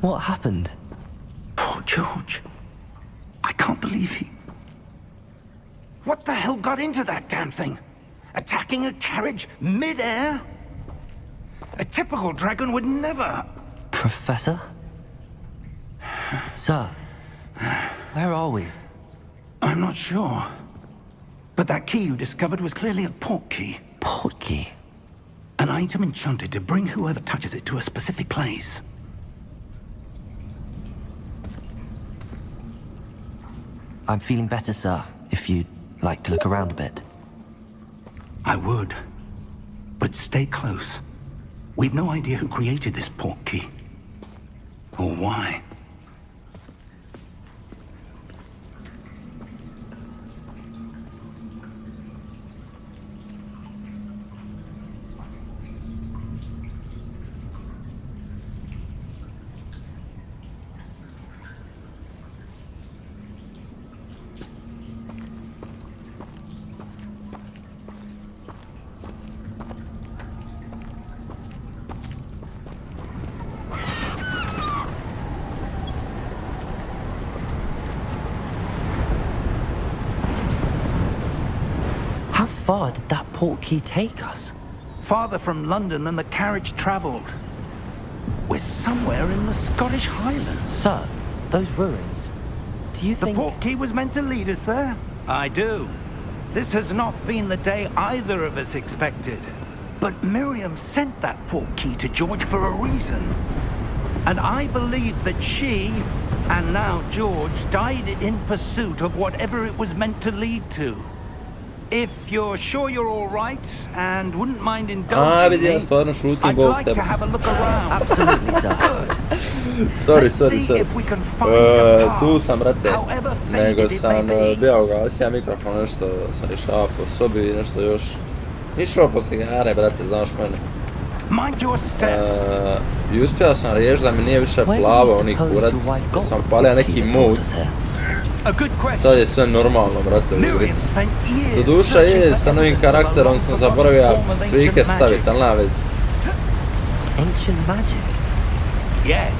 What happened? Poor George. I can't believe he... What the hell got into that damn thing? Attacking a carriage mid-air? A typical dragon would never... Professor? Sir, where are we? I'm not sure. But that key you discovered was clearly a port key. Port key? An item enchanted to bring whoever touches it to a specific place. I'm feeling better, sir, if you'd like to look around a bit. I would. But stay close. We've no idea who created this port key. Or why. How far did that port key take us? Farther from London than the carriage travelled. We're somewhere in the Scottish Highlands. Sir, those ruins, do you think... The port key was meant to lead us there? I do. This has not been the day either of us expected. But Miriam sent that port key to George for a reason. And I believe that she, and now George, died in pursuit of whatever it was meant to lead to. If you're sure you're all right and wouldn't mind indulging me, I'd like to have a look around. Absolutely, sir. Sorry. See if we can find the path, Tu sam, brate, however nego faded it sam may be. bio gasio mikrofon, nešto sam rješavao po sobi, nešto još. Išao po cigare, brate, znaš mene. Mind your step. I uspio sam riješiti da mi nije više plavo onih kurac, da sam palio neki mood. Sad je sve normalno, brate, u igri. Doduša je, sa novim karakterom sam zaboravio cvike staviti, ali nema veze. Ancient magic? Yes,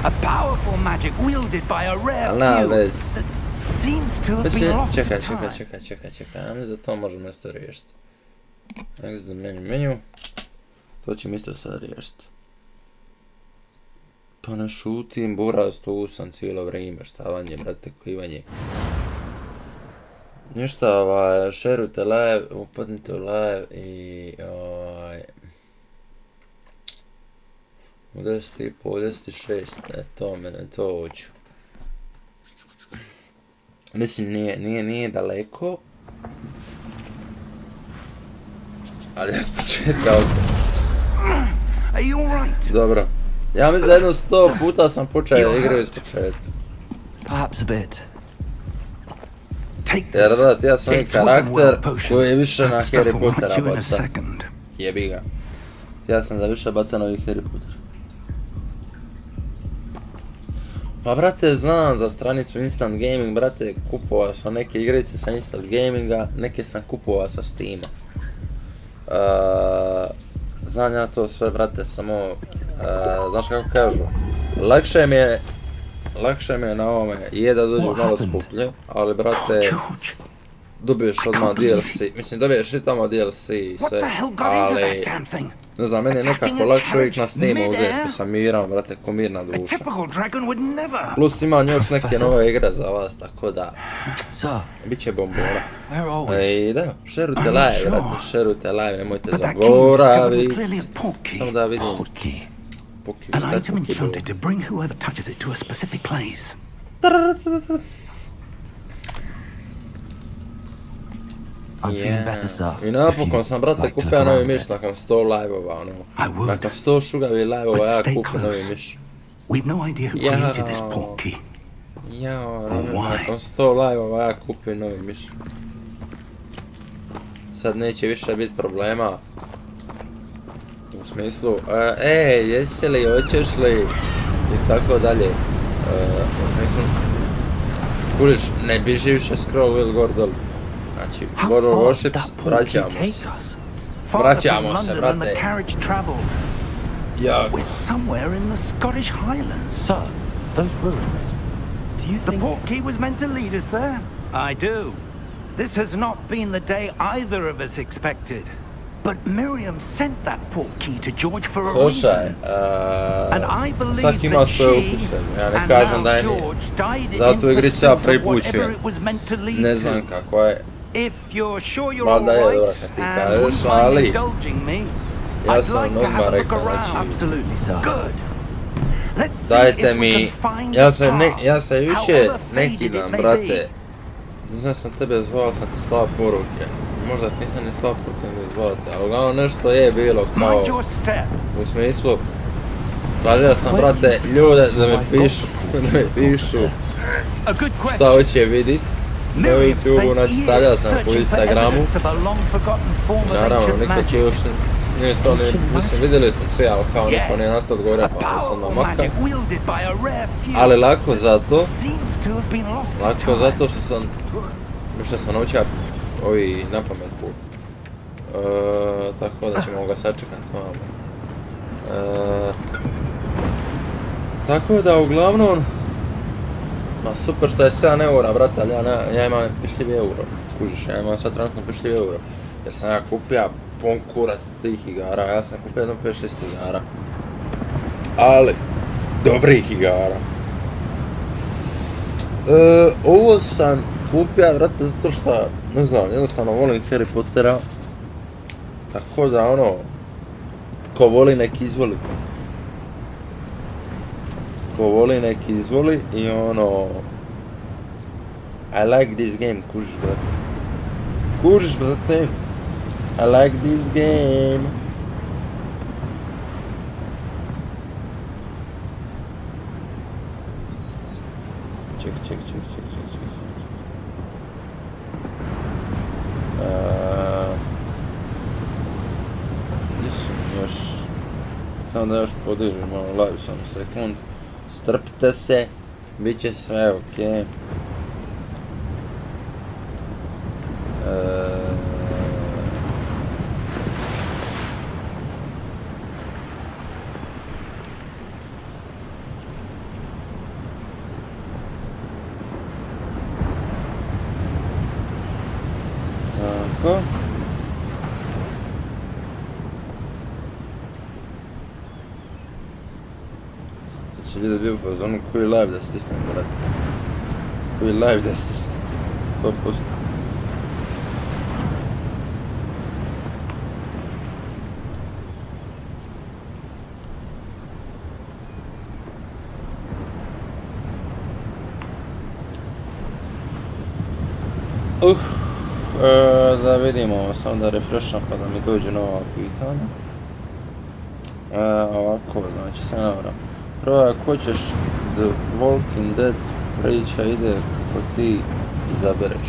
a powerful magic wielded by a rare few that seems to have been lost to time. Čekaj, ja mislim da to možemo isto riješiti. Exit menu. To ćemo isto sad riješiti. Pa ne šutim, buraz, tu sam cijelo vrijeme, štavanje, brate, kivanje. Ništa, šerujte live, upadnite u live i U 10.30, u 10.06, ne to hoću. Mislim, nije daleko. Ali od početka Dobro. Ja mislim da jedno 100 puta sam počeo igrati iz početka. Perhaps a bit. Jer da, ja sam karakter koji je više na Harry Pottera baca. Jebi ga. Ja sam da više baca na ovih Harry Potter. Pa brate, znam za stranicu Instant Gaming, brate, kupovao sam neke igrice sa Instant Gaminga, neke sam kupovao sa Steama. Znam ja to sve, brate, samo, znaš kako kažu, lakše mi je na ovome, je da dođu malo skuplje, ali brate, dobiješ odmah DLC, mislim dobiješ i tamo DLC i sve, ali, ne znam, meni je nekako lakše uvijek na Steamu uzeti, što sam miran, brate, ko mirna duša. Plus imam još neke nove igre za vas, tako da, bit će bombora. I da, šerujte live, brate, šerujte live, nemojte zaboraviti. Samo da vidim. Poki, An item enchanted to bring whoever touches it to a specific place. I napokon sam, brate, kupio novi miš nakon 100 live-ova, ono. Nakon 100 šugavi live-ova ja kupio novi miš. We've no idea who created this portkey. Nakon 100 live-ova ja kupio novi miš. Sad neće više biti problema. U smislu, jesi li, hoćeš li, i tako dalje. U smislu, kuriš, ne biži više scroll wheel gore dole. Znači, World of Warships, vraćamo se, brate. We're somewhere in the Scottish Highlands. Sir, those ruins. Do you think... The portkey was meant to lead us there? I do. This has not been the day either of us expected. But Miriam sent that portkey to George for a reason. And I believe that she and now George died in pursuit of whatever it was meant to lead to. Ne znam kako je. If you're sure you're all right and wouldn't mind indulging me, I'd like to have a look around. Absolutely, sir. Good. Let's see if we can find a path, ja se više however neki faded dan, it may brate. be. Znam sam tebe zvao, sam ti slao poruke. Možda nisam ni slao poruke ni zvao te, ali uglavnom nešto je bilo kao... U smislu... Tražio sam, brate, ljude da mi pišu šta hoće vidit. Na YouTube, znači stavljao sam po Instagramu. I naravno, niko tu još nije to, mislim, vidjeli ste sve, ali kao niko nije na to odgovorio, pa nisam namaka. Ali lako zato što sam naučio ovi napamet put. Tako da ćemo ga sačekat vamo. Tako da, uglavnom, ma super što je 7 eura, brate, ali ja imam pišljivi euro. Kužiš, ja imam sad trenutno pišljivi euro. Jer sam ja kupio pun kurac tih igara, ja sam kupio jedno 5-6 igara. Ali, dobrih igara. Ovo sam kupio, brate, zato što, ne znam, jednostavno volim Harry Pottera. Tako da, ono, ko voli nek izvoli. Ko voli nek izvoli i ono... I like this game, kužiš, brate. Kužiš, brate. I like this game. Ček. Gdje sam još? Samo da još podižem malo live, samo sekund. Strpite se, bit će sve okej. Tako. Sad će ljudi bio u fazonu koji live da stisnem, brate. Koji live da stisnem, 100%. Da vidimo, samo da refresham pa da mi dođe nova pitanja. Ovako, znači sam navram. Prvo, ako hoćeš The Walking Dead, priča ide kako ti izabereš.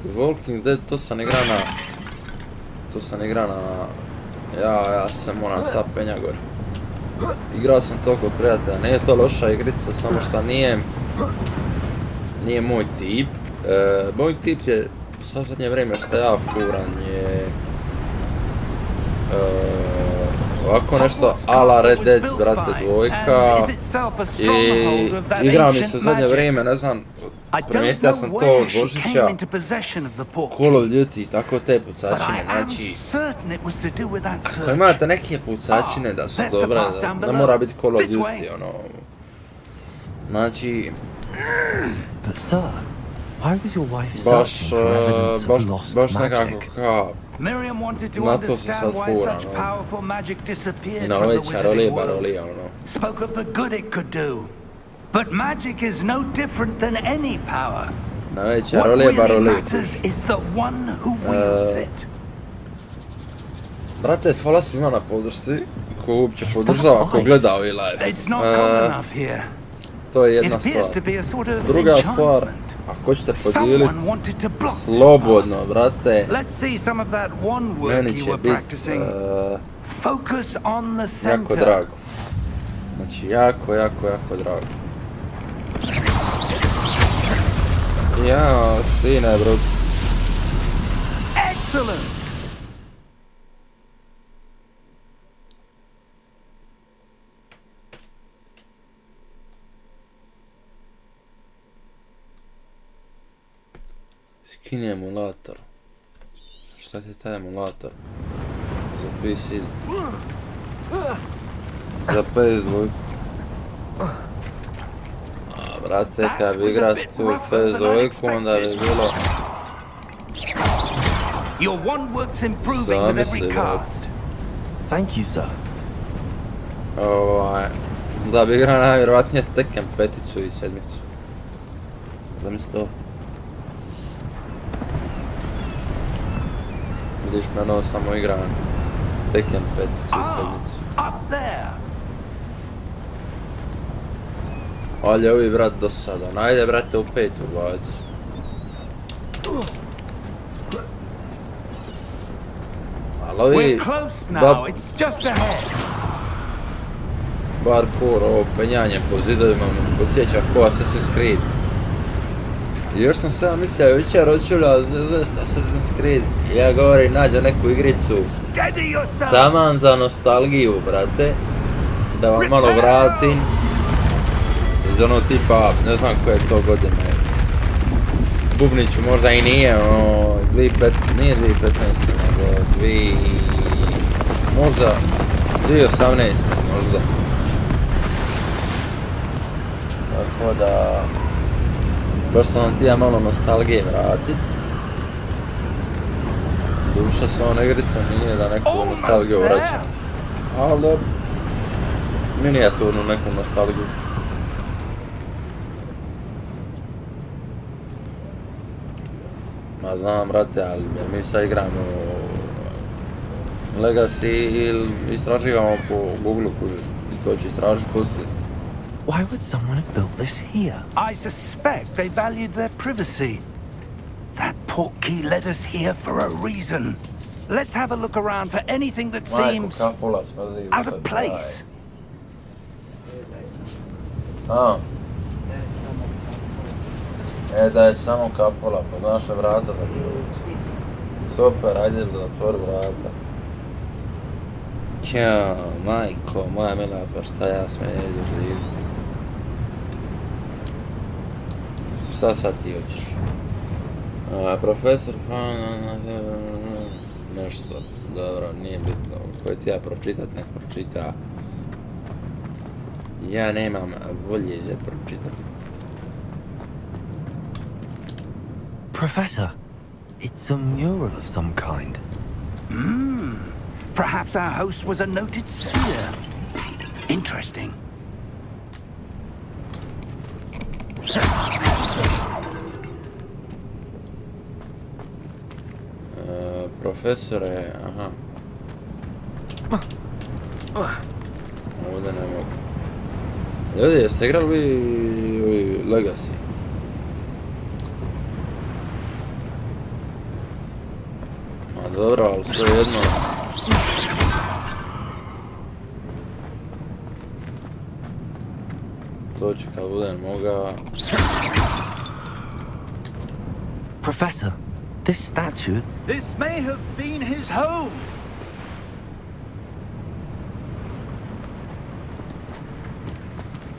The Walking Dead, to sam igra na... Ja se moram sad penja gore. Igrao sam to kod prijatelja, nije to loša igrica, samo što nije moj tip. Moj tip je, sa zadnje vrijeme što ja furan je... ovako nešto a la Red Dead, brate, dvojka. I igra mi se u zadnje vrijeme, ne znam, primijetio sam to od Božića, Call of Duty i tako te pucačine, znači... Ako imate neke pucačine da su dobre, ne mora biti Call of Duty, ono... Znači... Baš nekako kao... Na to se sad fura, no. I na ove čarolije barolije, ono. Spoke of the good it could do. But magic is no different than any power. Na ove čarolije barolije. What really matters is the one who wields it. Brate, hvala svima na podršci, ko uopće podržava, ko gleda ovi live. To je jedna stvar. Druga stvar, ako ćete podijeliti slobodno, brate, meni će biti jako drago. Znači, jako drago. Ja, sine, bro. Excellent! Skini emulator. Šta ti je taj emulator? Za PC. Za PS2. Brate, kad bi igrat tu PS2, onda bi bilo... Zamisli, brate. Thank you, sir. Da bi igrao najvjerovatnije Tekken 5-icu i 7-icu. Zamisli to. Vidiš me ono samo igram Tekken 5-icu i 7-icu. Ali ovi brat do sada, najde brate u 5 ubaci. Ali ovi... Parkour, ovo penjanje po zidovima me podsjeća ko Assassin's Creed. I još sam sam mislio večer očula Assassin's Creed. Ja govorim nađa neku igricu taman za nostalgiju, brate. Da vam malo vratim. Iz ono tipa, ne znam koje to godine. Bubniću možda i nije, ono, nije 2015. nego možda 2018. možda. Tako da... Baš sam vam tija malo nostalgije vratit. Duša sa ovom igricom nije da neku nostalgiju vraćam. Ali dobro. Minijaturnu neku nostalgiju. Ma znam, brate, ali mi sad igramo Legacy ili istraživamo po Google-u, kužiš. To će istražiti poslije. Why would someone have built this here? I suspect they valued their privacy. That portkey led us here for a reason. Let's have a look around for anything that seems out of place. Da je samo kapola, pa znaš je vrata zatvoriti. Super, ajde da zatvori vrata. Ćao, majko, moja mila, pa šta ja smijem doživiti? Šta sad ti hoćeš? Profesor... Nešto, dobro, nije bitno. Koje ti ja pročitat, nek pročita. Ja nemam volje za pročitat. Professor, it's a mural of some kind. Perhaps our host was a noted seer. Interesting. Profesore, aha. Ovdje ne mogu. Ljudi, jeste igrali Legacy? Ma dobro, ali sve jedno. To ću kad budem mogao. Professor, this statue... This may have been his home.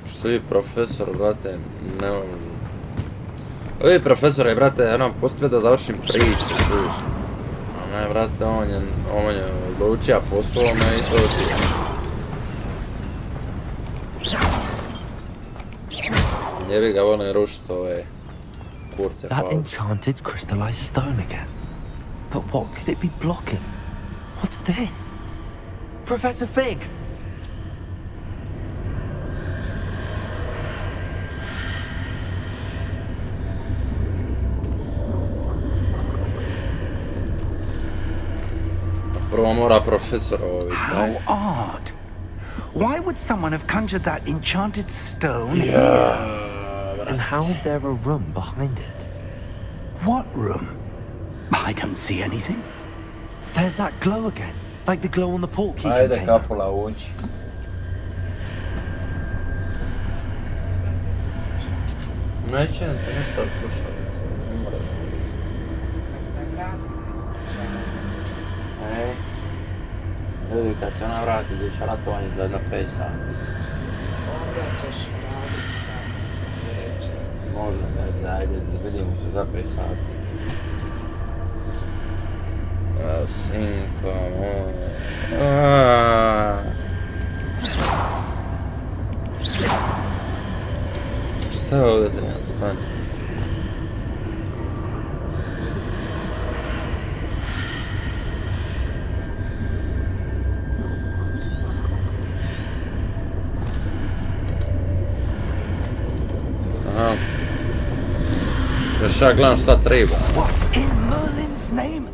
Što je profesor, brate, ne... Ovi profesore, brate, ono, postoje da završim priču, čuviš. A ne, brate, on je odlučio poslova me i to ti. Jebi ga, volim rušiti ove kurce. That enchanted crystallized stone again. But what could it be blocking? What's this? Professor Fig! Prvo mora profesor ovi. How odd. Why would someone have conjured that enchanted stone here? And how is there a room behind it? What room? I don't see anything. There's that glow again, like the glow on the portkey Ajde, container. kapula, ući. Neće te ništa slušati. Ne moraš. Ljudi, kad se ona vrati, gdje će ratovanje za jedno 5 sati. Onda ćeš raditi sam. Možda, da, ajde, vidimo se za 5 sati. A, sinko, Šta je ovdje trebam, stvarno? Aha. Još ja gledam šta treba. What in Merlin's name?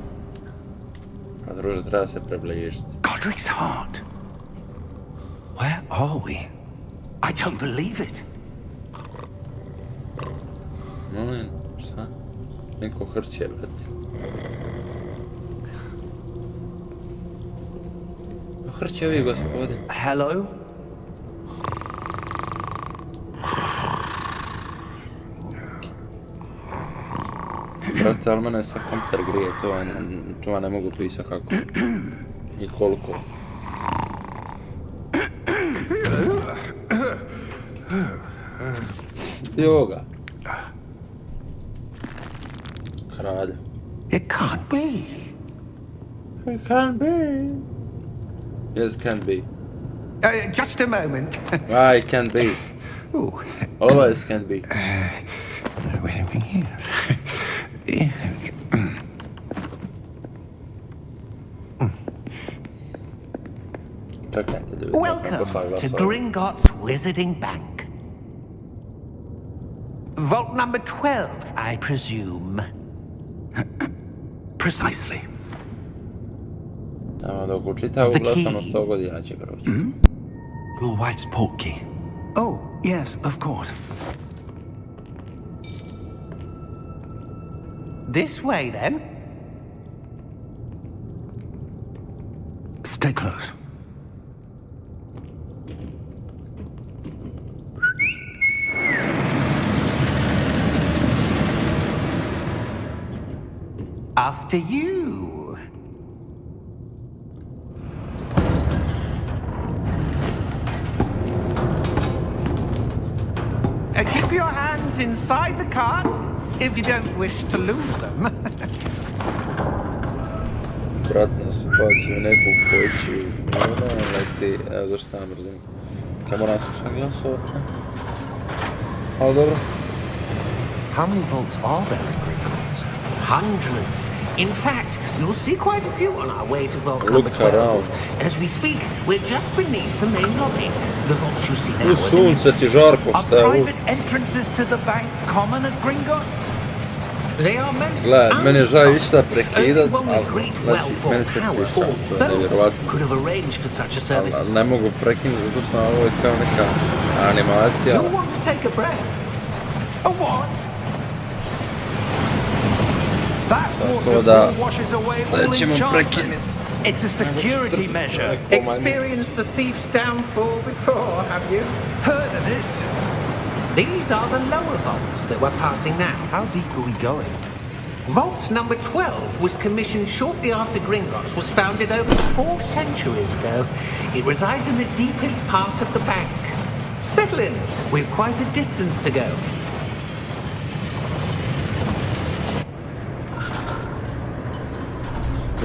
A druže, treba se približiti. Godric's heart. Where are we? I don't believe it. Molim, šta? Neko hrće, brate. Hrće ovi, gospodin. Hello? Brate, ali mene sa kompter grije, to vam ne mogu pisati kako. I koliko. Gdje ovoga? Kralj. It can't be. It can't be. Yes, can be. Just a moment. Why it can be? Ooh. Always can be. Wait a minute here. Čekajte, ljudi. Welcome to Gringotts Wizarding Bank. Vault number 12, I presume. Precisely. Tamo dok učita uglasano 100 godina će proći. Your wife's portkey. Oh, yes, of course. This way, then. Stay close. After you. Keep your hands inside the cart if you don't wish to lose them. Brat nas ubacio u neku kuću. Moram leti, evo zašto ja mrzim. Kaj moram slušati glasovat, ne? Ali dobro. How many vaults are there in Gringotts? Hundreds. In fact, you'll see quite a few on our way to vault number 12. As we speak, we're just beneath the main lobby. The vaults you see now are private entrances to the bank common at Gringotts. They are most Gle, meni je žao išta uncommon. prekidat, Only one ali with great znači wealth or meni se power, piša, or to je both, nevjerovatno. could have arranged for such a service. Ali ne mogu prekinuti zato što ovo je kao neka animacija. You'll want to take a breath. A what? That Tako da, waterfall washes away all nećemo enchantments. prekinuti. It's a security measure. Experienced the thief's downfall before, have you? Heard of it? These are the lower vaults that we're passing now. How deep are we going? Vault number 12 was commissioned shortly after Gringotts was founded over 4 centuries ago. It resides in the deepest part of the bank. Settle in. We've quite a distance to go.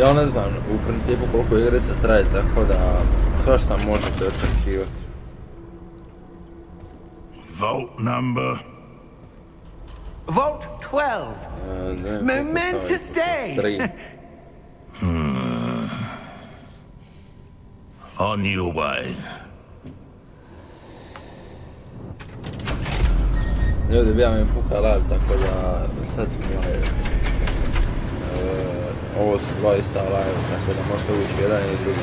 Ja ne znam u principu koliko igrica traje, tako da svašta možete očekivati. Vault number. Vault 12. Momentous day. 3. On your way. Ljudi, bija mi puka live, tako da sad smo live. Ovo su 2 ista live, tako da možete ući jedan i drugi.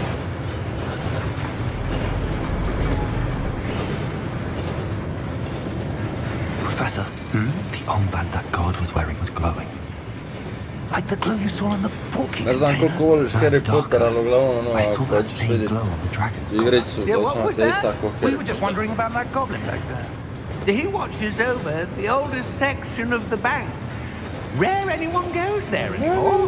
Professor, the armband that guard was wearing was glowing. Like the glow you saw on the porky Ne znam container. koliko voliš Harry Darker. Potter, ali uglavnom ono, I saw ako that hoćeš same vidjeti glow on the dragon's collar. igricu, Yeah, what doslovno was te ista that? ko We Harry were just Potter. wondering about that goblin back there. He watches over the oldest section of the bank. Rare anyone goes there anymore.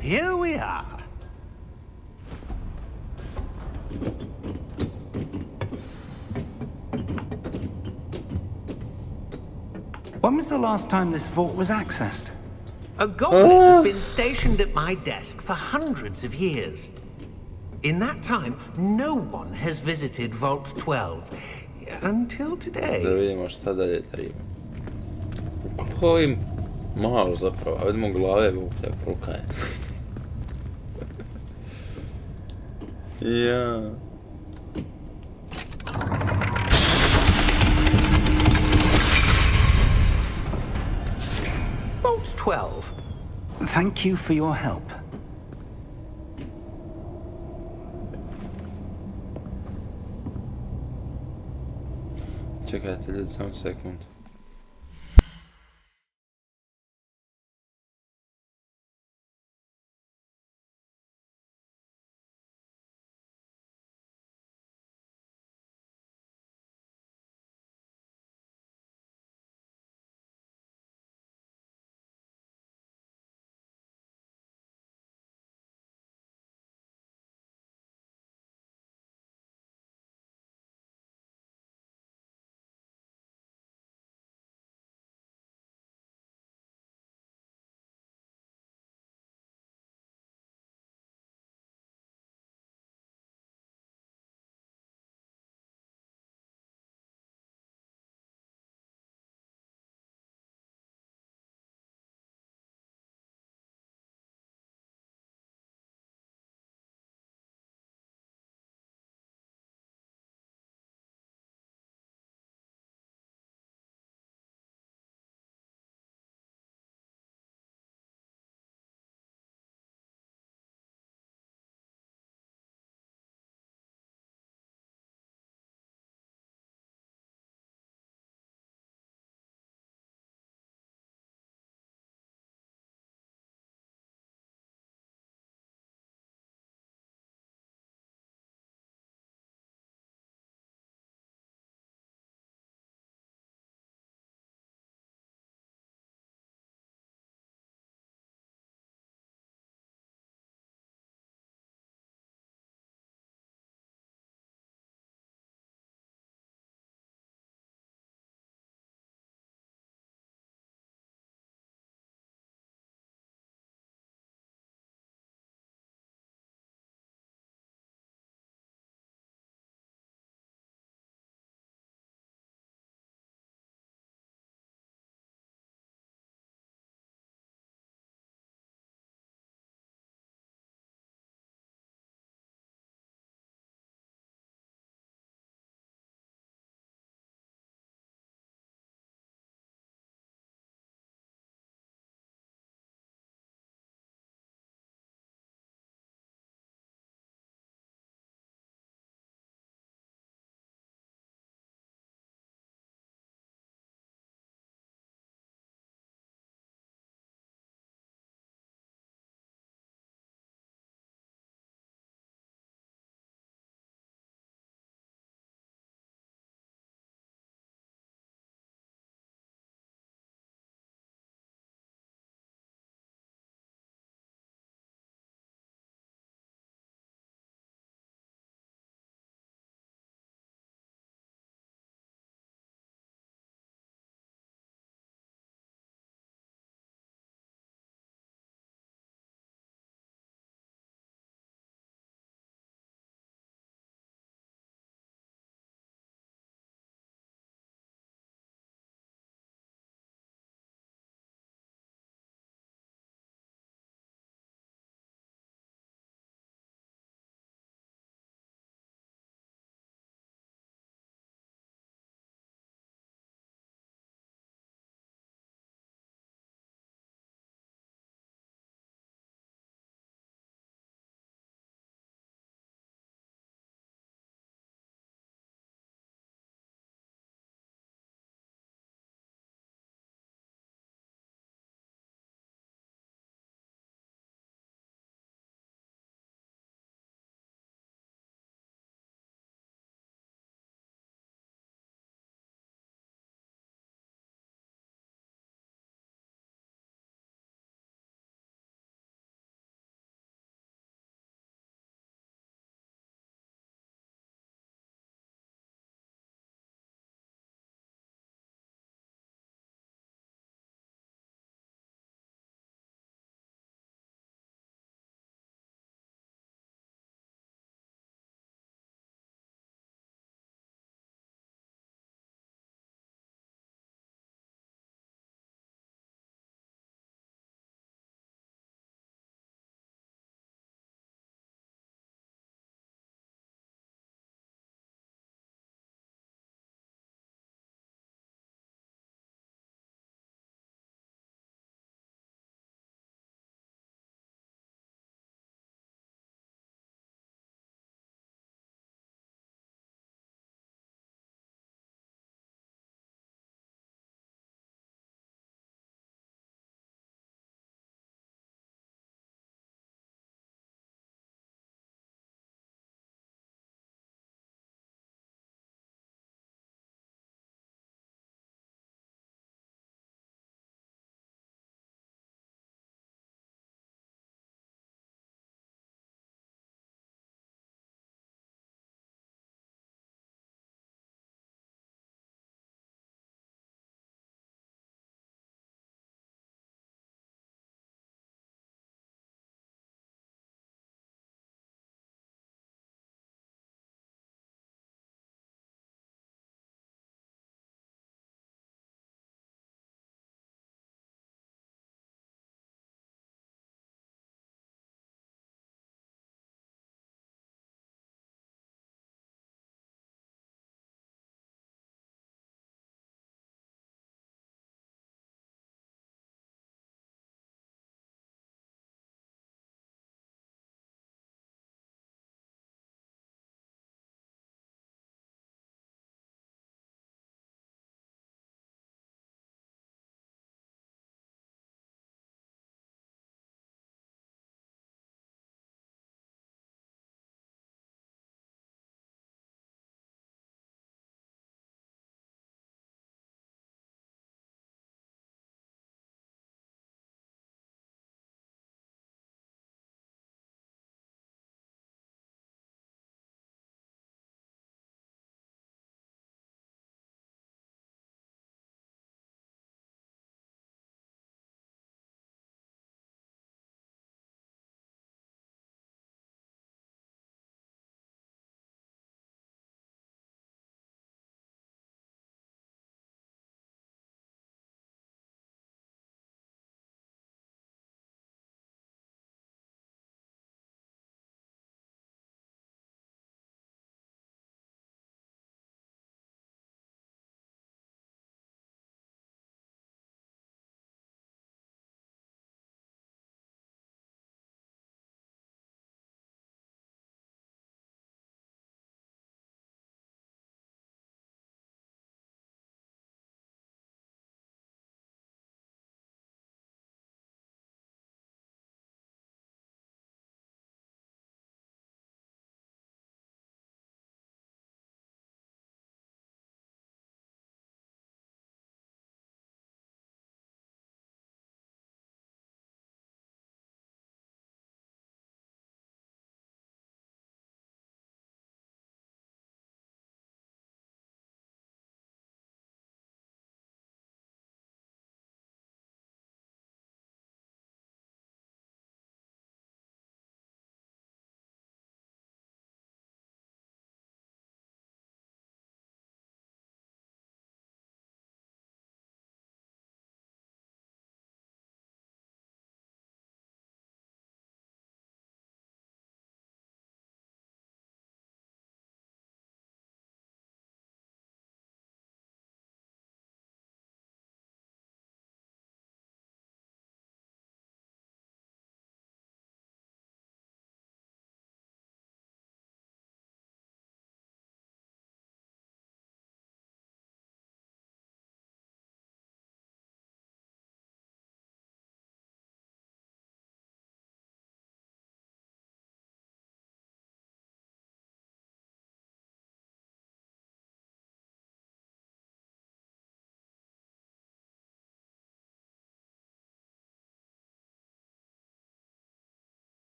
Here we are. When was the last time this vault was accessed? A goblin has been stationed at my desk for hundreds of years. In that time, no one has visited Vault 12. Until Da today. vidimo šta dalje treba. Kako im malo zapravo, a vidimo glave vuke, kolika je. Ja. Vault 12. Thank you for your help. Čekajte ljudi, samo sekund.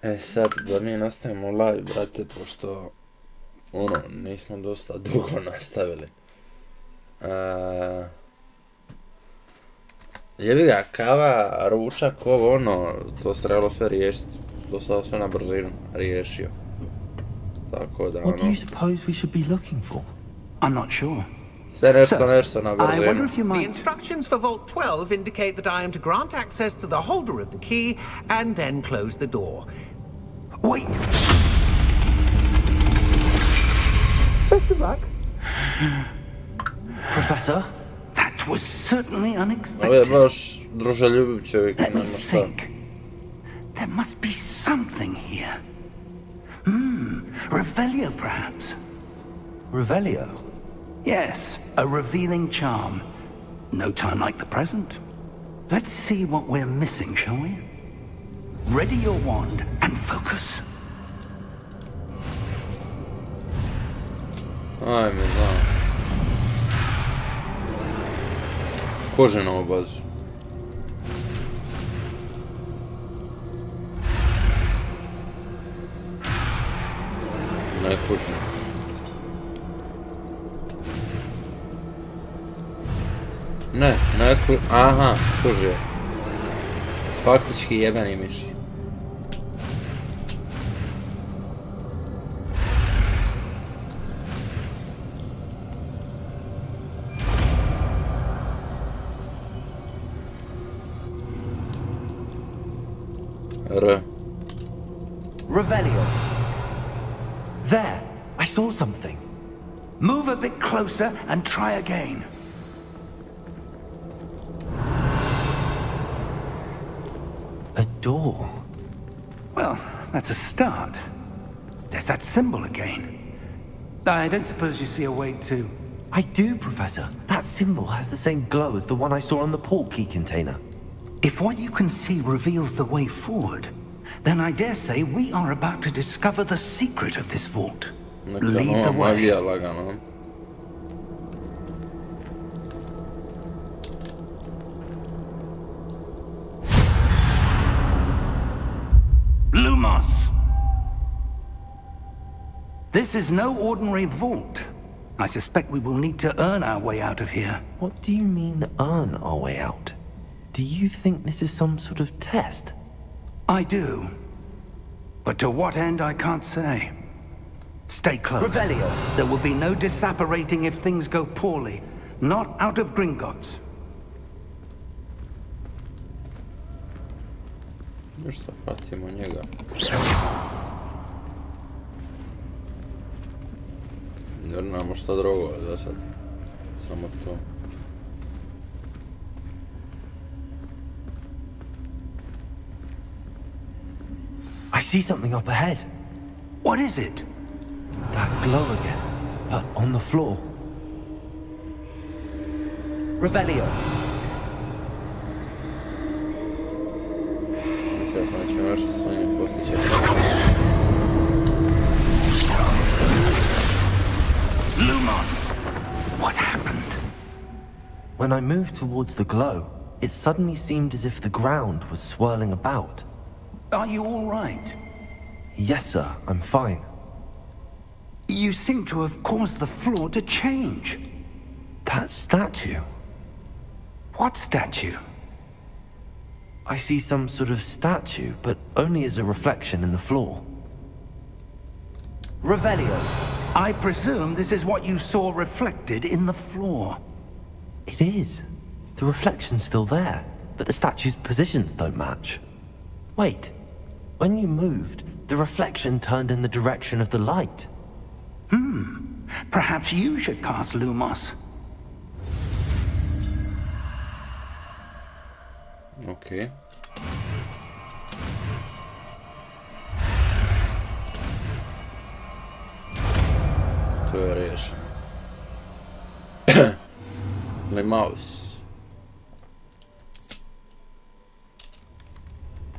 E sad da mi nastavimo live, brate, pošto nismo dosta dugo nastavili. Jebi ga, kava, ručak, to se trebalo sve riješiti. To sam sve na brzinu riješio. Tako da, What do you suppose we should be looking for? I'm not sure. sve nešto na I wonder brzinu. if you The might... instructions for Vault 12 indicate that I am to grant access to the holder of the key and then close the door. Wait! Professor? That was certainly Ovo je unexpected. baš druželjubiv čovjek, Let me nema šta. think. There must be something here. Revelio, perhaps. Revelio? Yes, a revealing charm. No time like the present. Let's see what we're missing, shall we? Ready your wand and focus. Ajme, znam. Kože na obazu. Ne kužim. Ne kužim. Aha, skužio. Faktički jebeni miši. Revelio. There! I saw something. Move a bit closer and try again. A door. Well, that's a start. There's that symbol again. I don't suppose you see a way to... I do, Professor. That symbol has the same glow as the one I saw on the port key container. If what you can see reveals the way forward, then I dare say we are about to discover the secret of this vault. Lead the way. Magija lagano. Lumos! This is no ordinary vault. I suspect we will need to earn our way out of here. What do you mean, earn our way out? Do you think this is some sort of test? I do. But to what end, I can't say. Stay close. Revelio. There will be no disapparating if things go poorly. Not out of Gringotts. Nešto pratimo njega. Jer nemamo šta drugo da sad. Samo to. I see something up ahead. What is it? That glow again, but on the floor. Revelio. Mislio sam da ćemo još sa njim postići. Lumos! What happened? When I moved towards the glow, it suddenly seemed as if the ground was swirling about. Are you all right? Yes, sir, I'm fine. You seem to have caused the floor to change. That statue. What statue? I see some sort of statue, but only as a reflection in the floor. Revelio. I presume this is what you saw reflected in the floor. It is. The reflection's still there, but the statue's positions don't match. Wait. When you moved, the reflection turned in the direction of the light. Perhaps you should cast Lumos. Okay. To je riješeno. Mouse.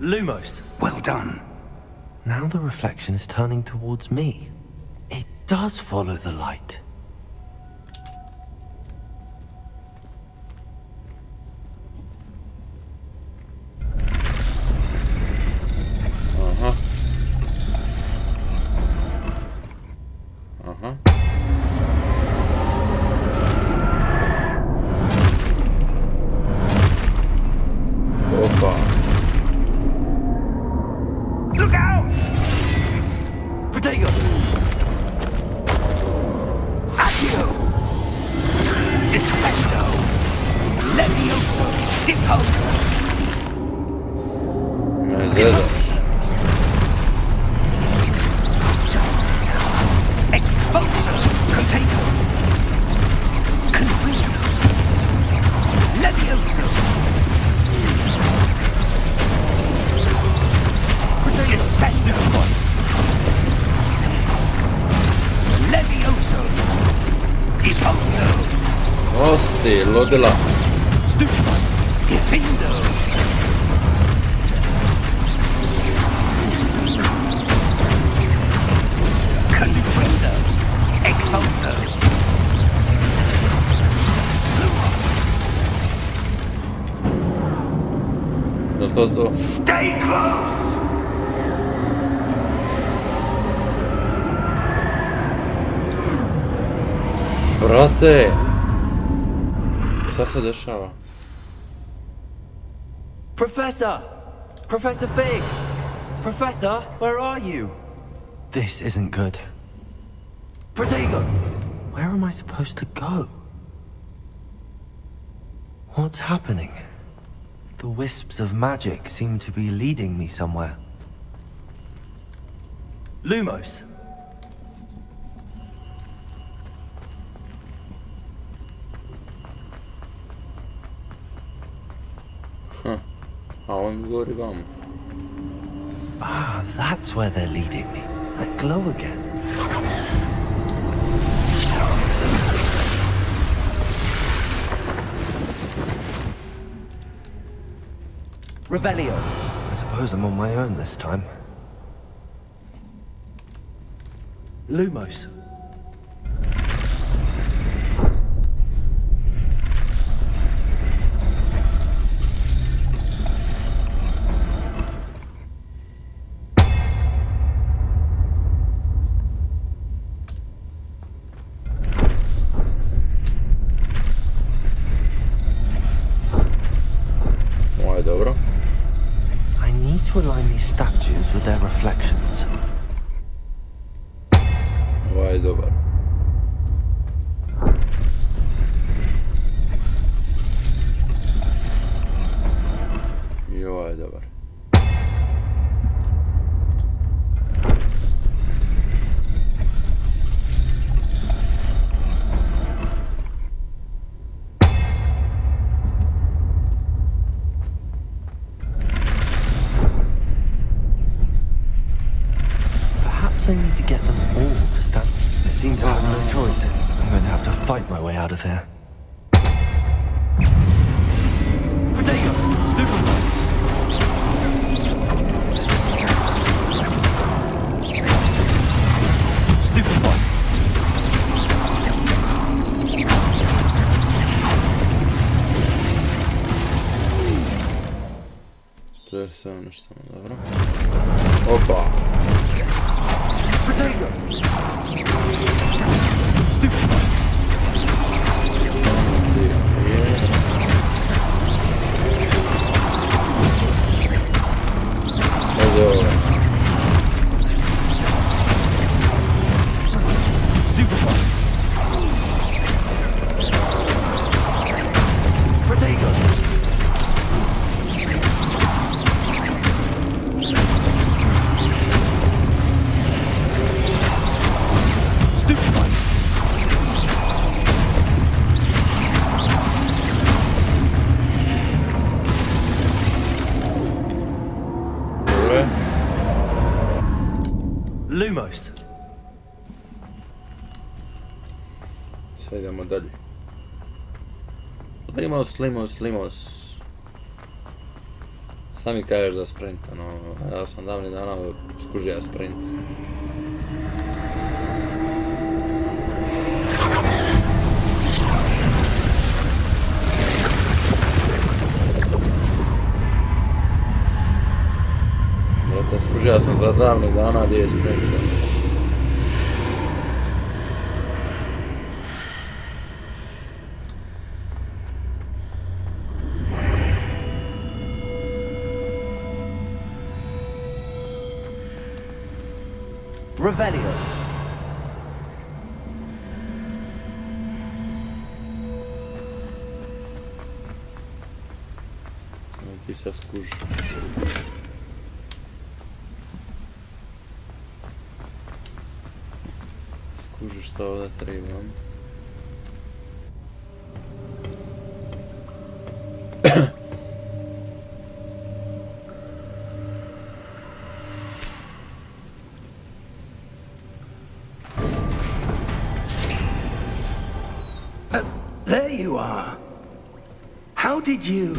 Lumos. Well done. Now the reflection is turning towards me. It does follow the light. Aha. Opa. Look out! Protego! Accio! Descendo! Levioso! Deposo! Me zezaš. Exposo! Contago! Confino! Levioso! Descendo! Levioso! Deposo! Osti, ludila. Stupido! Defindo! Confino! Exposo! To. Stay close! Brate! Šta se dešava? Professor! Professor Fig! Professor, where are you? This isn't good. Protego! Where am I supposed to go? What's happening? The wisps of magic seem to be leading me somewhere. Lumos! A on mi govori vamo. Ah, that's where they're leading me. That glow again. Revelio. I suppose I'm on my own this time. Lumos. Dobro. I need to align these statues with their reflections. Ovaj je dobar. I ovaj je dobar. I need to get them all to stand. It seems I have no choice. I'm going to have to fight my way out of here. Protego! Stupid! Stupid one! To je sve ono što je dobro. Opa! Protego! Stupid! Ovo. Stupid one! Protego! Lumos. Sad idemo dalje. Limos. Sam mi kažeš za sprint, no, ja sam davnih dana skužio sprint. Brate, skužio sam za davnih dana gdje je sprint. Revelio. No ti sad skuži. Skuži šta ovdje trebam. There you are. How did you...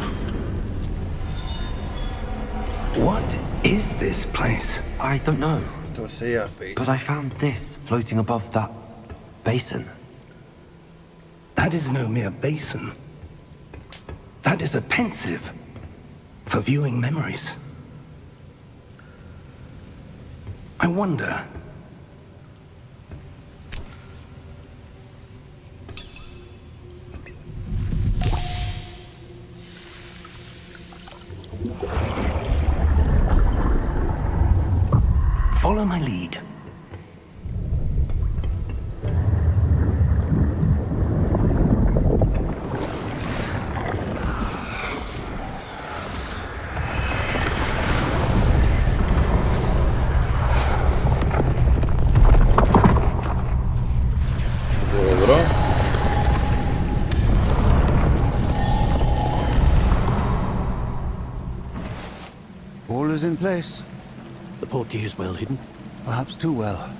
What is this place? I don't know, To se ja pitam. but I found this floating above that basin. That is no mere basin. That is a pensive for viewing memories. I wonder... Follow my lead. Dobro. All is in place. The portkey is well hidden. Perhaps too well.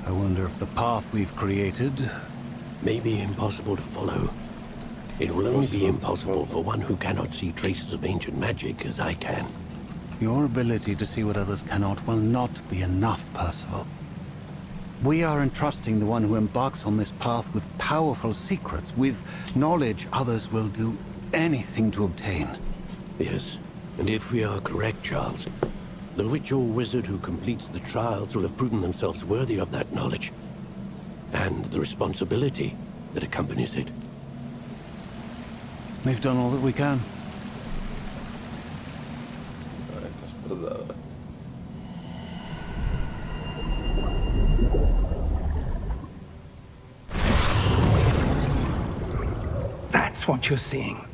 I wonder if the path we've created... May be impossible to follow. It will only be impossible for one who cannot see traces of ancient magic as I can. Your ability to see what others cannot will not be enough, Percival. We are entrusting the one who embarks on this path with powerful secrets, with knowledge others will do anything to obtain. Yes, and if we are correct, Charles, the witch or wizard who completes the trials will have proven themselves worthy of that knowledge, and the responsibility that accompanies it. We've done all that we can. Neka sprdavat. That's what you're seeing.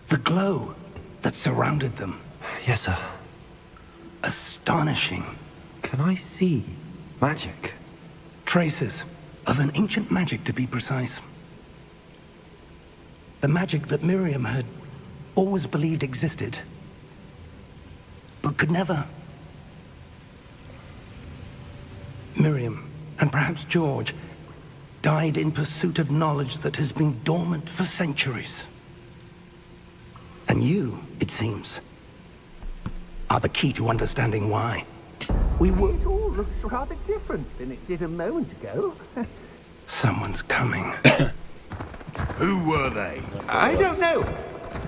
The glow that surrounded them. Yes, sir. Astonishing. Can I see magic? Traces of an ancient magic, to be precise. The magic that Miriam had always believed existed, but could never. Miriam, and perhaps George, died in pursuit of knowledge that has been dormant for centuries. And you, it seems, are the key to understanding why. We were... It all looks rather different than it did a moment ago. Someone's coming. Who were they? I don't know.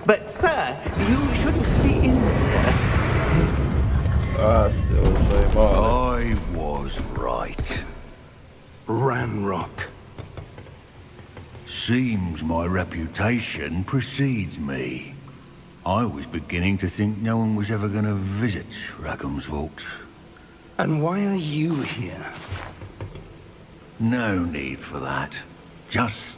But, sir, you shouldn't be in there. Asti, ovo sve imao. I was right. Ranrock. Seems my reputation precedes me. I was beginning to think no one was ever going to visit Rackham's vault. And why are you here? No need for that. Just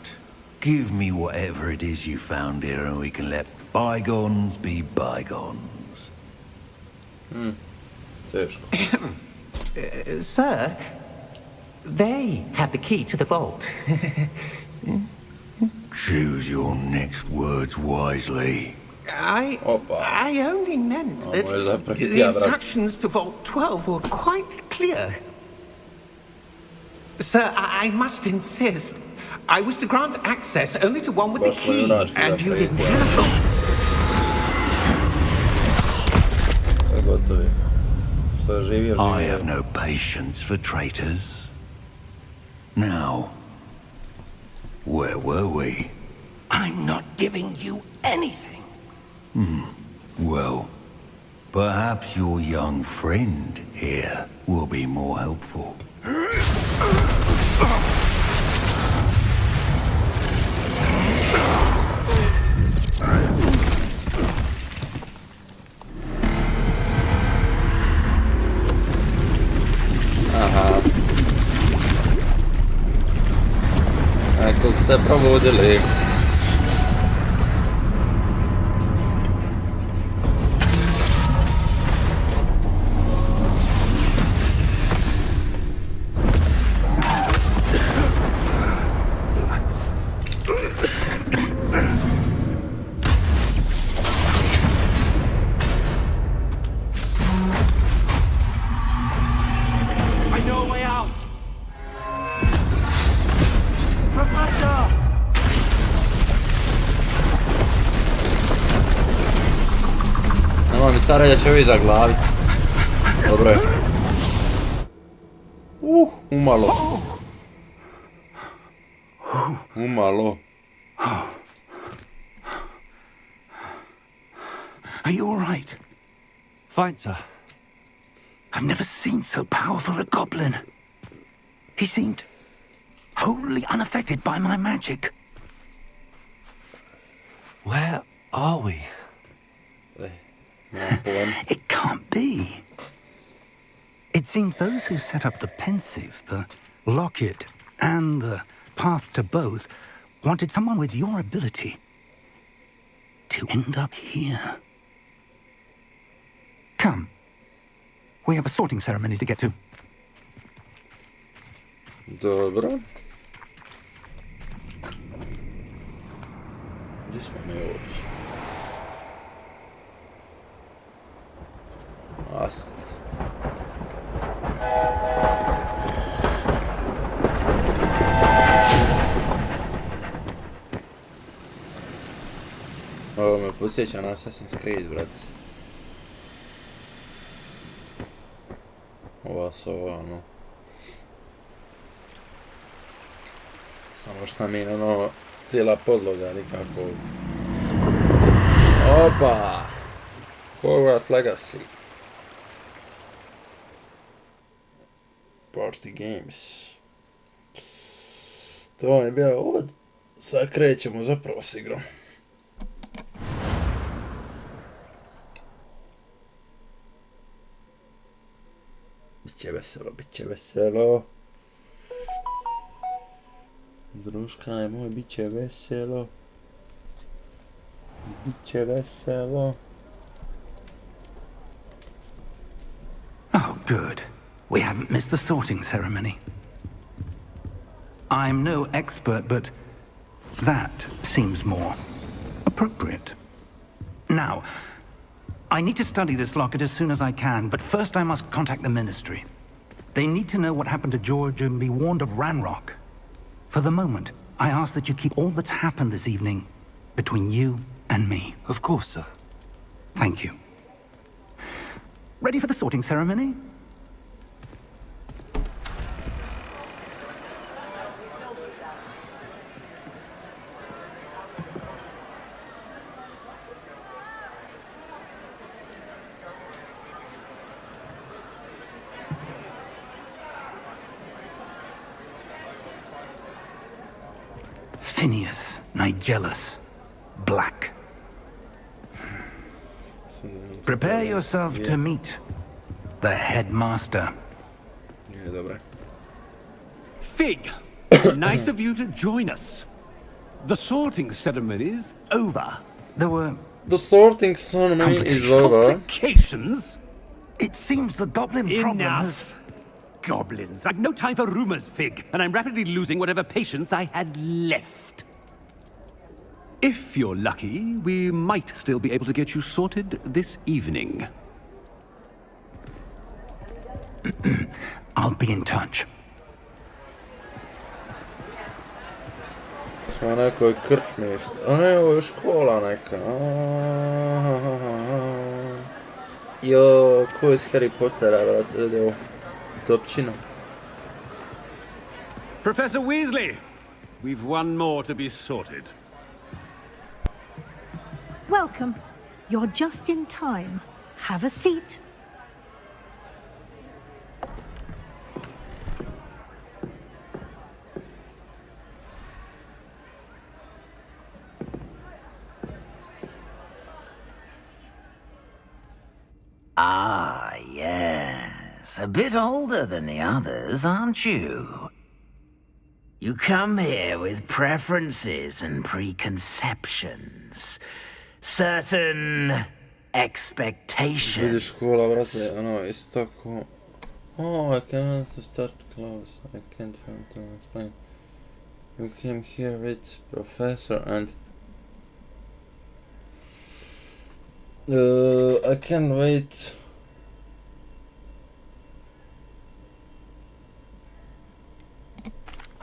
give me whatever it is you found here and we can let bygones be bygones. Teško. Sir, they have the key to the vault. Choose your next words wisely. Opa. I only meant that Ovo je zapravo the hitija, brat. instructions to Vault 12 were quite clear. Sir, I must insist. I was to grant access only to one with the Baš smo key, junački and you napravili didn't have them. Gotovi. Šta živi, I have no patience for traitors. Now, where were we? I'm not giving you anything. Well, perhaps your young friend here will be more helpful. kog ste probudili. Stara da će ovi zaglavit. Dobro je. Umalo. Umalo. Are you all right? Fine, sir. I've never seen so powerful a goblin. He seemed wholly unaffected by my magic. Where are we? It can't be. It seems those who set up the pensive, the locket, and the path to both wanted someone with your ability to end up here. Come. We have a sorting ceremony to get to. Dobro. Gdje smo mi uopće? Ast. Ovo me podsjeća na Assassin's Creed, brat. Ova sova, ono. Samo šta mi je, ono, cijela podloga, nikako. Opa! Hogwart Legacy. Party Games. To je bio uvod. Sad krećemo zapravo s igrom. Biće veselo, biće veselo. Druška nemoj, biće veselo. Biće veselo. Oh, good. We haven't missed the sorting ceremony. I'm no expert, but that seems more appropriate. Now, I need to study this locket as soon as I can, but first I must contact the Ministry. They need to know what happened to George and be warned of Ranrock. For the moment, I ask that you keep all that's happened this evening between you and me. Of course, sir. Thank you. Ready for the sorting ceremony? Phineas, Nigellus, Black. Prepare yourself to meet the headmaster. Nie, dobra. Fig! Nice of you to join us. The sorting ceremony's over. There were The sorting ceremony is over. Complications? It seems the goblin problem has... Enough! Goblins. I've no time for rumors, Fig, and I'm rapidly losing whatever patience I had left. If you're lucky, we might still be able to get you sorted this evening. I'll be in touch. Smo na nekoj krčmi. A ne, ovo je škola neka. Jo, ko iz Harry Pottera, brate, vidi ovo. Topčina. Professor Weasley, we've one more to be sorted. Welcome. You're just in time. Have a seat. Ah, yes. A bit older than the others, aren't you? You come here with preferences and preconceptions. Certain expectations. Vidiš škola, brate, ono, isto tako... Oh, I cannot start class. I can't find to explain. You came here with professor and... I can't wait.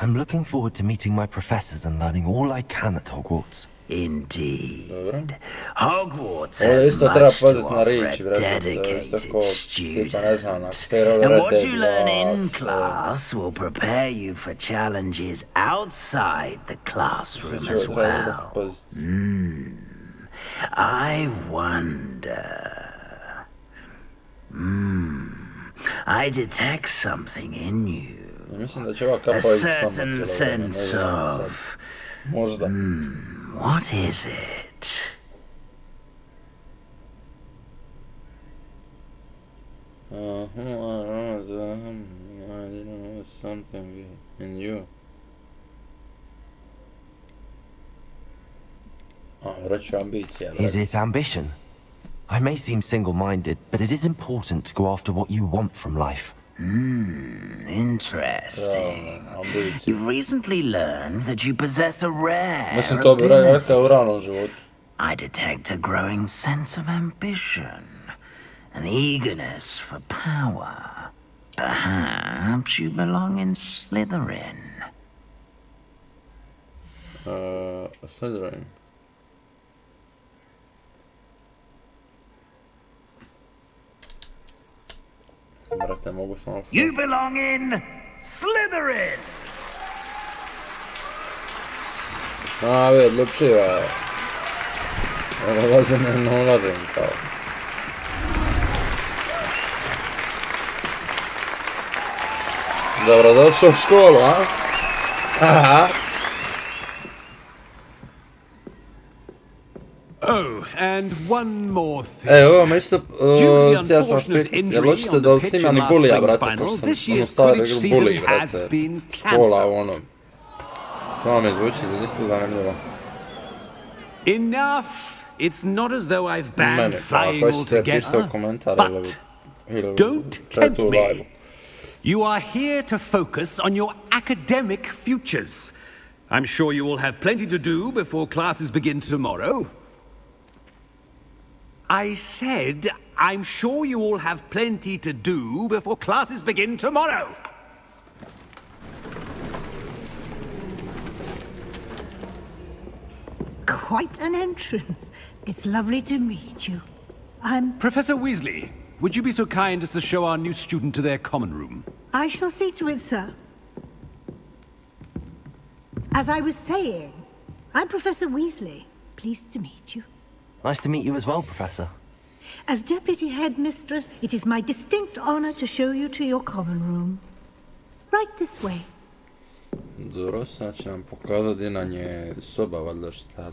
I'm looking forward to meeting my professors and learning all I can at Hogwarts. Indeed. Hogwarts has much to offer a dedicated student. And what you learn in class will prepare you for challenges outside the classroom as well. I wonder... I detect something in you. A certain sense of... what is it? Something in you. Is it ambition? I may seem single-minded, but it is important to go after what you want from life. Interesting. You've recently learned that you possess a rare Mislim, to bi rekao u ranom životu. I detect a growing sense of ambition, an eagerness for power. Perhaps you belong in Slytherin. Slytherin. Brate, mogu samo... You belong in Slytherin! Vidi, odlučiva je. Ne ulazim kao. Dobrodošao u školu, a? Aha. Oh, and one more thing. Ovo me isto, htio sam vas pitati, jel hoćete da snimani bulija, brate, pošto sam ono stavio buli, brate, škola, ono, to mi zvuči isto zanimljivo. Enough! It's not as though I've banned flying altogether, but don't tempt me. You are here to focus on your academic futures. I'm sure you will have plenty to do before classes begin tomorrow. I said, I'm sure you all have plenty to do before classes begin tomorrow. Quite an entrance. It's lovely to meet you. I'm... Professor Weasley, would you be so kind as to show our new student to their common room? I shall see to it, sir. As I was saying, I'm Professor Weasley. Pleased to meet you. Nice to meet you as well, Professor. As Deputy Headmistress, it is my distinct honor to show you to your common room. Right this way. Dobro, sad će nam pokazati na nje soba, valjda šta.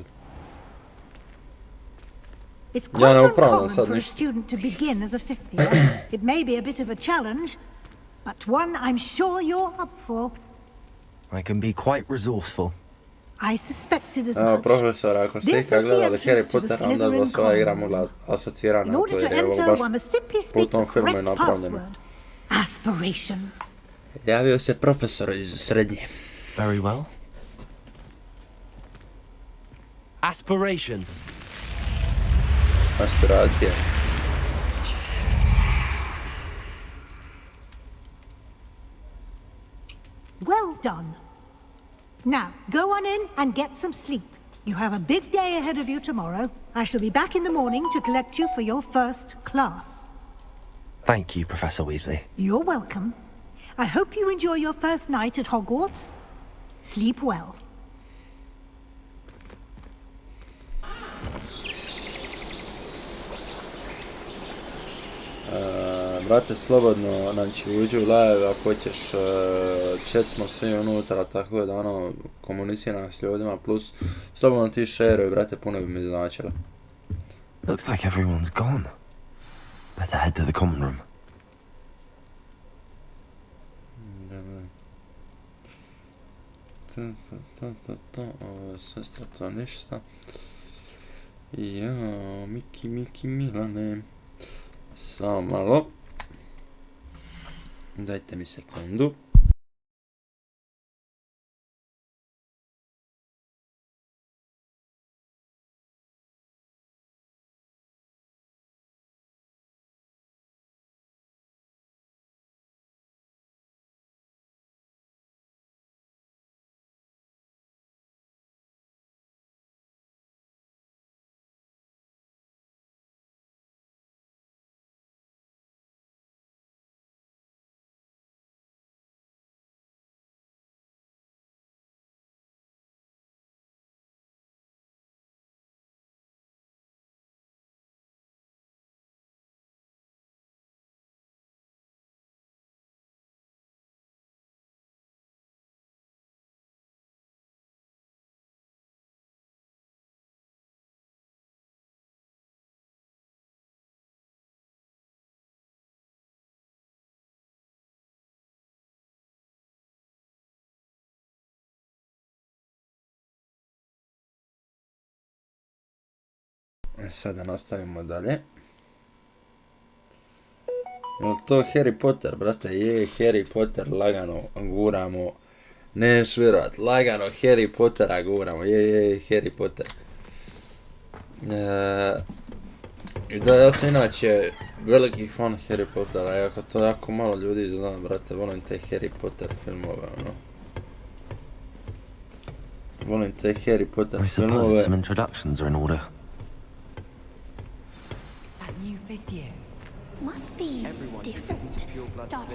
It's quite uncommon for a student to begin as a fifth year. It may be a bit of a challenge, but one I'm sure you're up for. I can be quite resourceful. I suspected as much. Profesor, ako ste ikad gledali Harry Potter, onda bi vas ova igra mogla asocirana to jer je ovo baš po tom filmu je napravljeno. Aspiration. Javio se profesor iz srednje. Very well. Aspiration. Aspiracija. Well done. Now, go on in and get some sleep. You have a big day ahead of you tomorrow. I shall be back in the morning to collect you for your first class. Thank you, Professor Weasley. You're welcome. I hope you enjoy your first night at Hogwarts. Sleep well. Brate, slobodno, znači uđi u live ako hoćeš, chat smo svi unutra, tako da ono, komunicira s ljudima, plus slobodno ti šeruj, brate, puno bi mi značilo. Looks like everyone's gone. Better head to the common room. Ovo je sestra, to ništa. Jao, Miki Milane. Samo malo. Dajte mi sekundu. Sada nastavimo dalje. Jel to Harry Potter, brate? Je, Harry Potter, lagano guramo. Neš vjerovat, lagano Harry Pottera guramo. Je, Harry Potter. I da, ja sam inače veliki fan Harry Pottera, iako to jako malo ljudi zna, brate, volim te Harry Potter filmove, ono. Volim te Harry Potter filmove. I suppose some introductions are in order.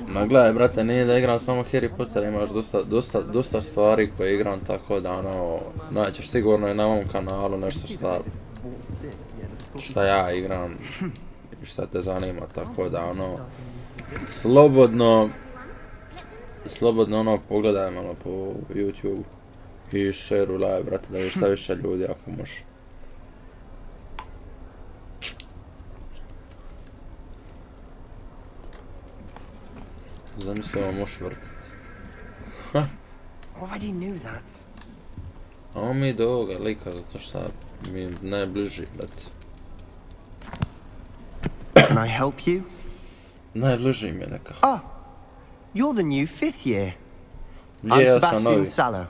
Ma gledaj, brate, nije da igram samo Harry Potter, imaš dosta stvari koje igram, tako da ono, naćeš sigurno i na ovom kanalu nešto šta ja igram i šta te zanima, tako da ono, slobodno ono, pogledaj malo po YouTube i share live, brate, da viš šta više ljudi ako možeš. Zamislimo možeš vrtiti. Already knew that. A on mi ide ovoga lika zato što mi je najbliži, brate. Can I help you? Najbliži mi je nekako. Ah, you're the new 5th year. Yeah, I'm Sebastian Sallow.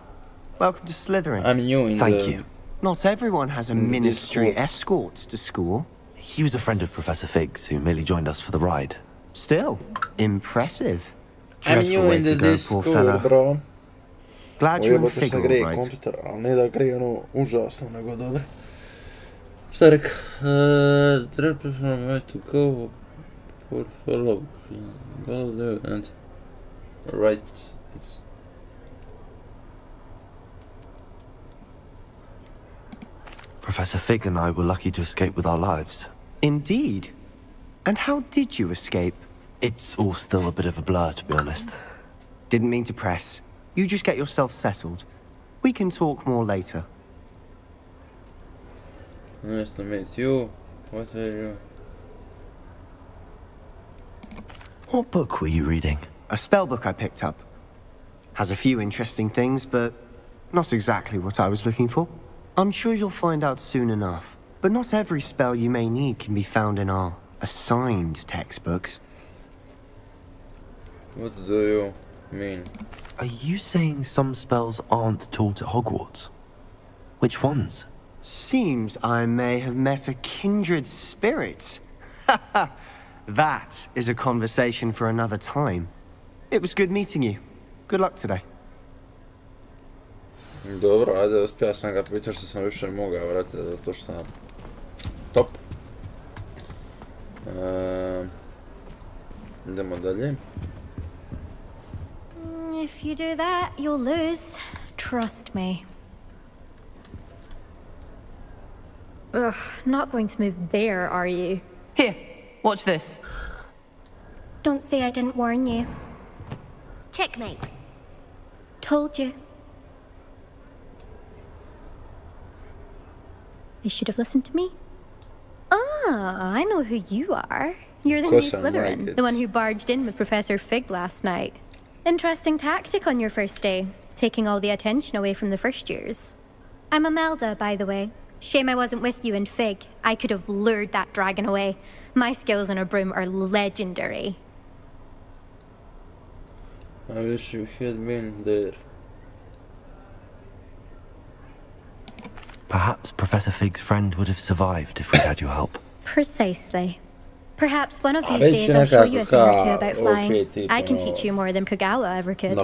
Welcome to Slytherin. I'm new in Thank you. Not everyone has a ministry escort to school. He was a friend of Professor Fig's, who merely joined us for the ride. Still, impressive. I'm Dreadful new way in to the go, poor fella. bro. Glad you're in Ujebote Fig, se all grije right. kompjuter, ali nije da grije ono užasno, nego dobro. Šta je rekao? Dreadful way to go, poor fellow. Go there and... Right. Professor Fig and I were lucky to escape with our lives. Indeed. And how did you escape? It's all still a bit of a blur, to be honest. Didn't mean to press. You just get yourself settled. We can talk more later. Nice to meet you. What are you? What book were you reading? A spell book I picked up. Has a few interesting things, but not exactly what I was looking for. I'm sure you'll find out soon enough. But not every spell you may need can be found in our assigned textbooks. What do you mean? Are you saying some spells aren't taught at Hogwarts? Which ones? Seems I may have met a kindred spirit. That is a conversation for another time. It was good meeting you. Good luck today. Dobro, ajde uspio sam ga pitati što sam više mogao, vrati, zato što sam... Top. Idemo dalje. If you do that, you'll lose. Trust me. Ugh, not going to move there, are you? Here, watch this. Don't say I didn't warn you. Checkmate. Told you. They should have listened to me. Ah, I know who you are. You're the new Slytherin, the one who barged in with Professor Fig last night. Interesting tactic on your first day. taking all the attention away from the first years. I'm Imelda, by the way. Shame I wasn't with you in Fig. I could have lured that dragon away. My skills on a broom are legendary. I wish you had been there. Perhaps Professor Fig's friend would have survived if we had your help. Precisely. Perhaps one of these days I'll show you a thing or two about flying. I can teach you more than Kagawa ever could.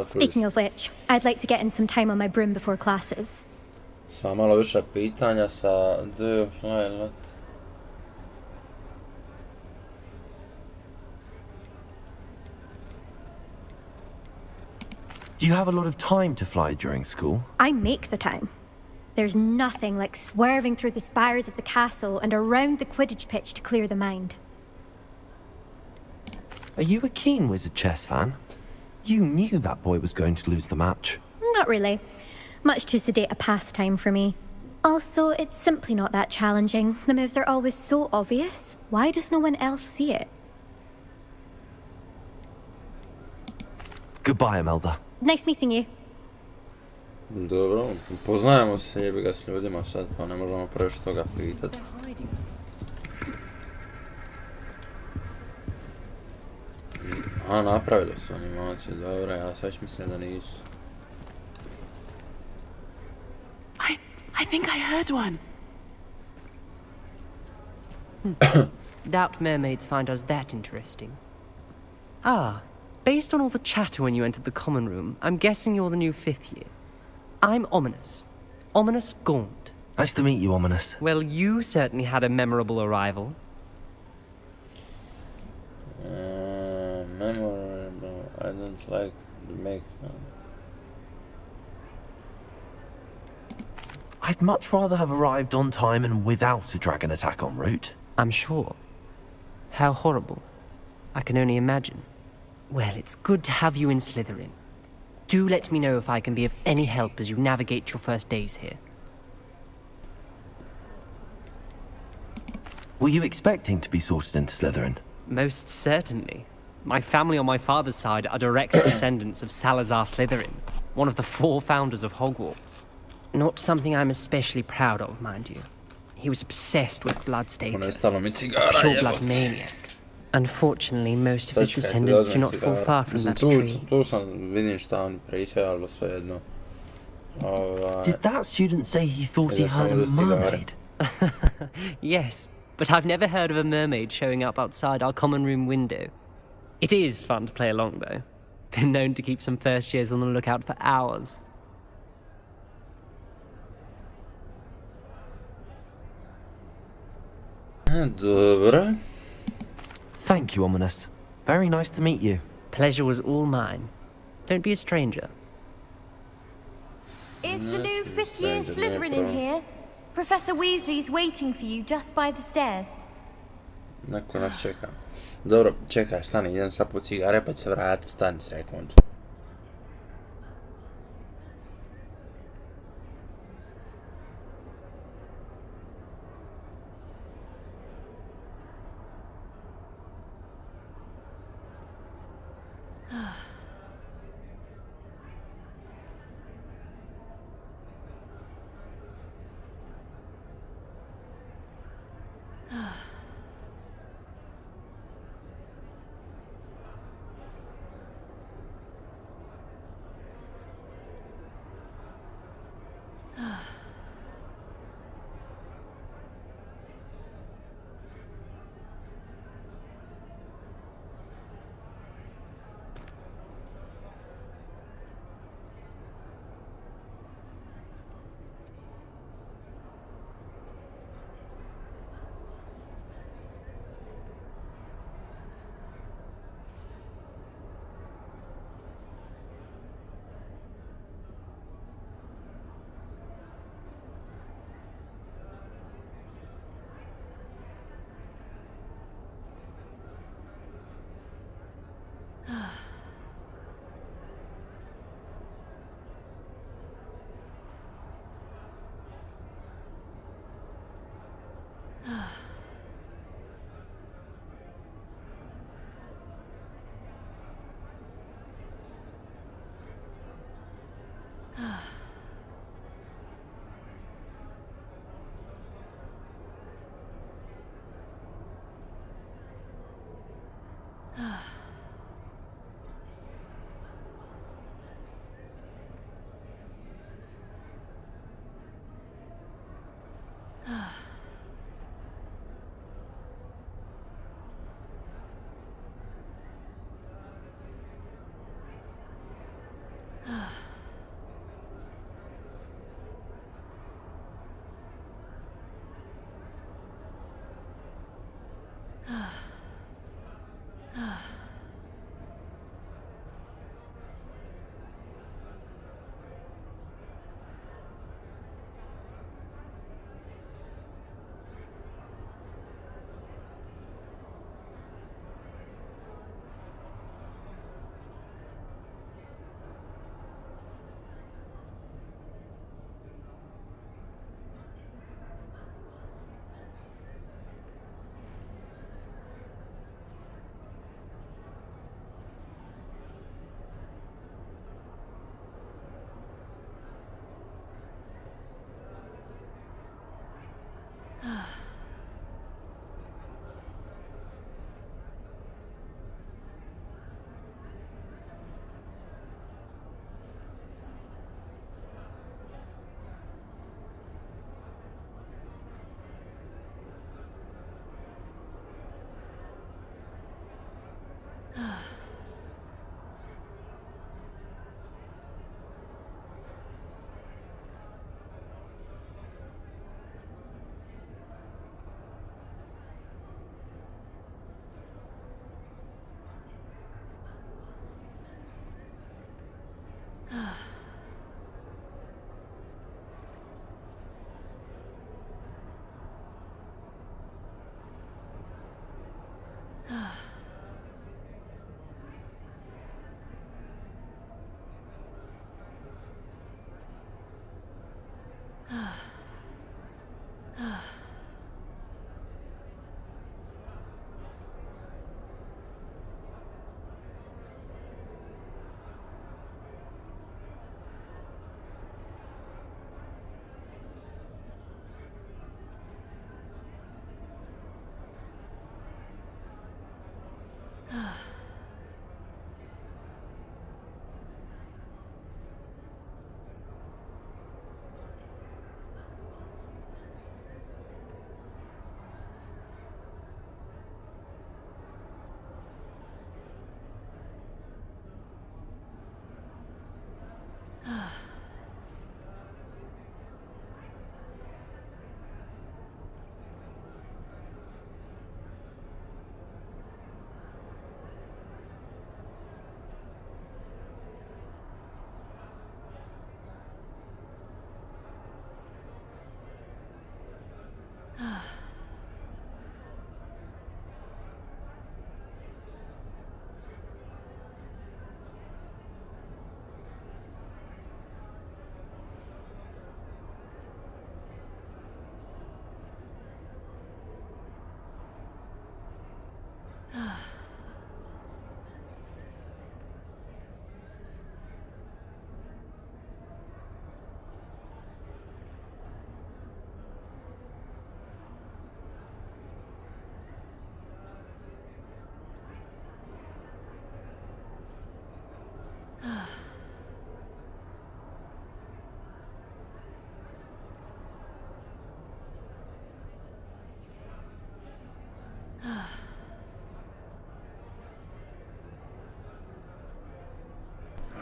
Speaking of which, I'd like to get in some time on my broom before classes. Samo malo više pitanja sa Do you fly a lot? Do you have a lot of time to fly during school? I make the time. There's nothing like swerving through the spires of the castle and around the Quidditch pitch to clear the mind. Are you a keen Wizard chess fan? You knew that boy was going to lose the match. Not really. Much too sedate a pastime for me. Also, it's simply not that challenging. The moves are always so obvious. Why does no one else see it? Goodbye, Imelda. Nice meeting you. Dobro, poznajemo se jebi ga s ljudima sad, pa ne možemo previše toga pitat. A, napravili su animaciju, dobro, ja sad mislim da nisu. I think I heard one. Doubt mermaids find us that interesting. Ah, based on all the chatter when you entered the common room, I'm guessing you're the new 5th year. I'm Ominous. Ominous Gaunt. Nice to meet you, Ominous. Well, you certainly had a memorable arrival. Memorable. I don't like the makeup. I'd much rather have arrived on time and without a dragon attack en route. I'm sure. How horrible. I can only imagine. Well, it's good to have you in Slytherin. Do let me know if I can be of any help as you navigate your first days here. Were you expecting to be sorted into Slytherin? Most certainly. My family on my father's side are direct descendants of Salazar Slytherin, one of the 4 founders of Hogwarts. Not something I'm especially proud of, mind you. He was obsessed with blood status, a pure blood maniac. Unfortunately, most of his descendants do not fall far from that tree. Did that student say he thought he heard a mermaid? Yes, but I've never heard of a mermaid showing up outside our common room window. It is fun to play along, though. Been known to keep some first years on the lookout for hours. Dobra. Thank you, Ominous. Very nice to meet you. Pleasure was all mine. Don't be a stranger. Is the new 5th year Slytherin in here? Professor Weasley's waiting for you just by the stairs. Neko nas čeka. Dobro, čekaj, stani, idem sad po cigare pa će se vratiti, stani sekund.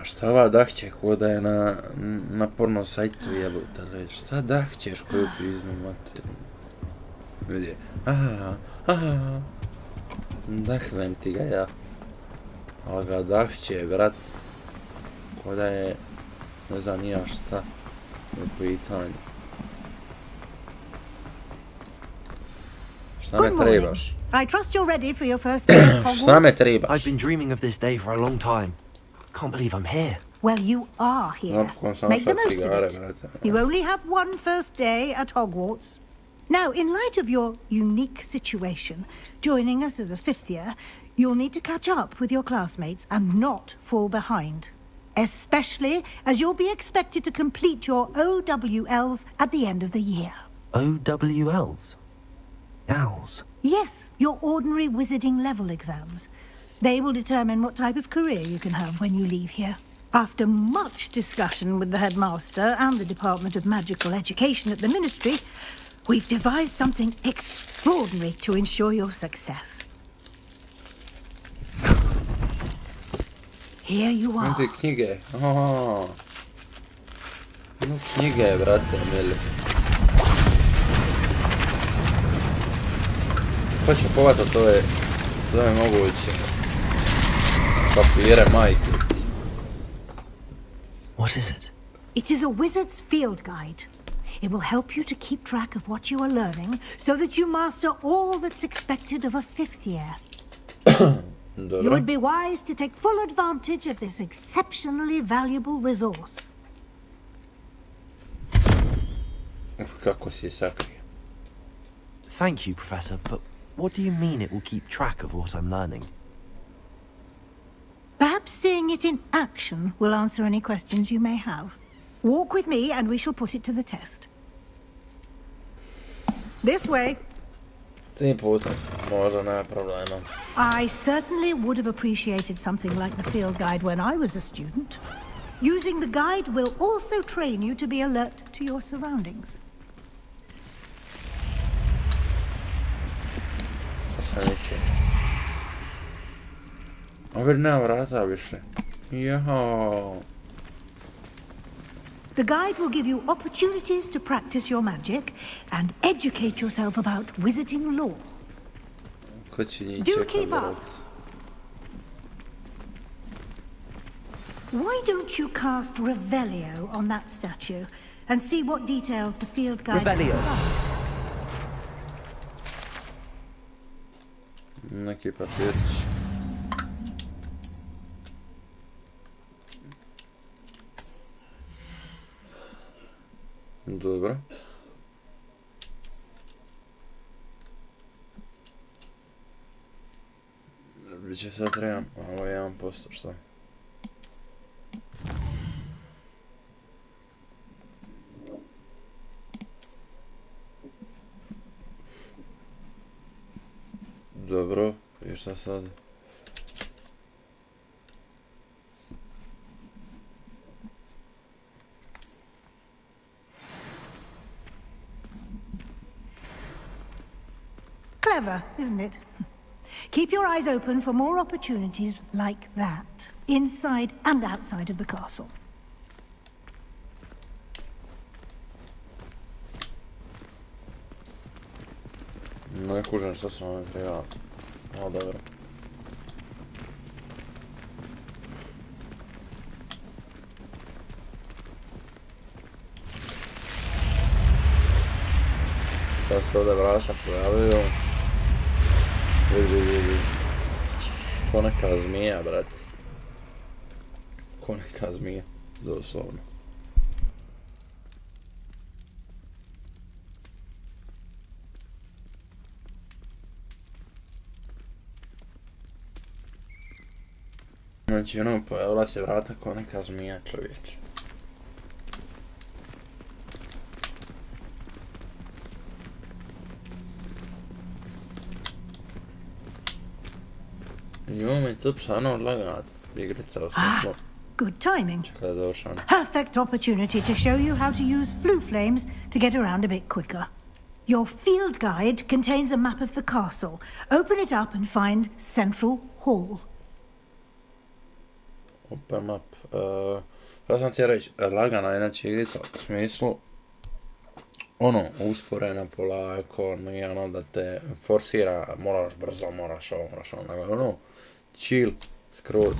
A šta ova dahće ko da je na porno sajtu jebote leč? Šta dahćeš koju piznu materiju? Vidi, dahnem ti ga ja. Ali ga dahće, brat. Ko da je, ne znam nija šta, u pitanju. Šta me trebaš? I trust you're ready for your first day at Hogwarts. Šta me trebaš? I've been dreaming of this day for a long time. Can't believe I'm here. Well, you are here. Make the most of it. You only have one first day at Hogwarts. Now, in light of your unique situation, joining us as a fifth year, you'll need to catch up with your classmates and not fall behind. especially as you'll be expected to complete your OWLs at the end of the year. OWLs? Owls? Yes, your ordinary wizarding level exams. They will determine what type of career you can have when you leave here. After much discussion with the headmaster and the Department of Magical Education at the Ministry, we've devised something extraordinary to ensure your success. Here you are. Imate knjige. Aha. No knjige, brate, mili. Ko će povatat ove sve moguće papire, majke? What is it? It is a wizard's field guide. It will help you to keep track of what you are learning so that you master all that's expected of a 5th year. You would be wise to take full advantage of this exceptionally valuable resource. Kako si je sakrije? Thank you, Professor, but what do you mean it will keep track of what I'm learning? Perhaps seeing it in action will answer any questions you may have. Walk with me and we shall put it to the test. This way. Tim putem, možda nema problema. I certainly would have appreciated something like the field guide when I was a student. Using the guide will also train you to be alert to your surroundings. Ovdje nema vrata više. Jao. The guide will give you opportunities to practice your magic and educate yourself about wizarding lore. Do keep up. Why don't you cast Revelio on that statue and see what details the field guide Revelio. Neki papirić. Dobro. Biće sad trebam, ovo je 1%, šta? Dobro, i šta sad? Clever, isn't it? Keep your eyes open for more opportunities like that, inside and outside of the castle. Ne kužem što sam ovdje trebao. O, dobro. Sad se ovdje vraća pojavio. Vidi. Ko neka zmija, brate. Ko neka zmija, doslovno. Znači ono, pojavila se vrata ko neka zmija, čovječ. Imamo mi tu psano odlagat igrica u smislu. Good timing. Perfect opportunity to show you how to use flue flames to get around a bit quicker. Your field guide contains a map of the castle. Open it up and find Central Hall. Open map. Šta sam ti reći, lagana inače igrica u smislu ono, usporena polako, nije ono da te forsira, moraš brzo, moraš ovo, nego ono, chill, skroz.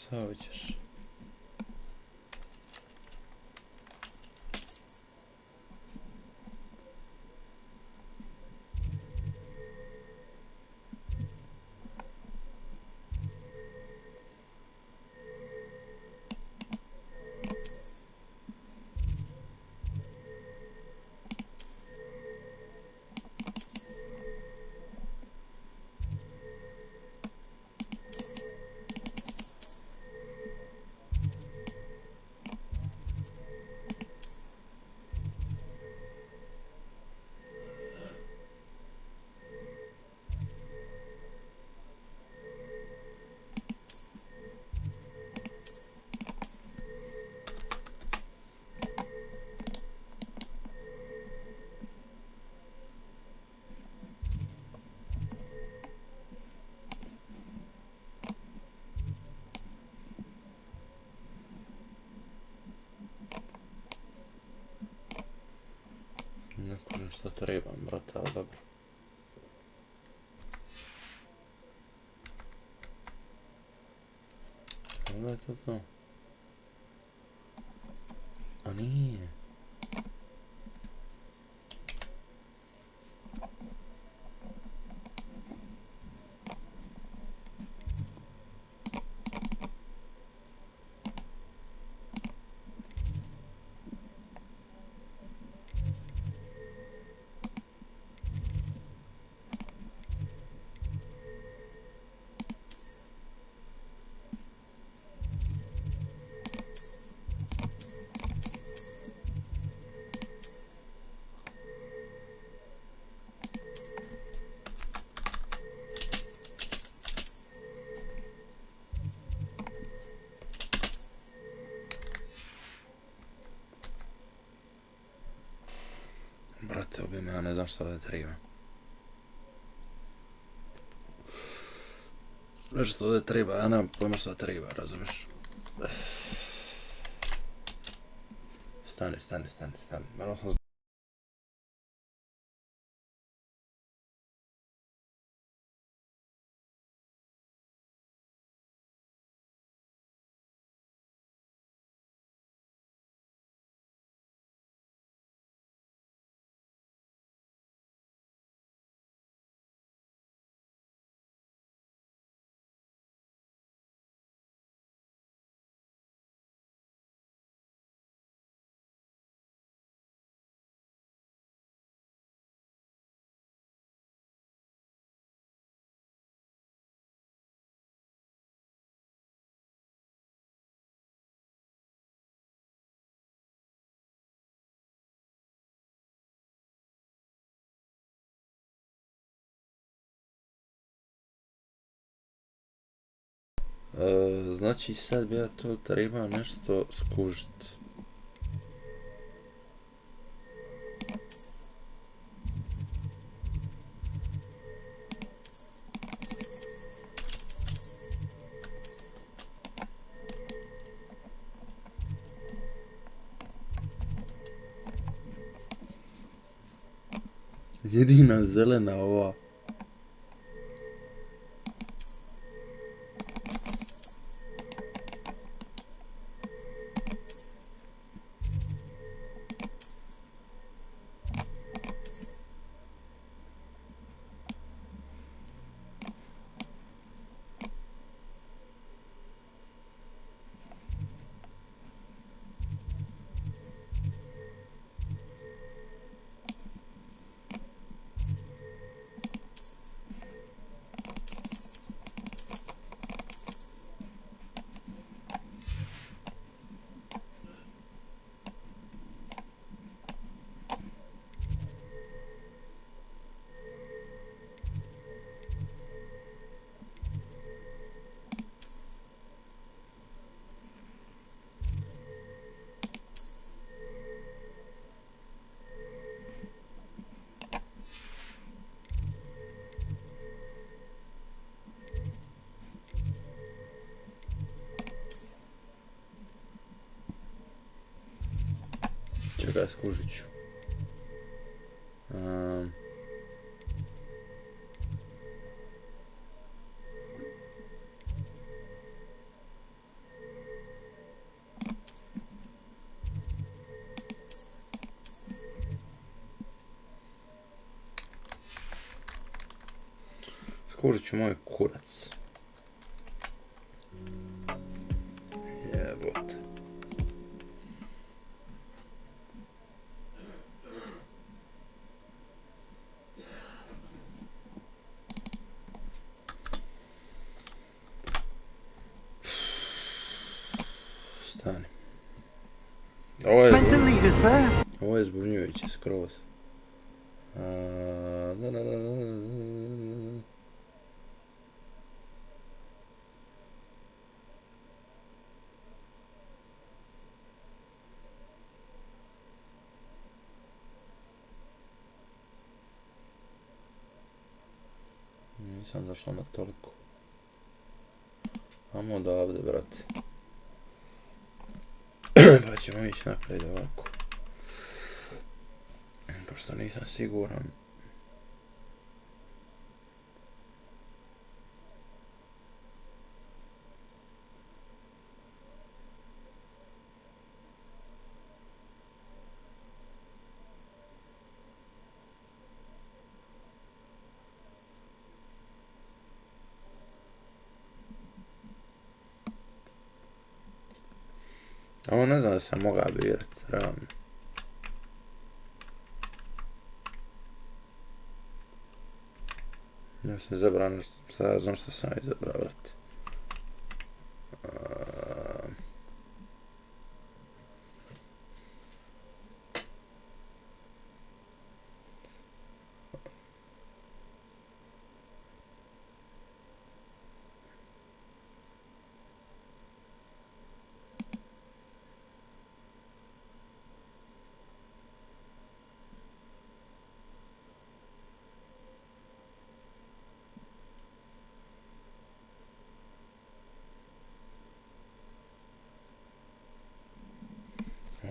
Sve hoćeš. Ne kužim što trebam, brate, ali dobro. Onda je to to. A nije. Brate, ubij me, ja ne znam šta da treba. Nešto da treba, ja nemam pojma šta treba, razumiješ? Stani. Malo sam znači sad bi ja to trebao nešto skužit. Jedina zelena ova. Čekaj, skužit ću. Skužit ću moj kurac. Jebote. Stani. Ovo je zbunjujuće skroz. Nisam došla na toliko. Amo odavde, brate. Pa ćemo ići naprijed ovako. Pošto nisam siguran. Ovo ne znam da sam mogao birat, realno. Ja sam izabrao šta ja znam što sam izabrao, brate.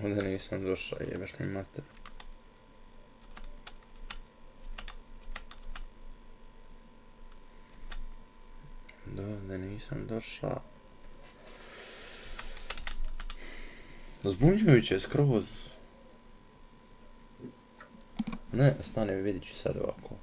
Ovdje nisam došao, jebeš mi mater. Ovdje nisam došao. Zbunjujuće skroz. Ne, stani, vidit ću sad ovako.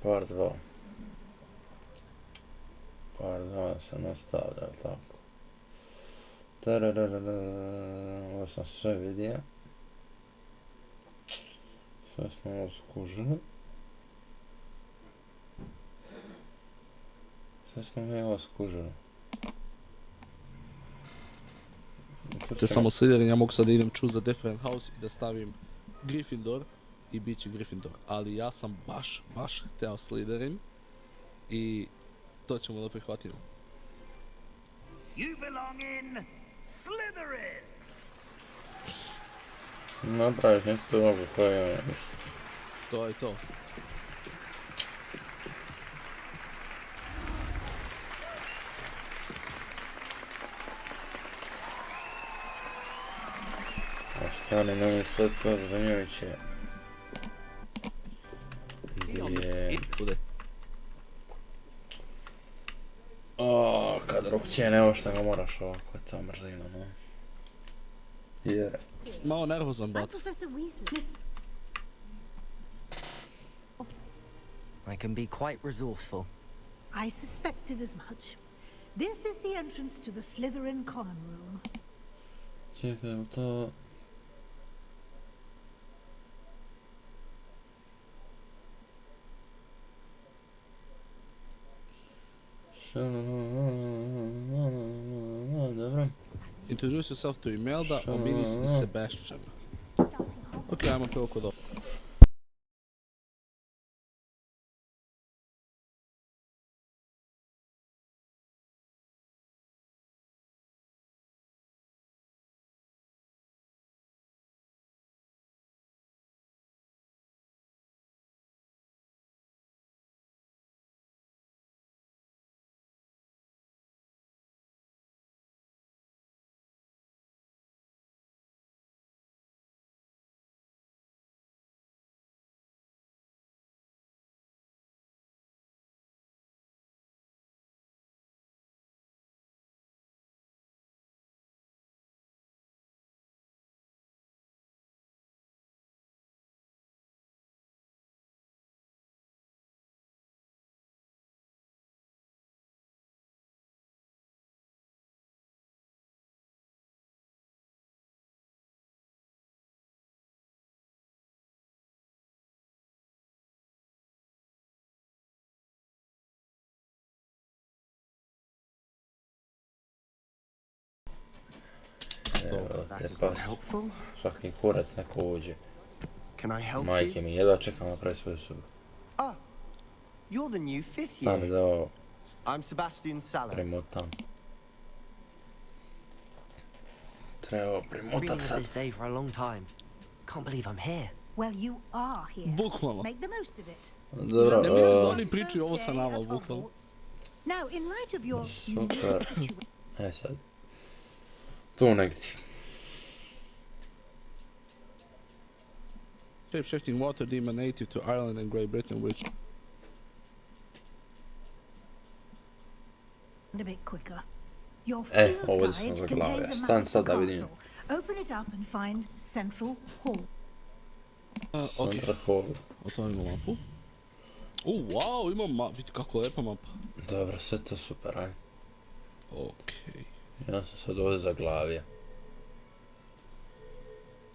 Par 2. Par 2 se nastavlja, tako. Ovo sam sve vidio. Sve smo ovo skužili. Sve smo mi ovo skužili. To je samo Slytherin, ja mogu sad da idem choose a different house i da stavim Gryffindor i bit će Gryffindor, ali ja sam baš hteo Slytherin i to ćemo da prihvatimo. You belong in Slytherin. Napraviš isto ovo koje imaš. To je to. Stani, nam je sve to zbunjujuće. Kad drugčije nema šta ga moraš ovako, je to mrzina, no. Jer... Malo nervozan, brat. I can be quite resourceful. I suspected as much. This is the entrance to the Slytherin common room. Čekaj, to... Dobro. Introduce yourself to Imelda, Ominis i Sebastian. Ok, ajmo prvo kod ovo. Evo te pas. Svaki kurac neko uđe. Majke mi, jedva čekam napraviti svoju sobu. Ah, you're the new fifth Stani year. da ovo I'm Sebastian Sallow. primotam. Treba primotat Dreaming of sad. this day for a long time. Can't believe I'm here. Well, you are here. Bukvalno. Make the most of it. Dobro, Ne mislim da oni pričaju ovo sa nama, bukvalno. Now, in light of your super. Sad. Tu negdje. Shape-shifting water demon native to Ireland and Great Britain, which... a bit quicker. Your Ovo field smo guide za glave. contains a Stan map of sad the da vidim. castle. Open it up and find Central Hall. Central Hall. Otvorimo mapu. Wow, ima map, vidi kako lepa mapa. Dobro, sve to super, aj. Okej. Ja sam sad ovdje za glavije.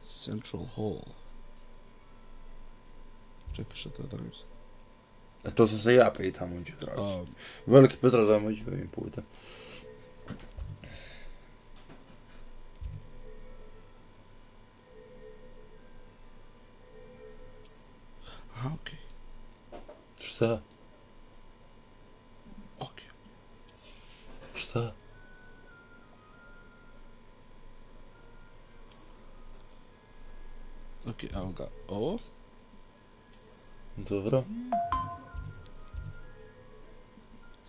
Central Hall. Čekaj, šta to da radim sad? To sam se ja pitam uđe, dragi. Veliki pozdrav za uđe ovim putem. Aha, okej. Šta? Okej. Šta? Okej, evo ga. Ovo. Dobro.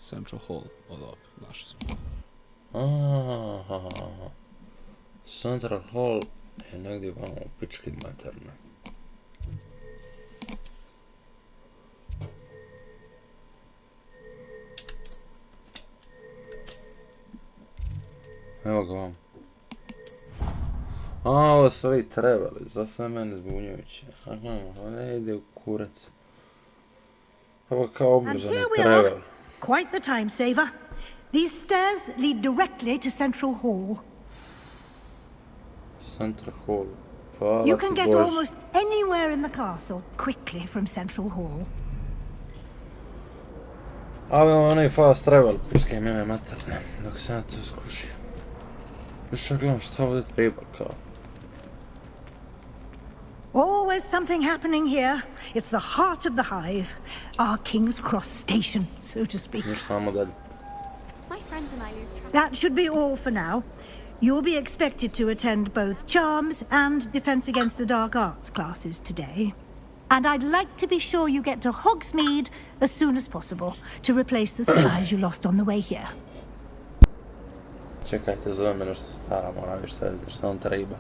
Central Hall. O, dobro, našli smo. Aha. Central Hall je negdje vamo u pički materne. Evo ga vam. Ovo su ovi trebali, zato je meni zbunjujuće. Aha, ne ide u kurac. Ovo kao obrzani trebali. Quite the time saver. These stairs lead directly to Central Hall. Central Hall. Hvala You ti can get Bože. almost anywhere in the castle quickly from Central Hall. Ali onaj fast travel, pičke mene materne, dok se ja to skušio. Još ja gledam šta ovdje treba kao. Always something happening here. It's the heart of the hive. Our King's Cross station, so to speak. Ništa, vamo dalje. My friends and I lose track. That should be all for now. You'll be expected to attend both Charms and Defense Against the Dark Arts classes today. And I'd like to be sure you get to Hogsmeade as soon as possible to replace the supplies you lost on the way here. Čekajte, zove me nešto stara, moram vidjeti šta on treba.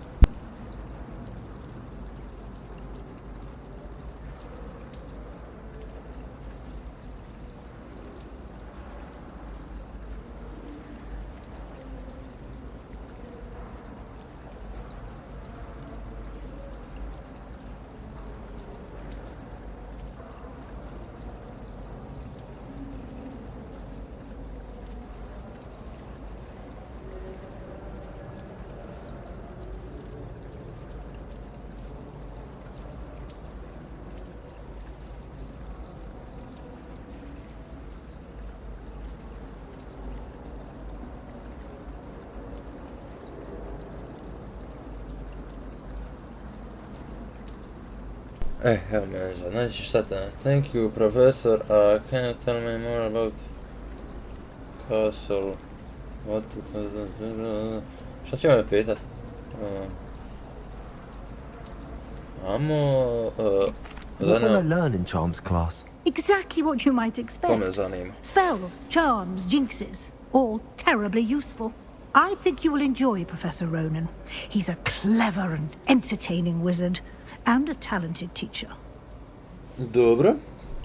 Evo me znači šta te, thank you professor, can you tell me more about castle, šta će me pitat? What will I learn in Charms class? Exactly what you might expect. To me zanima. Spells, charms, jinxes, all terribly useful. I think you will enjoy Professor Ronan. He's a clever and entertaining wizard, and a talented teacher. Dobro.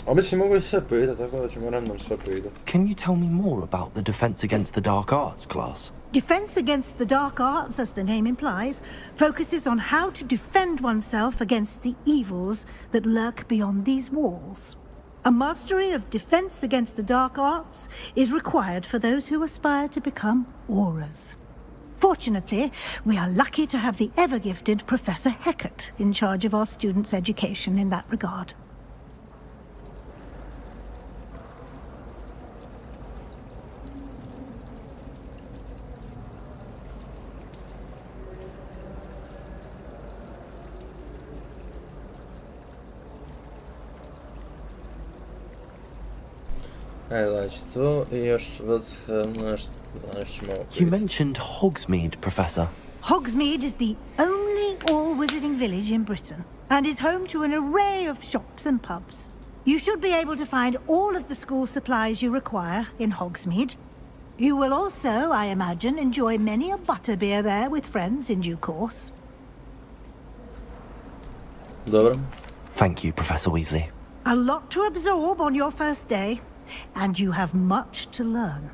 A mislim mogu i sve pitat, tako da ćemo random sve pitat. Can you tell me more about the Defense Against the Dark Arts class? Defense Against the Dark Arts, as the name implies, focuses on how to defend oneself against the evils that lurk beyond these walls. A mastery of Defense Against the Dark Arts is required for those who aspire to become Aurors. Fortunately, we are lucky to have the ever-gifted Professor Hecat in charge of our students' education in that regard. You mentioned Hogsmeade, Professor. Hogsmeade is the only all-wizarding village in Britain and is home to an array of shops and pubs. You should be able to find all of the school supplies you require in Hogsmeade. You will also, I imagine, enjoy many a butterbeer there with friends in due course. Thank you, Professor Weasley. A lot to absorb on your first day, and you have much to learn.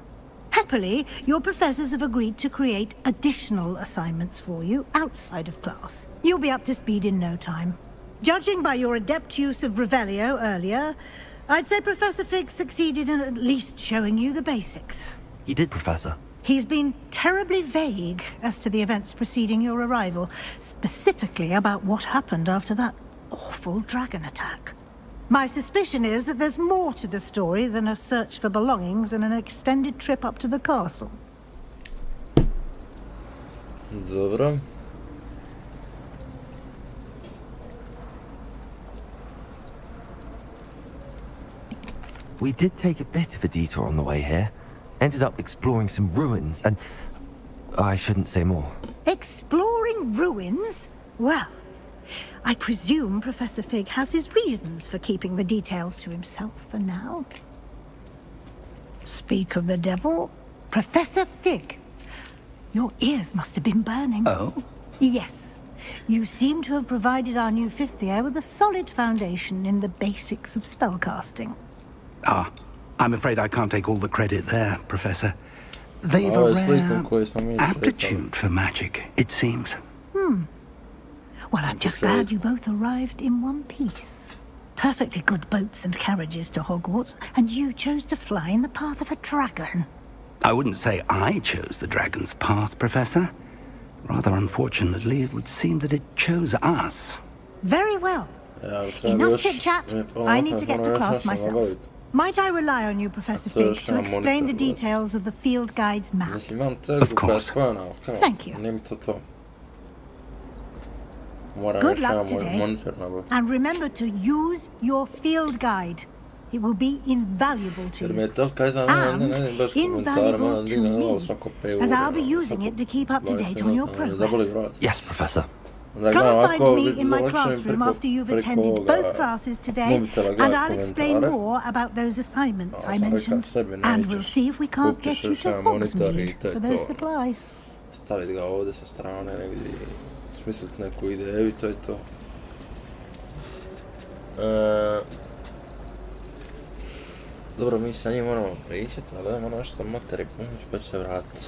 Happily, your professors have agreed to create additional assignments for you outside of class. You'll be up to speed in no time. Judging by your adept use of Revelio earlier, I'd say Professor Fig succeeded in at least showing you the basics. He did, Professor. He's been terribly vague as to the events preceding your arrival, specifically about what happened after that awful dragon attack. My suspicion is that there's more to the story than a search for belongings and an extended trip up to the castle. Dobro. We did take a bit of a detour on the way here. Ended up exploring some ruins and... I shouldn't say more. Exploring ruins? Well, I presume Professor Fig has his reasons for keeping the details to himself for now. Speak of the devil, Professor Fig. Your ears must have been burning. Oh? Yes. You seem to have provided our new fifth year with a solid foundation in the basics of spellcasting. Ah, I'm afraid I can't take all the credit there, Professor. They've a rare aptitude for magic, it seems. Well, I'm just glad you both arrived in one piece. Perfectly good boats and carriages to Hogwarts, and you chose to fly in the path of a dragon. I wouldn't say I chose the dragon's path, Professor. Rather unfortunately, it would seem that it chose us. Very well. Enough chit-chat. I need to get to class myself. Might I rely on you, Professor Fig, to explain the details of the field guide's map? Of course. Thank you. Good luck today. And remember to use your field guide. It will be invaluable to you. And invaluable to me, as I'll be using it to keep up to date on your progress. Yes, Professor. Come and find me in my classroom after you've attended both classes today, and I'll explain more about those assignments I mentioned. And we'll see if we can't get you to Hogsmeade for those supplies. Stavit ga ovdje sa strane negdje i smislit neku ideju i to je to. Dobro, mi sa njim moramo pričati, ali moramo nešto materi pomoći pa će se vratiti.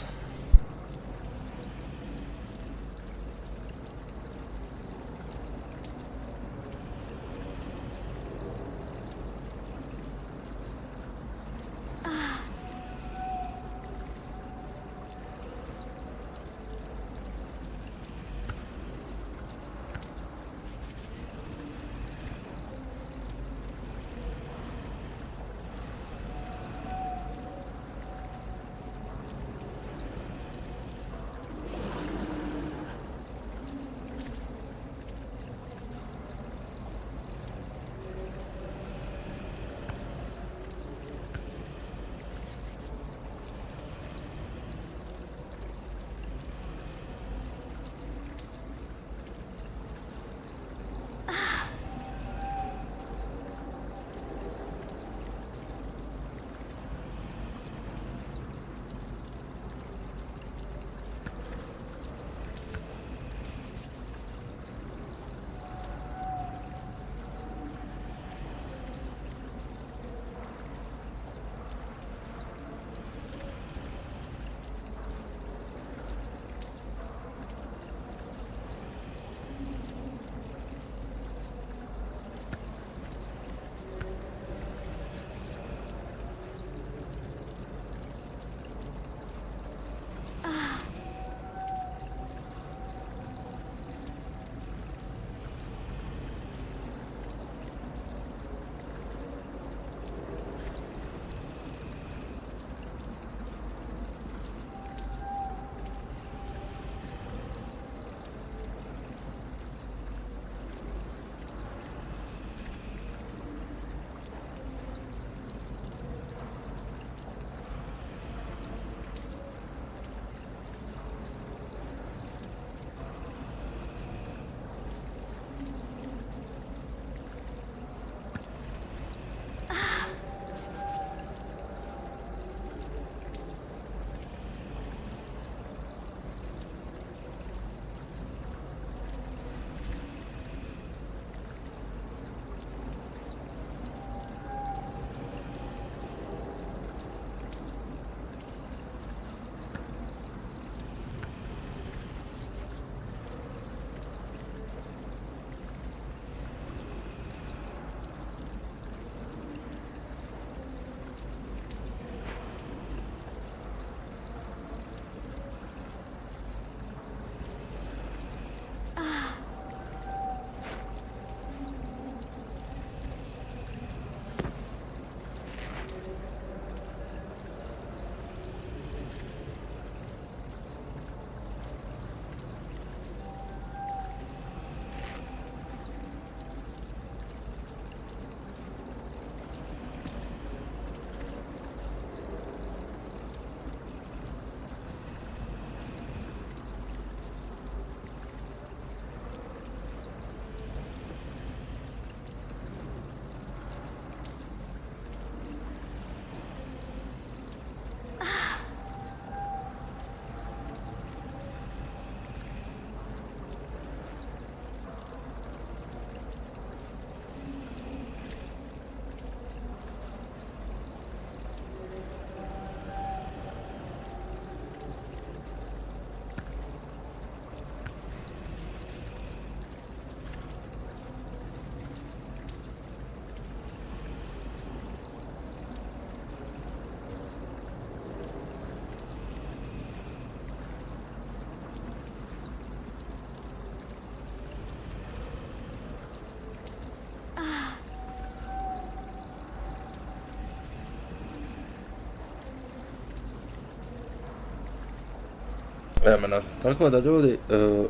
Tako da ljudi,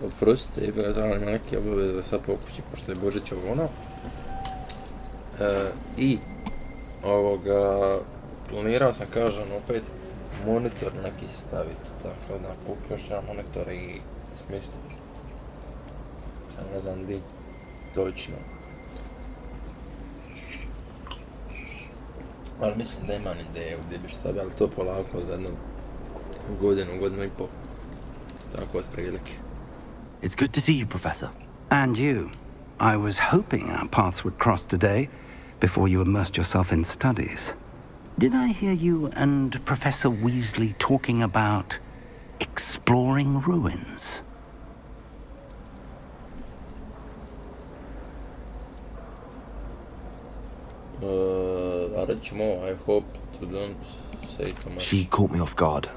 oprostite, ima neke obaveze sad po kući, pošto je Božić ono. I planirao sam, kažem, opet monitor neki staviti, tako da kupio još jedan monitor i smistiti. Sad ne znam di točno. Ali mislim da imam ideju gdje bi stavio, ali to polako za jednu godinu i pol. Tako otprilike. It's good to see you, Professor. And you. I was hoping our paths would cross today, before you immersed yourself in studies. Did I hear you and Professor Weasley talking about exploring ruins? I hope to don't say too much. She caught me off guard.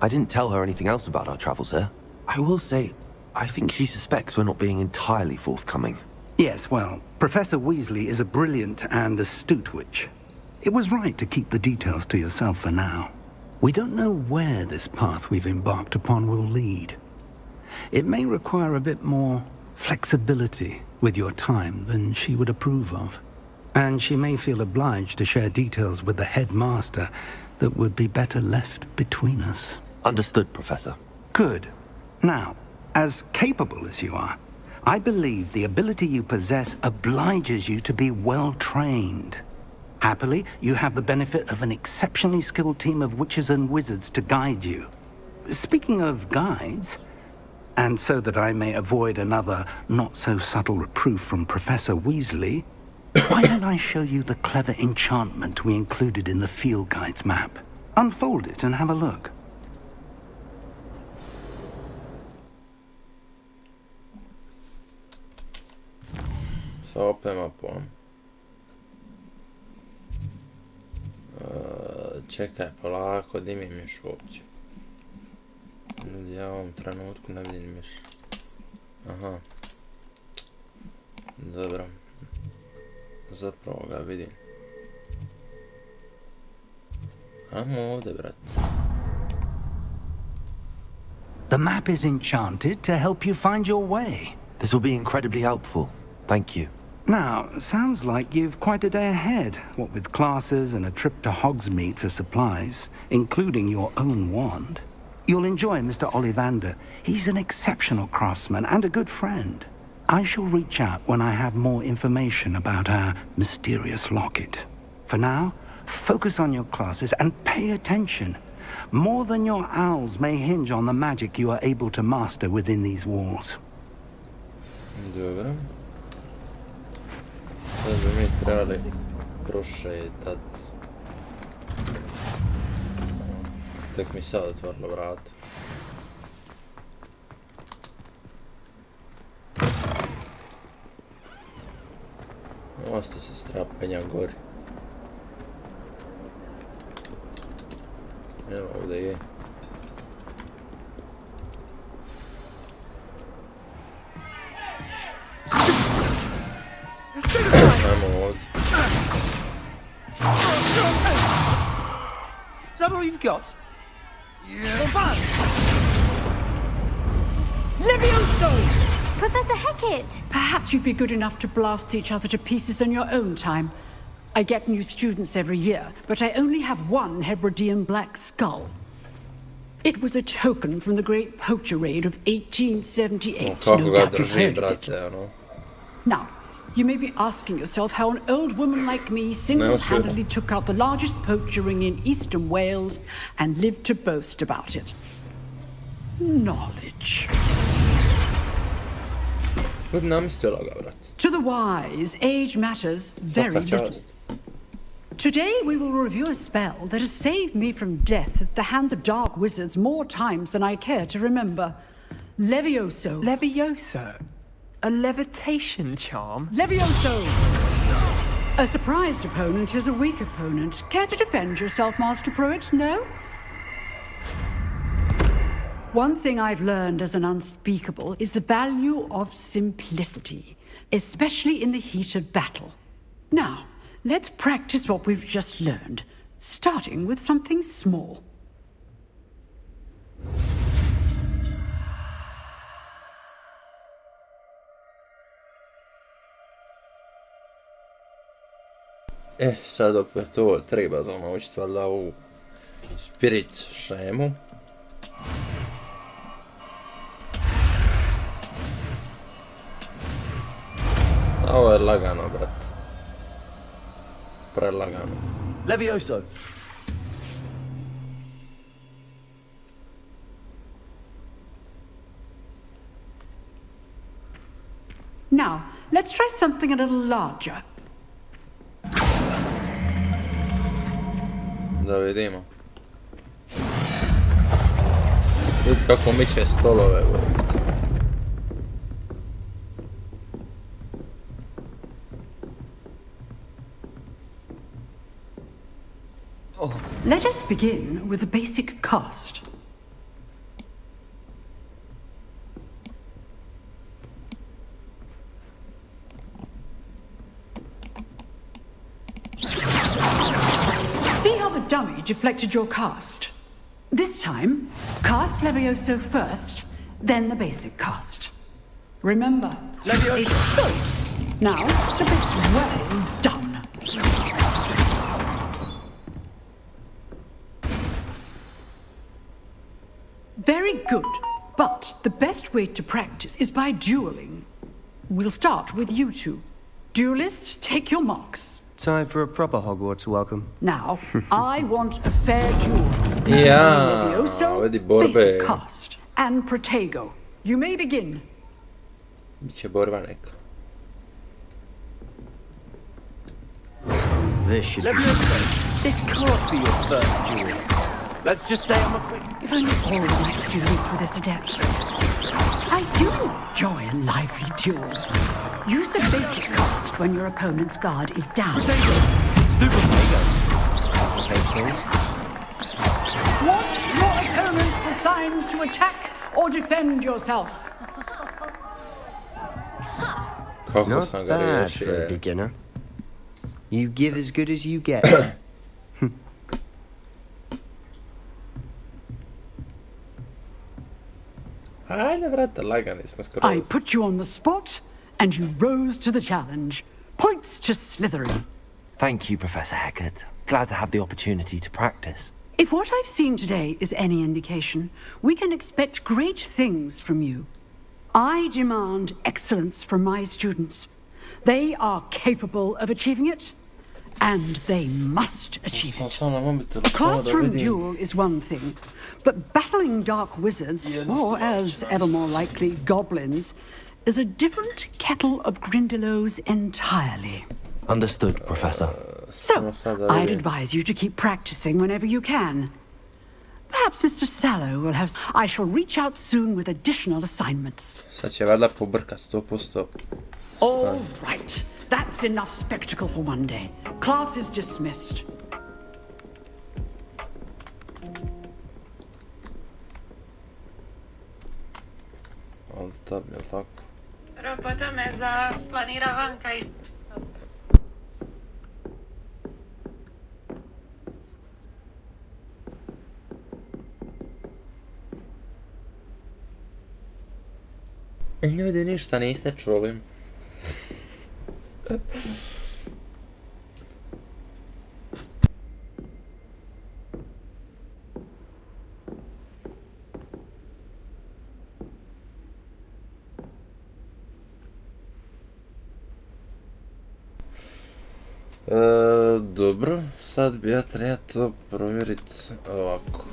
I didn't tell her anything else about our travels here. I will say, I think she suspects we're not being entirely forthcoming. Yes, well, Professor Weasley is a brilliant and astute witch. It was right to keep the details to yourself for now. We don't know where this path we've embarked upon will lead. It may require a bit more flexibility with your time than she would approve of. And she may feel obliged to share details with the headmaster that would be better left between us. Understood, Professor. Good. Now, as capable as you are, I believe the ability you possess obliges you to be well trained. Happily, you have the benefit of an exceptionally skilled team of witches and wizards to guide you. Speaking of guides, and so that I may avoid another not-so-subtle reproof from Professor Weasley, why don't I show you the clever enchantment we included in the field guide's map? Unfold it and have a look. Sa opet mapom. Čekaj, polako, di mi je miš uopće? Ja u ovom trenutku ne vidim miš. Aha. Dobro. Zapravo ga vidim. Ajmo ovdje, brat. The map is enchanted to help you find your way. This will be incredibly helpful. Thank you. Now, sounds like you've quite a day ahead, what with classes and a trip to Hogsmeade for supplies, including your own wand. You'll enjoy Mr. Ollivander. He's an exceptional craftsman and a good friend. I shall reach out when I have more information about our mysterious locket. For now, focus on your classes and pay attention. More than your owls may hinge on the magic you are able to master within these walls. Dobro. Sad bi mi trebali prošetat. Tek mi sad otvorilo vrata. Osta se strapenja gori. Evo ovdje je. Ajmo ovdje. Is that all you've got? Yeah. Levioso! Professor Hecat! Perhaps you'd be good enough to blast each other to pieces in your own time. I get new students every year, but I only have one Hebridean black skull. It was a token from the great poacher raid of 1878. No doubt you've heard of it. Now, you may be asking yourself how an old woman like me single-handedly took out the largest poacher ring in eastern Wales and lived to boast about it. Knowledge. To the wise, age matters very little. Today we will review a spell that has saved me from death at the hands of dark wizards more times than I care to remember. Levioso. Levioso? A levitation charm? Levioso! A surprised opponent is a weak opponent. Care to defend yourself, Master Pruitt? No? One thing I've learned as an unspeakable is the value of simplicity, especially in the heat of battle. Now, let's practice what we've just learned, starting with something small. Sad opet ovo treba za naučiti valjda ovu spirit šemu. Ovo je lagano, brat. Prelagano. Levioso! Now, let's try something a little larger. Da vidimo. Vidi kako miče stolove ovdje. Let us begin with the basic cast. See how the dummy deflected your cast? This time, cast Levioso first, then the basic cast. Remember, Levioso. Now, the bit well done. Very good, but the best way to practice is by dueling. We'll start with you two. Duelists, take your marks. Time for a proper Hogwarts welcome. Now, I want a fair duel. Ja, Levioso, vidi borbe. basic cast, and Protego. You may begin. Biće borba neka. This can't be your first duel. Let's just say I'm a quick... If only all of my students were this adept. I do enjoy a lively duel. Use the basic cast when your opponent's guard is down. Stupid Protego. Okay, skills. Watch your opponent for signs to attack or defend yourself. Kako sam ga Bad for a riješio. beginner. You give as good as you get. Ajde, brate, lagani smo skroz. I put you on the spot, and you rose to the challenge. Points to Slytherin. Thank you, Professor Hagrid. Glad to have the opportunity to practice. If what I've seen today is any indication, we can expect great things from you. I demand excellence from my students. They are capable of achieving it, and they must achieve it. A classroom duel is one thing, but battling dark wizards, or as ever more likely, goblins, is a different kettle of Grindylows entirely. Understood, Professor. So, I'd advise you to keep practicing whenever you can. Perhaps Mr. Sallow will have... I shall reach out soon with additional assignments. Sad će valjda pobrkat 100%. All right. That's enough spectacle for one day. Class is dismissed. Ali tab, jel tako? Robota me zaplaniravanka i... Ljudi, ništa niste čuli. Dobro, sad bi ja treba to provjerit ovako.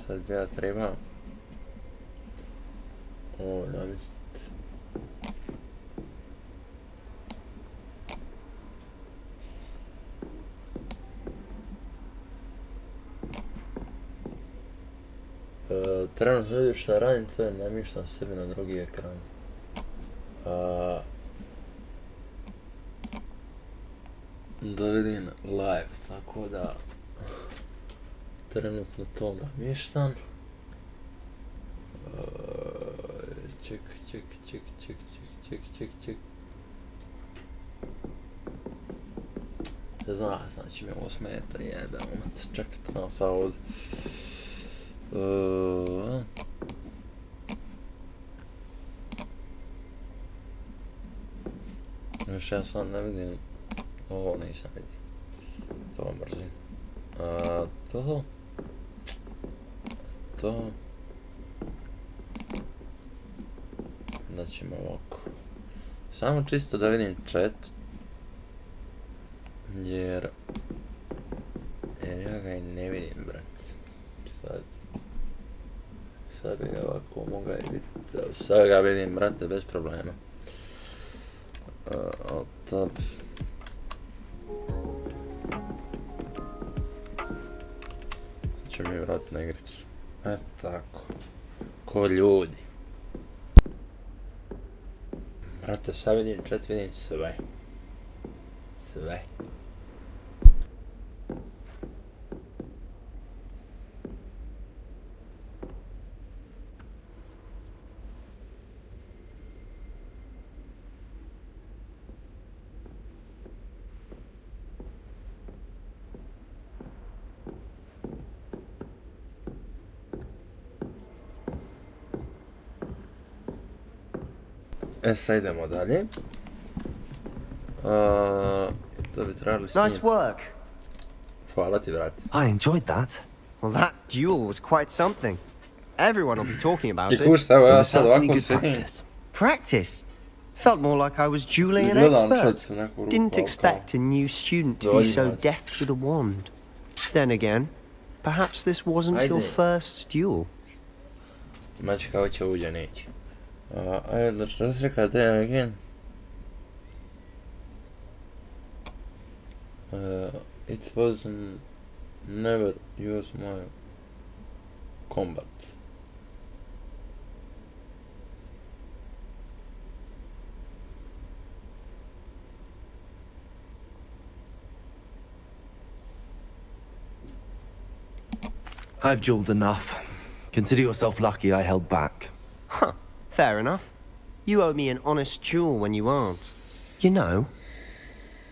Sad bi ja treba ovo namjestiti. Trenutno vidiš šta radim, to je namještam sebi na drugi ekran. Da vidim live, tako da trenutno to namještam. Ček. Zna, znači me ovo smeta, jebe, moment, čekaj, trebam sad ovdje. Još ja sam ne vidim. Ovo nisam vidio. To mrzim. To. Da ćemo ovako. Samo čisto da vidim chat. Jer ja ga i ne vidim, brat. Sad bi ga ovako mogao i vidjeti. Sad ga vidim, brate, bez problema. Tab. Sad ću mi vratiti na igricu. Tako. Ko ljudi. Brate, sad vidim chat, vidim sve. Sve. Sad idemo dalje. To bi trebali snimiti. Nice work. Hvala ti, brate. I enjoyed that. Well, that duel was quite something. Everyone will be talking about it. Evo, ja sad ovako sedim. Practice? Felt more like I was dueling an expert. Didn't expect a new student to be so deft with a wand. Then again, perhaps this wasn't your first duel. Mačka hoće uđe, neće. Let's check out there again. It was never use my combat. I've dueled enough. Consider yourself lucky I held back. Huh. Fair enough. You owe me an honest duel when you aren't. You know,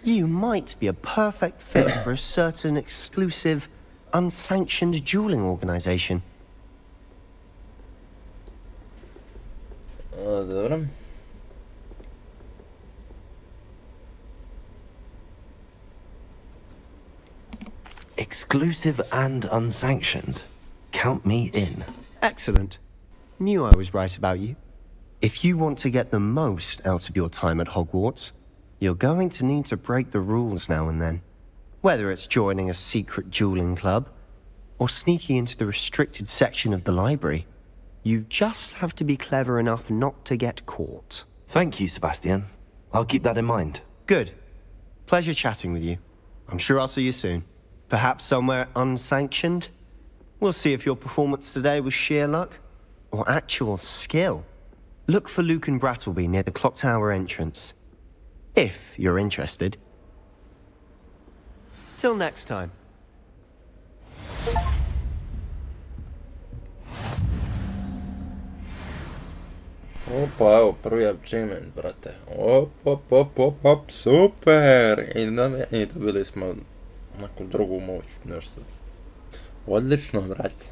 you might be a perfect fit for a certain exclusive, unsanctioned dueling organization. Dobro. Exclusive and unsanctioned. Count me in. Excellent. Knew I was right about you. If you want to get the most out of your time at Hogwarts, you're going to need to break the rules now and then. Whether it's joining a secret dueling club, or sneaking into the restricted section of the library, you just have to be clever enough not to get caught. Thank you, Sebastian. I'll keep that in mind. Good. Pleasure chatting with you. I'm sure I'll see you soon. Perhaps somewhere unsanctioned? We'll see if your performance today was sheer luck, or actual skill. Look for Luke and Brattleby near the clock tower entrance. If you're interested. Till next time. Opa, evo, prvi achievement, brate. Op, super! I dobili smo neku drugu moć, nešto. Odlično, brate.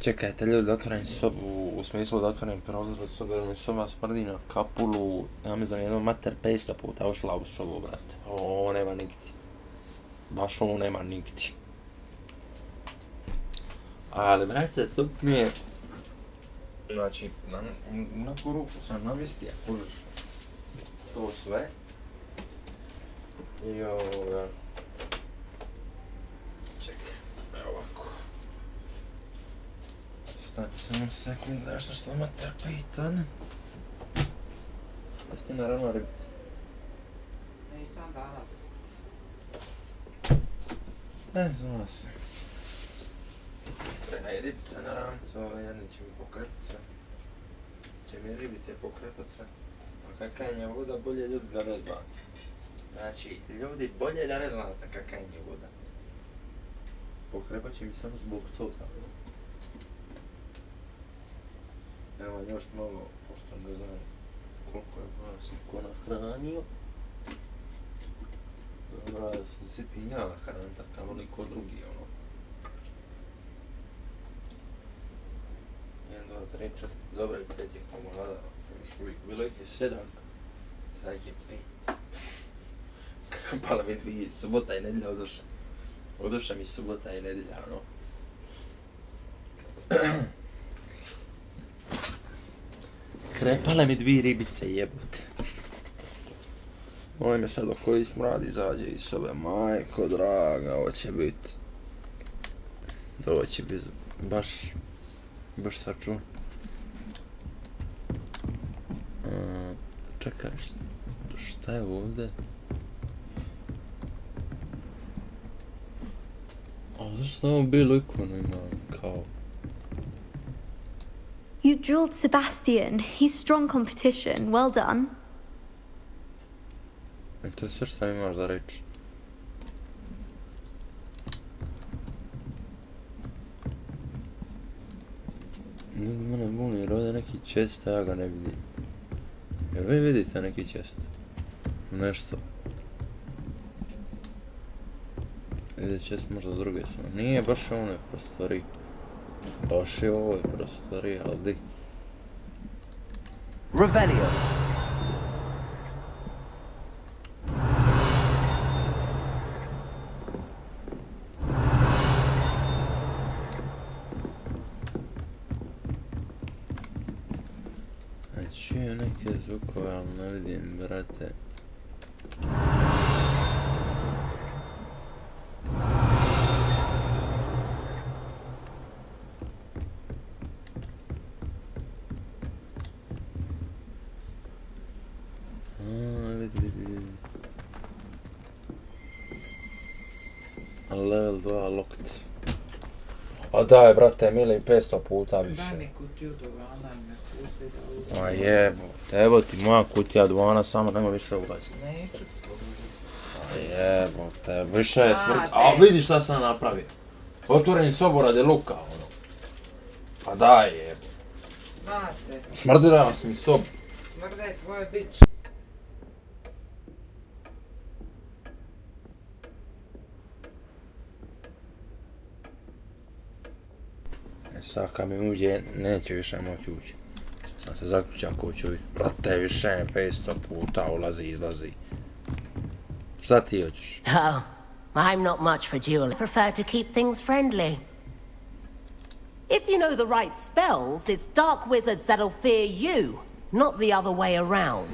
Čekajte ljudi, da otvorim sobu, u smislu da otvorim prozor od sobe, jer mi soba smrdi na kapulu, ja mislim da mi jedno mater 500 puta ušla u sobu, brate. Ovo nema nigdje. Baš ovo nema nigdje. Ali, brate, to mi je... Znači, na neku ruku sam namistio, kužiš, to sve. I ovoga... Čekaj, evo ovako. Stani samo sekund, nešto što mater pitan. Jesi ti naravno ribice? Nisam danas. Ne, znala se. Treba i ribice na ramcu, jedni će mi pokrepat sve. Će mi ribice pokrepat sve. A kakanja voda bolje ljudi da ne znate. Znači, ljudi bolje da ne znate kakanja voda. Pokrepat će mi samo zbog toga. Evo još malo, pošto ne znam koliko je vas ko nahranio. Dobro, da sam si ti nja nahran, takav liko drugi, ono. 1, 2, 3, 4, dobro i 5 je komada, još uvijek, bilo ih je 7, sad ih je 5. Pala mi 2, subota i nedjelja oduša. Oduša mi subota i nedjelja, ono. Krepale mi 2 ribice, jebote. Ovo me sad oko smrad izađe iz sobe, majko draga, ovo će bit... Ovo će bit baš sačuvan. Čekaj, šta je ovdje? A zašto ovo bilo ikonu imam, kao? You drilled Sebastian. He's strong competition. Well done. To je sve što imaš da reći. Ljudi mene buni jer ovdje neki čest, a ja ga ne vidim. Jel vi vidite neki čest? Nešto. Vidite čest možda s druge strane. Nije baš u ovoj prostoriji. Baš je u ovoj prostoriji, ali di? Revelio. Čujem neke zvukove, ali ne vidim, brate. Vidi. Level 2 locked. A daj, brate, mili 500 puta više. Daj mi kutiju duvana i me pusti da uzem. Ma jebote, evo ti moja kutija duvana, samo nemoj više ulaziti. Neću. A jebote, više je smrt. A vidiš šta sam napravio. Otvorenim sobu radi luka, ono. Pa daj jebote. Znate. Smrdila sam mi sobu. Smrde tvoje bić. Sad kad mi uđe, neće više moći ući. Sam se zaključio ako ću vidjeti. Brate, više 500 puta ulazi i izlazi. Šta ti hoćeš? Oh, I'm not much for dueling. I prefer to keep things friendly. If you know the right spells, it's dark wizards that'll fear you, not the other way around.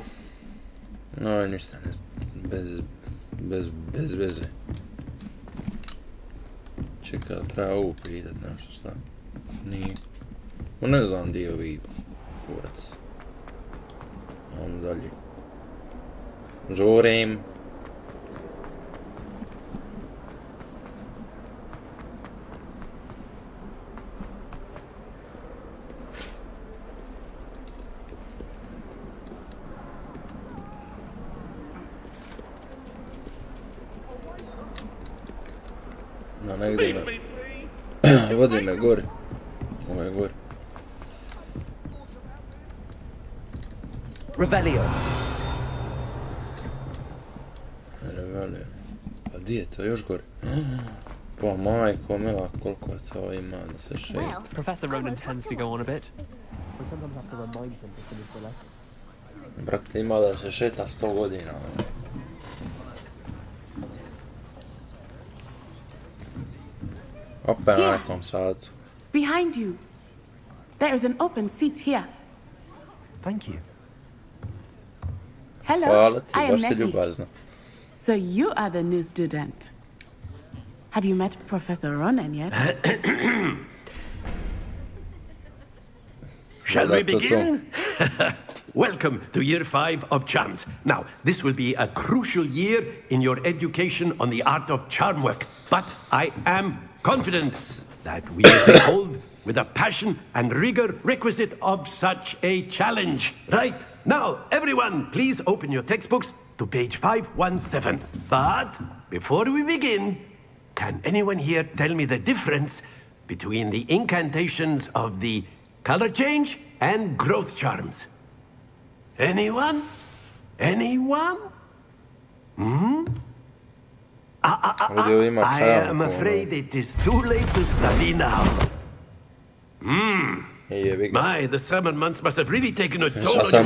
No, ništa ne. Bez veze. Čekaj, treba ovu pitat nešto šta. Nije. Ne znam gdje je ovi kurac. Ajmo dalje. Žurim. No, negdje me... Vodi me gore. Ovo je gore. Revelio. Revelio. Pa di je to? Još gore. Pa majko mila, koliko je to ima da se šeji. Professor Ronan tends to go on a bit. We sometimes have to remind him to finish the lesson. Brate, ima da se šeta 100 godina. Opet na nekom satu. Behind you. There is an open seat here. Thank you. Hello, Hvala ti, I am baš si Nettie. ljubazna. So you are the new student. Have you met Professor Ronan yet? Shall we begin? Welcome to Year 5 of Charms. Now, this will be a crucial year in your education on the art of charm work. But I am confident that we will take hold with the passion and rigor requisite of such a challenge. Right, now, everyone, please open your textbooks to page 517. But before we begin, can anyone here tell me the difference between the incantations of the color change and growth charms? Anyone? Anyone? Hmm? I am afraid it is too late to study now. My, the summer months must have really taken a toll on you.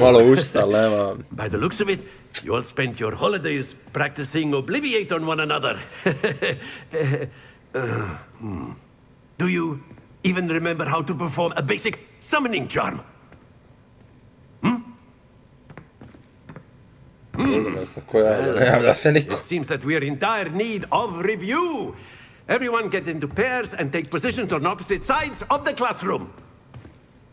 By the looks of it, you all spent your holidays practicing Obliviate on one another. Do you even remember how to perform a basic summoning charm? It seems that we are in dire need of review. Everyone get into pairs and take positions on opposite sides of the classroom.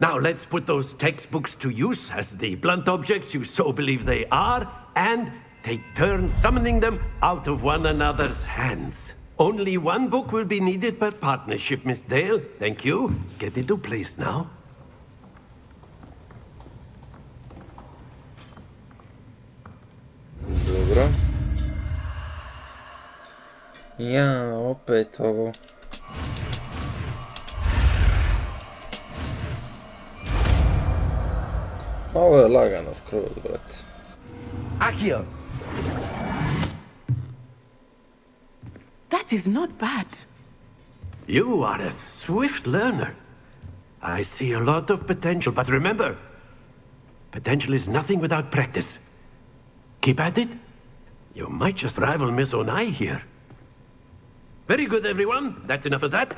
Now let's put those textbooks to use as the blunt objects you so believe they are, and take turns summoning them out of one another's hands. Only one book will be needed per partnership, Miss Dale. Thank you. Get into place now. Dobro. Ja, opet ovo. Ovo je lagano skroz, brate. Akio! That is not bad. You are a swift learner. I see a lot of potential, but remember, potential is nothing without practice. Keep at it. You might just rival Miss Onai here. Very good, everyone. That's enough of that.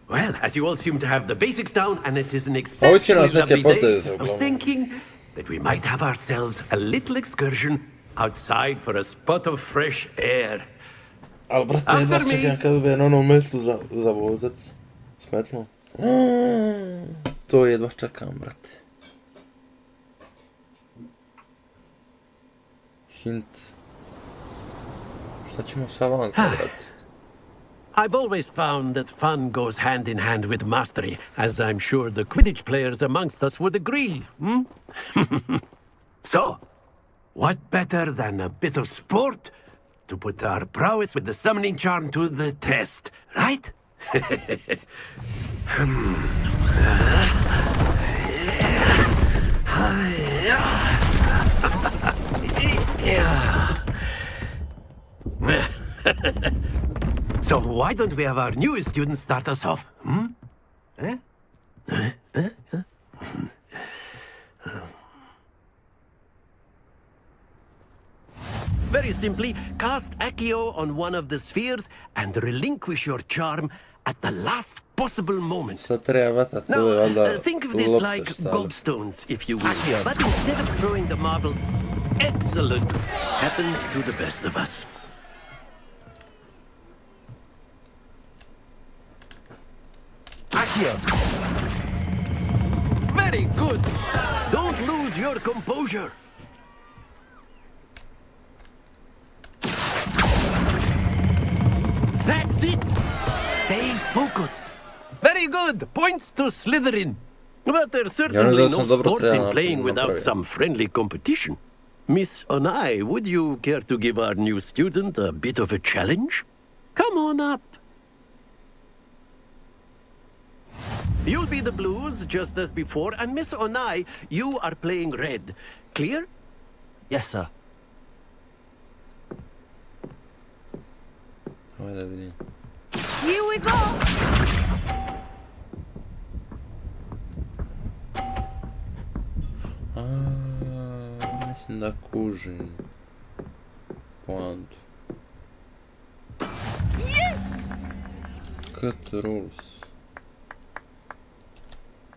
Well, as you all seem to have the basics down, and it is an exceptionally lovely day, I was thinking that we might have ourselves a little excursion outside for a spot of fresh air. Ali, brate, jedva čekam kad dobijem ono metlu za vozac. S metlom. To jedva čekam, brate. Hint. Šta ćemo sa vanka, brate? I've always found that fun goes hand in hand with mastery, as I'm sure the Quidditch players amongst us would agree. So, what better than a bit of sport to put our prowess with the summoning charm to the test, right? So why don't we have our newest student start us off? Very simply, cast Accio on one of the spheres and relinquish your charm at the last possible moment. Now, think of this like gobstones, if you will. But instead of throwing the marble, excellent happens to the best of us. Accio. Very good. Don't lose your composure. That's it! Stay focused. Very good! Points to Slytherin. But there's certainly no sport in playing without some friendly competition. Miss Onai, would you care to give our new student a bit of a challenge? Come on up. You'll be the blues, just as before, and Miss Onai, you are playing red. Clear? Yes, sir. Here we go! Mislim da kužim poantu. Yes! Cut rules.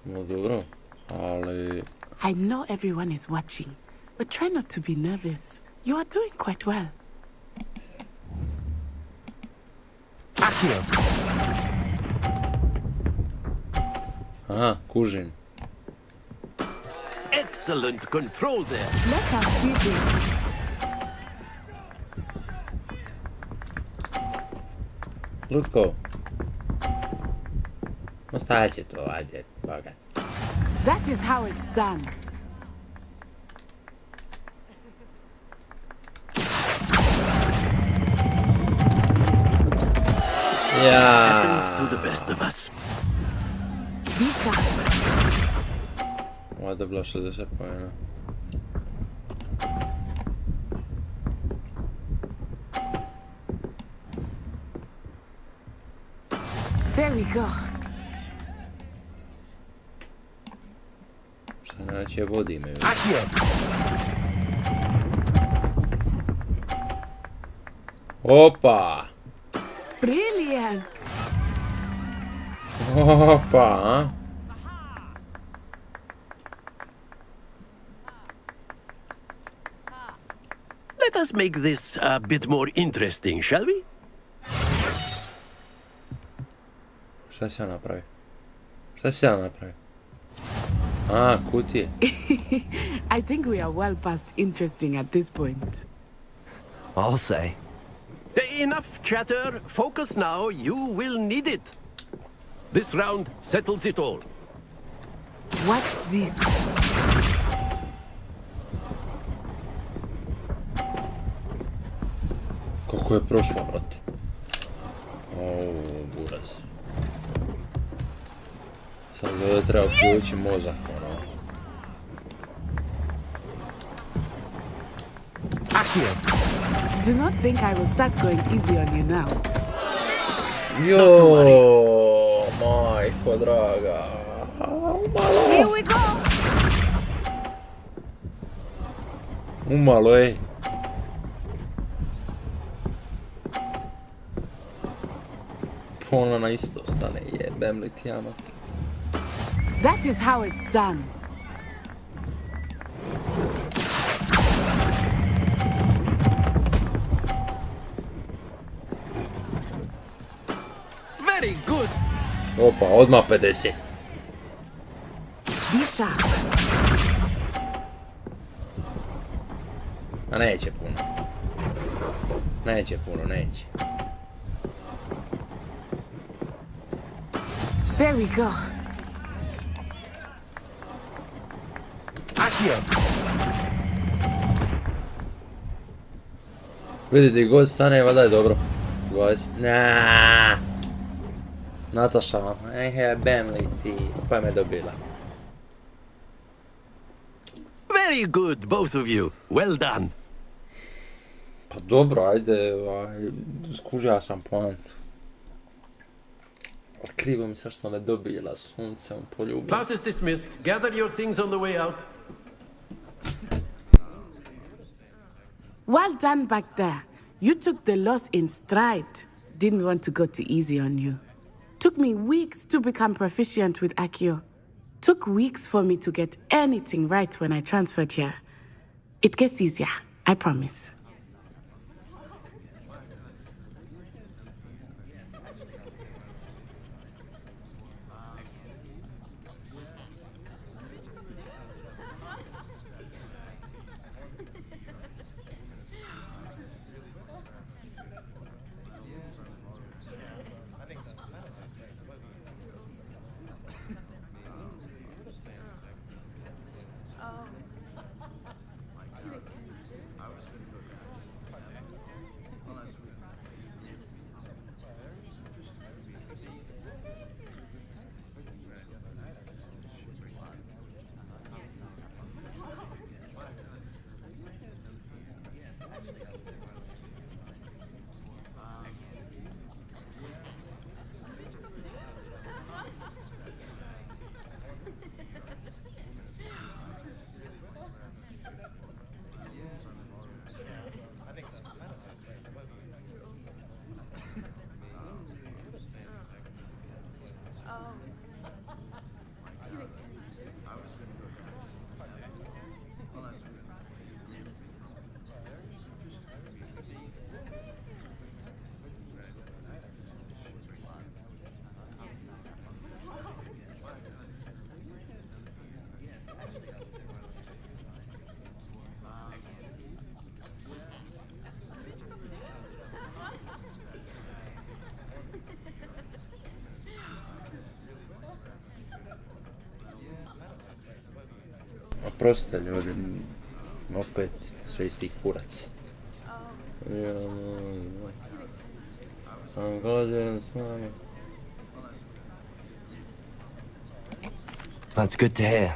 No dobro, ali... I know everyone is watching, but try not to be nervous. You are doing quite well. Akio! Aha, kužim. Excellent control there. Let us see this. Lutko. Ostaće to, ajde, bagat. That is how it's done. Happens to the best of us. Be sharp. Ovo je dobila 60 pojena. There we go. Šta znači je vodi me? Opa! Brilliant! Opa, a? Let us make this a bit more interesting, shall we? Šta si ja napravio? Šta si ja napravio? A, kutije. I think we are well past interesting at this point. I'll say. Enough chatter. Focus now. You will need it. This round settles it all. Watch this. Kako je prošla, brate? Buraz. Sad ovdje treba uključiti mozak, ono. Do not think I will start going easy on you now. Jo, majko draga. Here we go. Umalo, ej. Ona na isto stane, jebem li ti jamat. That is how it's done. Very good. Opa, odmah 50. Be sharp. A neće puno. Neće puno, neće. There we go. Vidite, god stane, valjda je dobro. 20. Naaaa. Nataša, jebem li ti, pa me dobila. Very good, both of you. Well done. Pa dobro, ajde, skužio sam poantu. Krivo mi se što me dobila, suncem poljubila. Class is dismissed. Gather your things on the way out. Well done back there. You took the loss in stride. Didn't want to go too easy on you. Took me weeks to become proficient with Accio. Took weeks for me to get anything right when I transferred here. It gets easier, I promise. Oprostite ljudi, opet sve isti kurac. Sam gođen s nami. That's good to hear.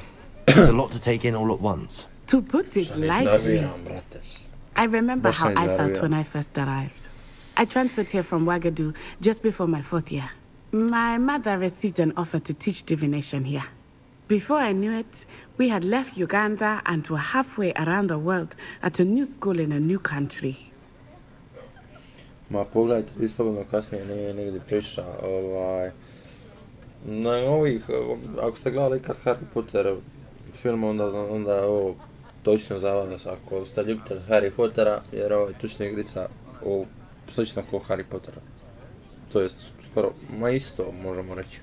It's a lot to take in all at once. To put it lightly, I remember how I felt when I first arrived. I transferred here from Wagadu just before my 4th year. My mother received an offer to teach divination here. Before I knew it, we had left Uganda and were halfway around the world at a new school in a new country. Ma pogledajte, vi slobodno kasnije nije nigdje priča, na ovih, ako ste gledali ikad Harry Potter film, onda je ovo točno za vas, ako ste ljubitelj Harry Pottera, jer ovo je tučna igrica slično kao Harry Pottera. To jest skoro, ma isto možemo reći.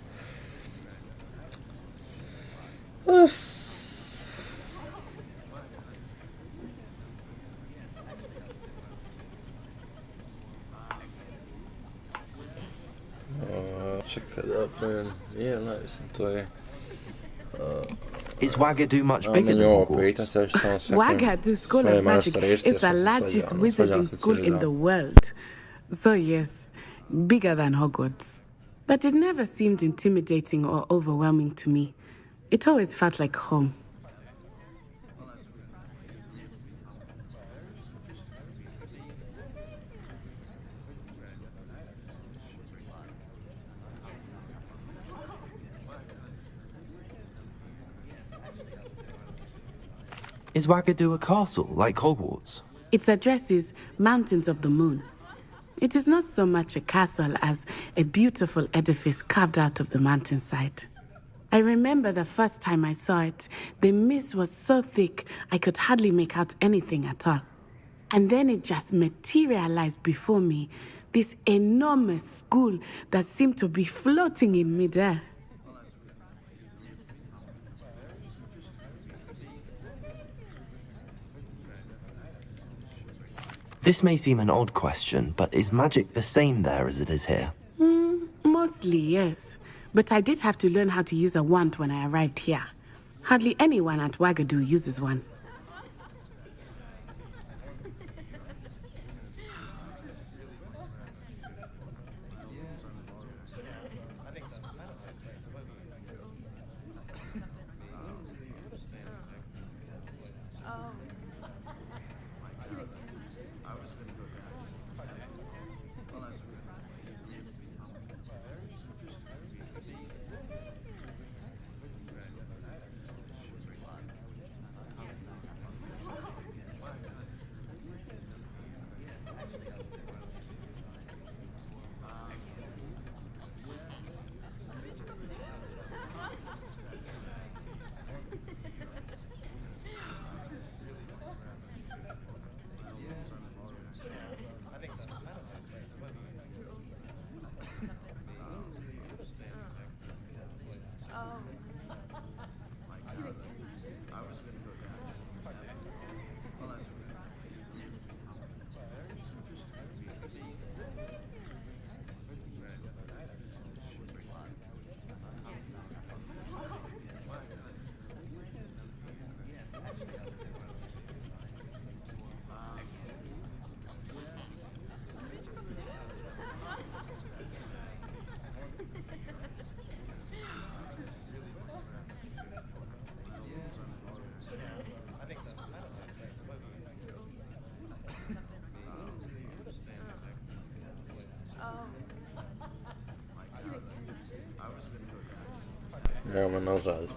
Čekaj da pravim, to je... Is Wagadu much bigger than Hogwarts? Wagadu School of Magic is the largest wizarding school in the world. So yes, bigger than Hogwarts. But it never seemed intimidating or overwhelming to me. It always felt like home. Is Wagadu a castle, like Hogwarts? Its address is Mountains of the Moon. It is not so much a castle as a beautiful edifice carved out of the mountainside. I remember the first time I saw it, the mist was so thick I could hardly make out anything at all. And then it just materialized before me, this enormous school that seemed to be floating in midair. This may seem an odd question, but is magic the same there as it is here? Mostly, yes. But I did have to learn how to use a wand when I arrived here. Hardly anyone at Wagadu uses one. Nema na žalj.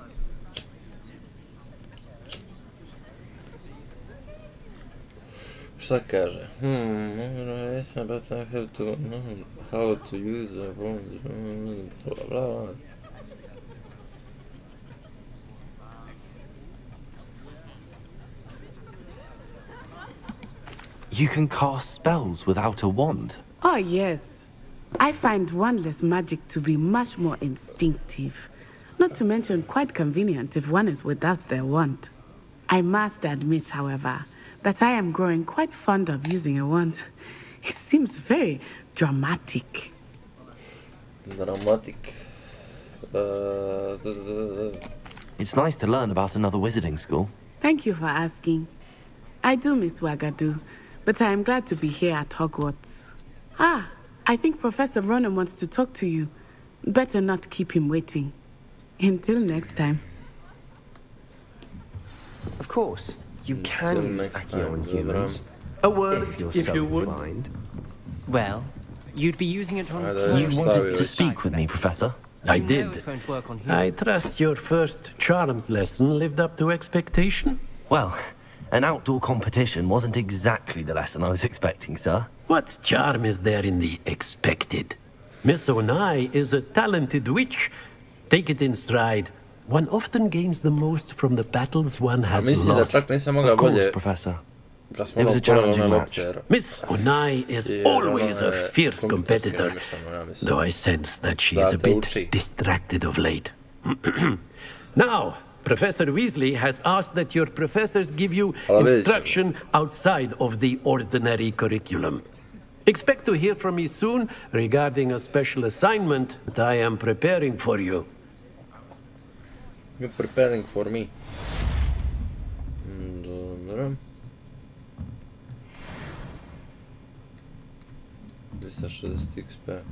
Šta kaže? How to use a wand. Bla bla. You can cast spells without a wand? Oh, yes. I find wandless magic to be much more instinctive. Not to mention quite convenient if one is without their wand. I must admit, however, that I am growing quite fond of using a wand. It seems very dramatic. Dramatic. It's nice to learn about another wizarding school. Thank you for asking. I do miss Wagadu, but I am glad to be here at Hogwarts. Ah, I think Professor Ronan wants to talk to you. Better not keep him waiting. Until next time. Of course, you can use Accio on humans. A word, if you would. Inclined. Well, you'd be using it on... You wanted to speak with me, Professor? I did. I trust your first charms lesson lived up to expectation? Well, an outdoor competition wasn't exactly the lesson I was expecting, sir. What charm is there in the expected? Miss Onai is a talented witch. Take it in stride. One often gains the most from the battles one has lost. Of course, Professor. It was a challenging match. Miss Onai is always a fierce competitor, though I sense that she is a bit distracted of late. Now, Professor Weasley has asked that your professors give you instruction outside of the ordinary curriculum. Expect to hear from me soon regarding a special assignment that I am preparing for you. You're preparing for me. Dobro. 260 XP.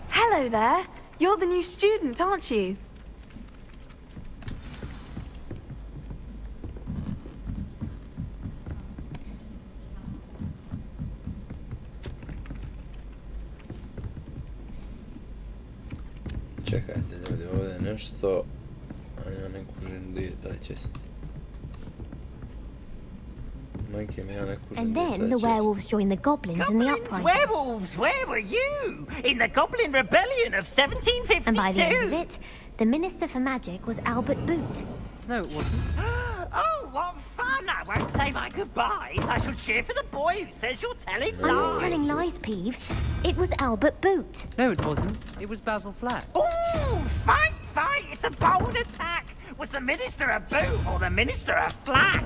Hello there. You're the new student, aren't you? Čekajte ljudi, ovdje je nešto, a ja ne kužim gdje je taj chest. And then the werewolves joined the goblins in the uprising. Werewolves, where were you? In the Goblin Rebellion of 1752? And by the end of it, the Minister for Magic was Albert Boot. No, it wasn't. Oh, what fun! I won't say my goodbyes. I shall cheer for the boy who says you're telling lies. I'm not telling lies, Peeves. It was Albert Boot. No, it wasn't. It was Basil Flack. Ooh, fight! It's a bold attack. Was the Minister a Boot or the Minister a Flack?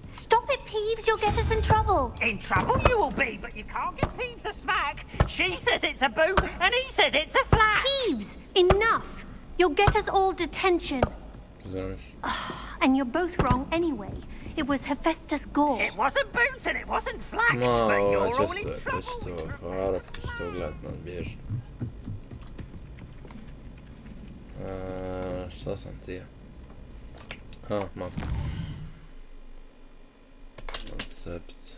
Stop it, Peeves. You'll get us in trouble. In trouble you will be, but you can't give Peeves a smack. She says it's a Boot and he says it's a Flack. Peeves, enough. You'll get us all detention. And you're both wrong anyway. It was Hephaestus Gore. It wasn't Boot and it wasn't Flack, No, but you're često all in je trouble. to hvarat ko sto gledat nas bježi. Šta sam tija? Map. Koncept.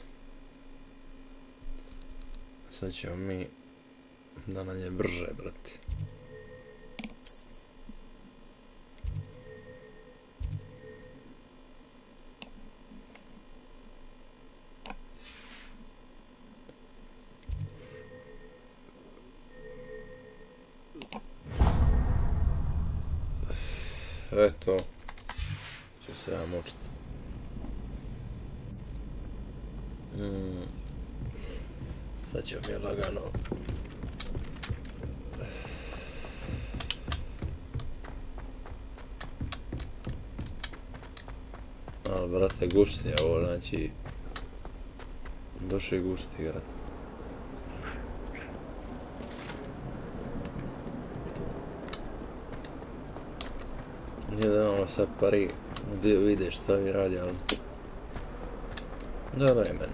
Sad ćemo mi da nam je brže, brate. Eto, će se ja mučiti. Sad ćemo mi lagano. Ali, brate, gušti je ovo, znači... Baš je gušti igrat. Nije da imamo sad pari gdje vidiš šta vi radi, ali... Dobro je meni.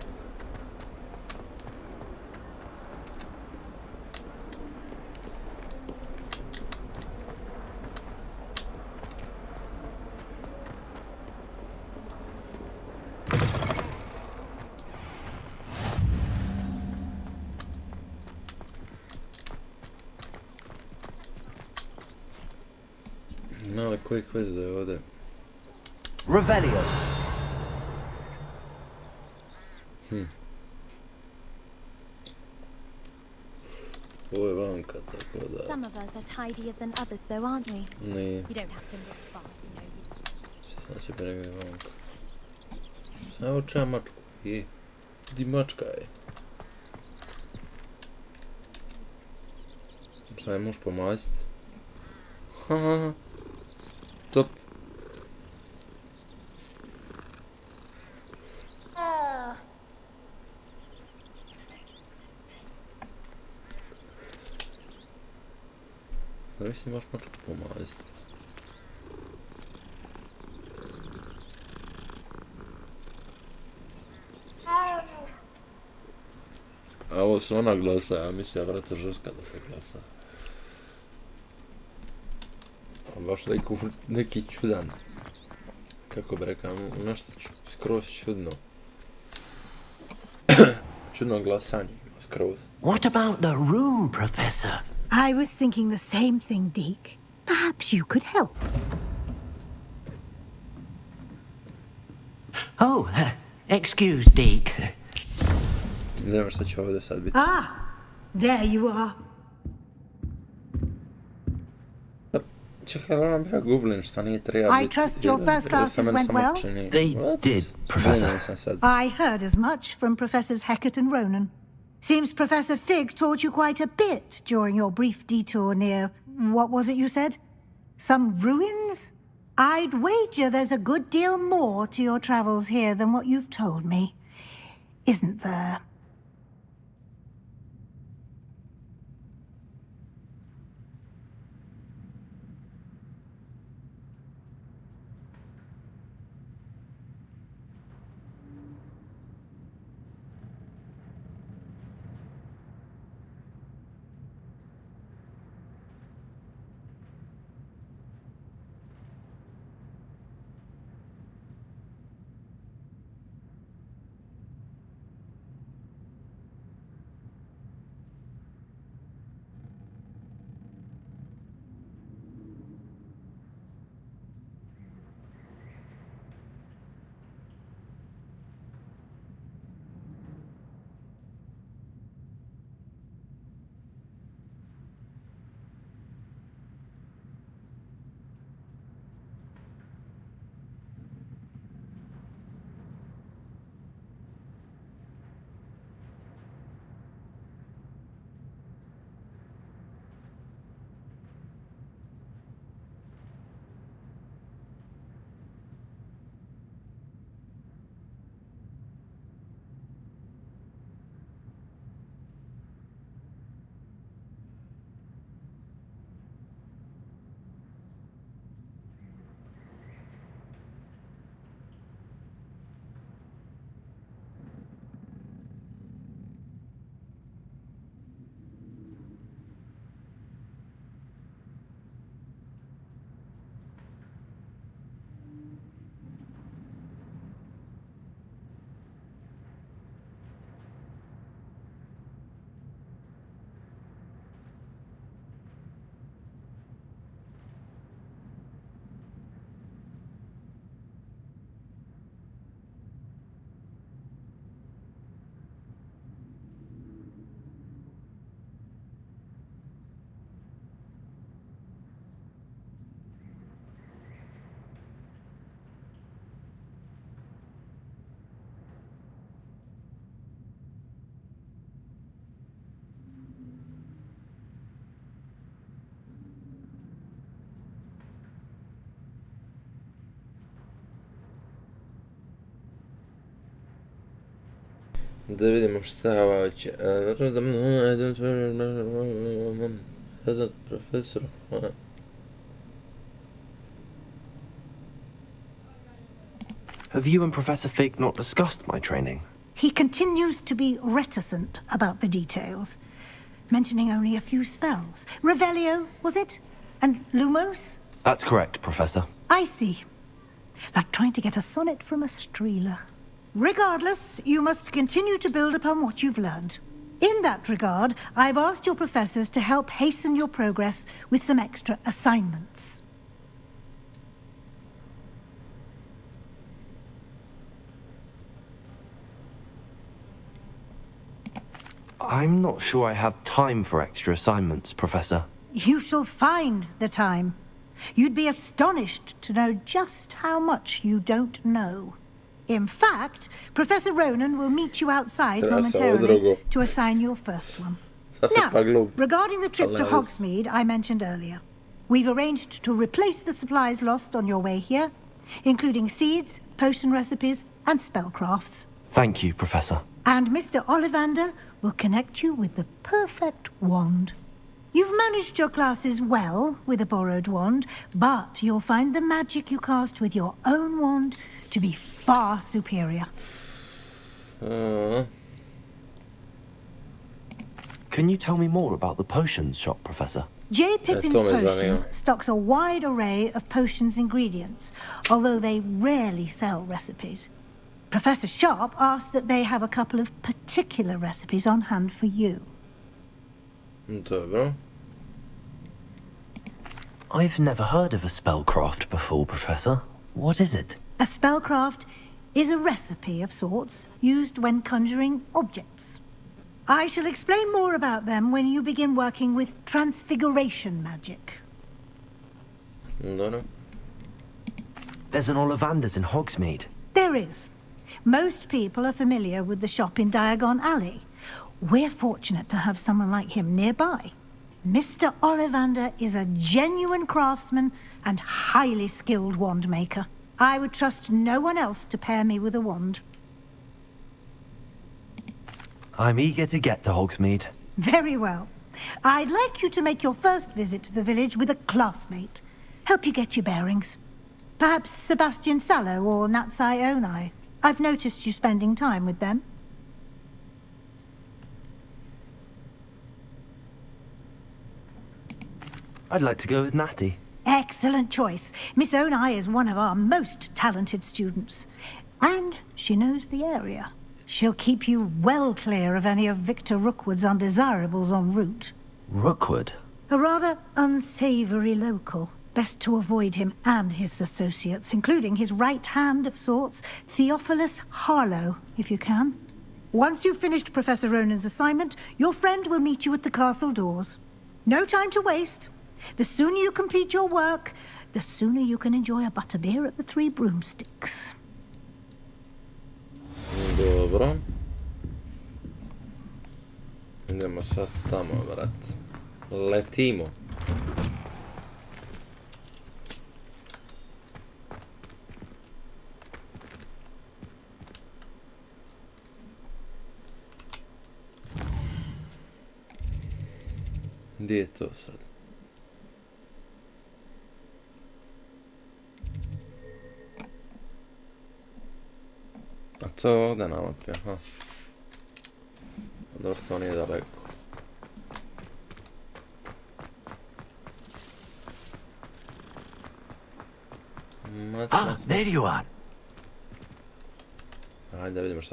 Mali koji quest da je ovdje? Revelio. Ovo je vanka, tako da... Some of us are tidier than others though, aren't we? Nije. You don't have to look far to know Šta znači primjer vanka? Samo ča mačku, je. Di mačka je? Šta ne možeš pomaziti? Haha. Top. Zamisli možeš mačku pomaziti. A ovo se ona glasa, ja mislim, ja vrata ženska da se glasa. A baš neki čudan. Kako bi rekao, nešto skroz čudno. Čudno glasanje ima skroz. What about the room, Professor? I was thinking the same thing, Deke. Perhaps you could help. Oh, excuse, Deke. Nema šta će ovdje sad biti. Ah, there you are. Čekaj, ona bio Goblin, šta nije treba biti. I trust your first classes went well? They did, Professor. I heard as much from Professors Hecat and Ronan. Seems Professor Fig taught you quite a bit during your brief detour near, what was it you said? Some ruins? I'd wager there's a good deal more to your travels here than what you've told me. Isn't there? Da vidimo šta hoće. Hazard profesor. Have you and Professor Fig not discussed my training? He continues to be reticent about the details, mentioning only a few spells. Revelio, was it? And Lumos? That's correct, Professor. I see. Like trying to get a sonnet from a streeler. Regardless, you must continue to build upon what you've learned. In that regard, I've asked your professors to help hasten your progress with some extra assignments. I'm not sure I have time for extra assignments, Professor. You shall find the time. You'd be astonished to know just how much you don't know. In fact, Professor Ronan will meet you outside momentarily to assign your first one. Now, regarding the trip to Hogsmeade I mentioned earlier, we've arranged to replace the supplies lost on your way here, including seeds, potion recipes, and spellcrafts. Thank you, Professor. And Mr. Ollivander will connect you with the perfect wand. You've managed your classes well with a borrowed wand, but you'll find the magic you cast with your own wand to be far superior. Can you tell me more about the potions shop, Professor? J. Pippin's Potions stocks a wide array of potions ingredients, although they rarely sell recipes. Professor Sharp asked that they have a couple of particular recipes on hand for you. I've never heard of a spellcraft before, Professor. What is it? A spellcraft is a recipe of sorts used when conjuring objects. I shall explain more about them when you begin working with transfiguration magic. No. There's an Ollivander's in Hogsmeade. There is. Most people are familiar with the shop in Diagon Alley. We're fortunate to have someone like him nearby. Mr. Ollivander is a genuine craftsman and highly skilled wand maker. I would trust no one else to pair me with a wand. I'm eager to get to Hogsmeade. Very well. I'd like you to make your first visit to the village with a classmate. Help you get your bearings. Perhaps Sebastian Sallow or Natsai Onai. I've noticed you spending time with them. I'd like to go with Natty. Excellent choice. Miss Onai is one of our most talented students. And she knows the area. She'll keep you well clear of any of Victor Rookwood's undesirables en route. Rookwood? A rather unsavory local. Best to avoid him and his associates, including his right hand of sorts, Theophilus Harlow, if you can. Once you've finished Professor Ronan's assignment, your friend will meet you at the castle doors. No time to waste. The sooner you complete your work, the sooner you can enjoy a butterbeer at the Three Broomsticks. Dobro. Idemo sad tamo, brat. Letimo. Gdje je to sad? A to je ovdje na mapi, aha. Dobro, to nije daleko. There you are.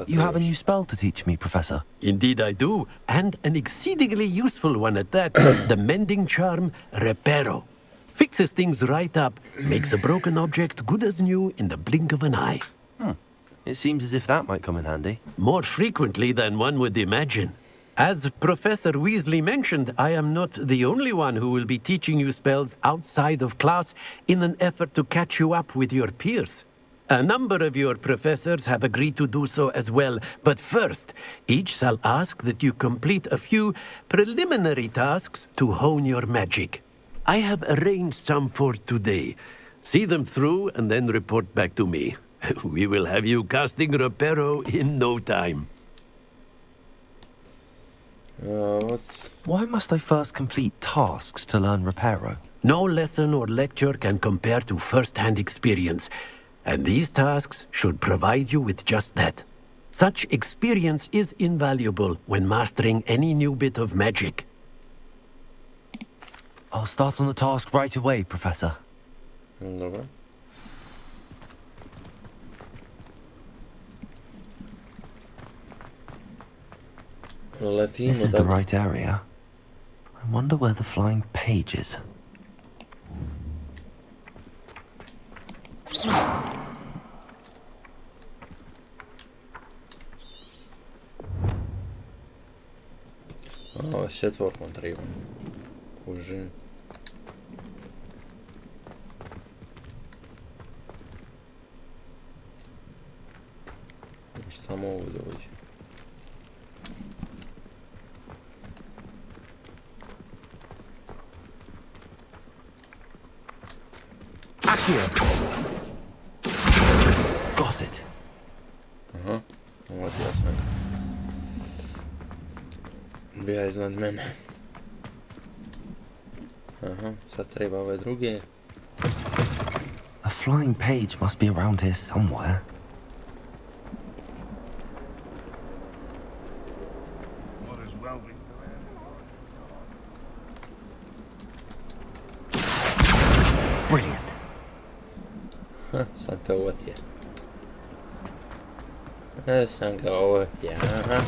You have a new spell to teach me, Professor. Indeed I do, and an exceedingly useful one at that. The mending charm, Reparo. Fixes things right up, makes a broken object good as new in the blink of an eye. It seems as if that might come in handy. More frequently than one would imagine. As Professor Weasley mentioned, I am not the only one who will be teaching you spells outside of class in an effort to catch you up with your peers. A number of your professors have agreed to do so as well, but first, each shall ask that you complete a few preliminary tasks to hone your magic. I have arranged some for today. See them through and then report back to me. We will have you casting Reparo in no time. Why must I first complete tasks to learn Reparo? No lesson or lecture can compare to first-hand experience, and these tasks should provide you with just that. Such experience is invaluable when mastering any new bit of magic. I'll start on the task right away, Professor. Dobra. This is the right area. I wonder where the flying page is. Ovo s četvorkom treba. Kužim. Možda samo ovo dođe. Got it. Aha, uvatio sam ga. Bija iznad mene. Aha, sad treba ove druge. A flying page must be around here somewhere. Brilliant. Sam te uvatio. Sam ga uvatio, aha.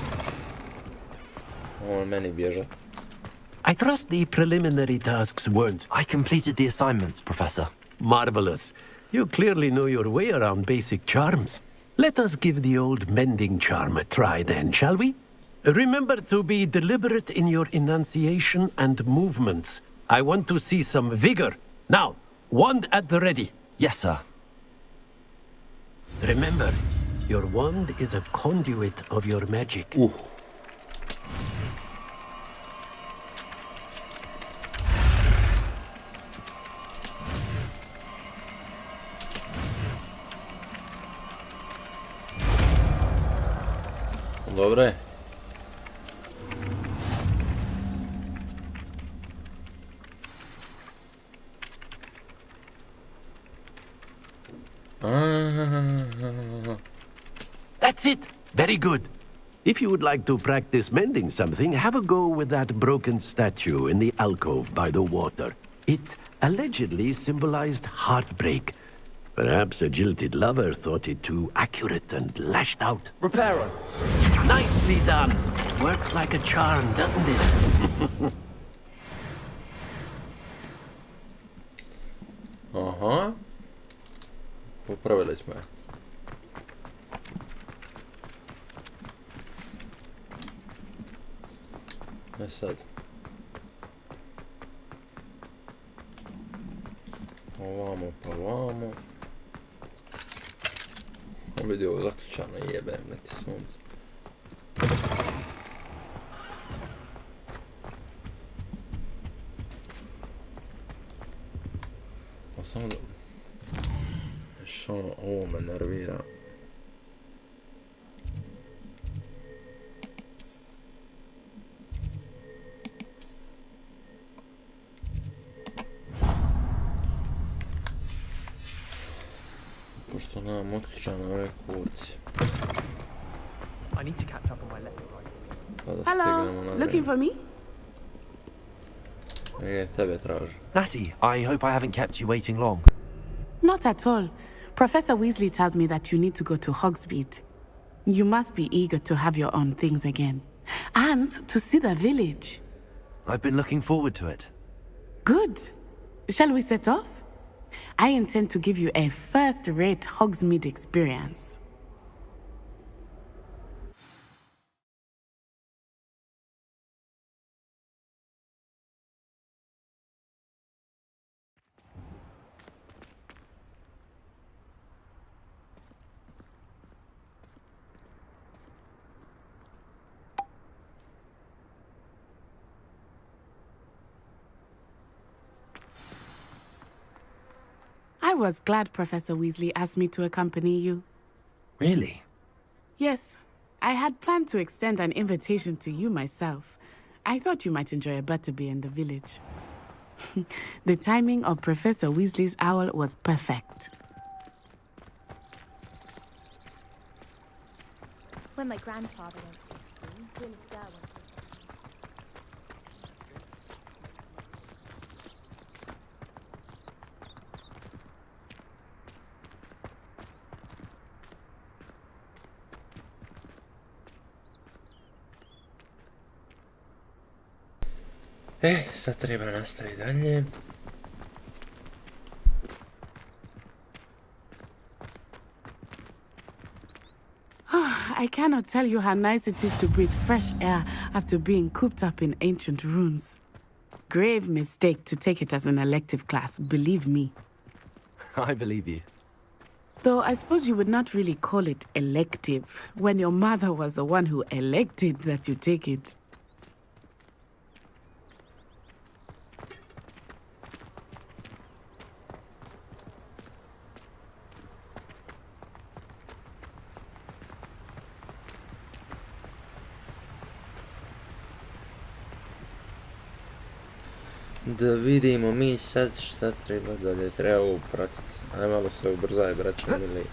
On meni bježat. I trust the preliminary tasks weren't... I completed the assignments, Professor. Marvelous. You clearly know your way around basic charms. Let us give the old mending charm a try then, shall we? Remember to be deliberate in your enunciation and movements. I want to see some vigor. Now, wand at the ready. Yes, sir. Remember, your wand is a conduit of your magic. Dobro je. That's it. Very good. If you would like to practice mending something, have a go with that broken statue in the alcove by the water. It allegedly symbolized heartbreak. Perhaps a jilted lover thought it too accurate and lashed out. Repairer. Nicely done. Works like a charm, doesn't it? Aha. Popravili smo je. Sad. Ovamo pa ovamo. Vidi ovo zaključano, jebem leti sunce. Pa samo da... Još ono, ovo me nervira. Pošto nemam otključane ove kurci. Hello, looking for me? Tebe traži. Natty, I hope I haven't kept you waiting long. Not at all. Professor Weasley tells me that you need to go to Hogsmeade. You must be eager to have your own things again. And to see the village. I've been looking forward to it. Good. Shall we set off? I intend to give you a first-rate Hogsmeade experience. I was glad Professor Weasley asked me to accompany you. Really? Yes. I had planned to extend an invitation to you myself. I thought you might enjoy a butterbeer in the village. The timing of Professor Weasley's owl was perfect. When my grandfather went to school, Willis Darwin. Sad treba nastaviti dalje. I cannot tell you how nice it is to breathe fresh air after being cooped up in ancient ruins. Grave mistake to take it as an elective class, believe me. I believe you. Though I suppose you would not really call it elective when your mother was the one who elected that you take it. Da vidimo mi sad šta treba dalje, treba ovo pratiti. Aj malo se ubrzaj, brate, ili...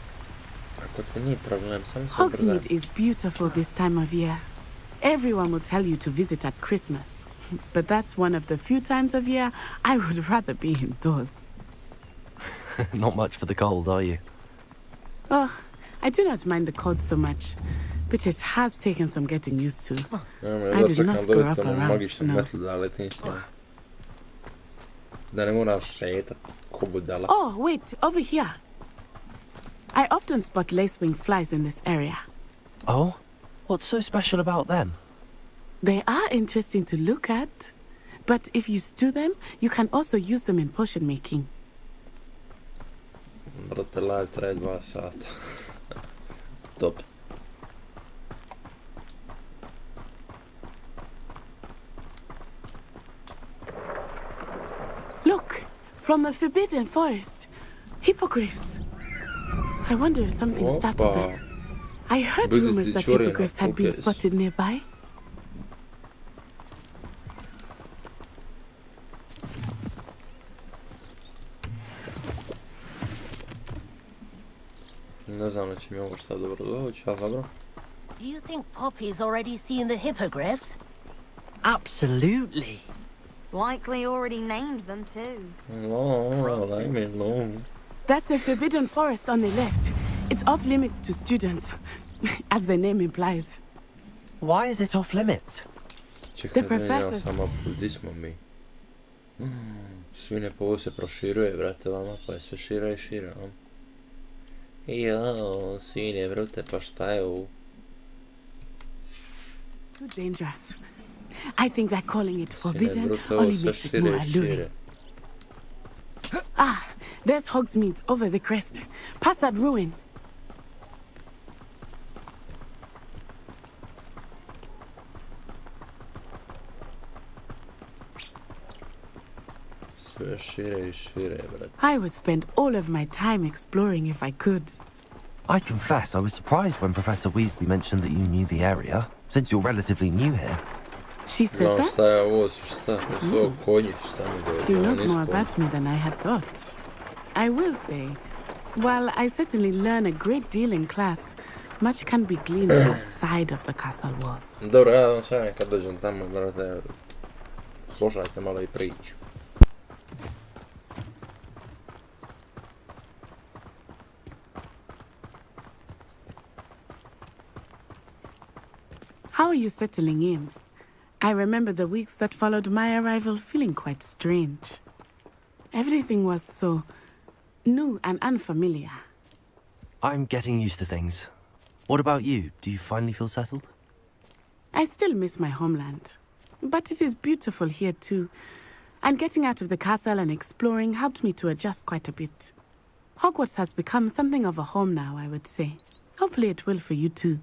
Ako ti nije problem, samo se ubrzaj. Hogsmeade is beautiful this time of year. Everyone will tell you to visit at Christmas. But that's one of the few times of year I would rather be indoors. Not much for the cold, are you? Oh, I do not mind the cold so much. But it has taken some getting used to. I did not grow up around snow. Da ne moraš šetat ko budala. Oh, wait, over here. I often spot lacewing flies in this area. Oh? What's so special about them? They are interesting to look at. But if you stew them, you can also use them in potion making. Brate, live traje 2 sata. Top. Look, from the Forbidden Forest. Hippogriffs. I wonder if something started there. I heard rumors that hippogriffs had been spotted nearby. Ne znam da će mi ovo šta dobro doći, ali dobro. Do you think Poppy's already seen the hippogriffs? Absolutely. Likely already named them too. No, I mean no. That's the Forbidden Forest on the left. It's off limits to students, as the name implies. Why is it off limits? Čekaj, ja samo gdje smo mi. Svine po ovo se proširuje, brate, vama, pa je sve šire i šire, Jo, svine, brate, pa šta je ovo? Too dangerous. I think that calling it forbidden only makes it more alluring. Ah, there's Hogsmeade over the crest. Past that ruin. Sve šire i šire, brate. I would spend all of my time exploring if I could. I confess I was surprised when Professor Weasley mentioned that you knew the area, since you're relatively new here. She said that? She knows more about me than I had thought. I will say, while I certainly learn a great deal in class, much can be gleaned outside of the castle walls. Dobro, ja vam sve kad dođem tamo, brate, slušajte malo i priču. How are you settling in? I remember the weeks that followed my arrival feeling quite strange. Everything was so new and unfamiliar. I'm getting used to things. What about you? Do you finally feel settled? I still miss my homeland, but it is beautiful here too. And getting out of the castle and exploring helped me to adjust quite a bit. Hogwarts has become something of a home now, I would say. Hopefully it will for you too.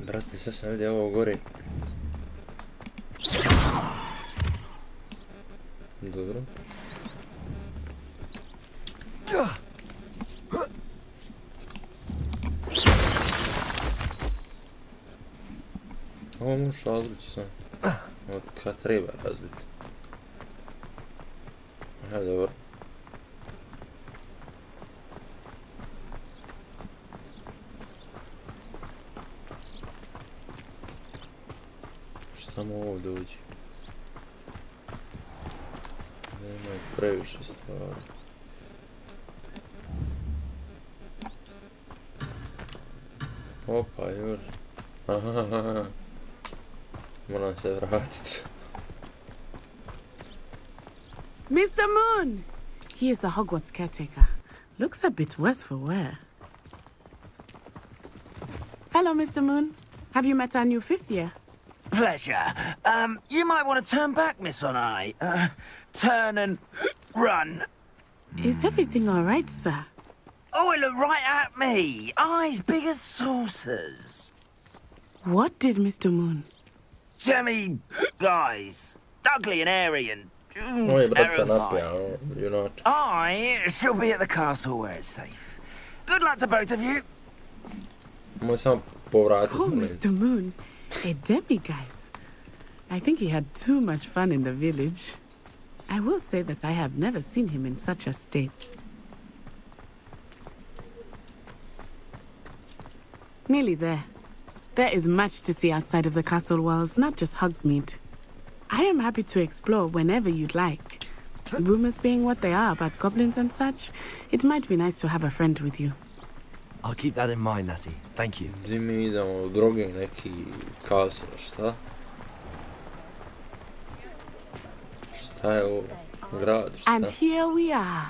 Brate, sad sam vidio ovo gori. Dobro. Ovo možeš razbiti sam. Od kad treba razbiti. Aha, dobro. samo ovdje uđi. Nema ih previše stvari. Opa, još. Aha. Moram se vratit. Mr. Moon! He is the Hogwarts caretaker. Looks a bit worse for wear. Hello, Mr. Moon. Have you met our new fifth year? Pleasure. You might want to turn back, Miss On-Eye. Turn and run. Is everything all right, sir? Oh, it looked right at me. Eyes big as saucers. What did Mr. Moon? Jemmy guys. Ugly and airy and Oj, brat se terrifying. napija, junač. I shall be at the castle where it's safe. Good luck to both of you. Moj samo povratit. Oh, Mr. Moon. A demi-guise. I think he had too much fun in the village. I will say that I have never seen him in such a state. Nearly there. There is much to see outside of the castle walls, not just Hogsmeade. I am happy to explore whenever you'd like. Rumors being what they are about goblins and such, it might be nice to have a friend with you. I'll keep that in mind, Natty. Thank you. Gdje mi idemo u drugi neki kasar, šta? Šta je ovo? Grad, šta? And here we are.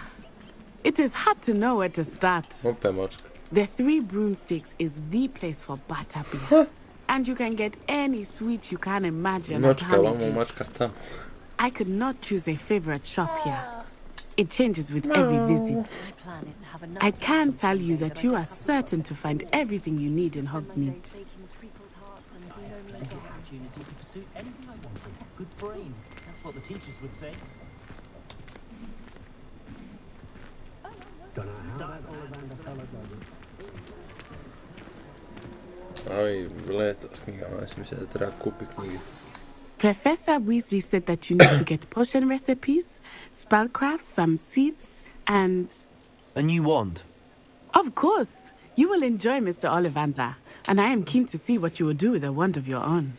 It is hard to know where to start. Opet mačka. The Three Broomsticks is the place for butterbeer. And you can get any sweet you can imagine at Mačka vamo, Honeydukes. mačka tam. I could not choose a favorite shop here. It changes with every visit. I can tell you that you are certain to find everything you need in Hogsmeade. Good brain. That's what the teachers would say. Ovi leta s knjigama, ja sam mislio da treba kupi knjige. Professor Weasley said that you need to get potion recipes, spellcrafts, some seeds, and... A new wand. Of course! You will enjoy Mr. Ollivander, and I am keen to see what you will do with a wand of your own.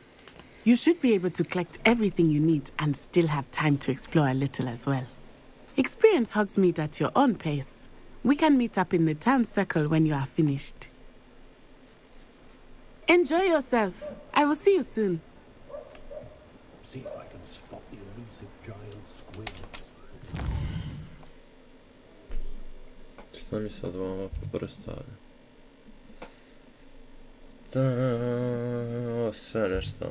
You should be able to collect everything you need and still have time to explore a little as well. Experience Hogsmeade at your own pace. We can meet up in the town circle when you are finished. Enjoy yourself. I will see you soon. See if I can spot the elusive giant squid. Šta mi sad vama poprstavlja? Ta-da, sve nešto.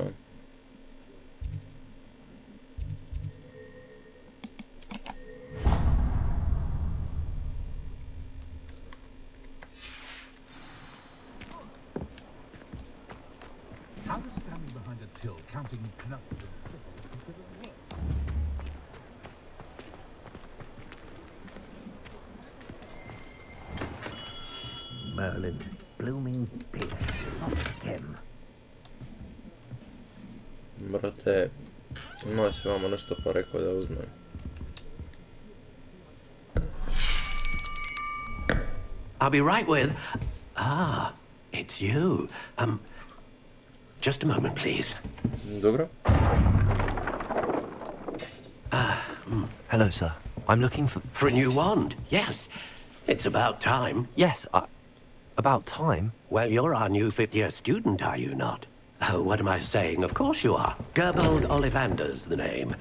How does standing behind a till counting penumbras? Merlin, blooming pig, not him. Brate, imao si vama nešto pa rekao da uzmem. I'll be right with... Ah, it's you. Just a moment, please. Dobro. Hello, sir. I'm looking for... For a new wand, yes. It's about time. Yes, about time? Well, you're our new fifth-year student, are you not? Oh, what am I saying? Of course you are. Gerbold Ollivander's the name.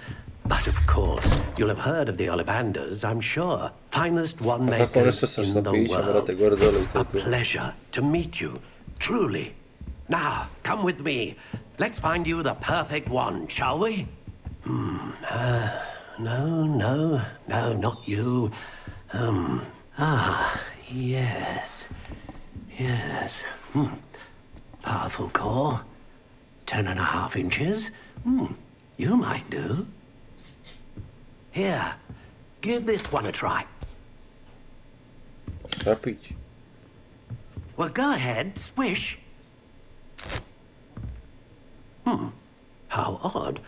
But of course, you'll have heard of the Ollivanders, I'm sure. Finest wand makers in the world. It's a pleasure to meet you, truly. Now, come with me. Let's find you the perfect wand, shall we? No, not you. Yes. Powerful core. 10.5 inches. You might do. Here, give this one a try. Šapić. Well, go ahead, swish. How odd.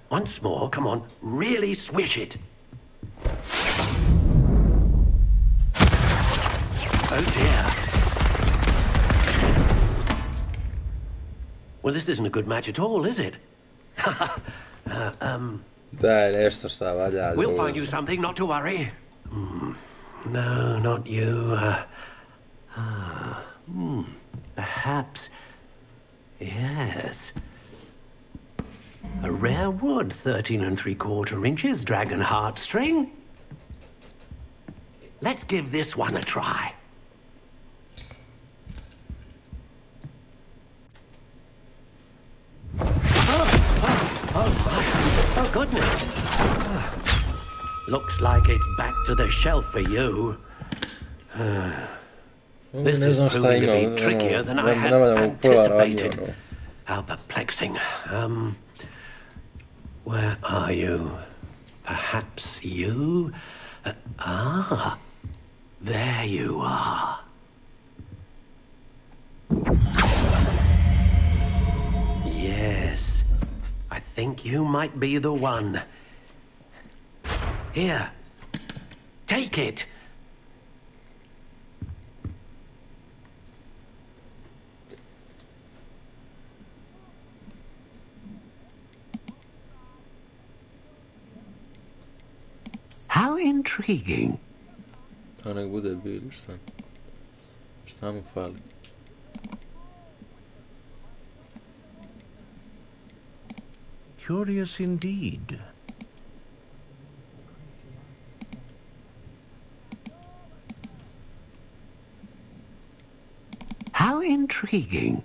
Once more, come on, really swish it. Oh dear. Well, this isn't a good match at all, is it? Daj, nešto šta valja. We'll find you something, not to worry. No, not you. Perhaps. Yes. A rare wood, 13 3/4 inches, dragon heartstring. Let's give this one a try. Oh, goodness. Looks like it's back to the shelf for you. This is proving to be trickier than I had anticipated. How perplexing. Where are you? Perhaps you? There you are. Yes, I think you might be the one. Here, take it. How intriguing. To nek bude bilo, šta? Šta mu fali? Curious indeed. How intriguing.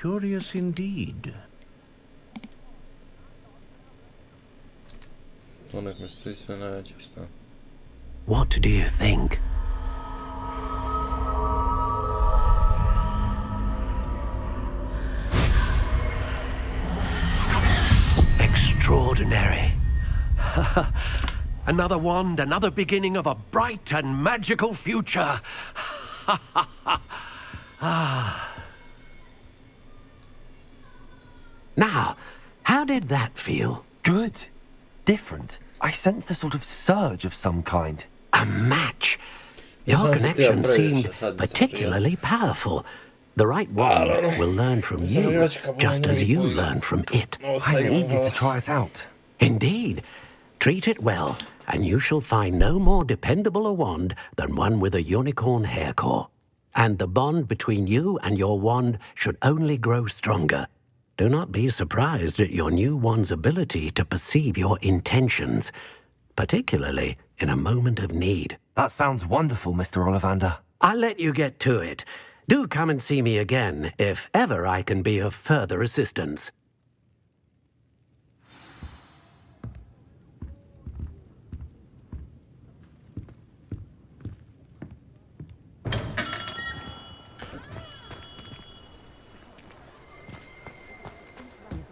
Curious indeed. To nek me svi sve nađe, šta? What do you think? Extraordinary. Another wand, another beginning of a bright and magical future. Now, how did that feel? Good. Different. I sensed a sort of surge of some kind. A match. Your connection seemed particularly powerful. The right one will learn from you, just as you learn from it. I'm eager to try it out. Indeed. Treat it well, and you shall find no more dependable a wand than one with a unicorn hair core. And the bond between you and your wand should only grow stronger. Do not be surprised at your new wand's ability to perceive your intentions, particularly in a moment of need. That sounds wonderful, Mr. Ollivander. I'll let you get to it. Do come and see me again if ever I can be of further assistance.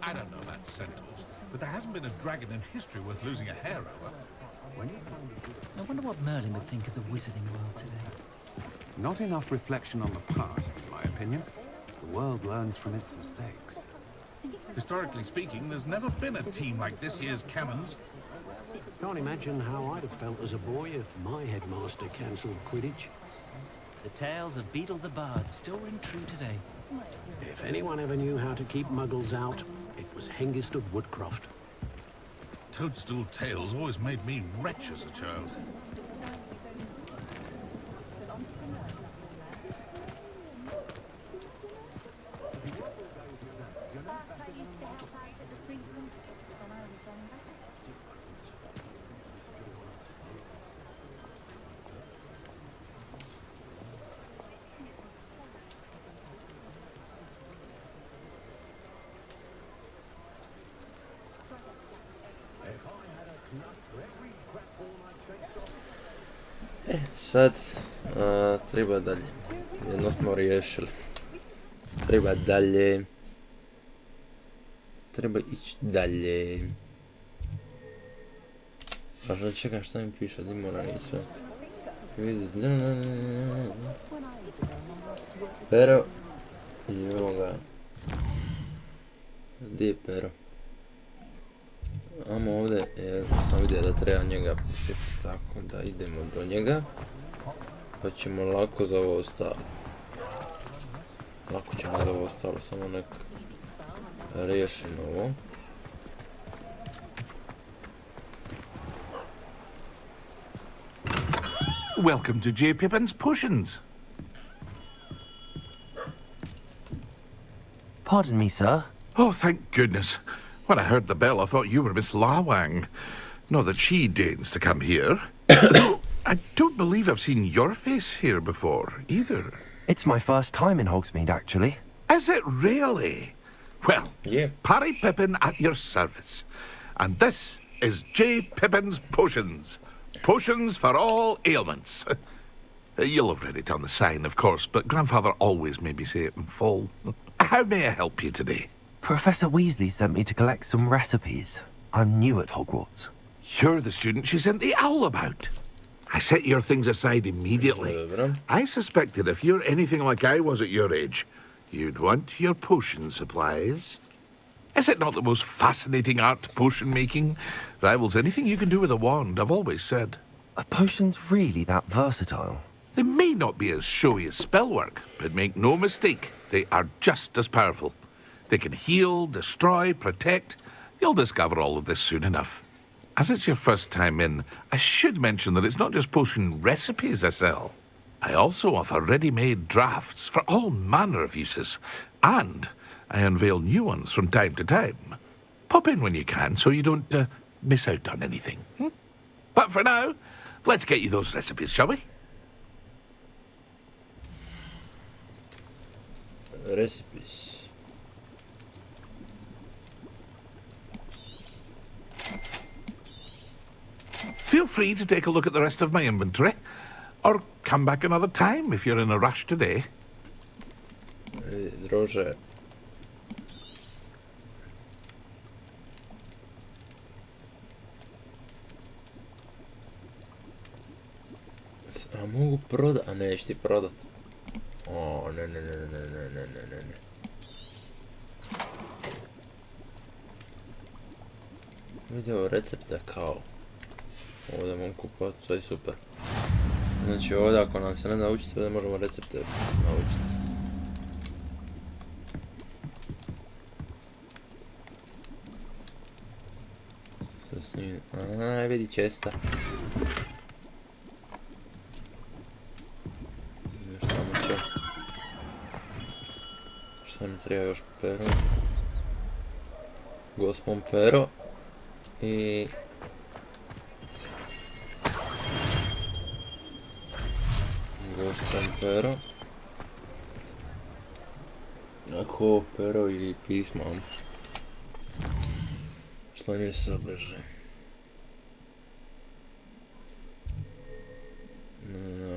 I don't know about centaurs, but there hasn't been a dragon in history worth losing a hair over. I wonder what Merlin would think of the wizarding world today. Not enough reflection on the past, in my opinion. The world learns from its mistakes. Historically speaking, there's never been a team like this year's Cammons. Can't imagine how I'd have felt as a boy if my headmaster cancelled Quidditch. The tales of Beetle the Bard still ring true today. If anyone ever knew how to keep muggles out, it was Hengist of Woodcroft. Toadstool tales always made me wretch as a child. Sad treba dalje. Jedno smo riješili. Treba dalje. Treba ići dalje. A što čekaj, šta mi piše? Di mora i sve. Pero I evo ga. Gdje je pero? Amo ovdje, sam vidio da treba njega pusjeti, tako da idemo do njega. Pa ćemo lako za ovo ostalo. Lako ćemo za ovo ostalo, samo nek riješim ovo. Welcome to J. Pippin's Potions. Pardon me, sir. Oh, thank goodness. When I heard the bell, I thought you were Miss Lawang. Not that she deigns to come here. I don't believe I've seen your face here before, either. It's my first time in Hogsmeade, actually. Is it really? Well, yeah. Parry Pippin at your service. And this is J. Pippin's Potions. Potions for all ailments. You'll have read it on the sign, of course, but Grandfather always made me say it in full. How may I help you today? Professor Weasley sent me to collect some recipes. I'm new at Hogwarts. You're the student she sent the owl about. I set your things aside immediately. I suspected if you're anything like I was at your age, you'd want your potion supplies. Is it not the most fascinating art, potion making? Rivals anything you can do with a wand, I've always said. Are potions really that versatile? They may not be as showy as spellwork, but make no mistake, they are just as powerful. They can heal, destroy, protect. You'll discover all of this soon enough. As it's your first time in, I should mention that it's not just potion recipes I sell. I also offer ready-made drafts for all manner of uses, and I unveil new ones from time to time. Pop in when you can so you don't miss out on anything. But for now, let's get you those recipes, shall we? Recipes. Feel free to take a look at the rest of my inventory, or come back another time if you're in a rush today. Druže. A mogu prodat? A neš ti prodat. O, ne. Vidio recepte kao. Ovdje mogu kupovati, sve je super. Znači ovdje ako nam se ne naučiti, ovdje možemo recepte naučiti. Sve s njim... Aj, vidi česta. Šta mi treba još pero? Gospon pero. I... Gospon pero. Ako pero i pismo. Šta mi se zabliže?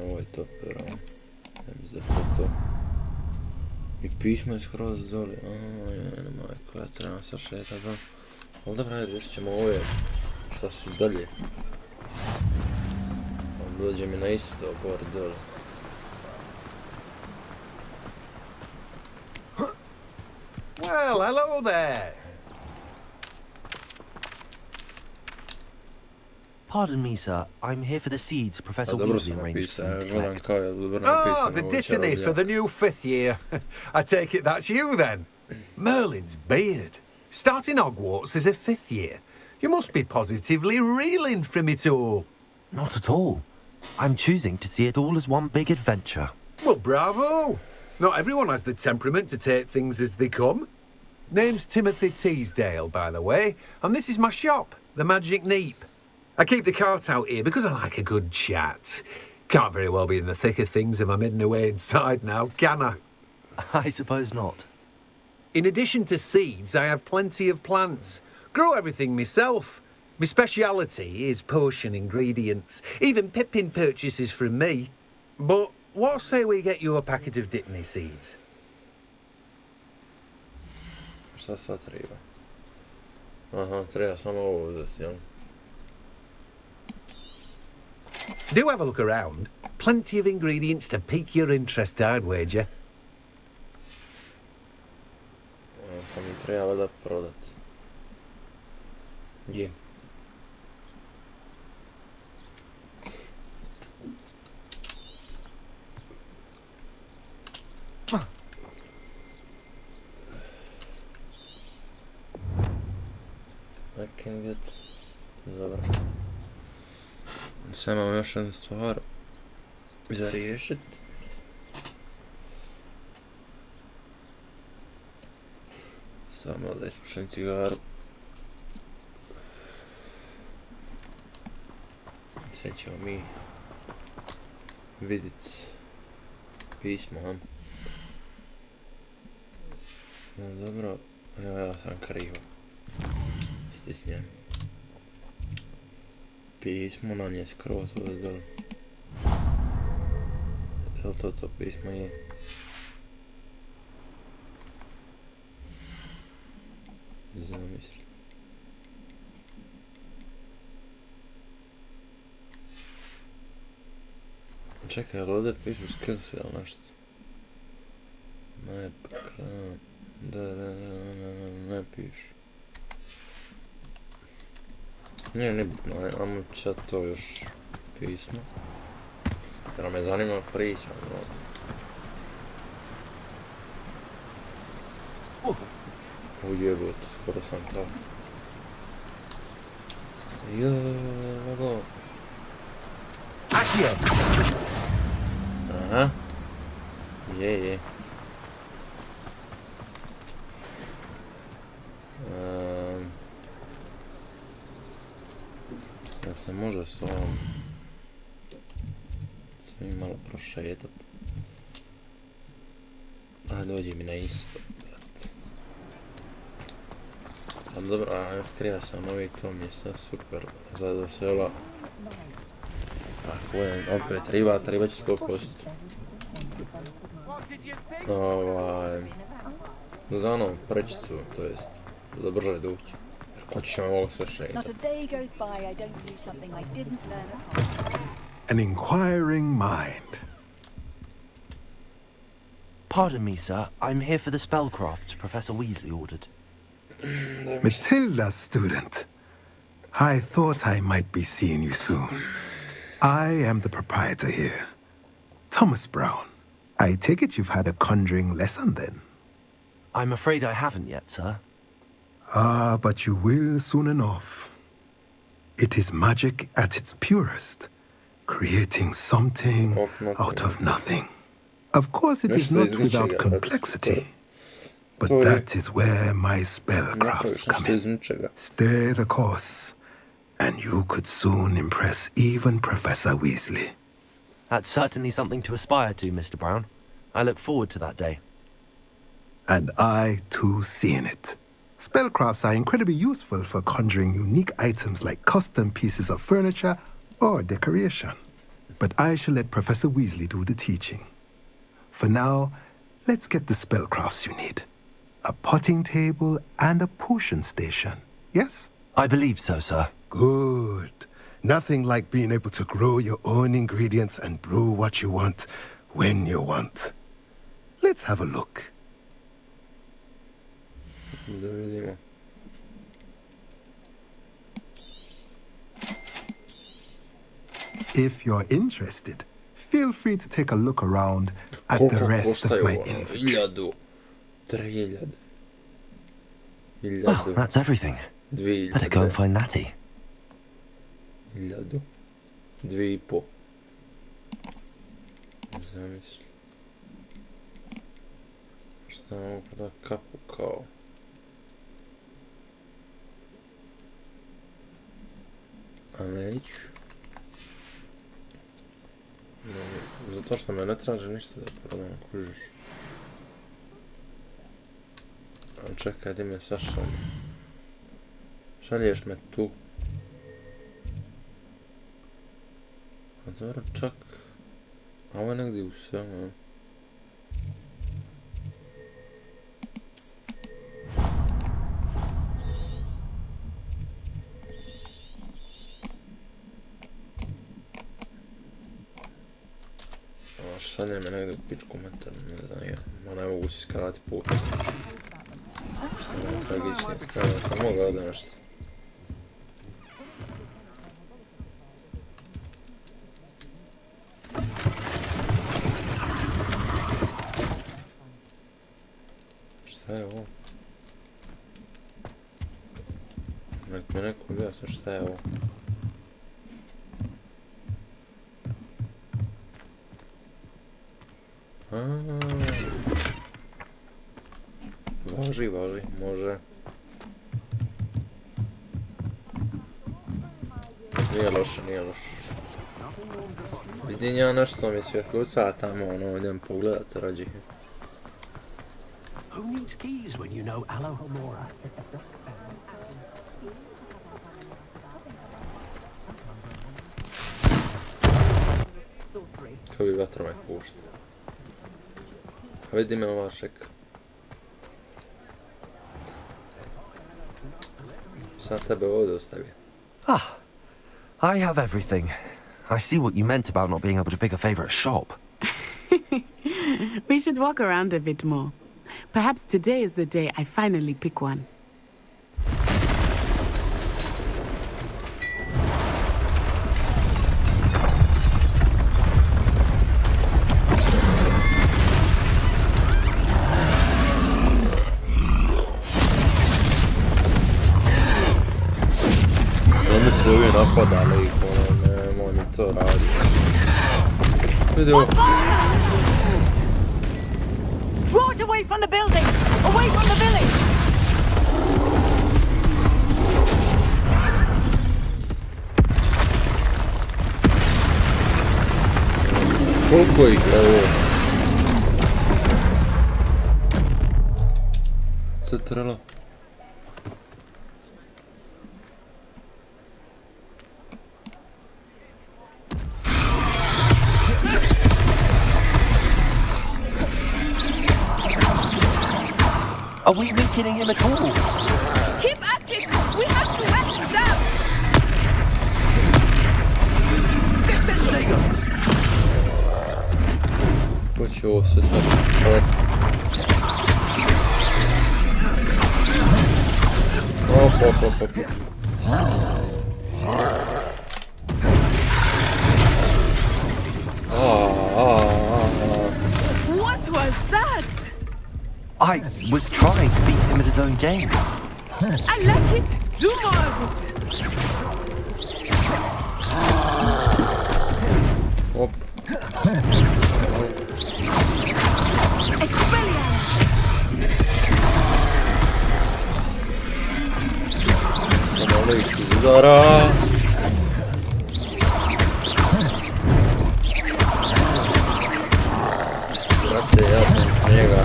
Ovo je to pero. Ja mi da to. I pismo je skroz doli. Ajme, majko, ja trebam sad šetat doli. Ali dobro, riješit ćemo ove. Šta su dalje? Dođe mi na isto, gore dole. Well, hello there. Pardon me, sir. I'm here for the seeds Professor Weasley arranged for me to collect. Oh, the dittany for the new 5th year. I take it that's you, then. Merlin's beard. Starting Hogwarts as a 5th year. You must be positively reeling from it all. Not at all. I'm choosing to see it all as one big adventure. Well, bravo. Not everyone has the temperament to take things as they come. Name's Timothy Teasdale, by the way, and this is my shop, the Magic Neep. I keep the cart out here because I like a good chat. Can't very well be in the thick of things if I'm hidden away inside now, can I? I suppose not. In addition to seeds, I have plenty of plants. Grow everything myself. My speciality is potion ingredients. Even Pippin purchases from me. But what say we get you a packet of dittany seeds? Šta sad treba? Aha, treba samo ovo uzeti, jel? Do have a look around. Plenty of ingredients to pique your interest, I'd wager. treba da prodat. Je. I can get... Dobro. Sad imamo još jednu stvar za riješit. Samo da ispušem cigaru. Sad ćemo mi vidit pismo, a? No dobro, ja sam krivo. Stisnjem. Pismo nam je skroz ovdje dole. Jel to pismo je? Zamisli. Čekaj, jel ovdje pišu skills ili nešto? Ne pišu. Nije bitno, ajmo čat to još pismo. Jer me zanima priča. Ujebot, skoro sam tamo. Lago. Aha. Je. Da se može s ovom svim malo prošetat. A dođi mi na isto, brat. Ali dobro, otkrija sam novi to mjesta, super, za sela. Opet riba će 100%. Za onom prečicu, to jest, da brže doći. Ko će me ovo sve šetat? An inquiring mind. Pardon me, sir. I'm here for the spellcrafts Professor Weasley ordered. Matilda's student. I thought I might be seeing you soon. I am the proprietor here, Thomas Brown. I take it you've had a conjuring lesson then? I'm afraid I haven't yet, sir. But you will soon enough. It is magic at its purest, creating something out of nothing. Of course, it is not without complexity, but that is where my spellcrafts come in. Stay the course, and you could soon impress even Professor Weasley. That's certainly something to aspire to, Mr. Brown. I look forward to that day. And I, too, see in it. Spellcrafts are incredibly useful for conjuring unique items like custom pieces of furniture or decoration. But I shall let Professor Weasley do the teaching. For now, let's get the spellcrafts you need. A potting table and a potion station, yes? I believe so, sir. Good. Nothing like being able to grow your own ingredients and brew what you want when you want. Let's have a look. Da vidimo. If you're interested, feel free to take a look around at the rest of my inventory. 3.000. Oh, that's everything. Better go and find Natty. 1.000. 2.5. Zamisli. Šta mogu da kapu kao? A neću. Zato što me ne traže ništa da prodam, kužiš. A čekaj, gdje me sad šalje? Šalješ me tu. A dobro, čak. A ovo je negdje u svemu. Šalje me negdje u pičku metar, ne znam ja. Ma ne mogu si skratiti put. Tragičnije strane, sam mogao da nešto. Šta je ovo? Nek me neko objasni šta je ovo. Važi, može. Nije loše. Vidim ja nešto mi svjetluca tamo, idem pogledat rađi. Who needs keys when you know Alohomora? Ko bi vatromet pušta. Vidi me ova šeka. Sam tebe ovdje ostavio. I have everything. I see what you meant about not being able to pick a favorite shop. We should walk around a bit more. Perhaps today is the day I finally pick one. Oni su ovi napadali ih, nemoj mi to raditi. Vidi ovo. Draw it away from the building! Away from the village! Koliko ih je ovo? Zatrlo. Are we weakening him at all? Keep at it! We have to hunt him down! Hoće ovo se sad Op. What was that? I was trying to beat him at his own game. I like it. Do more of it. Op. Pomalo ih udara. Brate, ja sam njega.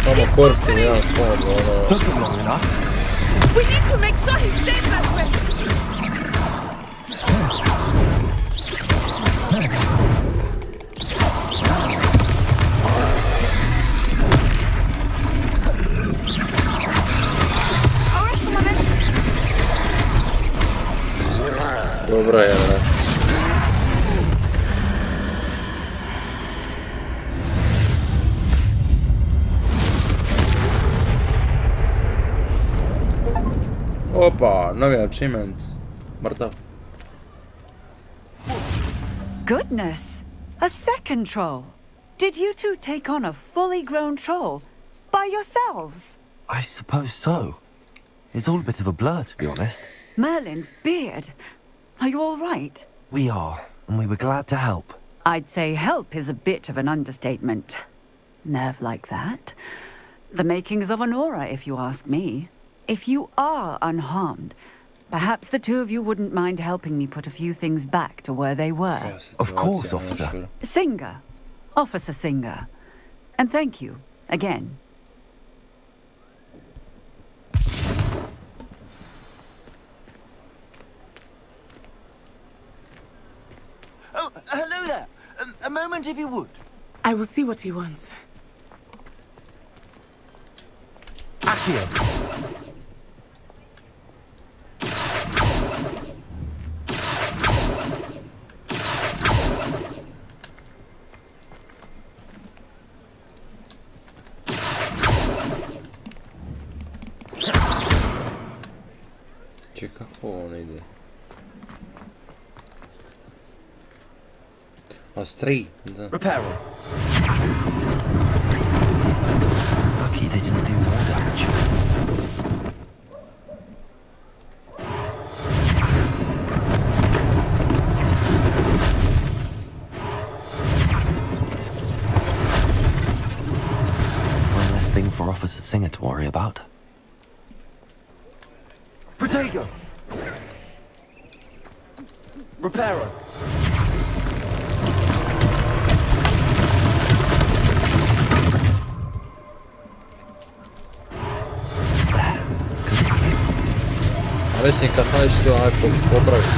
Samo koristim jedan kombo, Took him long enough. We need to make sure he stays that way. Dobra je, vrat. Opa, novi achievement. Mrtav. Goodness! A second troll! Did you two take on a fully grown troll? By yourselves? I suppose so. It's all a bit of a blur, to be honest. Merlin's beard. Are you all right? We are, and we were glad to help. I'd say help is a bit of an understatement. Nerve like that. The makings of an aura, if you ask me. If you are unharmed, perhaps the two of you wouldn't mind helping me put a few things back to where they were. Yes, of course, officer. Singer. Officer Singer. And thank you, again. Oh, hello there. A moment if you would. I will see what he wants. Accio. Če kako on ide? A stray, da. Repairer. Lucky they didn't do more damage. One less thing for Officer Singer to worry about. Protego! Repairer! A već nikad sam već htio onaj popraviti.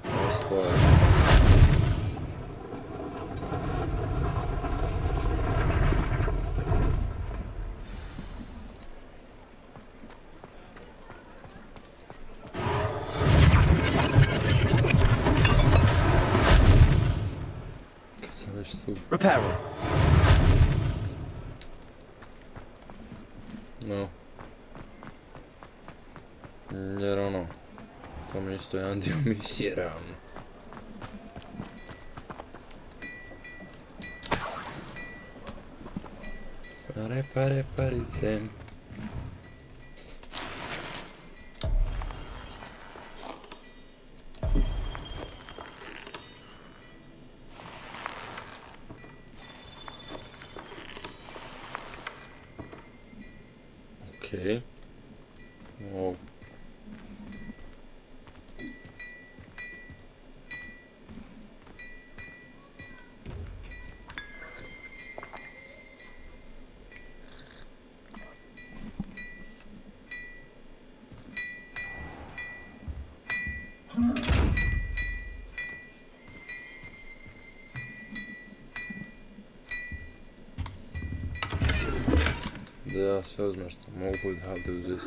Ovo stvar. Kad sam već tu. Repairer. No. Jer ono, to mi isto jedan dio misije, realno. Reparice. Okej. Wow. Da, sve uzmeš što mogu da uzeti.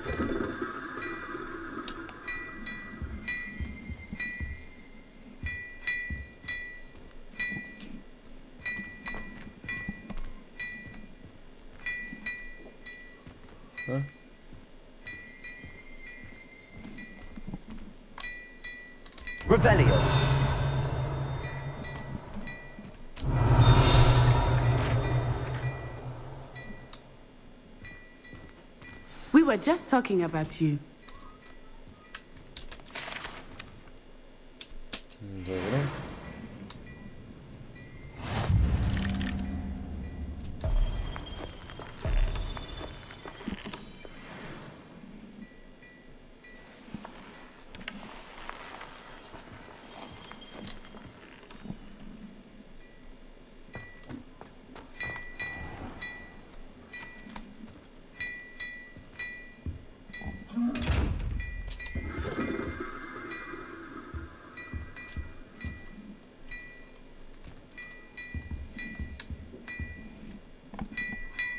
Revelio. We were just talking about you. Dobro.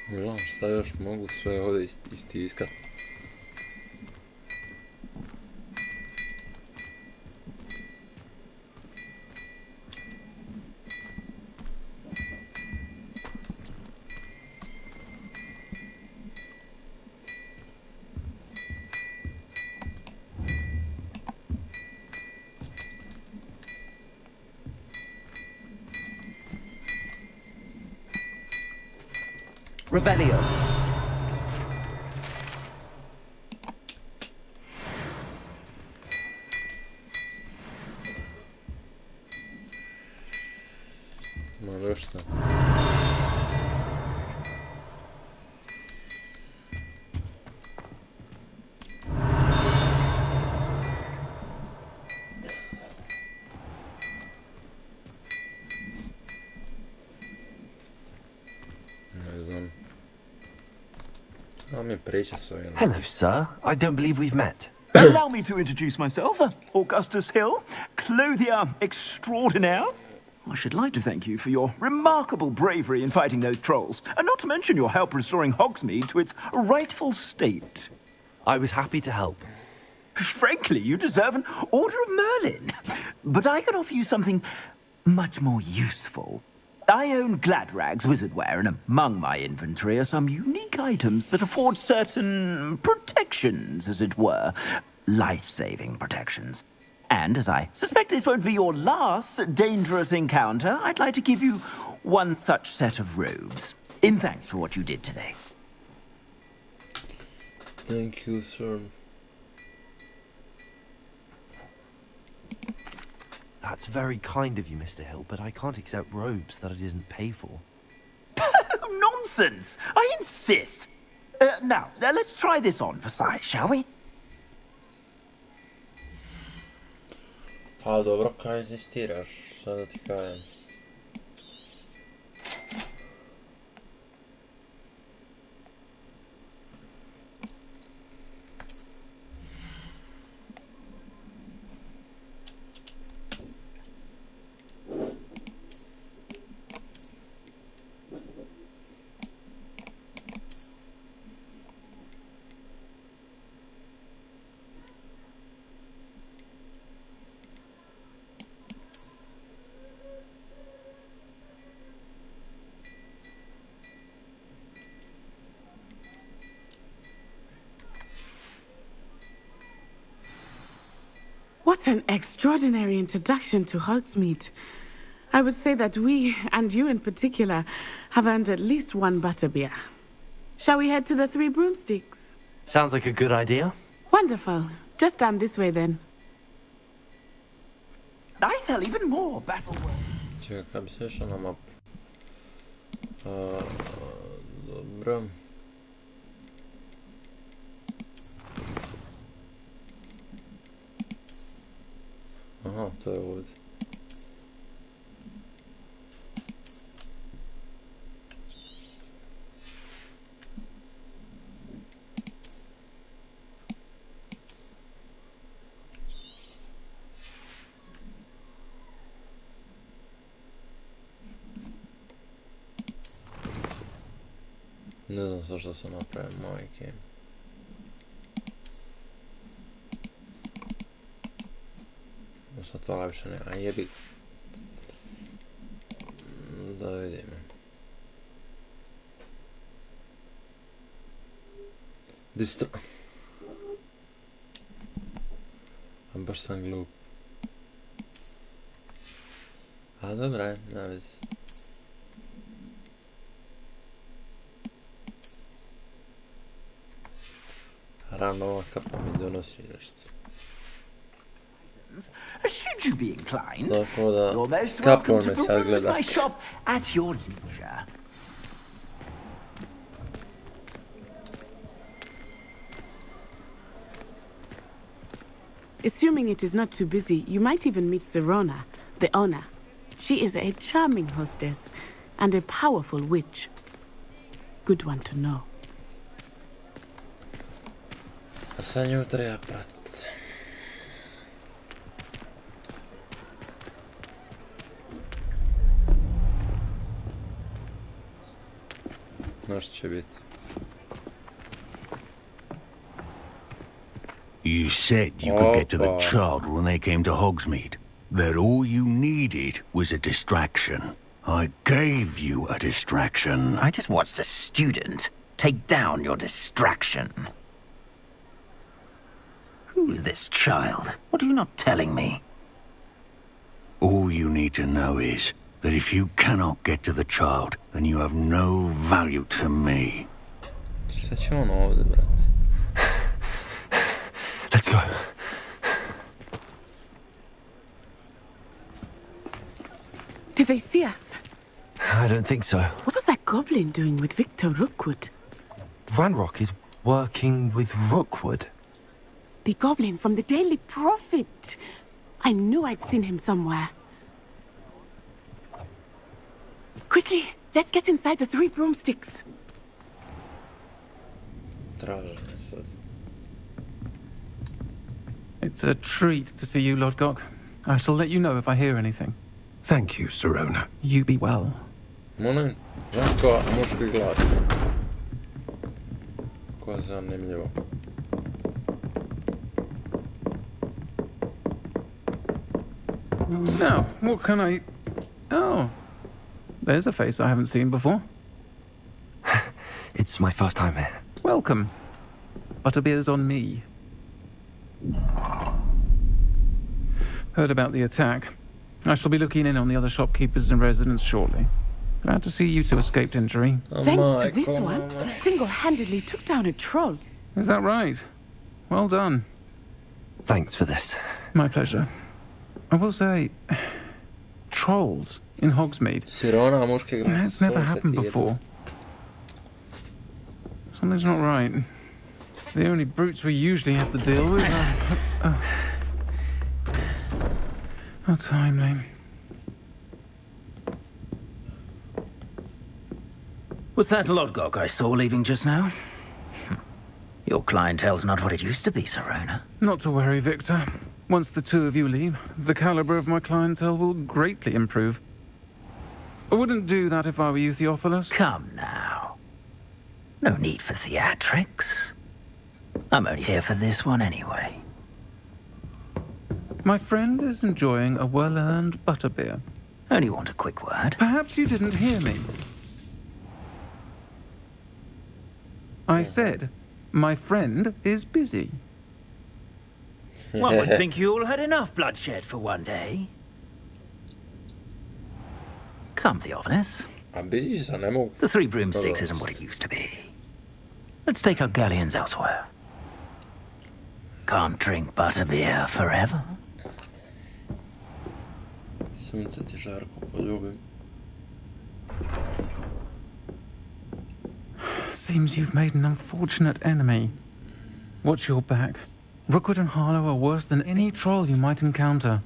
Gledam šta još mogu sve ovdje istiskat. Revelio. Ma još šta? Ne znam. Hello, sir. I don't believe we've met. Allow me to introduce myself. Augustus Hill, clothier extraordinaire. I should like to thank you for your remarkable bravery in fighting those trolls, and not to mention your help restoring Hogsmeade to its rightful state. I was happy to help. Frankly, you deserve an Order of Merlin. But I can offer you something much more useful. I own Gladrag's wizardware, and among my inventory are some unique items that afford certain protections, as it were. Life-saving protections. And as I suspect this won't be your last dangerous encounter, I'd like to give you one such set of robes, in thanks for what you did today. Thank you, sir. That's very kind of you, Mr. Hill, but I can't accept robes that I didn't pay for. Nonsense! I insist! Now, let's try this on for size, shall we? Pa dobro, kaj insistiraš, šta da ti kažem. What an extraordinary introduction to Hogsmeade. I would say that we, and you in particular, have earned at least one butterbeer. Shall we head to the Three Broomsticks? Sounds like a good idea. Wonderful. Just down this way then. I sell even more battle. Čekaj, kaj bi se išao na mapu? Dobro. Aha, to je ovdje. Ne znam zašto sam napravio majke. Sad to više ne, a jebi. Da vidimo. A baš sam glup. A dobra je, na vezi. Rano ova kapa mi donosi nešto. Should you be inclined, Tako da, you're most kapo welcome me to sad peruse my gledat. shop at your leisure. Assuming it is not too busy, you might even meet Sirona, the owner. She is a charming hostess and a powerful witch. Good one to know. A sad nju treba pratit. Znaš će biti. You said you could get to the child when they came to Hogsmeade. That all you needed was a distraction. I gave you a distraction. I just watched a student take down your distraction. Who's this child? What are you not telling me? All you need to know is that if you cannot get to the child, then you have no value to me. Šta će on ovdje, brate? Let's go. Did they see us? I don't think so. What was that goblin doing with Victor Rookwood? Ranrock is working with Rookwood. The goblin from the Daily Prophet. I knew I'd seen him somewhere. Quickly, let's get inside the Three Broomsticks. Tražim sad. It's a treat to see you, Lord Gok. I shall let you know if I hear anything. Thank you, Sirona. You be well. Molim, žensko, muški glas. Ko je zanimljivo. Now, what can I... Oh. There's a face I haven't seen before. It's my first time here. Welcome. Butterbeer's on me. Heard about the attack. I shall be looking in on the other shopkeepers and residents shortly. Glad to see you two escaped injury. Thanks to this one, single-handedly took down a troll. Is that right? Well done. Thanks for this. My pleasure. I will say, trolls in Hogsmeade. That's never happened before. Something's not right. The only brutes we usually have to deal with are... How timely. Was that Lodgok I saw leaving just now? Your clientele's not what it used to be, Sirona. Not to worry, Victor. Once the two of you leave, the caliber of my clientele will greatly improve. I wouldn't do that if I were you, Theophilus. Come now. No need for theatrics. I'm only here for this one anyway. My friend is enjoying a well-earned butterbeer. Only want a quick word. Perhaps you didn't hear me. I said, my friend is busy. One would think you all had enough bloodshed for one day. Come, Theophilus. The Three Broomsticks isn't what it used to be. Let's take our galleons elsewhere. Can't drink butterbeer forever. Seems you've made an unfortunate enemy. Watch your back. Rookwood and Harlow are worse than any troll you might encounter.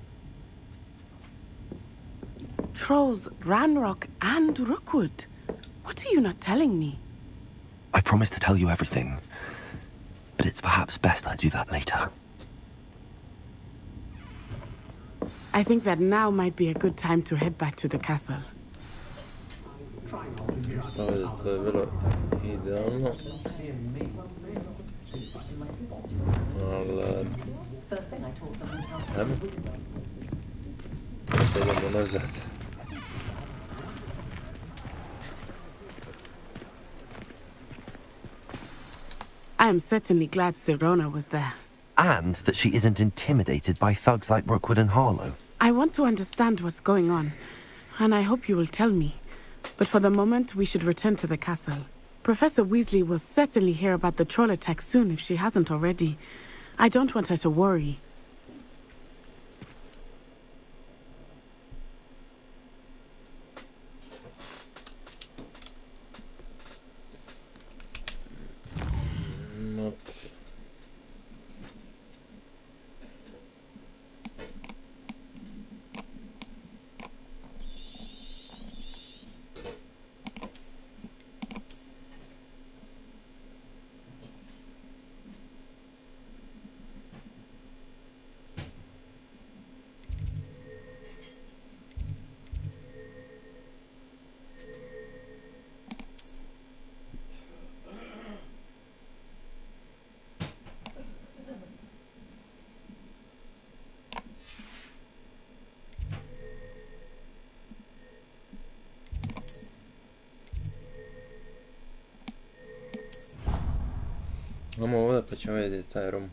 Trolls, Ranrock, and Rookwood. What are you not telling me? I promised to tell you everything, but it's perhaps best I do that later. I think that now might be a good time to head back to the castle. To je bilo idealno. Ali... Ajmo. Sad idemo nazad. I am certainly glad Sirona was there. And that she isn't intimidated by thugs like Rookwood and Harlow. I want to understand what's going on, and I hope you will tell me. But for the moment, we should return to the castle. Professor Weasley will certainly hear about the troll attack soon if she hasn't already. I don't want her to worry. Idemo ovdje pa ćemo vidjeti taj rum.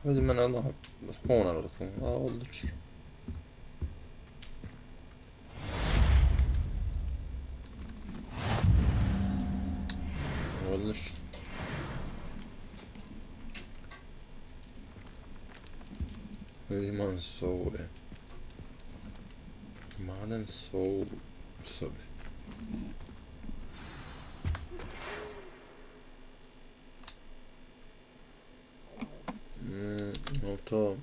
Vidi mene odmah spawnalo sam, a odlično. Odlično. Imam sove. Maden sov u sobi. No to...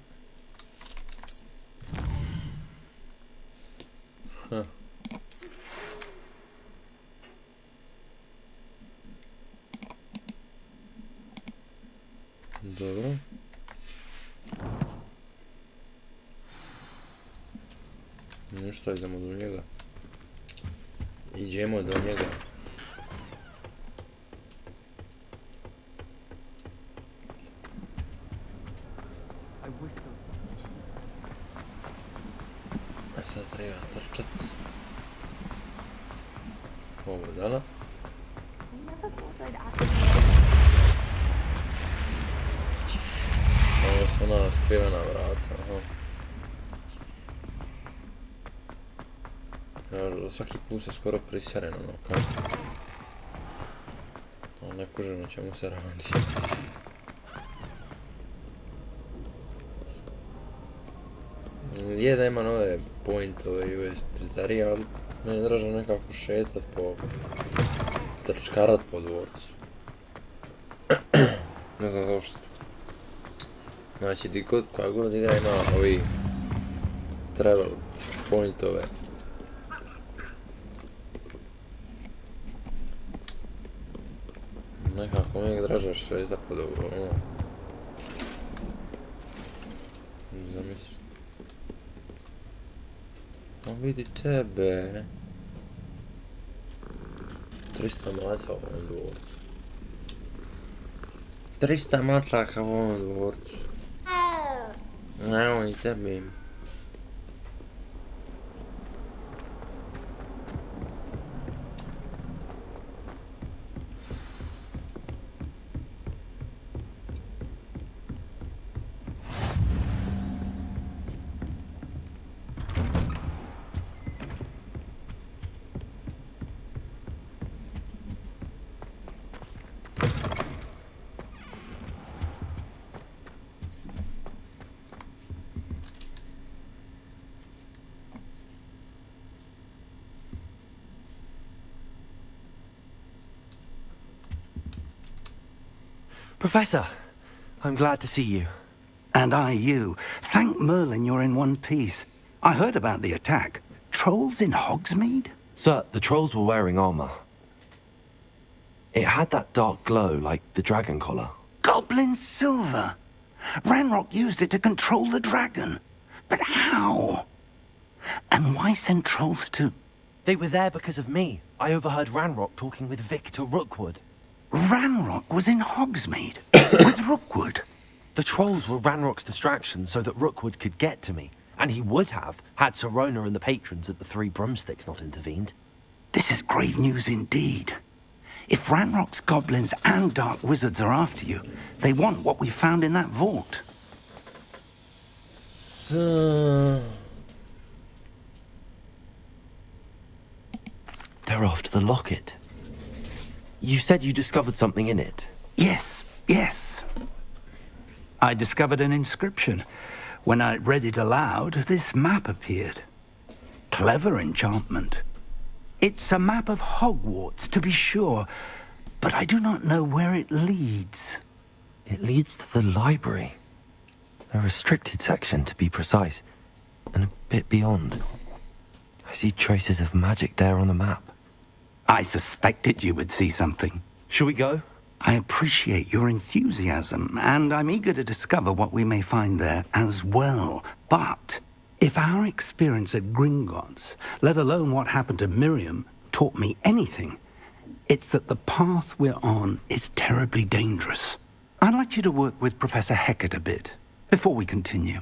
Dobro. Ništa, idemo do njega. Idemo do njega. treba trčat. Ovo je dala. Ovo su ona skrivena vrata, aha. Svaki put se skoro prisjeren, ono, kasno. Ne kužim na čemu se radi. Je da ima nove pointove i ove pizdarije, ali me je draže nekako šetat po... trčkarat po dvorcu. Ne znam zašto. Znači, di god, koja god igra ima ovi... travel pointove. Nekako mi je draže šetat po dvorcu. Zamisli. O, vidi tebe. 300 maca u ovom dvorcu. 300 mačaka u ovom dvorcu. Evo i tebi. Professor, I'm glad to see you. And I you. Thank Merlin you're in one piece. I heard about the attack. Trolls in Hogsmeade? Sir, the trolls were wearing armor. It had that dark glow like the dragon collar. Goblin silver! Ranrock used it to control the dragon. But how? And why send trolls to... They were there because of me. I overheard Ranrock talking with Victor Rookwood. Ranrock was in Hogsmeade with Rookwood. The trolls were Ranrock's distraction so that Rookwood could get to me. And he would have, had Sirona and the patrons at the Three Broomsticks not intervened. This is grave news indeed. If Ranrock's goblins and dark wizards are after you, they want what we found in that vault. They're after the locket. You said you discovered something in it. Yes, yes. I discovered an inscription. When I read it aloud, this map appeared. Clever enchantment. It's a map of Hogwarts, to be sure, but I do not know where it leads. It leads to the library. A restricted section, to be precise, and a bit beyond. I see traces of magic there on the map. I suspected you would see something. Shall we go? I appreciate your enthusiasm, and I'm eager to discover what we may find there as well. But if our experience at Gringotts, let alone what happened to Miriam, taught me anything, it's that the path we're on is terribly dangerous. I'd like you to work with Professor Hecat a bit, before we continue.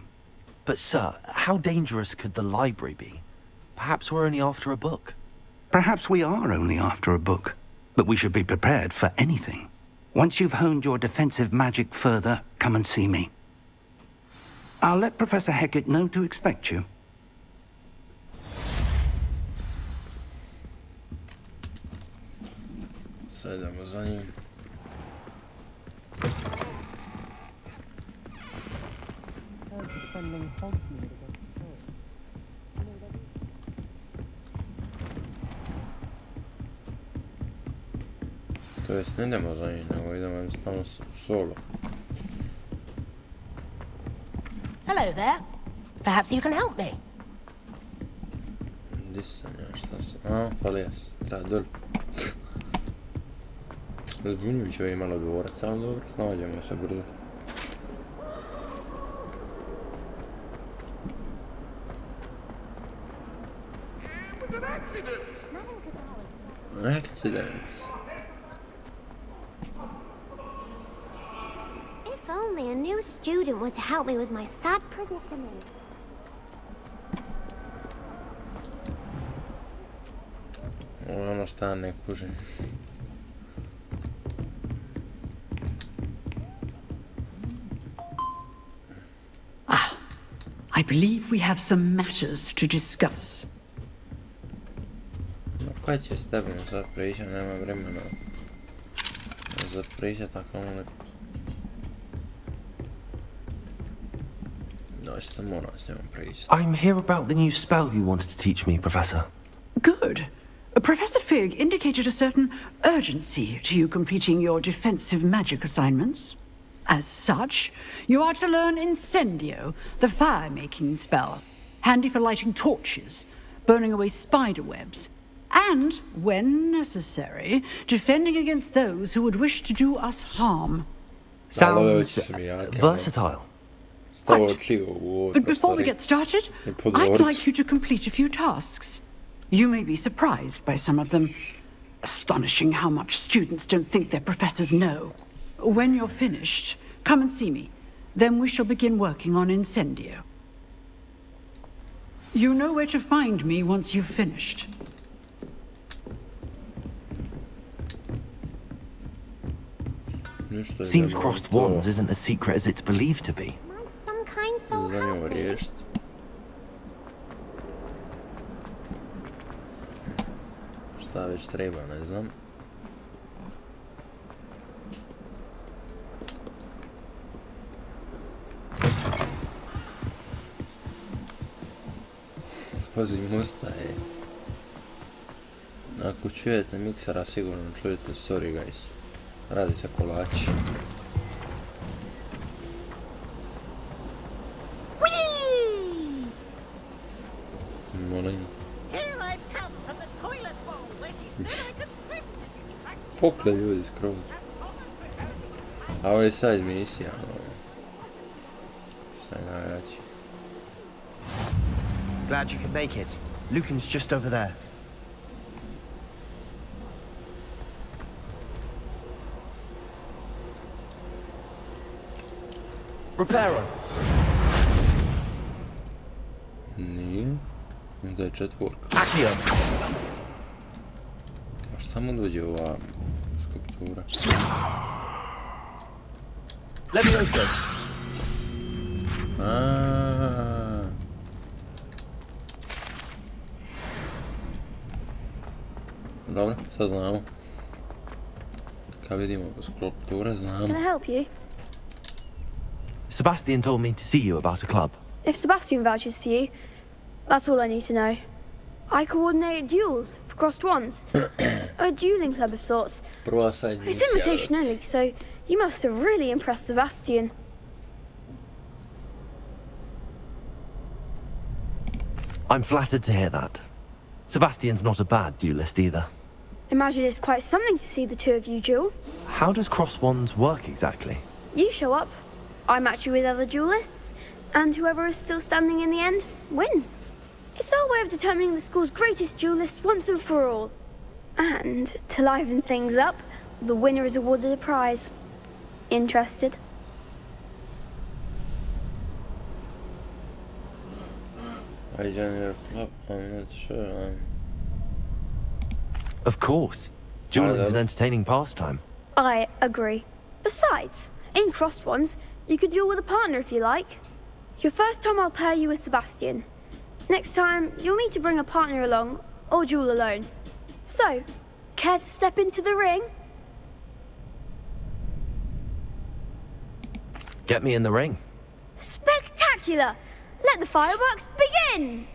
But sir, how dangerous could the library be? Perhaps we're only after a book. Perhaps we are only after a book, but we should be prepared for anything. Once you've honed your defensive magic further, come and see me. I'll let Professor Hecat know to expect you. Sad idemo za njim. To jest, ne idemo za njim, nego idemo jednostavno solo. Hello there. Perhaps you can help me. Di sam ja, šta sam? A, pa jes, treba dole. Zbunjujuće je imalo dvorac, ali dobro, snađemo se brzo. Accident. If only a new student were to help me with my sad predicament. šta ne kužim. I believe we have some matters to discuss. No kaj će s tebom sad pričat, nema vremena za pričat ako ne... No, što moram s njom pričat. I'm here about the new spell you wanted to teach me, Professor. Good. Professor Fig indicated a certain urgency to you completing your defensive magic assignments. As such, you are to learn Incendio, the fire-making spell, handy for lighting torches, burning away spider webs, and, when necessary, defending against those who would wish to do us harm. Sounds versatile. But before we get started, I'd like you to complete a few tasks. You may be surprised by some of them. Astonishing how much students don't think their professors know. When you're finished, come and see me. Then we shall begin working on Incendio. You know where to find me once you've finished. Seems crossed wands isn't as secret as it's believed to be. Some kind soul help. Šta već treba, ne znam. Pazi, mustaje. Ako čujete miksera, sigurno čujete, sorry guys. Radi se kolači. Molim. Pokle ljudi skroz. A ovo je sad misija, no. Šta je najjači. Glad you could make it. Lucan's just over there. Reparo. Nije. Onda je četvorka. Accio. A šta mu dođe ova skulptura? Levioso. Dobro, sad znamo. Kad vidimo skulpture, znamo. Can I help you? Sebastian told me to see you about a club. If Sebastian vouches for you, that's all I need to know. I coordinate duels for crossed wands. A dueling club of sorts. It's invitation only, so you must have really impressed Sebastian. I'm flattered to hear that. Sebastian's not a bad duelist either. Imagine it's quite something to see the two of you duel. How does cross wands work exactly? You show up, I match you with other duelists, and whoever is still standing in the end wins. It's our way of determining the school's greatest duelist once and for all. And, to liven things up, the winner is awarded a prize. Interested? I join your club, I'm not sure. Of course. Dueling's an entertaining pastime. I agree. Besides, in crossed ones, you could duel with a partner if you like. Your first time I'll pair you with Sebastian. Next time, you'll need to bring a partner along, or duel alone. So, care to step into the ring? Get me in the ring. Spectacular! Let the fireworks begin!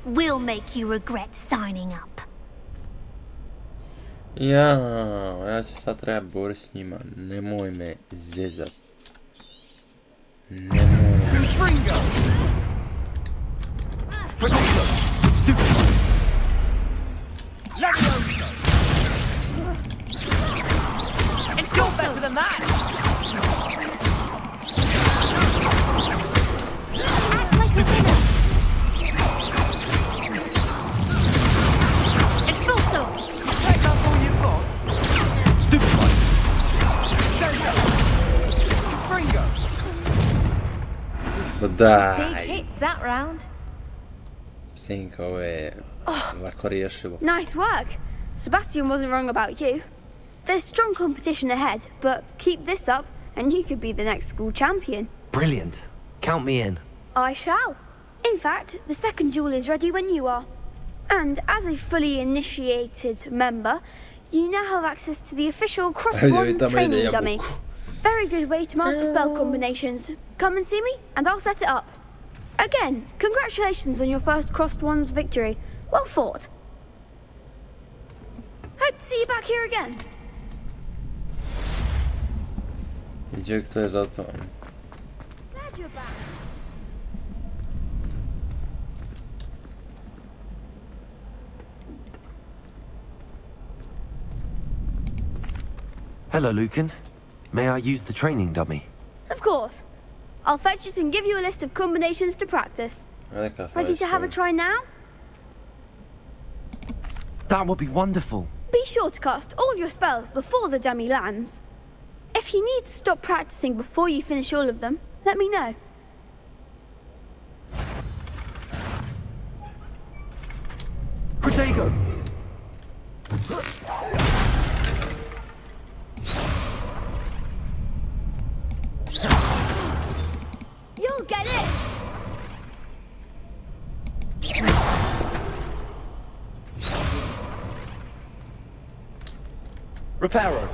We'll make you regret signing up. Ja ću sad treba boriti s njima, nemoj me zezat. Nemoj me. It's still better than that! Act like the winner! It's still so! Take up all you've got! Stupid one! Fringo! But die! Big hits that round. Sinka, ovo je lako rješivo. Nice work. Sebastian wasn't wrong about you. There's strong competition ahead, but keep this up and you could be the next school champion. Brilliant. Count me in. I shall. In fact, the second duel is ready when you are. And as a fully initiated member, you now have access to the official cross-wands training dummy. Very good way to master spell combinations. Come and see me, and I'll set it up. Again, congratulations on your first crossed wands victory. Well fought. Hope to see you back here again. Gdje to je za to? Glad you're back. Hello, Lucan. May I use the training dummy? Of course. I'll fetch it and give you a list of combinations to practice. Ready to have a try now? That would be wonderful. Be sure to cast all your spells before the dummy lands. If you need to stop practicing before you finish all of them, let me know. Protego! You'll get it! Reparo.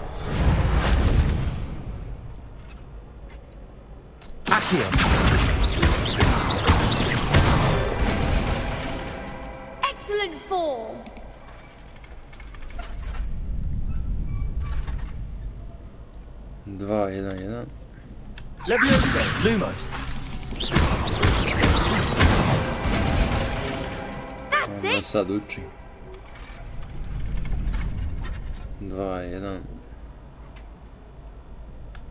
Accio. Excellent form! Dva, jedan. Leviosa, Lumos. That's it! Sad uči. 2, 1.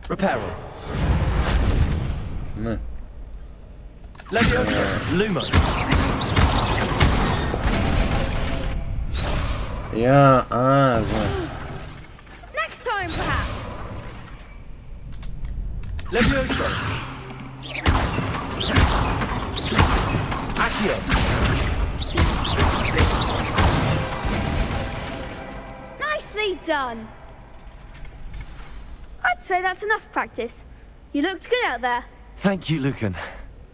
Reparo. Ne. Leviosa, Lumos. Ja, znam. Next time, perhaps. Leviosa. Accio. Nicely done. I'd say that's enough practice. You looked good out there. Thank you, Lucan.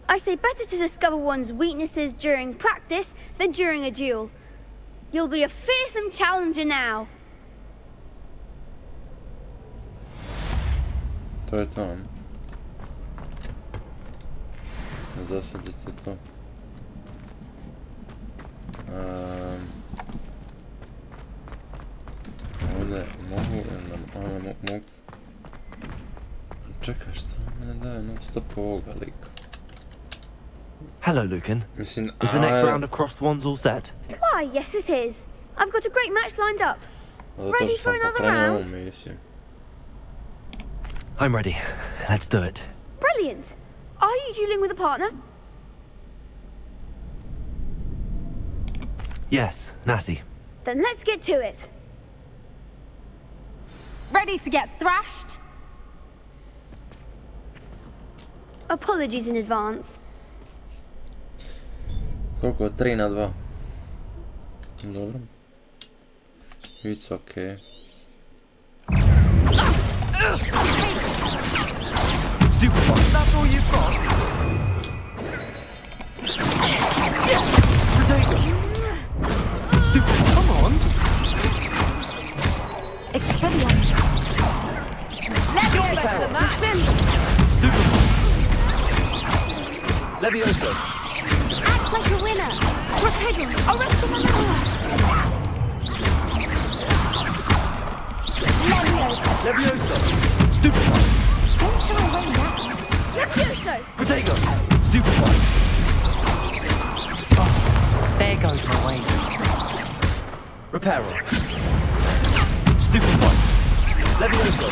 I say better to discover one's weaknesses during practice than during a duel. You'll be a fearsome challenger now. To je to. Zasadite to. Ovdje mogu, mogu. Čekaj, šta mene daje non stop ovoga lika? Hello, Lucan. Is the next round of crossed wands all set? Why, yes it is. I've got a great match lined up. Ready for another round? I'm ready. Let's do it. Brilliant. Are you dueling with a partner? Yes, Natty. Then let's get to it. Ready to get thrashed? Apologies in advance. Koliko je? 3-2. Dobro. It's okay. Stupid one. That's all you've got? Protego. Stupid one. Come on. Expelliarmus. Leviosa. Stupid one. Leviosa. Act like a winner. Protego. Arrest the Leviosa. Leviosa. Stupid one. Don't show away now. Leviosa. Protego. Stupid one. Oh, there goes my way. Reparo. Stupid one. Leviosa.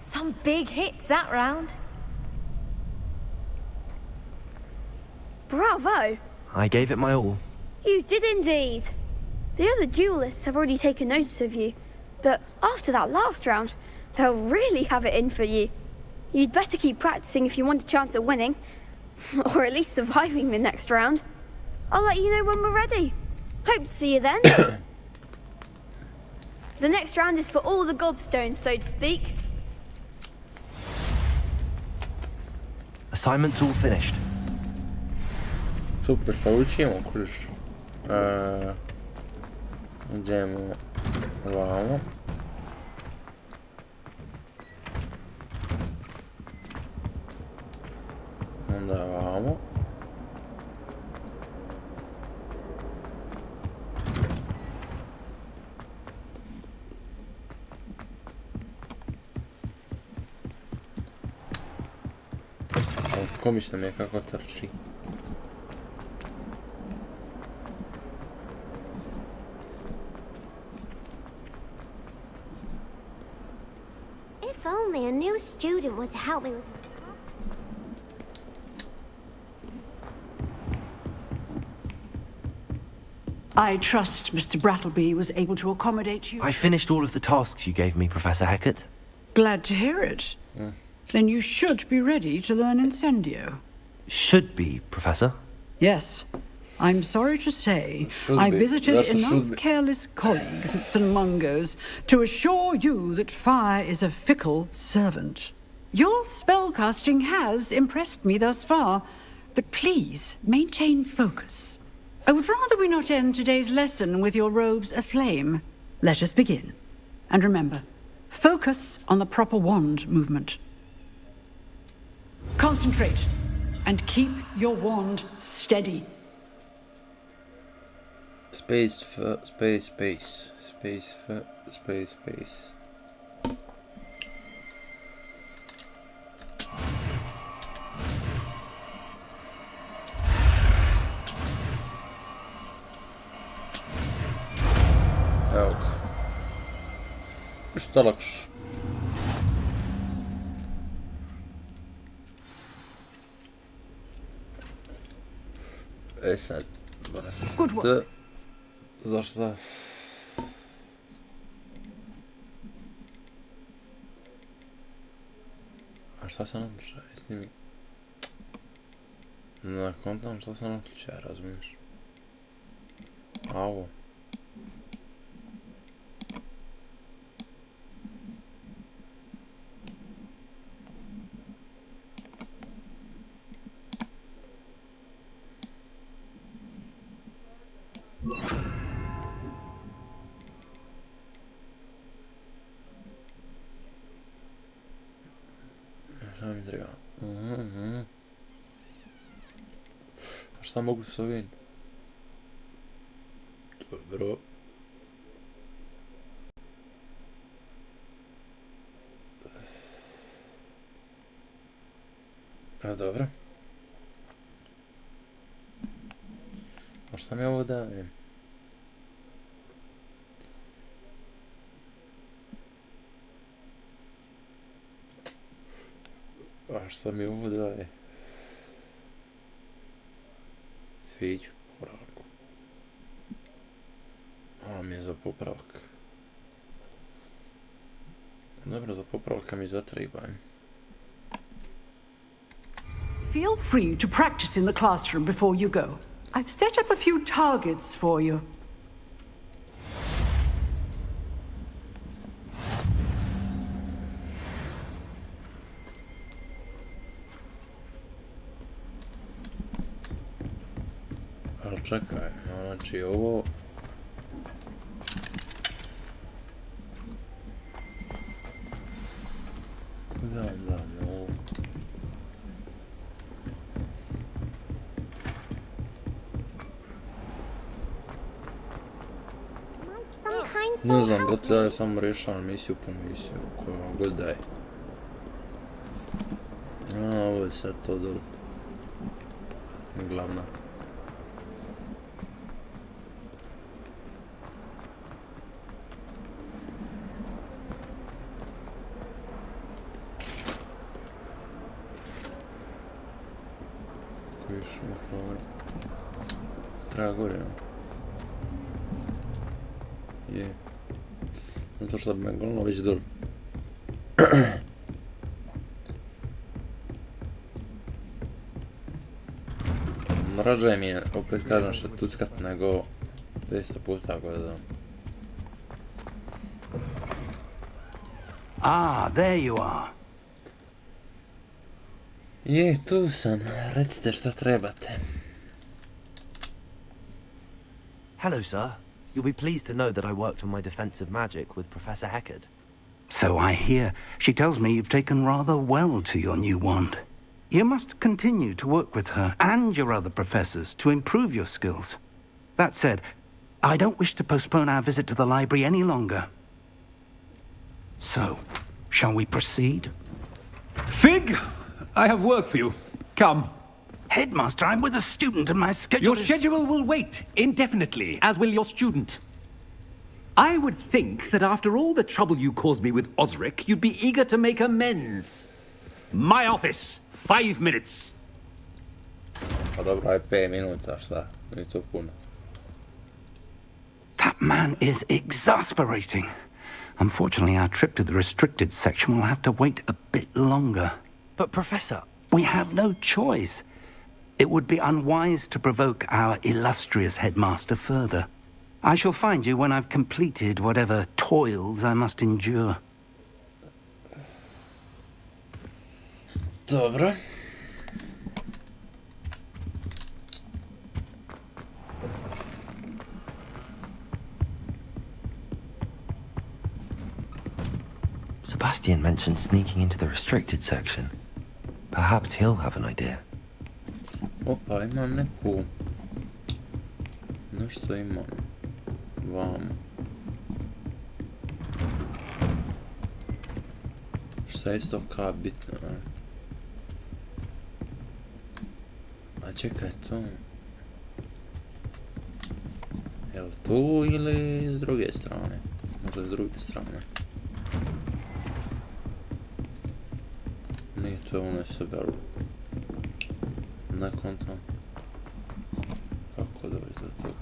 Some big hits that round. Bravo. I gave it my all. You did indeed. The other duelists have already taken notice of you, but after that last round, they'll really have it in for you. You'd better keep practicing if you want a chance at winning. Or at least surviving the next round. I'll let you know when we're ready. Hope to see you then. The next round is for all the gobstones, so to speak. Assignment's all finished. Super, šta učimo, kužiš? Idemo ovamo. Onda ovamo. Komično mi je kako trči. If only a new student were to help me with... I trust Mr. Brattleby was able to accommodate you. I finished all of the tasks you gave me, Professor Hackett. Glad to hear it. Then you should be ready to learn Incendio. Should be, Professor. Yes. I'm sorry to say, I visited enough careless colleagues at St. Mungo's to assure you that fire is a fickle servant. Your spellcasting has impressed me thus far, but please maintain focus. I would rather we not end today's lesson with your robes aflame. Let us begin. And remember, focus on the proper wand movement. Concentrate, and keep your wand steady. Space. Evo ga. Šta lakše. Sad, mora se sad... Zašto? A šta sam odlučio? Snimi. Na kontam šta sam odlučio, razumiješ? A ovo? Šta mi treba? A šta mogu s ovim? Dobro. A dobro. A šta mi ovo daje? A šta mi ovo daje? Svijeću popravku. Ovo mi je za popravak. Dobro, za popravka mi zatribam. Feel free to practice in the classroom before you go. I've set up a few targets for you. Ali čekaj, znači ovo... Da, ovo... Ne znam, brate, ja samo rješavam misiju po misiju, koju vam god daje. A, ovo je sad to dobro. Glavna. Kojiš, upravo... Treba gore, ja. Je. Zato što bi me golno već dobro. Rađe mi je, opet kažem, što tuckat nego 500 puta gledam. Ah, there you are. Je, tu sam. Recite šta trebate. Hello, sir. You'll be pleased to know that I worked on my defensive magic with Professor Heckard. So I hear. She tells me you've taken rather well to your new wand. You must continue to work with her and your other professors to improve your skills. That said, I don't wish to postpone our visit to the library any longer. So, shall we proceed? Fig! I have work for you. Come. Headmaster, I'm with a student and my schedule Your schedule will wait indefinitely, as will your student. I would think that after all the trouble you caused me with Osric, you'd be eager to make amends. My office, 5 minutes. Pa dobro, aj 5 minuta, šta? Nije to puno. That man is exasperating. Unfortunately, our trip to the restricted section will have to wait a bit longer. But, Professor... We have no choice. It would be unwise to provoke our illustrious headmaster further. I shall find you when I've completed whatever toils I must endure. Dobro. Sebastian mentioned sneaking into the restricted section. Perhaps he'll have an idea. Opa, imam neku... Nešto imam. Vamo. Šta je isto kao bitno, ne? A čekaj to... Jel tu ili s druge strane? Možda s druge strane. Nije to ono super. Ne kontam. Kako doći do toga?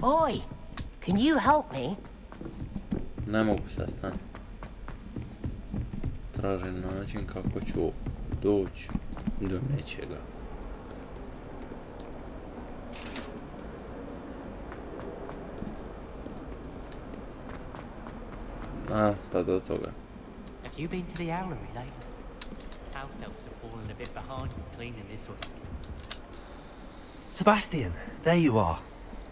Oi, can you help me? Ne mogu sastan. Tražim način kako ću doći do nečega. A, pa do toga. Have you been to the owlery lately? House elves have fallen a bit behind with cleaning this week. Sebastian, there you are.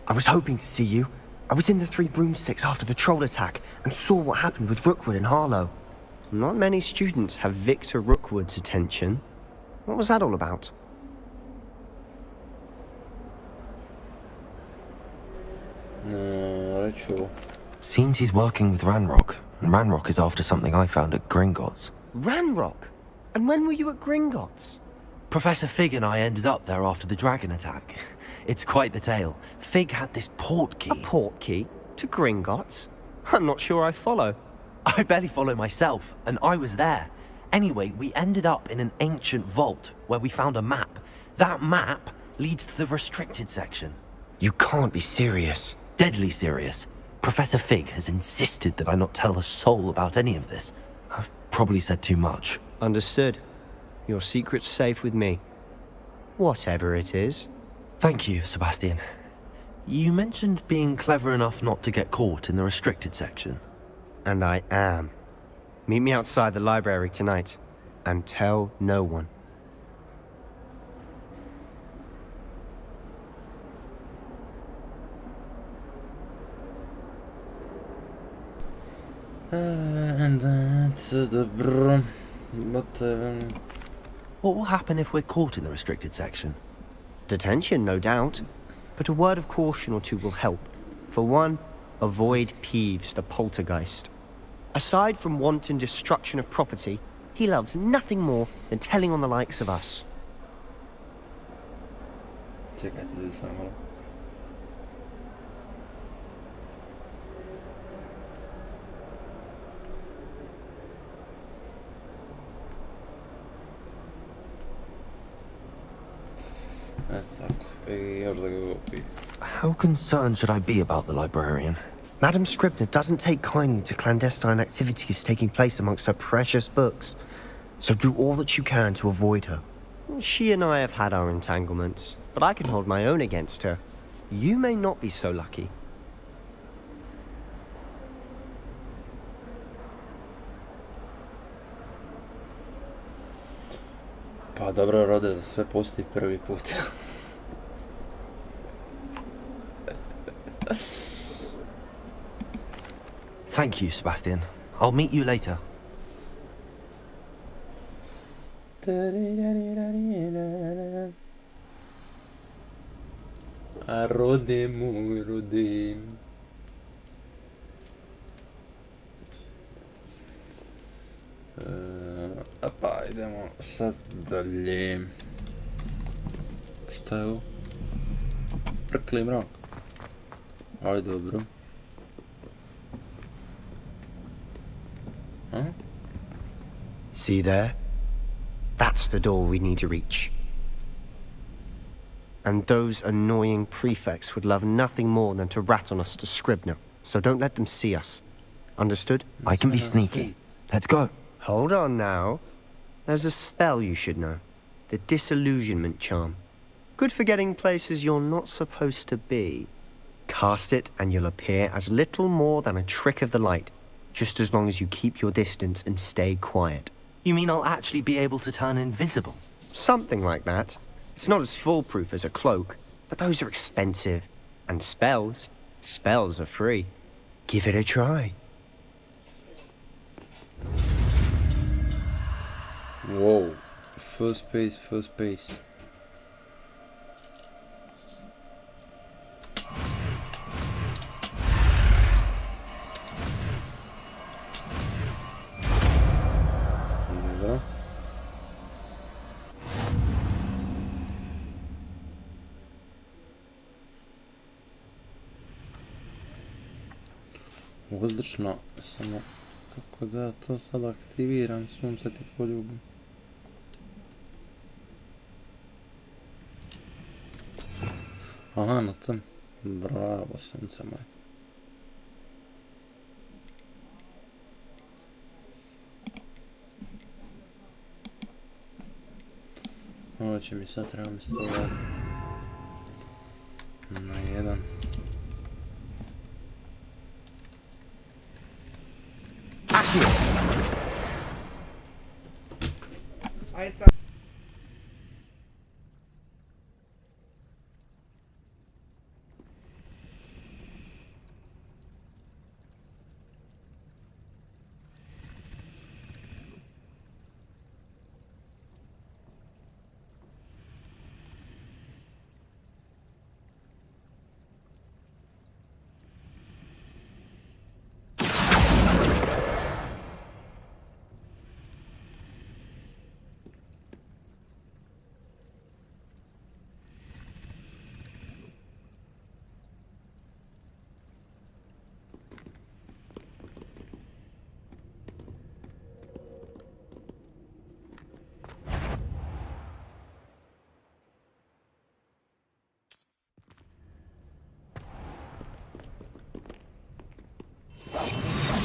I was hoping to see you. I was in the Three Broomsticks after the troll attack and saw what happened with Rookwood and Harlow. Not many students have Victor Rookwood's attention. What was that all about? Seems he's working with Ranrock, and Ranrock is after something I found at Gringotts. Ranrock? And when were you at Gringotts? Professor Fig and I ended up there after the dragon attack. It's quite the tale. Fig had this port key. A port key? To Gringotts? I'm not sure I follow. I barely follow myself, and I was there. Anyway, we ended up in an ancient vault where we found a map. That map leads to the restricted section. You can't be serious. Deadly serious. Professor Fig has insisted that I not tell a soul about any of this. I've probably said too much. Understood. Your secret's safe with me. Whatever it is. Thank you, Sebastian. You mentioned being clever enough not to get caught in the restricted section. And I am. Meet me outside the library tonight, and tell no one. And that's the brum. But, What will happen if we're caught in the restricted section? Detention, no doubt. But a word of caution or two will help. For one, avoid Peeves, the poltergeist. Aside from wanton destruction of property, he loves nothing more than telling on the likes of us. Čekajte da sam malo. How concerned should I be about the librarian? Madame Scribner doesn't take kindly to clandestine activities taking place amongst her precious books. So do all that you can to avoid her. She and I have had our entanglements. but I can hold my own against her. You may not be so lucky. Pa dobro, Rode, za sve postoji prvi put. Thank you, Sebastian. I'll meet you later. A Rode moj, Rode. Pa idemo sad dalje. Šta je ovo? Prkli mrak. Aj dobro. Huh? See there? That's the door we need to reach. And those annoying prefects would love nothing more than to rat on us to Scribner, so don't let them see us. Understood? I can be sneaky. Let's go. Hold on now. There's a spell you should know. The Disillusionment Charm. Good for getting places you're not supposed to be. Cast it and you'll appear as little more than a trick of the light, just as long as you keep your distance and stay quiet. You mean I'll actually be able to turn invisible? Something like that. It's not as foolproof as a cloak, but those are expensive. And spells are free. Give it a try. Wow. First pace. Dobro. Odlično, samo kako da to sad aktiviram, sunce ti poljubim. Aha, na tom. Bravo, sunce moje. Ovo će mi sad trebam stavljati na jedan. Aj sa...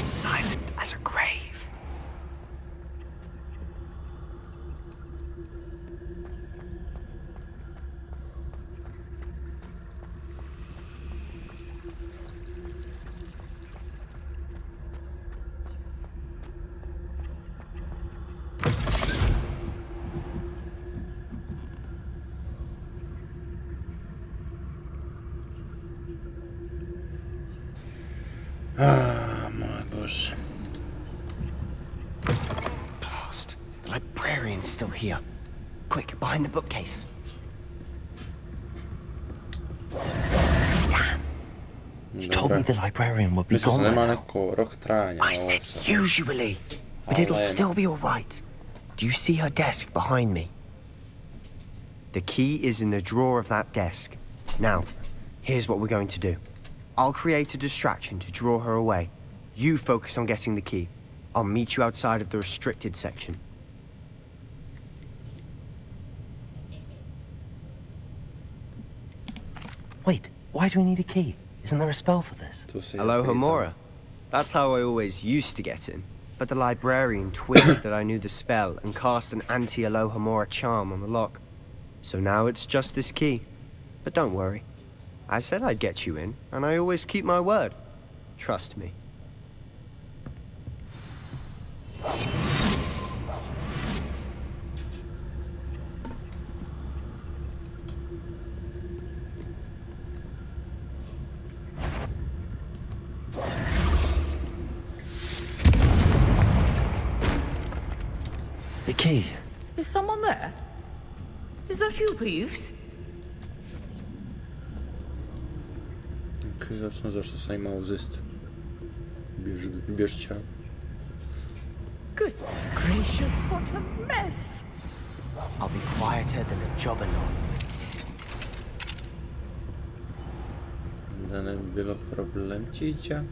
Silent as a grave. Blast. The librarian's still here. Quick, behind the bookcase. You told me the librarian would be gone by now. I said usually, but it'll still be all right. Do you see her desk behind me? The key is in the drawer of that desk. Now, here's what we're going to do. I'll create a distraction to draw her away. You focus on getting the key. I'll meet you outside of the restricted section. Wait, why do we need a key? Isn't there a spell for this? Alohomora. That's how I always used to get in. But the librarian twigged that I knew the spell and cast an anti-Alohomora charm on the lock. So now it's just this key. But don't worry. I said I'd get you in, and I always keep my word. Trust me. The key. Is someone there? Is that you, Peeves? Ok, jasno zašto sam imao uzist. Bježća. Goodness gracious, what a mess! I'll be quieter than a jobberknoll. Da ne bi bilo problemčića.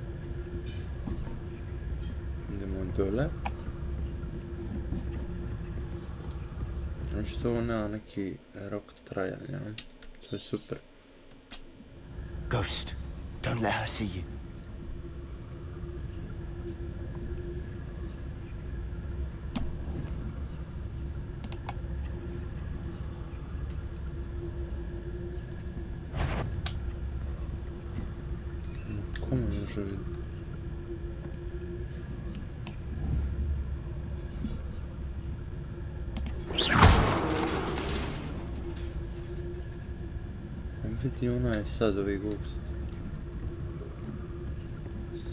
Idemo dole. Znači to ovo nema neki rok trajanja. To je super. Ghost, don't let her see you. Ko može vidjeti? Vidi onaj sad ovi gust.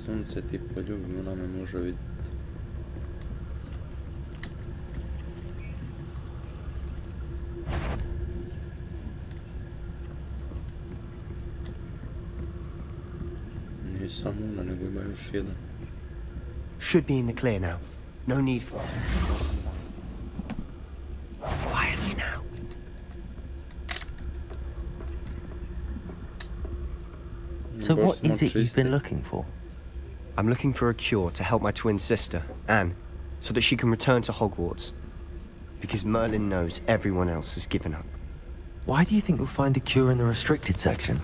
Sunce ti poljubim, ona me može vidjeti. Nije samo ona, nego ima još jedan. Should be in the clear now. No need for... Quietly now. So what is it you've been looking for? I'm looking for a cure to help my twin sister, Anne, so that she can return to Hogwarts. Because Merlin knows everyone else has given up. Why do you think you'll find a cure in the restricted section?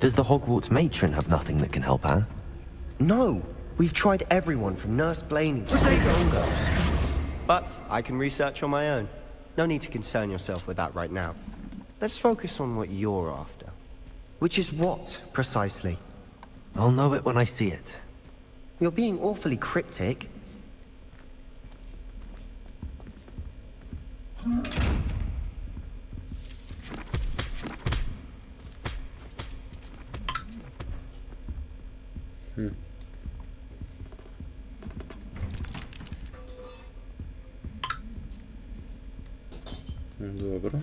Does the Hogwarts matron have nothing that can help Anne? No! We've tried everyone from Nurse Blaney to save Gringos. But I can research on my own. No need to concern yourself with that right now. Let's focus on what you're after. Which is what, precisely? I'll know it when I see it. You're being awfully cryptic. Dobro.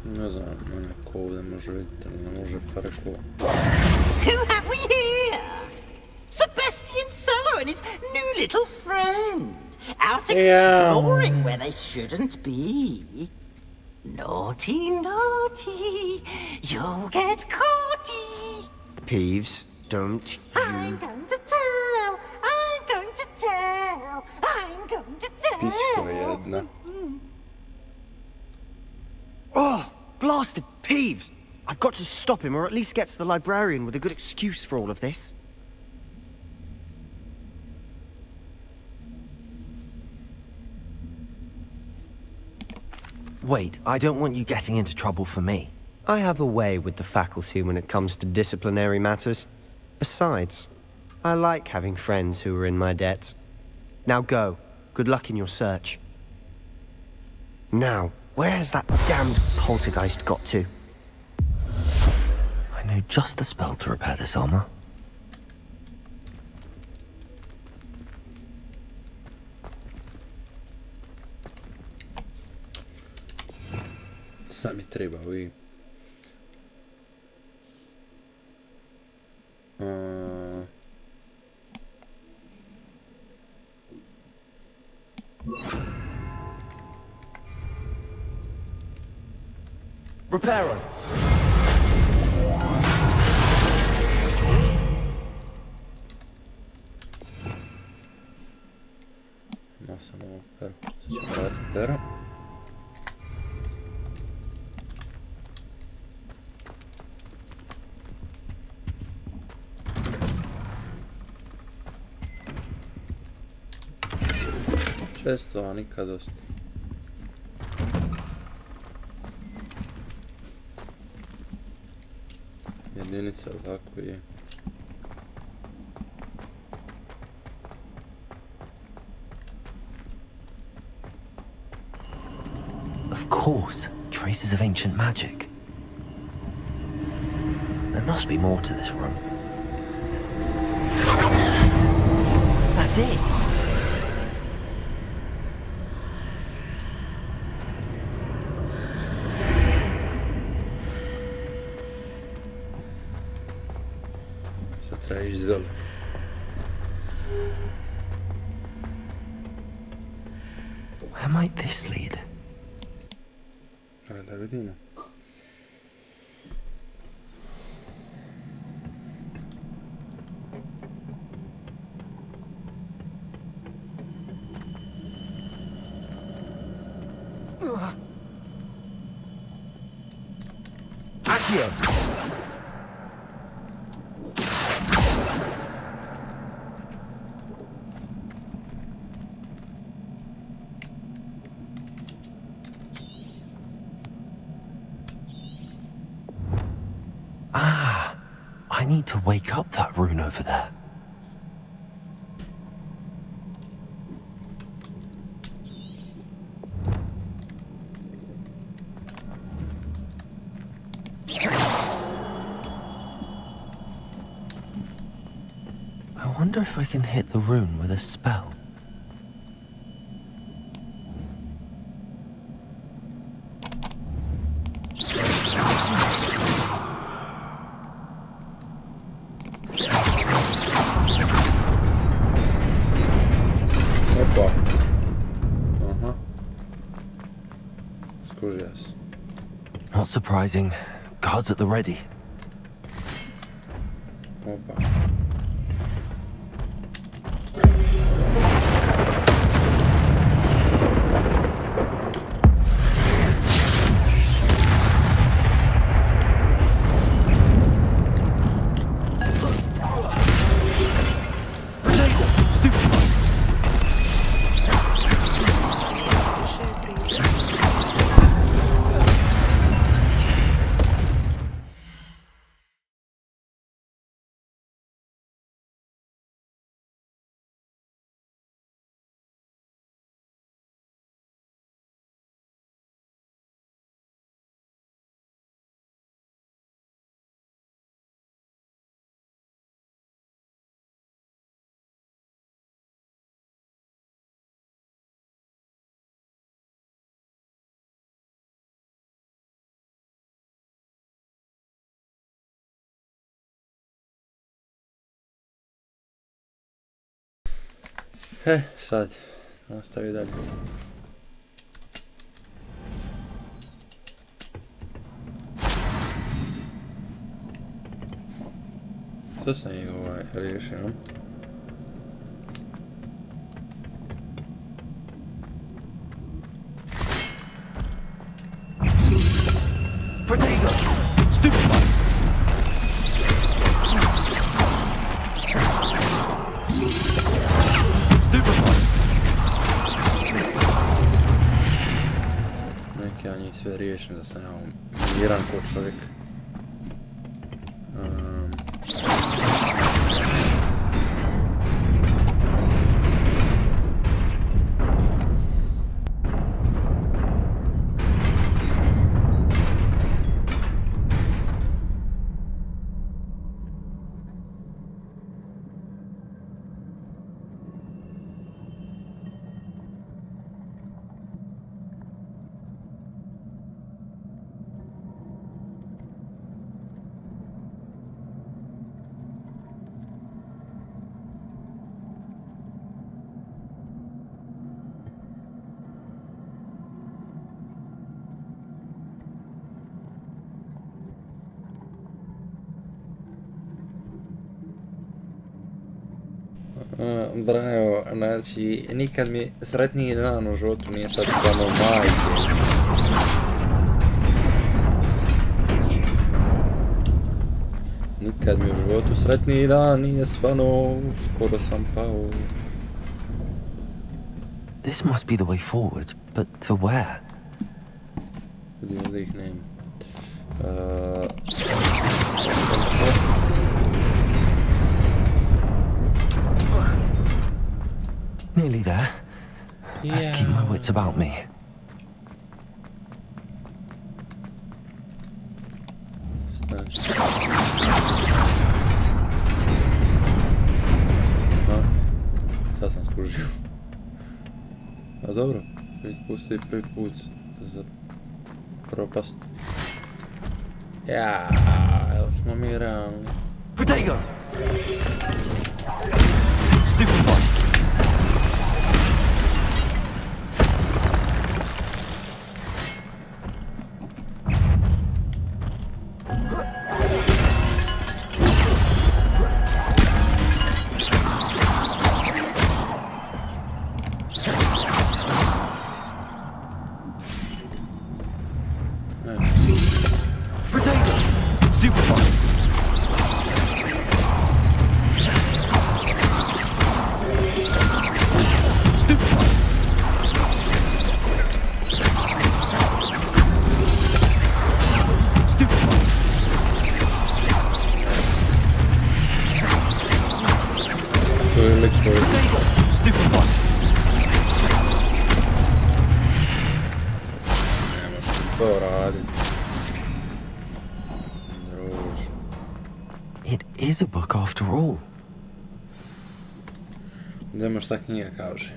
Ne znam, neko ovdje može vidjeti, ali ne može pa rekao. Who have we here? Sebastian Sallow and his new little friend. Out exploring where they shouldn't be. Naughty, naughty, you'll get caughty. Peeves, don't you... I'm going to tell, I'm going to tell, I'm going to tell. Pičko jedna. Oh, blasted Peeves! I've got to stop him, or at least get to the librarian with a good excuse for all of this. Wait, I don't want you getting into trouble for me. I have a way with the faculty when it comes to disciplinary matters. Besides, I like having friends who are in my debt. Now go. Good luck in your search. Now, where has that damned poltergeist got to? I know just the spell to repair this armor. Sad mi treba ovi. Reparo. No samo pero. Sad ćemo vratiti pero. 600, a nikad dosta. Jedinica, tako je. Of course, traces of ancient magic. There must be more to this room. That's it! Sad treba ići dole. Where might this lead? Ajde da vidimo. Accio! I need to wake up that rune over there. I wonder if I can hit the rune with a spell. Not surprising. Guards at the ready. Opa. Sad, nastavi dalje. To sam ih riješio. Protego! Stupid! Neki od njih sve riješen da sam ja miran ko čovjek. Bravo, znači, nikad mi sretniji dan u životu nije sad samo majke. Nikad mi u životu sretniji dan nije svano, skoro sam pao. This must be the way forward, but to where? Nearly there. Let's keep my wits about me. Sad sam skužio. A dobro, pusti prvi put za propast. Ja, jel smo mi realni? Protego! Stupid one! It is a book after all. Idemo šta knjiga kaže.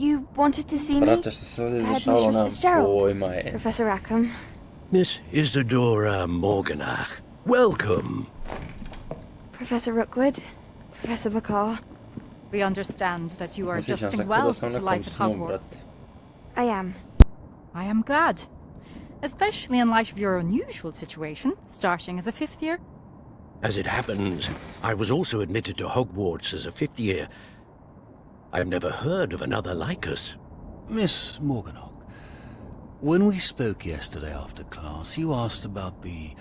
You wanted to see me? Headmistress Fitzgerald. Professor Rackham. Miss Isadora Morganach, welcome. Professor Rookwood. Professor McCaw. We understand that you are adjusting well to life at Hogwarts. I am. I am glad. Especially in light of your unusual situation, starting as a 5th year. As it happens, I was also admitted to Hogwarts as a 5th year. I've never heard of another like us. Miss Morganach, when we spoke yesterday after class, you asked about the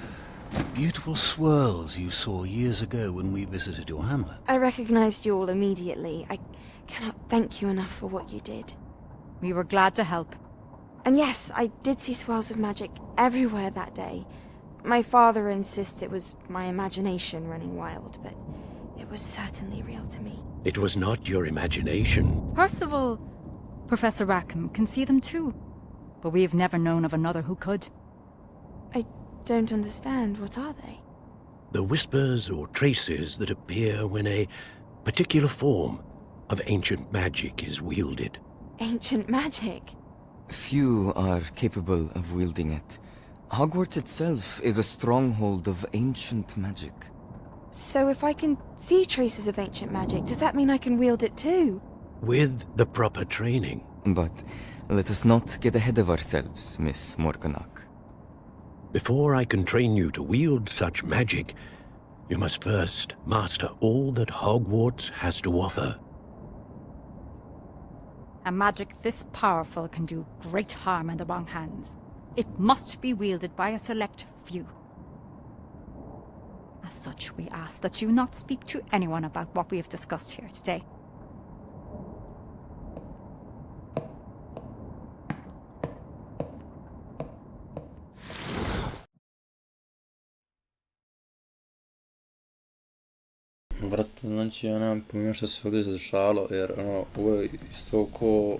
beautiful swirls you saw years ago when we visited your hamlet. I recognized you all immediately. I cannot thank you enough for what you did. We were glad to help. And yes, I did see swirls of magic everywhere that day. My father insists it was my imagination running wild, but it was certainly real to me. It was not your imagination. Percival, Professor Rackham can see them too, but we have never known of another who could. I don't understand. What are they? The whispers or traces that appear when a particular form of ancient magic is wielded. Ancient magic? Few are capable of wielding it. Hogwarts itself is a stronghold of ancient magic. So if I can see traces of ancient magic, does that mean I can wield it too? With the proper training. But let us not get ahead of ourselves, Miss Morganach. Before I can train you to wield such magic, you must first master all that Hogwarts has to offer. A magic this powerful can do great harm in the wrong hands. It must be wielded by a select few. As such, we ask that you not speak to anyone about what we have discussed here today. Brate, znači ja nemam pojma šta se ovdje zadešavalo, jer ovo je isto ko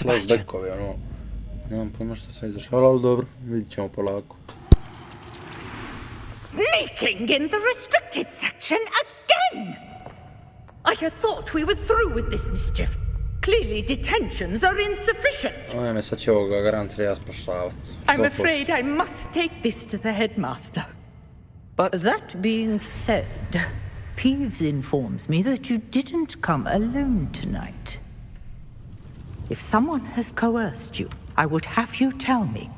flashbackovi, nemam pojma šta se zadešavalo, ali dobro, vidit ćemo polako. Sneaking in the restricted section again! I had thought we were through with this mischief. Clearly detentions are insufficient. Ne, sad će ovoga garant treba spašavat. I'm afraid I must take this to the headmaster. But that being said, Peeves informs me that you didn't come alone tonight. If someone has coerced you, I would have you tell me.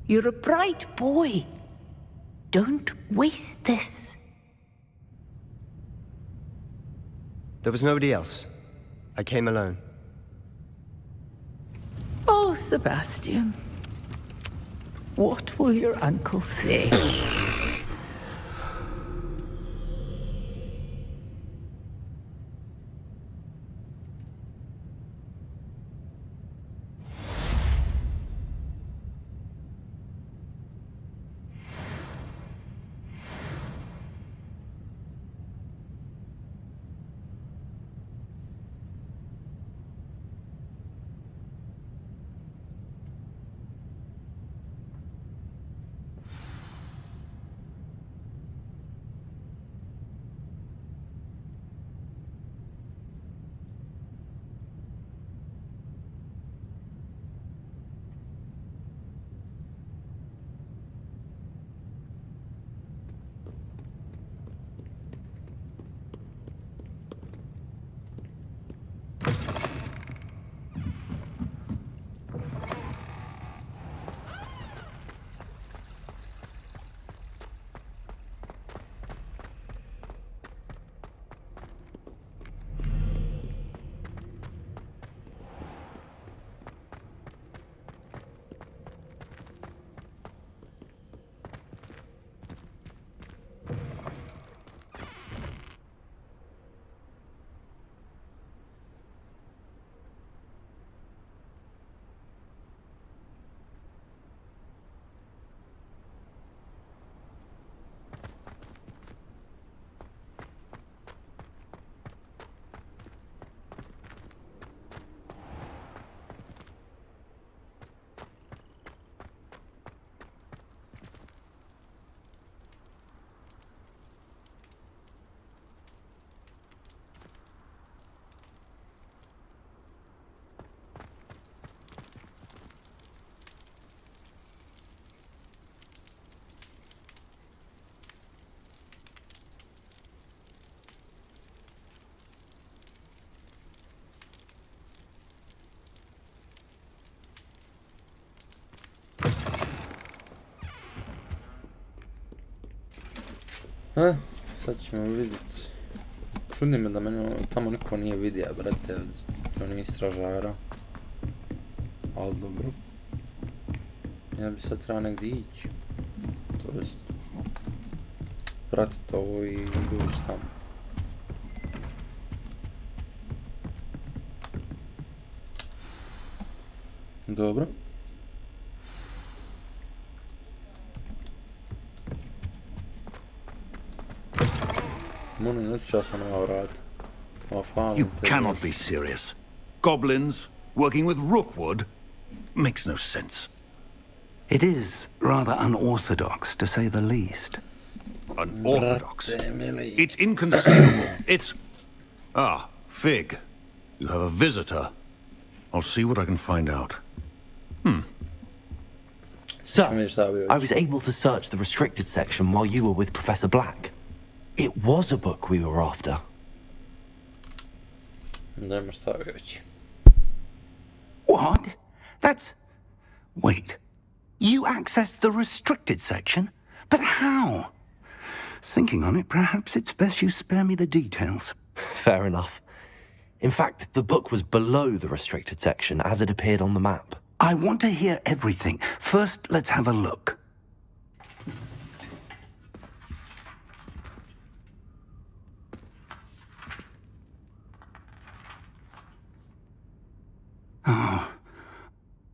You're a bright boy. Don't waste this. there was nobody else. I came alone. Oh, Sebastian. What will your uncle say? Sad ćemo vidjeti. Čudni me da mene tamo niko nije vidio, brate, od onih stražara. Ali dobro. Ja bi sad trebao negdje ići. To jest... pratiti ovo i doći tamo. Dobro. You cannot be serious. goblins, working with rookwood. Makes no sense. It is rather unorthodox, to say the least. Unorthodox? It's inconceivable. It's... Ah, Fig. You have a visitor. I'll see what I can find out. Sir, I was able to search the restricted section while you were with Professor Black. It was a book we were after. What? That's... Wait. You accessed the restricted section? But how? Thinking on it, perhaps it's best you spare me the details. Fair enough. In fact, the book was below the restricted section as it appeared on the map. I want to hear everything. First, let's have a look.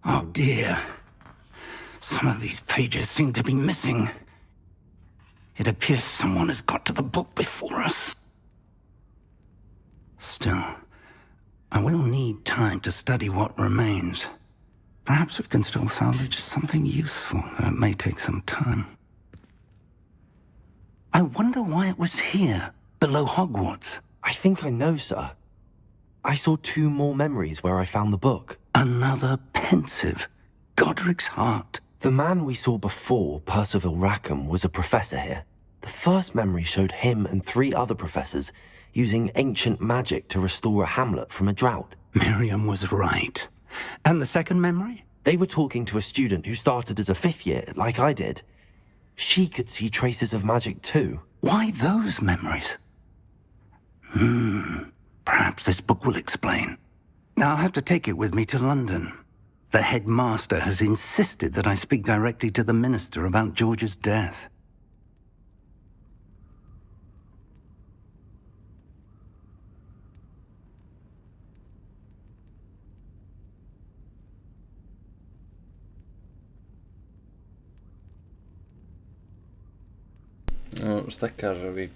Oh dear. Some of these pages seem to be missing. It appears someone has got to the book before us. Still, I will need time to study what remains. Perhaps we can still salvage something useful, though it may take some time. I wonder why it was here, below Hogwarts. I think I know, sir. I saw 2 more memories where I found the book. Another pensive. Godric's heart. The man we saw before, Percival Rackham, was a professor here. The first memory showed him and 3 other professors using ancient magic to restore a hamlet from a drought. Miriam was right. And the second memory? They were talking to a student who started as a 5th year, like I did. She could see traces of magic too. Why those memories? Perhaps this book will explain. Now I'll have to take it with me to London. The headmaster has insisted that I speak directly to the minister about George's death. Staccarovi.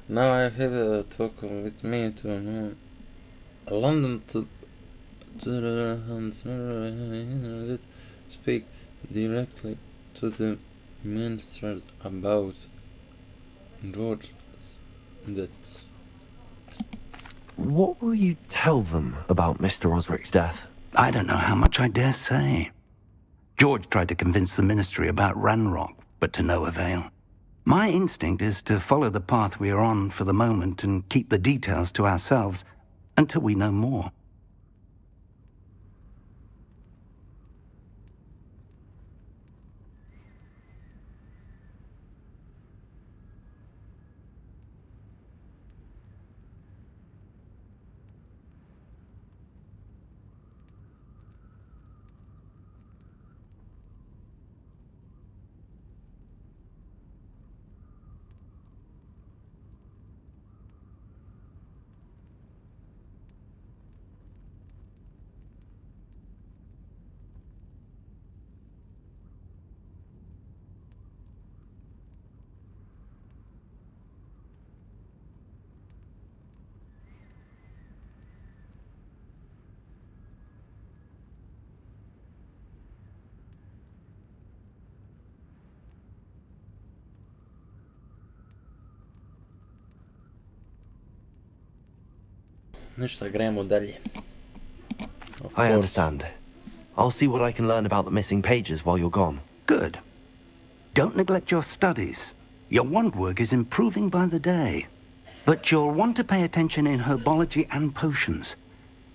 Now I have a talk with me to London to speak directly to the minister about George's death. What will you tell them about Mr. Osric's death? I don't know how much I dare say. George tried to convince the ministry about Ranrock, but to no avail. My instinct is to follow the path we are on for the moment and keep the details to ourselves until we know more. Ništa, gremo dalje. I understand. I'll see what I can learn about the missing pages while you're gone. Good. Don't neglect your studies. Your wand work is improving by the day. But you'll want to pay attention in herbology and potions.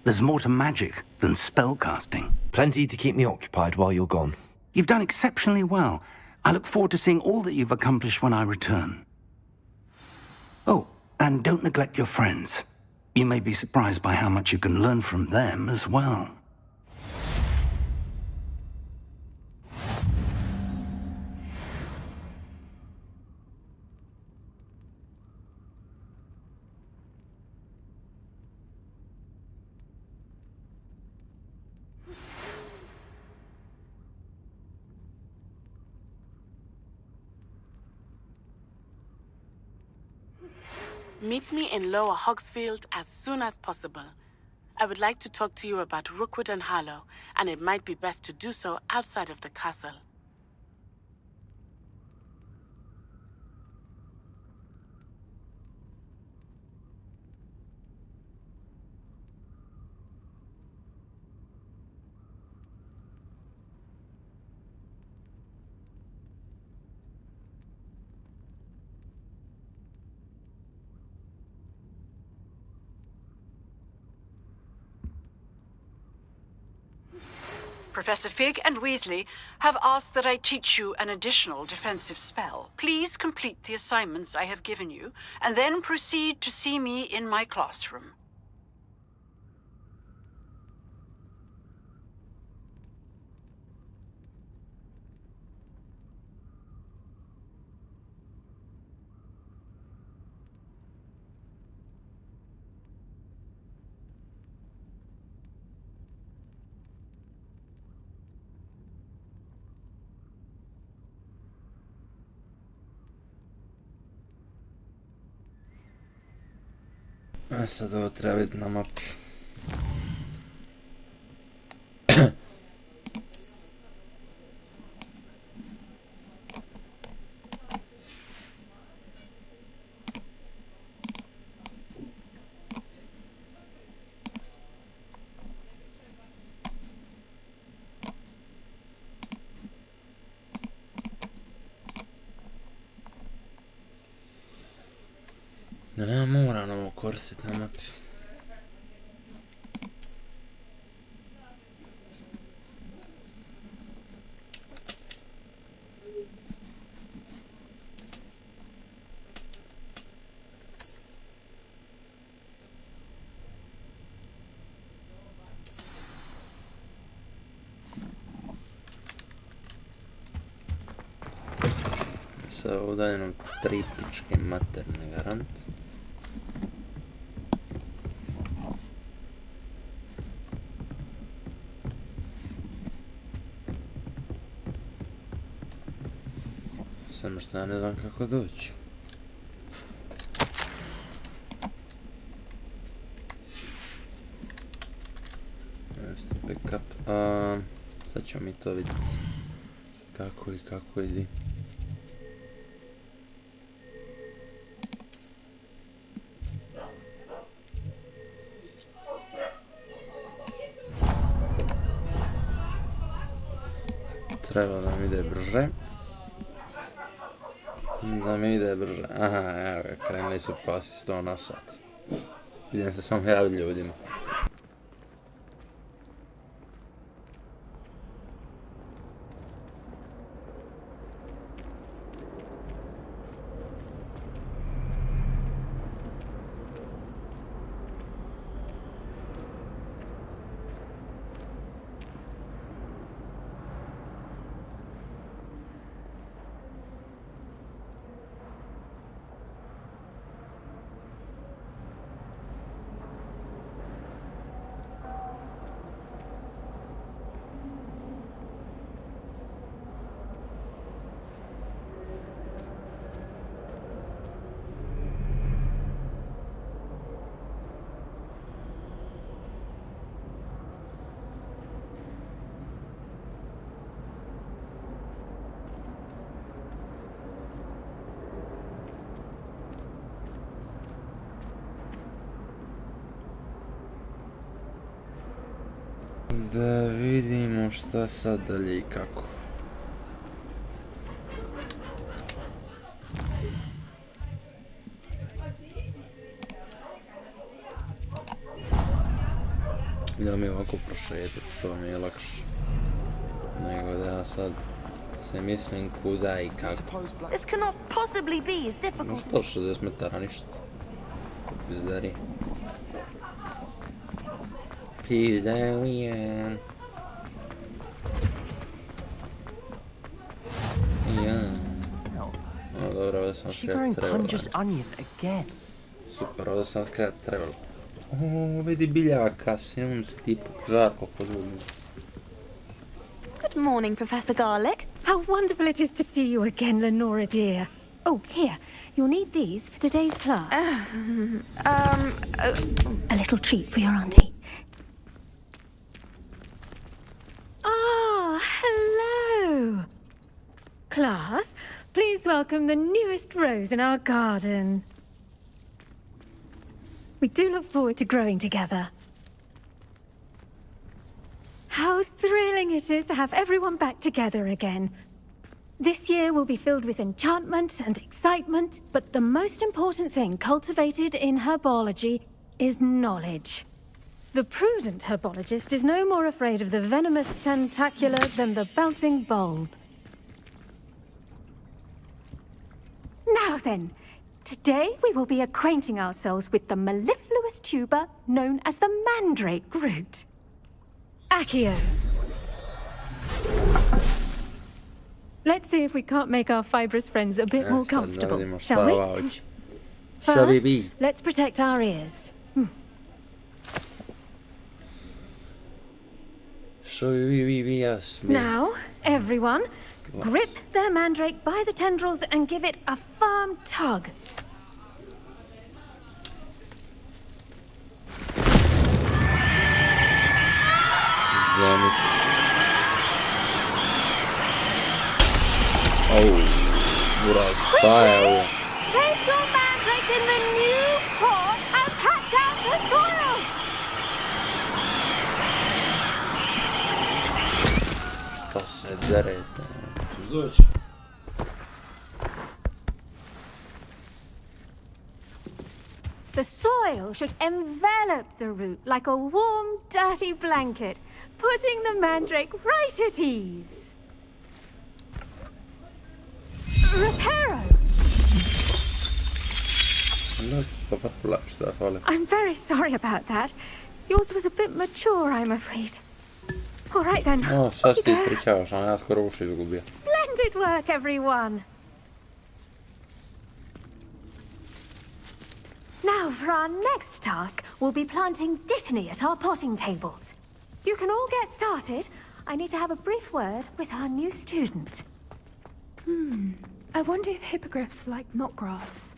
There's more to magic than spellcasting. Plenty to keep me occupied while you're gone. You've done exceptionally well. I look forward to seeing all that you've accomplished when I return. Oh, and don't neglect your friends. You may be surprised by how much you can learn from them as well. Meet me in Lower Hogsfield as soon as possible. I would like to talk to you about Rookwood and Harlow, and it might be best to do so outside of the castle. Professor Fig and Weasley have asked that I teach you an additional defensive spell. Please complete the assignments I have given you, and then proceed to see me in my classroom. A sad ovo treba vidjeti na mapi. Da nema mora nam koristiti na mapi. Sad ovdje je nam 3 pičke materne garant. Samo što ja ne znam kako doći. Backup. Sad ćemo mi to vidjeti. Kako ide. Treba da mi ide brže. Aha, evo ga, krenuli su pasi 100 na sat. Vidim se samo javiti ljudima. Da vidimo šta sad dalje i kako. Idemo mi ovako prošetiti, to mi je lakše. Nego da ja sad se mislim kuda i kako. This cannot possibly be as difficult. No što 60 metara, ništa. Pizdari. Pizdarijan. O, dobro, ovdje sam otkrijat trebalo. Super, ovdje sam otkrijat trebalo. O, vidi biljaka, silom se tipu žarko pod ljudima. Good morning, Professor Garlick. How wonderful it is to see you again, Lenora dear. Oh, here. You'll need these for today's class. A little treat for your auntie. Class, please welcome the newest rose in our garden. We do look forward to growing together. How thrilling it is to have everyone back together again. This year will be filled with enchantment and excitement, but the most important thing cultivated in herbology is knowledge. The prudent herbologist is no more afraid of the venomous tentacula than the bouncing bulb. Now then, today we will be acquainting ourselves with the mellifluous tuber known as the mandrake root. Accio. Let's see if we can't make our fibrous friends a bit more comfortable, shall we? First, let's protect our ears. Now, everyone, grip their mandrake by the tendrils and give it a firm tug. Place your mandrake in the new pot and pat down the soil. Šta se derete? The soil should envelop the root like a warm, dirty blanket, putting the mandrake right at ease. Reparo! I'm very sorry about that. Yours was a bit mature, I'm afraid. All right then. Splendid work, everyone. Now, for our next task, we'll be planting dittany at our potting tables. You can all get started. I need to have a brief word with our new student. I wonder if hippogriffs like knotgrass.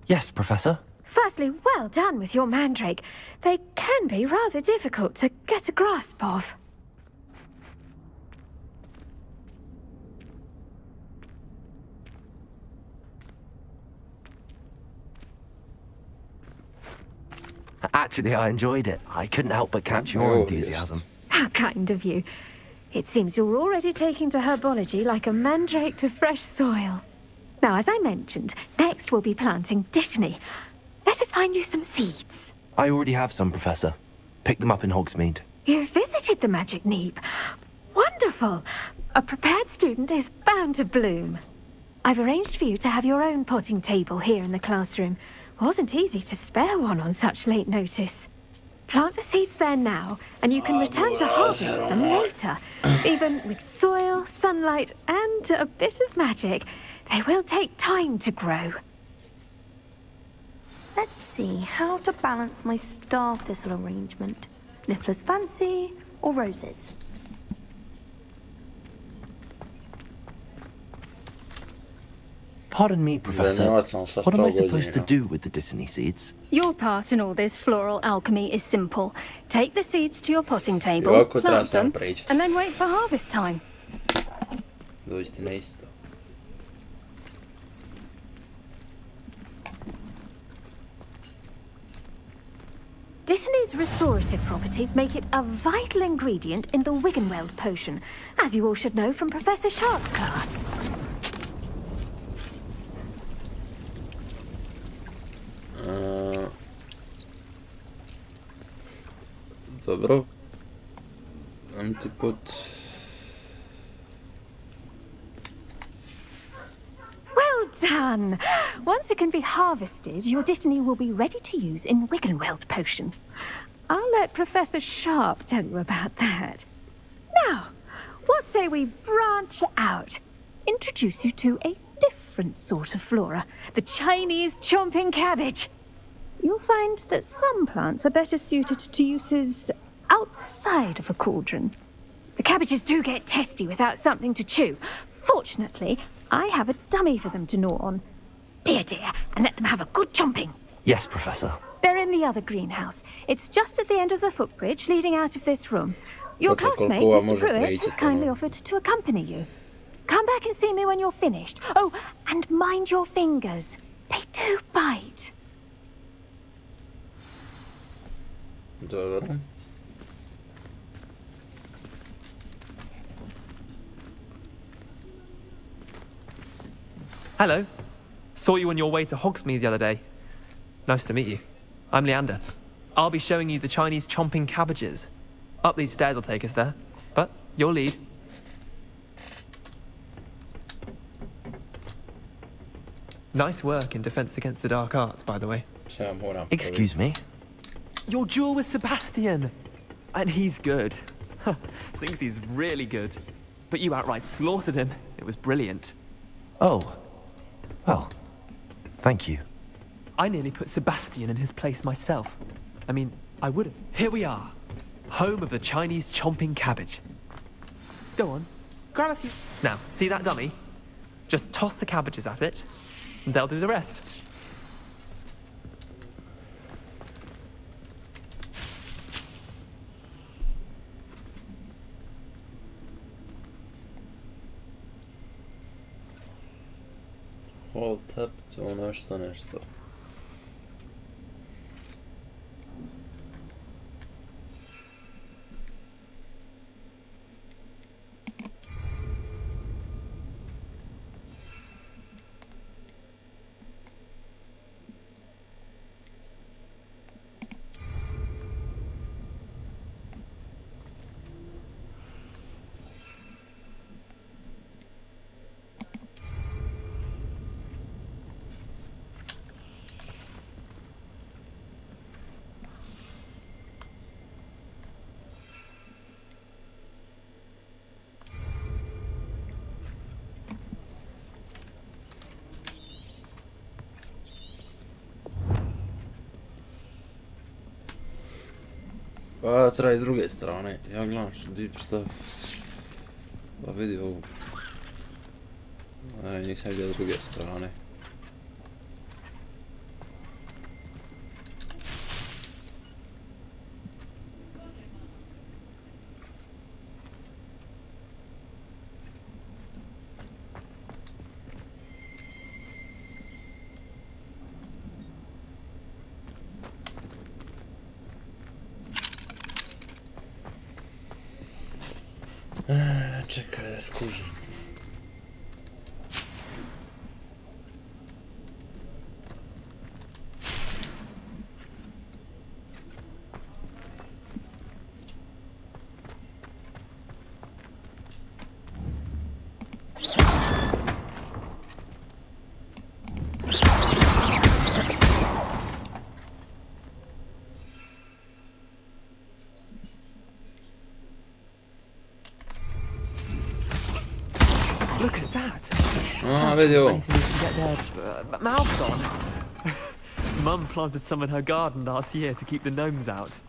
Yes, Professor? Firstly, well done with your mandrake. They can be rather difficult to get a grasp of. Actually, I enjoyed it. I couldn't help but catch your enthusiasm. How kind of you. It seems you're already taking to herbology like a mandrake to fresh soil. Now, as I mentioned, next we'll be planting dittany. Let us find you some seeds. I already have some, Professor. Picked them up in Hogsmeade. You visited the Magic Neep. Wonderful! A prepared student is bound to bloom. I've arranged for you to have your own potting table here in the classroom. Wasn't easy to spare one on such late notice. Plant the seeds there now, and you can return to harvest them later. Even with soil, sunlight, and a bit of magic, they will take time to grow. Let's see how to balance my star thistle arrangement. Niffler's fancy or roses? Pardon me, Professor. What am I supposed to do with the dittany seeds? Your part in all this floral alchemy is simple. Take the seeds to your potting table, plant them, and then wait for harvest time. Dođite na isto. Dittany's restorative properties make it a vital ingredient in the Wiggenweld potion, as you all should know from Professor Sharp's class. Dobro. Dam ti put... done. Once it can be harvested, your Dittany will be ready to use in Wiggenweld potion. I'll let Professor Sharp tell you about that. Now, what say we branch out? Introduce you to a different sort of flora, the Chinese chomping cabbage. You'll find that some plants are better suited to uses outside of a cauldron. The cabbages do get testy without something to chew. Fortunately, I have a dummy for them to gnaw on. Be a dear and let them have a good chomping. Yes, Professor. They're in the other greenhouse. It's just at the end of the footbridge leading out of this room. Your classmate, Mr. Pruitt, has kindly offered to accompany you. Come back and see me when you're finished. Oh, and mind your fingers. They do bite. Dobro. Hello. Saw you on your way to Hogsmeade the other day. Nice to meet you. I'm Leander. I'll be showing you the Chinese chomping cabbages. Up these stairs will take us there. But your lead. Nice work in Defense Against the Dark Arts, by the way. Excuse me? Your duel with Sebastian! And he's good. Thinks he's really good. But you outright slaughtered him. It was brilliant. Oh. Well, thank you. I nearly put Sebastian in his place myself. I mean, I would've. Here we are. Home of the Chinese chomping cabbage. Go on. Grab a few. Now, see that dummy? Just toss the cabbages at it, and they'll do the rest. Hold tab, to nešto. Pa treba i s druge strane, ja gledam šta... Pa vidi ovu. Aj, nisam vidio s druge strane. Čekaj da skužim. Look at that! Vedi ovo. Anything we can get their mouths on. Mum planted some in her garden last year to keep the gnomes out.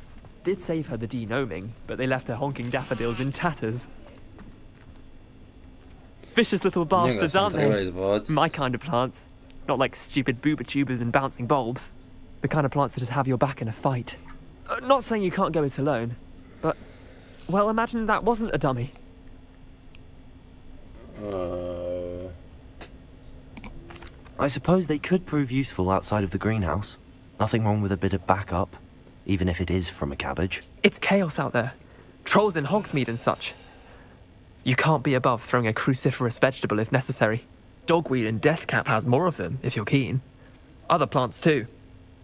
Did save her the de-gnoming, but they left her honking daffodils in tatters. Vicious little bastards, aren't they? My kind of plants. Not like stupid booba-tubers and bouncing bulbs. The kind of plants that just have your back in a fight. Not saying you can't go it alone, but... Well, imagine that wasn't a dummy. I suppose they could prove useful outside of the greenhouse. Nothing wrong with a bit of backup, even if it is from a cabbage. It's chaos out there. Trolls in Hogsmeade and such. You can't be above throwing a cruciferous vegetable if necessary. Dogweed and deathcap has more of them, if you're keen. Other plants too.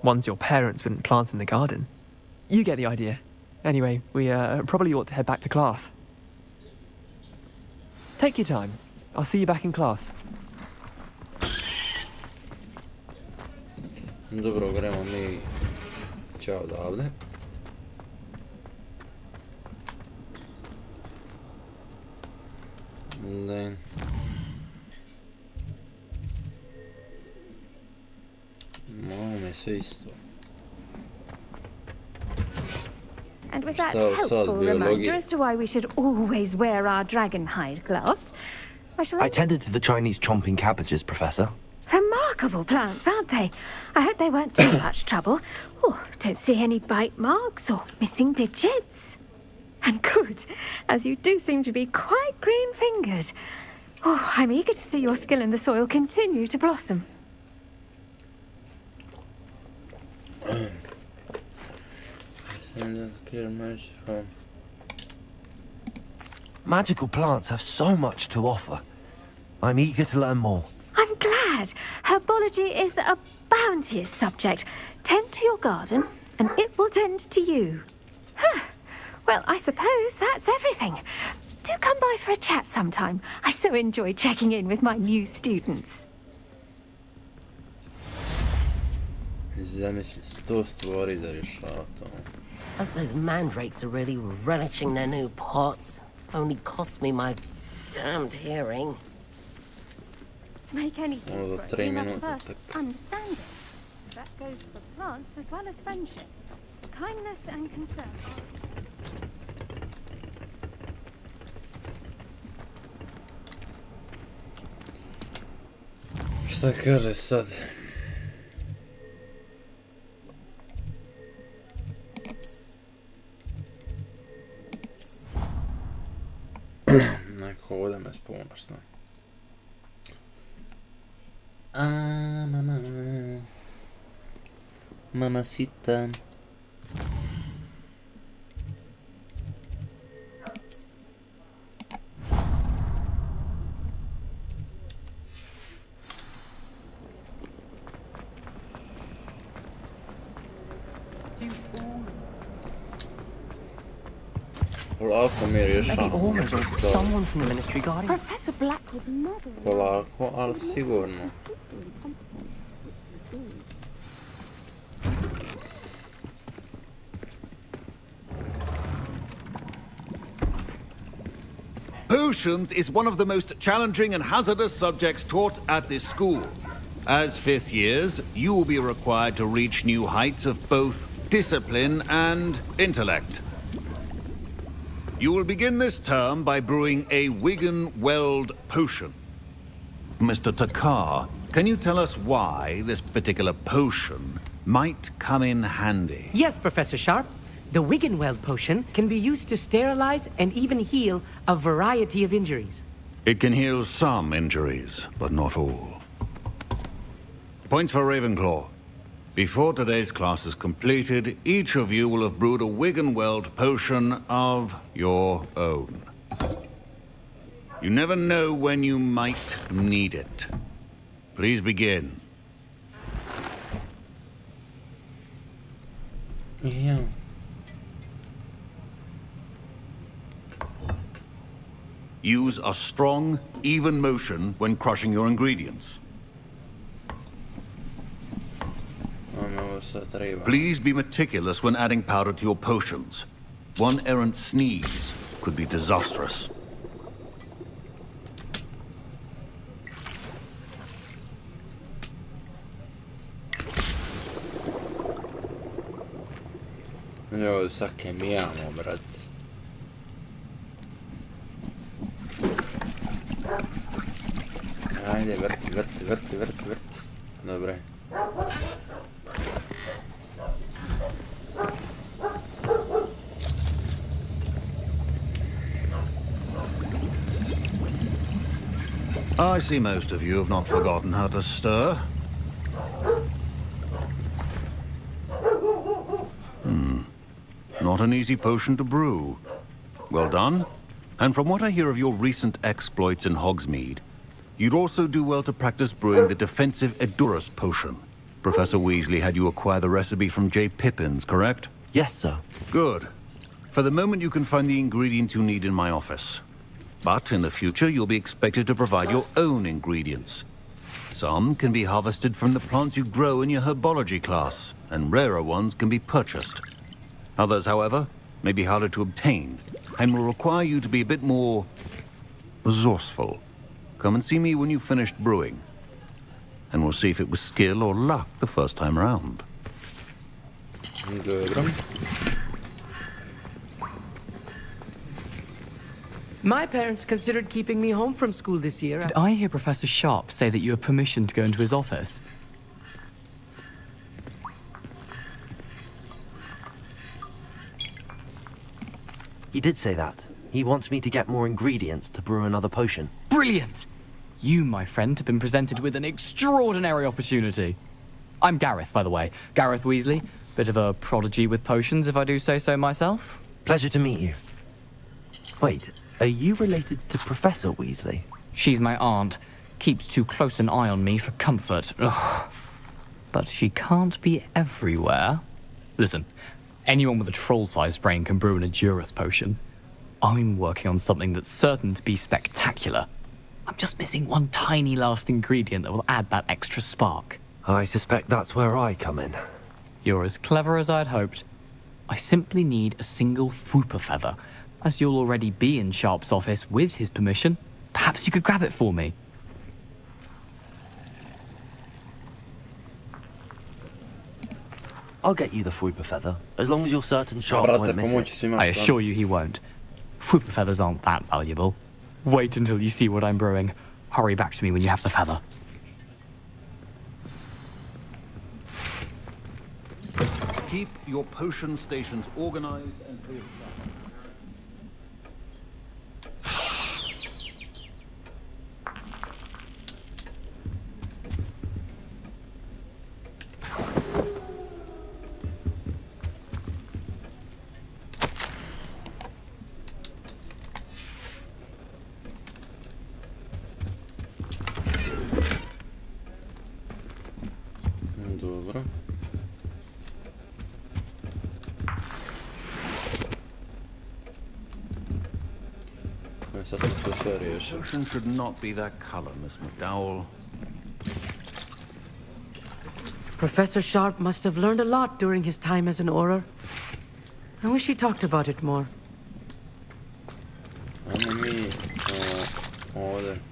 Ones your parents wouldn't plant in the garden. You get the idea. Anyway, we probably ought to head back to class. Take your time. I'll see you back in class. Dobro, gremo mi čao odavde. Then Mome sve isto. And with that helpful reminder as to why we should always wear our dragon hide gloves, I tended to the Chinese chomping cabbages, Professor. Remarkable plants, aren't they? I hope they weren't too much trouble. Oh, don't see any bite marks or missing digits. And good, as you do seem to be quite green-fingered. Oh, I'm eager to see your skill in the soil continue to blossom. Magical plants have so much to offer. I'm eager to learn more. I'm glad. Herbology is a bounteous subject. Tend to your garden, and it will tend to you. Huh. Well, I suppose that's everything. Do come by for a chat sometime. I so enjoy checking in with my new students. Zamisli 100 stvari za rješavati. Hope those mandrakes are really relishing their new pots. Only cost me my damned hearing. To make anything grow, you must first understand it. That goes for plants as well as friendships. Kindness and concern. Šta kaže sad? Neko ovdje me spuna, šta? Mamacita. Polako mi rješavamo neke stvari. Professor Blackwood. Polako, ali sigurno. Potions is one of the most challenging and hazardous subjects taught at this school. As fifth years, you will be required to reach new heights of both discipline and intellect. You will begin this term by brewing a Wigan-Weld potion. Mr. Takar, can you tell us why this particular potion might come in handy? Yes, Professor Sharp. The Wigan-Weld potion can be used to sterilize and even heal a variety of injuries. It can heal some injuries, but not all. Points for Ravenclaw. Before today's class is completed, each of you will have brewed a Wigan-Weld potion of your own. You never know when you might need it. Please begin. Yeah. Use a strong, even motion when crushing your ingredients. Please be meticulous when adding powder to your potions. One errant sneeze could be disastrous. Jo, sad kemijamo, brat. Ajde, vrti. Dobre. I see most of you have not forgotten how to stir. Not an easy potion to brew. Well done. And from what I hear of your recent exploits in Hogsmeade, you'd also do well to practice brewing the defensive Edurus potion. Professor Weasley had you acquire the recipe from J. Pippins, correct? Yes, sir. Good. For the moment, you can find the ingredients you need in my office. But in the future, you'll be expected to provide your own ingredients. Some can be harvested from the plants you grow in your herbology class, and rarer ones can be purchased. Others, however, may be harder to obtain, and will require you to be a bit more resourceful. Come and see me when you've finished brewing, and we'll see if it was skill or luck the first time around. Dobro. My parents considered keeping me home from school this year. Did I hear Professor Sharp say that you have permission to go into his office? He did say that. He wants me to get more ingredients to brew another potion. Brilliant! You, my friend, have been presented with an extraordinary opportunity. I'm Gareth, by the way. Gareth Weasley. Bit of a prodigy with potions, if I do say so myself. Pleasure to meet you. Wait, are you related to Professor Weasley? She's my aunt. Keeps too close an eye on me for comfort. Ugh. But she can't be everywhere. Listen, anyone with a troll-sized brain can brew an Edurus potion. I'm working on something that's certain to be spectacular. I'm just missing one tiny last ingredient that will add that extra spark. I suspect that's where I come in. You're as clever as I'd hoped. I simply need a single Thwooper feather. As you'll already be in Sharp's office with his permission, perhaps you could grab it for me. I'll get you the Thwooper feather, as long as you're certain Sharp won't miss it. I assure you he won't. Thwooper feathers aren't that valuable. Wait until you see what I'm brewing. Hurry back to me when you have the feather. Keep your potion stations organized and clear. Dobro. Sad smo to sve riješili. Potion should not be that color, Miss McDowell. Professor Sharp must have learned a lot during his time as an Auror. I wish he talked about it more.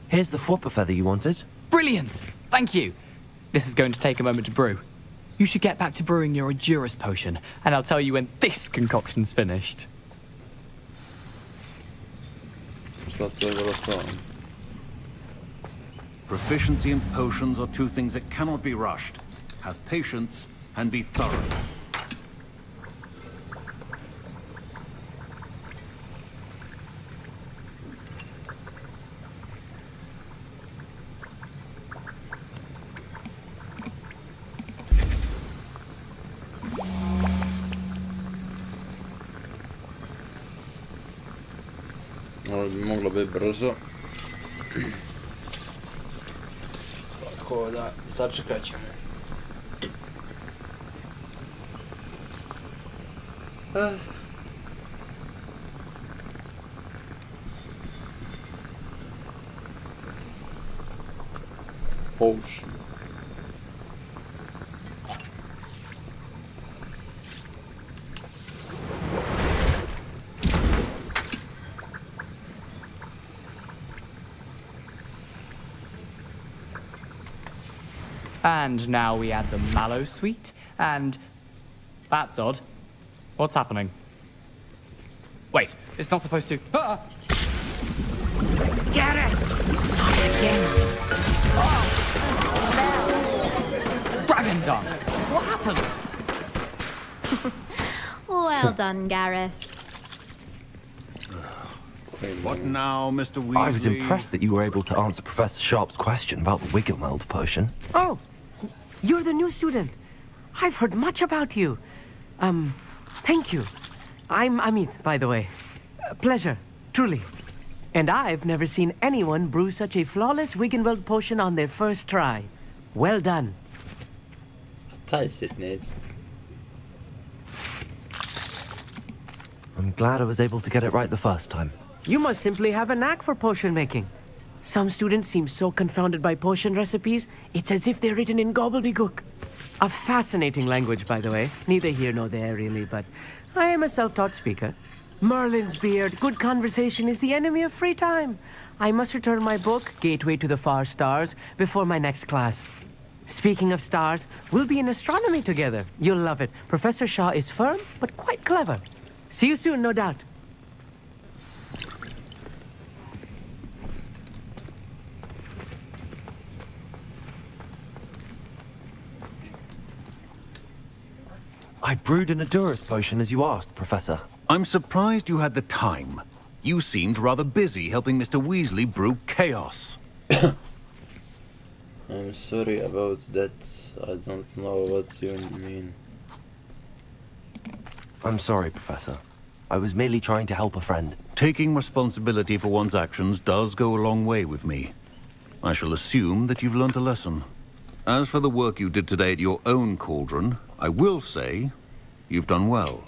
Here's the Thwooper feather you wanted. Brilliant! Thank you! This is going to take a moment to brew. You should get back to brewing your Edurus potion, and I'll tell you when this concoction's finished. Proficiency in potions are two things that cannot be rushed. Have patience and be thorough. Ovo bi moglo biti brzo. Tako da, sačekat ćemo. Potion. And now we add the mallow sweet, and... That's odd. What's happening? Wait, it's not supposed to... Ah! Get it! Dragon dung! What happened? Well done, Gareth. What now, Mr. Weasley? I was impressed that you were able to answer Professor Sharp's question about the Wiggenweld potion. Oh, you're the new student. I've heard much about you. Thank you. I'm Amit, by the way. Pleasure, truly. And I've never seen anyone brew such a flawless Wiggenweld potion on their first try. Well done. Taste it, Nate. I'm glad I was able to get it right the first time. You must simply have a knack for potion making. Some students seem so confounded by potion recipes, it's as if they're written in gobbledygook. A fascinating language, by the way. Neither here nor there, really, but I am a self-taught speaker. Merlin's beard, good conversation is the enemy of free time. I must return my book, Gateway to the Far Stars, before my next class. Speaking of stars, we'll be in astronomy together. You'll love it. Professor Shaw is firm, but quite clever. See you soon, no doubt. I brewed an Adurus potion as you asked, Professor. I'm surprised you had the time. You seemed rather busy helping Mr. Weasley brew chaos. I'm sorry about that. I don't know what you mean. I'm sorry, Professor. I was merely trying to help a friend. Taking responsibility for one's actions does go a long way with me. I shall assume that you've learnt a lesson. As for the work you did today at your own cauldron, I will say you've done well.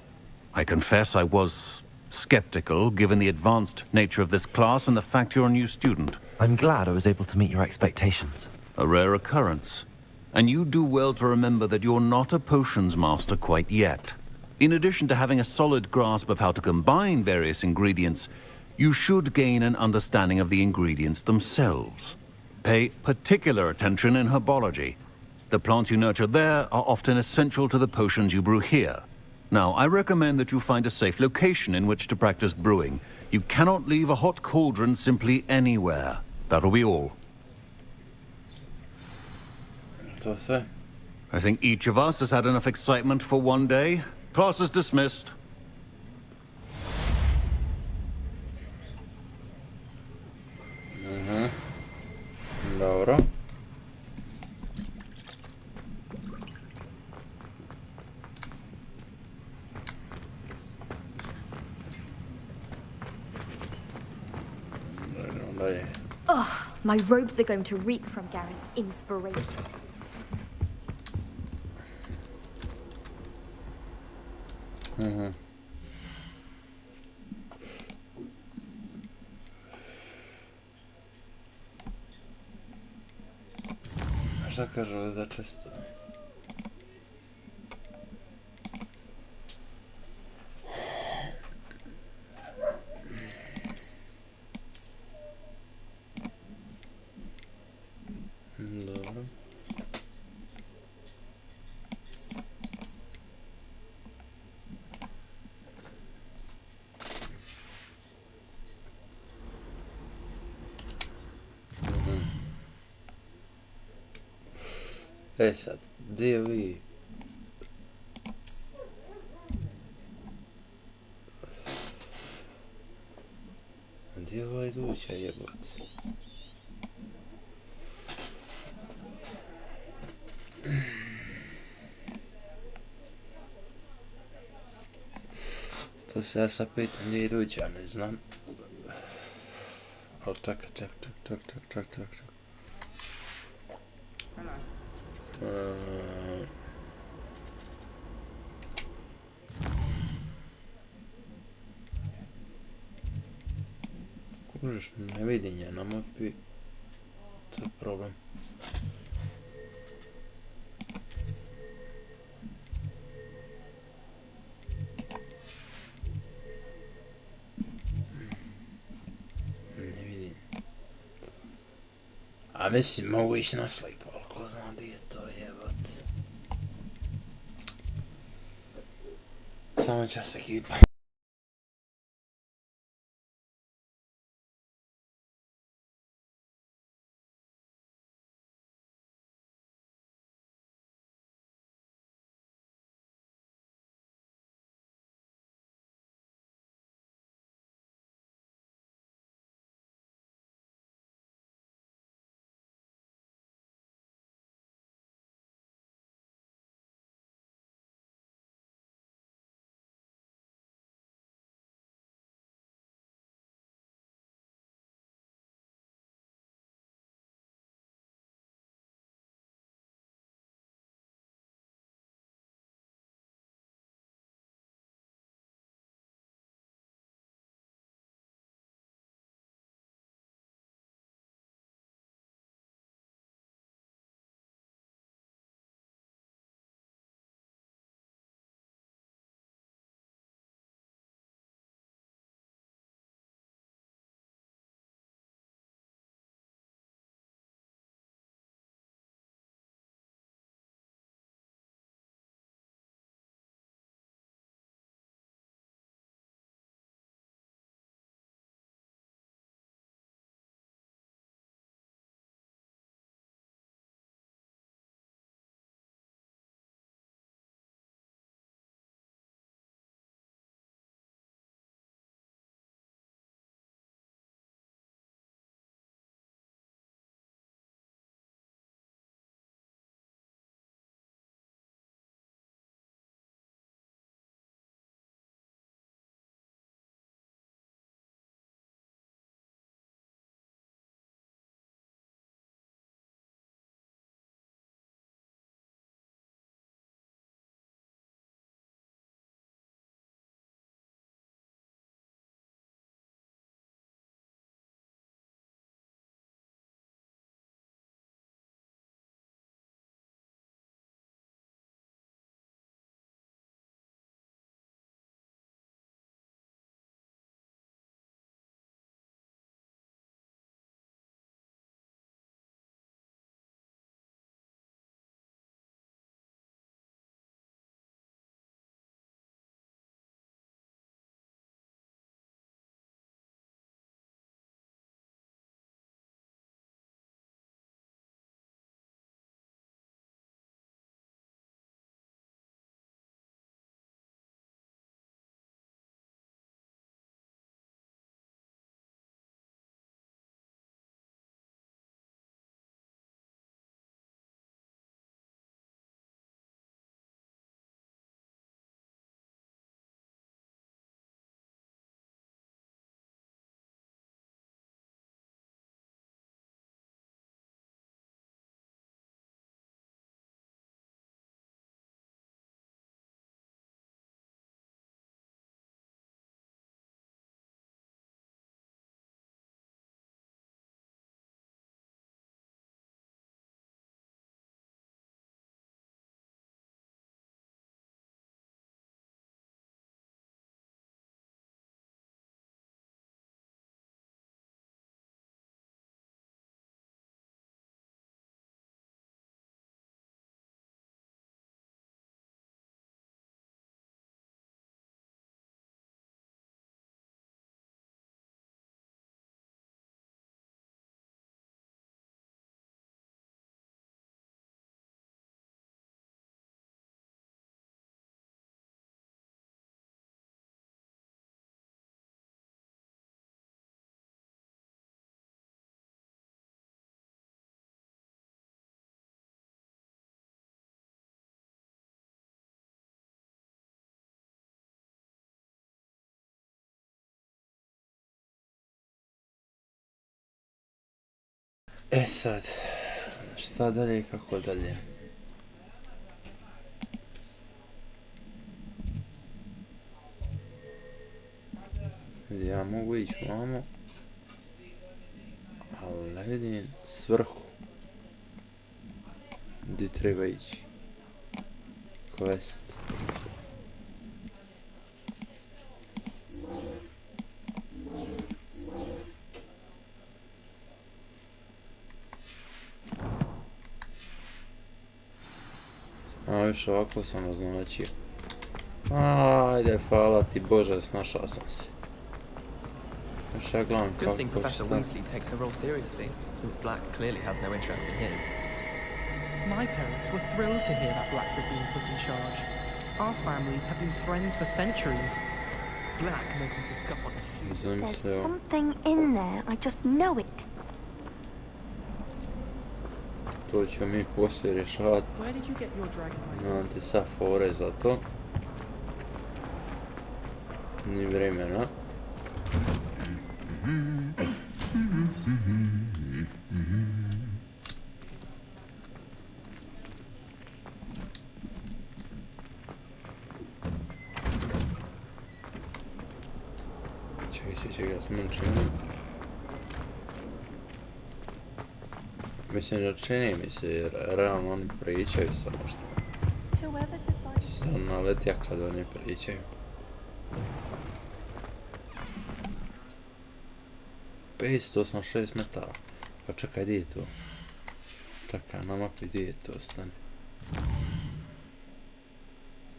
I confess I was skeptical, given the advanced nature of this class and the fact you're a new student. I'm glad I was able to meet your expectations. A rare occurrence. And you do well to remember that you're not a potions master quite yet. In addition to having a solid grasp of how to combine various ingredients, you should gain an understanding of the ingredients themselves. Pay particular attention in herbology. The plants you nurture there are often essential to the potions you brew here. Now, I recommend that you find a safe location in which to practice brewing. You cannot leave a hot cauldron simply anywhere. That'll be all. I think each of us has had enough excitement for one day. Class is dismissed. Dobro. Ugh, my robes are going to reek from Gareth's inspiration. Așa że za czysto. Dobra. E sad, gdje vi? Gdje je ovaj duća jebot? To se ja sad pitam gdje je duća, ne znam. O, čak. Kužiš, ne vidim je na mapi. To je problem. Ne vidim. A mislim, mogu ići na slipo, ali ko zna gdje je to jebot. Samo čas ekipa. E sad, šta dalje i kako dalje? Vidi, ja mogu ići vamo, ali ne vidim svrhu. Gdje treba ići? Quest. A još ovako sam označio. Ajde, hvala ti Bože, snašao sam se. Još ja gledam Good kako thing će Professor stati. Weasley takes her role seriously, since Black clearly has no interest in his. My parents were thrilled to hear that Black was being put in charge. Our families have been friends for centuries. Black noticed the scuff on his shoes. There's something in there. I just know it. To ćemo mi poslije rješavati. Where did you get your dragon? Nemam ti sad fore za to. Ni vremena. Čekaj, sam čini. Mislim da čini mi se jer realno oni pričaju samo što. Sam naletija kad oni pričaju. 586 metara. Pa čekaj, gdje je to? Čekaj, na mapi gdje je to? Stani.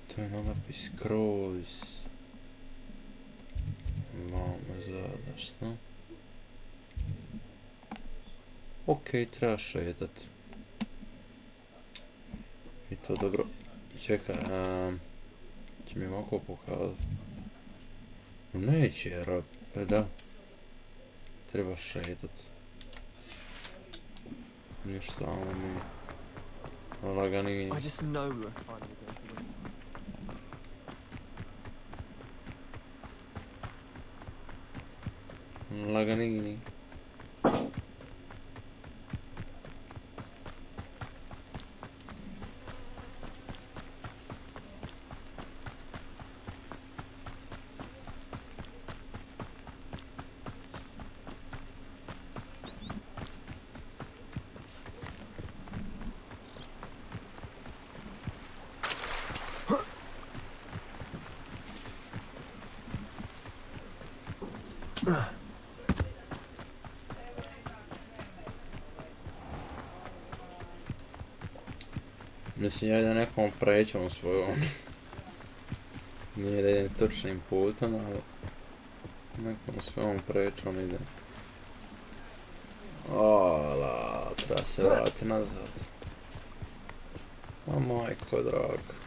To je na mapi skroz. Vamo zada, šta? Okej, treba šetat. I to dobro. Čekaj, će mi ovako pokazati. Neće, jer da. Treba šetat. Ništa, ono mi... Lagani. I just know we're finally going to win. Laganini. Mislim, ja idem nekom prećom svojom. Nije da idem točnim putem, ali... Nekom svojom prećom idem. Ola, treba se vrati nazad. O majko draga.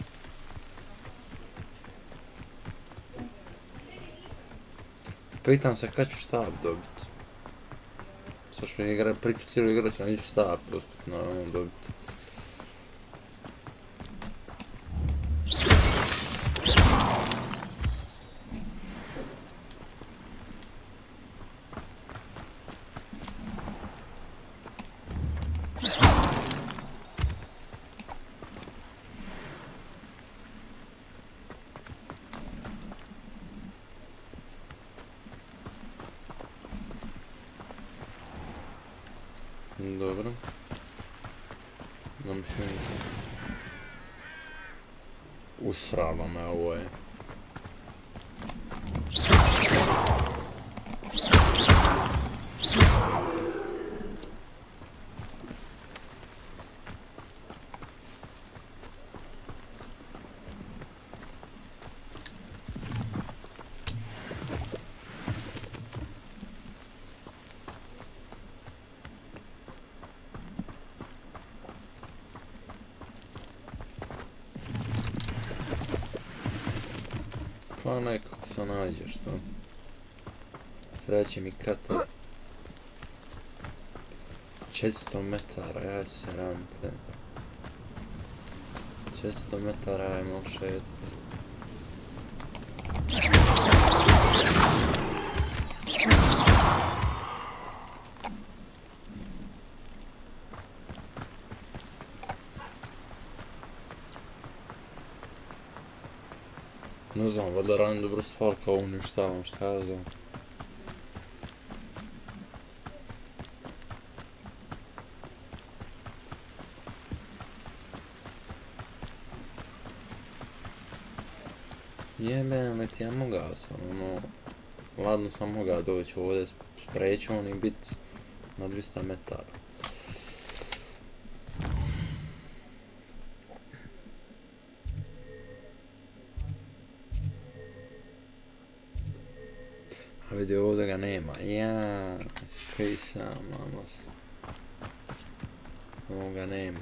Pitam se kad ću štab dobiti. Sad što igra, priču cijelu igra ću neću štab uspjeti naravno dobiti. Dobro. Nam se usralo me ovo je. Pa nekako se nađe što. Sreće mi kata. 400 metara, ja ću se ramte. 400 metara ajmo šet. Ne znam, valjda radim dobru stvar kao uništavam, šta ja znam. Jebem, ti ja mogao sam, ono, ladno sam mogao doći ovdje s prećom i bit na 200 metara. A vidi, ovdje ga nema, ja, kaj sam, mamas. Ovoga nema,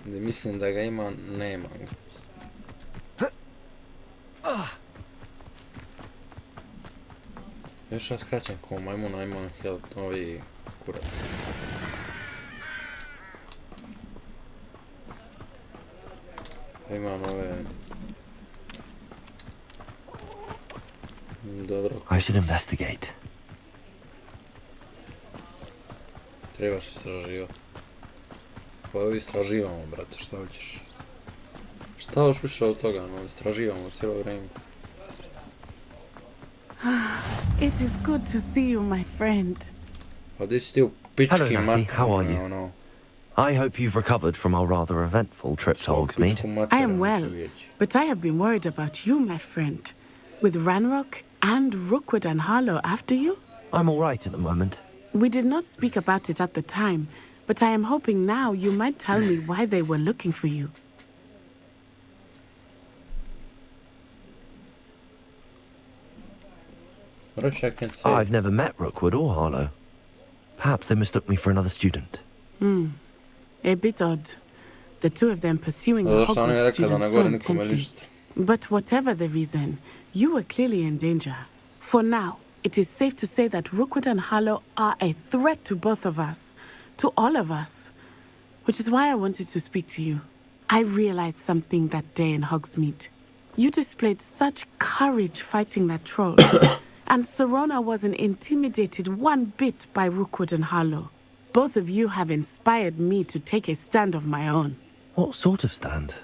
ono, mislim da ga ima, nema ga. Još ja skačem ko majmun, ajmo health, ovi kurac. Imam ove... Dobro. I should investigate. Trebaš istraživati. Pa evo istraživamo, brate, šta hoćeš? Šta još više od toga, no, istraživamo cijelo vrijeme. It is good to see you, my friend. Pa di si ti u pički Hello, Natty. How are you? Ono. I hope you've recovered from our rather eventful trip to Hogsmeade. I am well, but I have been worried about you, my friend. With Ranrock and Rookwood and Harlow after you? I'm all right at the moment. We did not speak about it at the time, but I am hoping now you might tell me why they were looking for you. I've never met Rookwood or Harlow. Perhaps they mistook me for another student. A bit odd. The two of them pursuing the Hogwarts students so intently. But whatever the reason, you were clearly in danger. For now, it is safe to say that Rookwood and Harlow are a threat to both of us, to all of us. Which is why I wanted to speak to you. I realized something that day in Hogsmeade. You displayed such courage fighting that troll. And Serona wasn't intimidated one bit by Rookwood and Harlow. Both of you have inspired me to take a stand of my own. What sort of stand?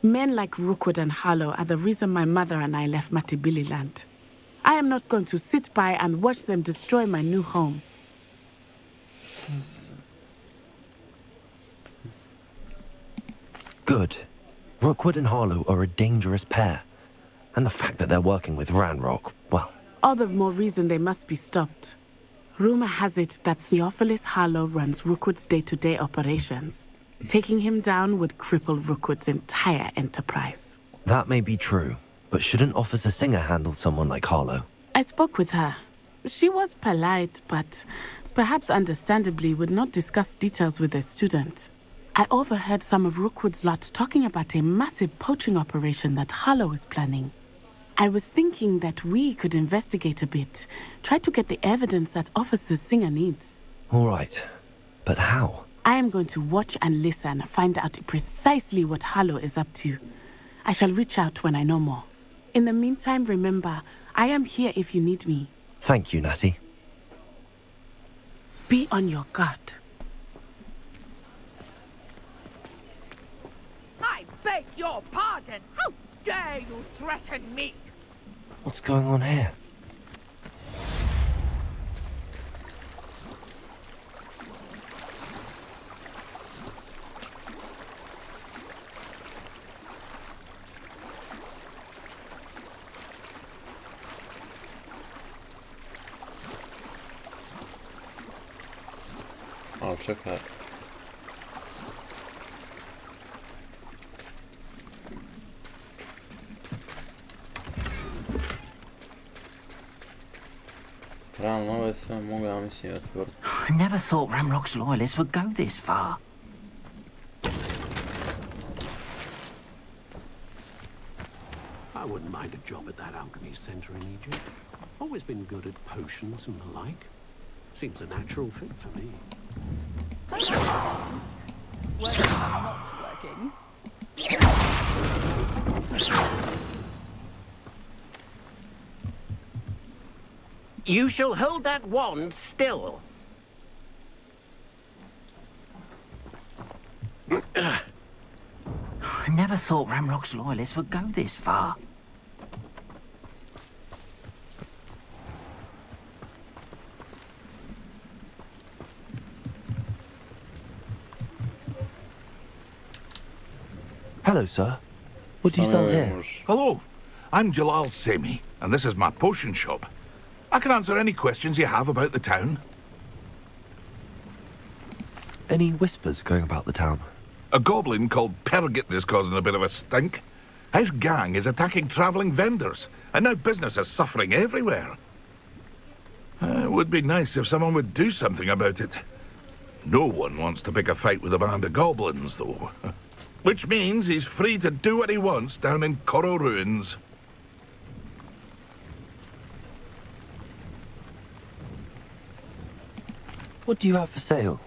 Men like Rookwood and Harlow are the reason my mother and I left Matabeleland. I am not going to sit by and watch them destroy my new home. Good. Rookwood and Harlow are a dangerous pair. And the fact that they're working with Ranrock, well... All the more reason they must be stopped. Rumor has it that Theophilus Harlow runs Rookwood's day-to-day operations. Taking him down would cripple Rookwood's entire enterprise. That may be true, but shouldn't Officer Singer handle someone like Harlow? I spoke with her. She was polite, but perhaps understandably would not discuss details with a student. I overheard some of Rookwood's lot talking about a massive poaching operation that Harlow is planning. I was thinking that we could investigate a bit, try to get the evidence that Officer Singer needs. All right, but how? I am going to watch and listen, find out precisely what Harlow is up to. I shall reach out when I know more. In the meantime, remember, I am here if you need me. Thank you, Natty. Be on your guard. I beg your pardon. How dare you threaten me? What's going on here? I'll check that. I never thought Ramrock's loyalists would go this far. I wouldn't mind a job at that alchemy center in Egypt. Always been good at potions and the like. Seems a natural fit for me. Working or not working? You shall hold that wand still. I never thought Ramrock's loyalists would go this far. Hello, sir. What do you sell here? Hello, I'm Jalal Semi, and this is my potion shop. I can answer any questions you have about the town. Any whispers going about the town? A goblin called Pergit is causing a bit of a stink. His gang is attacking travelling vendors, and now business is suffering everywhere. It would be nice if someone would do something about it. No one wants to pick a fight with a band of goblins, though. Which means he's free to do what he wants down in Coral Ruins. What do you have for sale?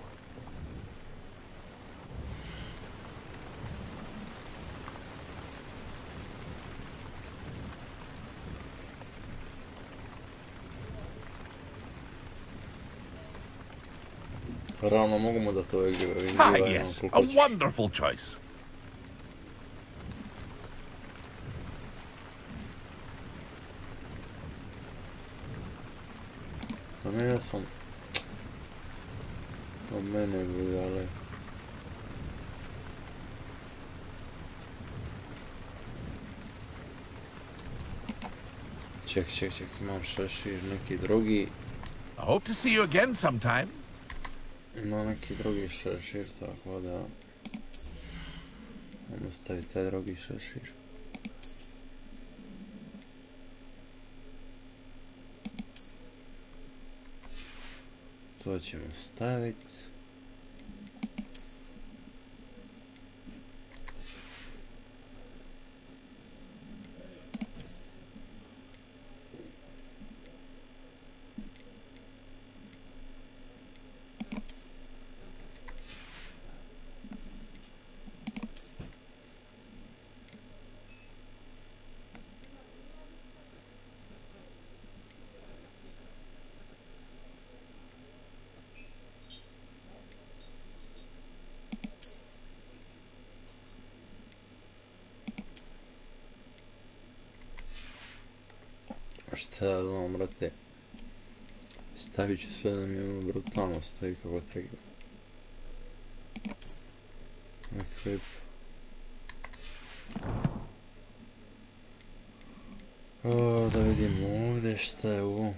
Ah, yes, a wonderful choice. Ja sam od mene budale. Ček, imam šešir neki drugi. I hope to see you again sometime. Ima neki drugi šešir, tako da... Ajmo staviti taj drugi šešir. To ćemo staviti. Šta ja znam, brate, stavit ću sve da mi ono brutalno stoji kako treba. Equip. Da vidimo ovdje šta je ovo.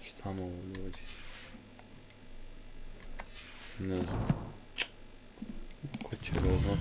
Šta mu ovo dođe? Ne znam. Ko će ga znat?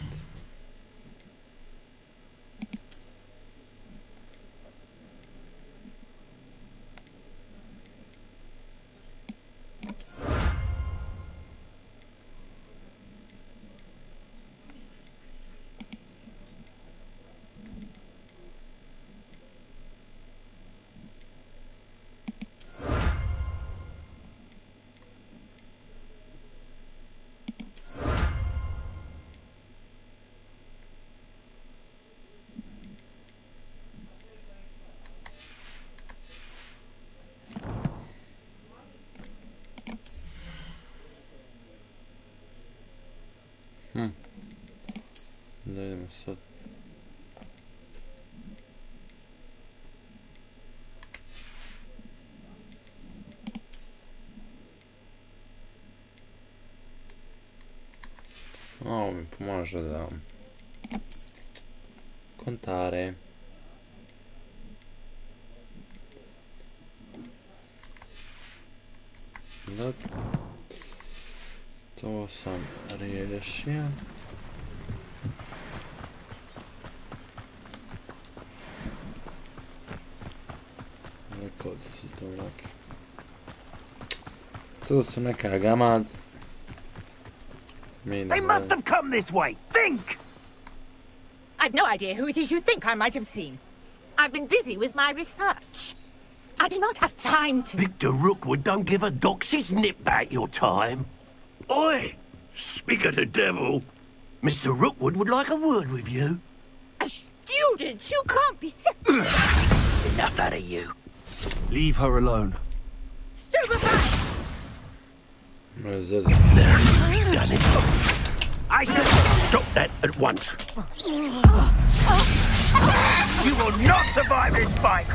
Da idemo sad. Ovo mi pomaže da kontare. Da, to sam riješio. Rekodi su to neki. Tu su neka gamad. They must have come this way. Think! I've no idea who it is you think I might have seen. I've been busy with my research. I do not have time to... Victor Rookwood don't give a doxy's nip back your time. Oi! Speak of the devil. Mr. Rookwood would like a word with you. A student? You can't be serious. Enough out of you. Leave her alone. Stupefy! There, done it. I said stop that at once. You will not survive this fight!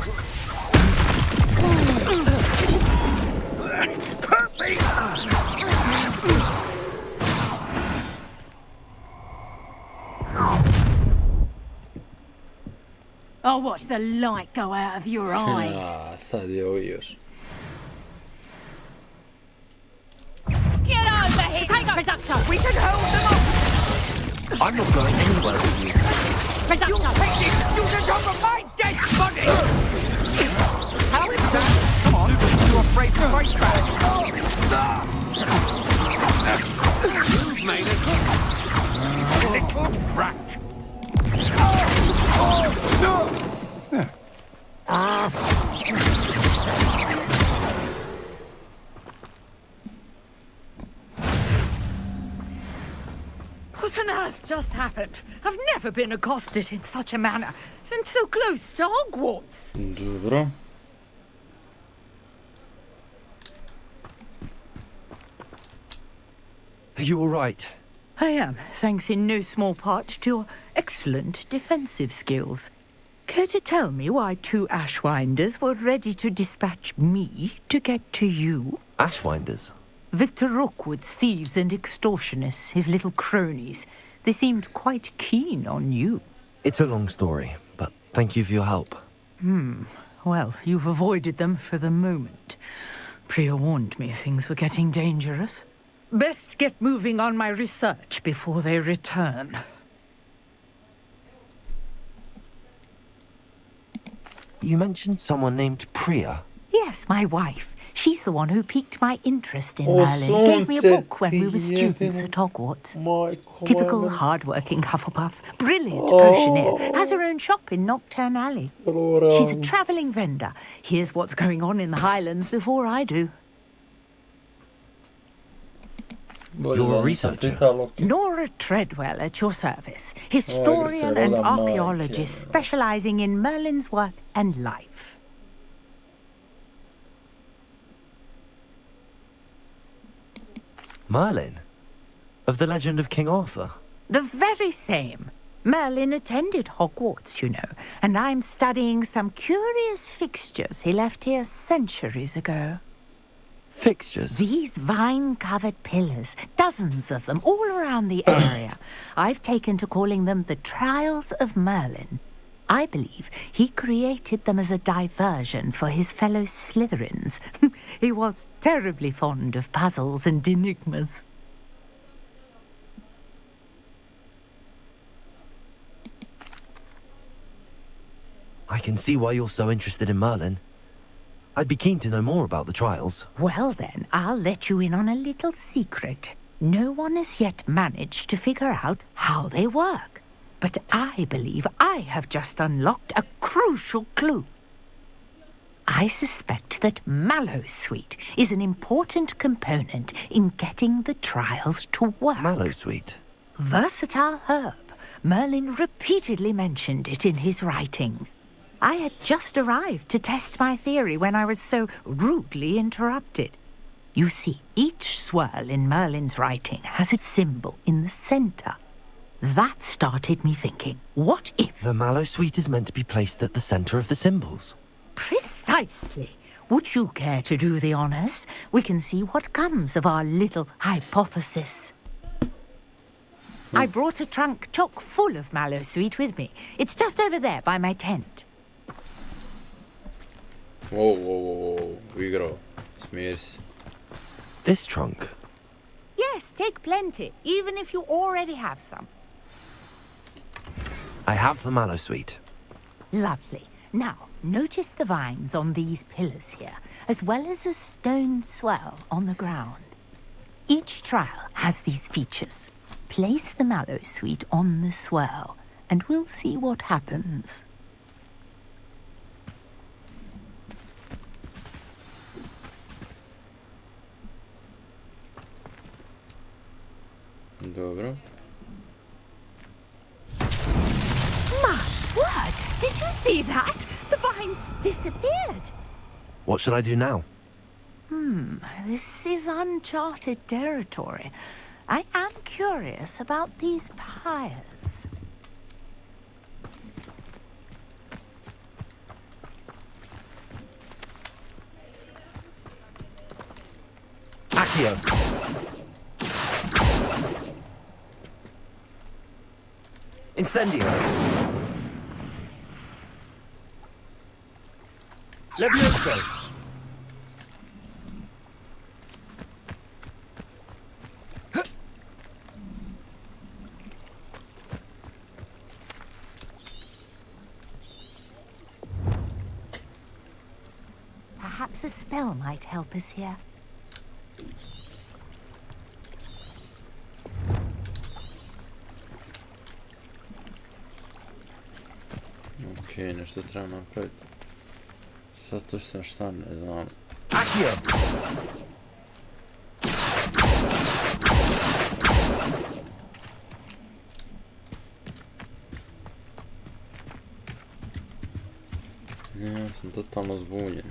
I'll watch the light go out of your eyes. Ah, sad je ovo još. Get over here, take Preductor. We can hold them off. I'm not going anywhere with you. Preductor. You take this student over my dead body! How is that? Come on, you're afraid to fight back. You've made it. Little brat. What on earth just happened? I've never been accosted in such a manner, and so close to Hogwarts. Dobro. Are you all right? I am, thanks in no small part to your excellent defensive skills. Care to tell me why 2 Ashwinders were ready to dispatch me to get to you? Ashwinders? Victor Rookwood's thieves and extortionists, his little cronies. They seemed quite keen on you. It's a long story, but thank you for your help. Well, you've avoided them for the moment. Priya warned me things were getting dangerous. Best get moving on my research before they return. You mentioned someone named Priya. Yes, my wife. She's the one who piqued my interest in Merlin. Gave me a book when we were students at Hogwarts. Typical hard-working Hufflepuff. Brilliant potioneer. Has her own shop in Nocturne Alley. She's a travelling vendor. Hears what's going on in the Highlands before I do. You're a researcher. Nora Treadwell at your service. Historian and archaeologist specialising in Merlin's work and life. Merlin? Of the legend of King Arthur? The very same. Merlin attended Hogwarts, you know, and I'm studying some curious fixtures he left here centuries ago. Fixtures? These vine-covered pillars, dozens of them, all around the area. I've taken to calling them the Trials of Merlin. I believe he created them as a diversion for his fellow Slytherins. He was terribly fond of puzzles and enigmas. I can see why you're so interested in Merlin. I'd be keen to know more about the trials. Well then, I'll let you in on a little secret. No one has yet managed to figure out how they work. But I believe I have just unlocked a crucial clue. I suspect that Mallowsweet is an important component in getting the trials to work. Mallowsweet? Versatile herb. Merlin repeatedly mentioned it in his writings. I had just arrived to test my theory when I was so rudely interrupted. You see, each swirl in Merlin's writing has a symbol in the centre. That started me thinking, what if... The Mallowsweet is meant to be placed at the centre of the symbols. Precisely. Would you care to do the honours? We can see what comes of our little hypothesis. I brought a trunk chock full of Mallowsweet with me. It's just over there by my tent. Whoa, Igro. Smiješ se. This trunk? Yes, take plenty, even if you already have some. I have the Mallowsweet. Lovely. Now, notice the vines on these pillars here, as well as a stone swell on the ground. Each trial has these features. Place the Mallowsweet on the swirl, and we'll see what happens. Dobro. My word! Did you see that? The vines disappeared. What should I do now? This is uncharted territory. I am curious about these pyres. Accio! Incendio! Levioso! Perhaps a spell might help us here. Okej, nešto treba napraviti. Sad točno šta ne znam. Accio! Ja sam totalno zbunjen.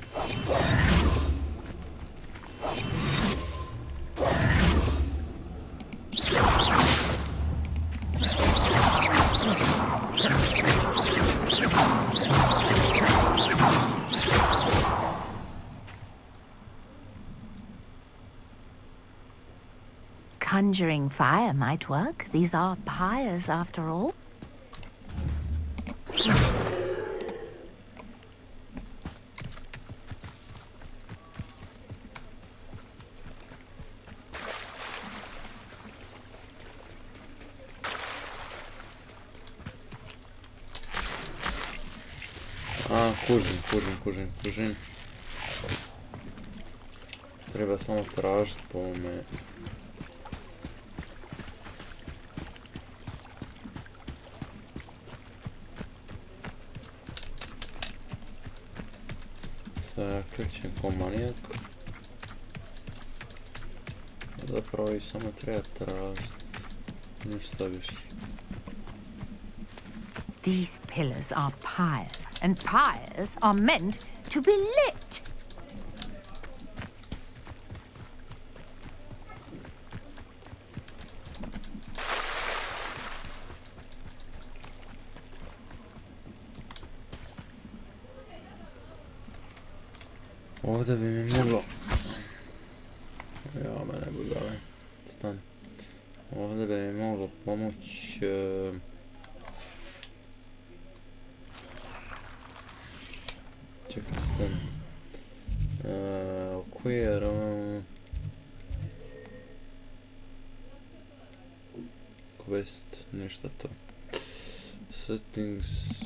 Conjuring fire might work. These are pyres, after all. Kužim. Treba samo tražiti po ome. Sad klikćem ko manijak. Zapravo i samo treba tražiti. Ništa više. These pillars are pyres, and pyres are meant to be lit. Ovdje bi mi moglo... Ja, mene budale. Stan. Ovdje bi mi moglo pomoći... Čekaj, stan. Queer... Quest, ništa to. Settings...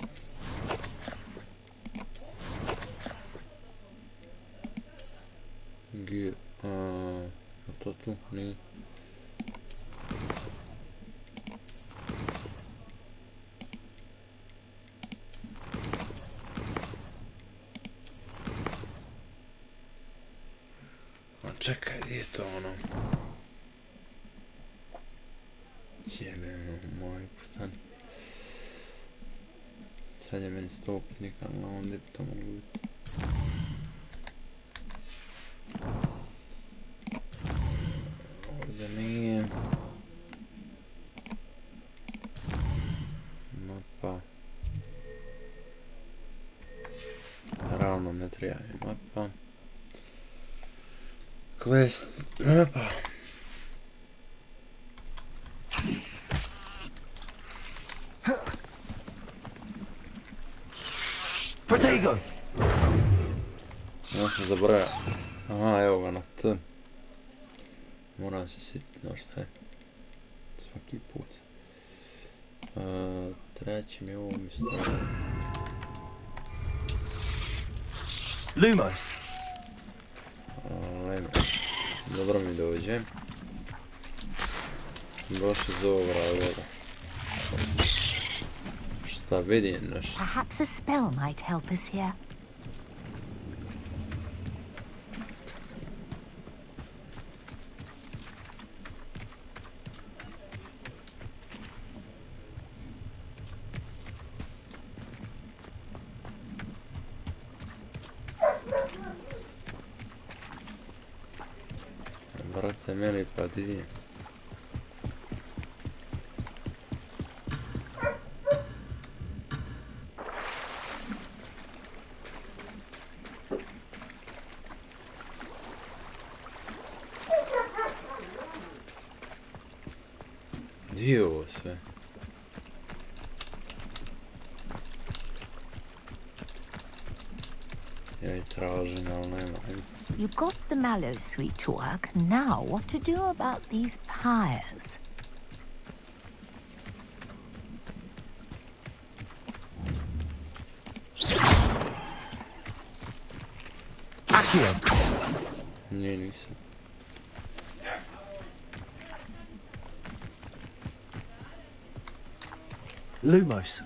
G... to tu? Nije. A čekaj, gdje je to ono? Jebem majku, stani. Sad je meni 100 upitnika, ali onda bi to moglo biti. Ovdje nije. Mapa. Ravno ne treba je mapa. Quest, mapa. Protego! Ja sam zaboravio. Aha, evo ga na T. Moram se sjetiti na šta je. Svaki put. Treći mi je ovo mi stavio. Lumos! Leme. Dobro mi dođe. Baš iz ovog razloga. Šta vidim nešto? Perhaps a spell might help us here. Brate, meni pa di. Gdje je ovo sve? Ja i tražim, ali nema. You got the mallow sweet to work. Now what to do about these pyres? Accio! Nije, nisam. Lumos.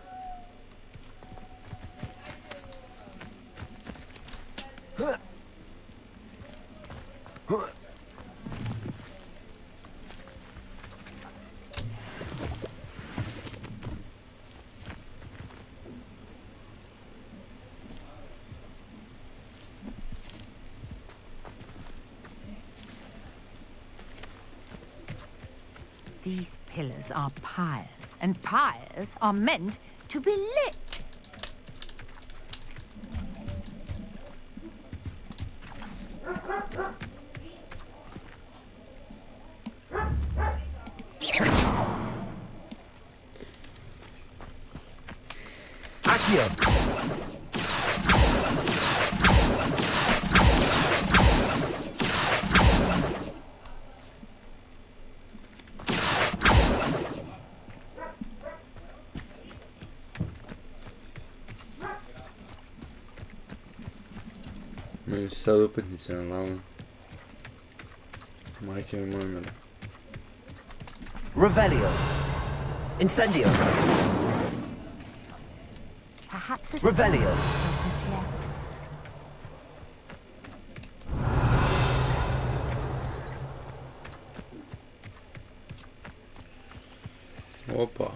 These pillars are pyres, and pyres are meant to be lit. Accio! Meni su sad upetnice na glavu. Majke mi moje mene. Revelio. Incendio. Perhaps a Revelio. purpose here. Opa.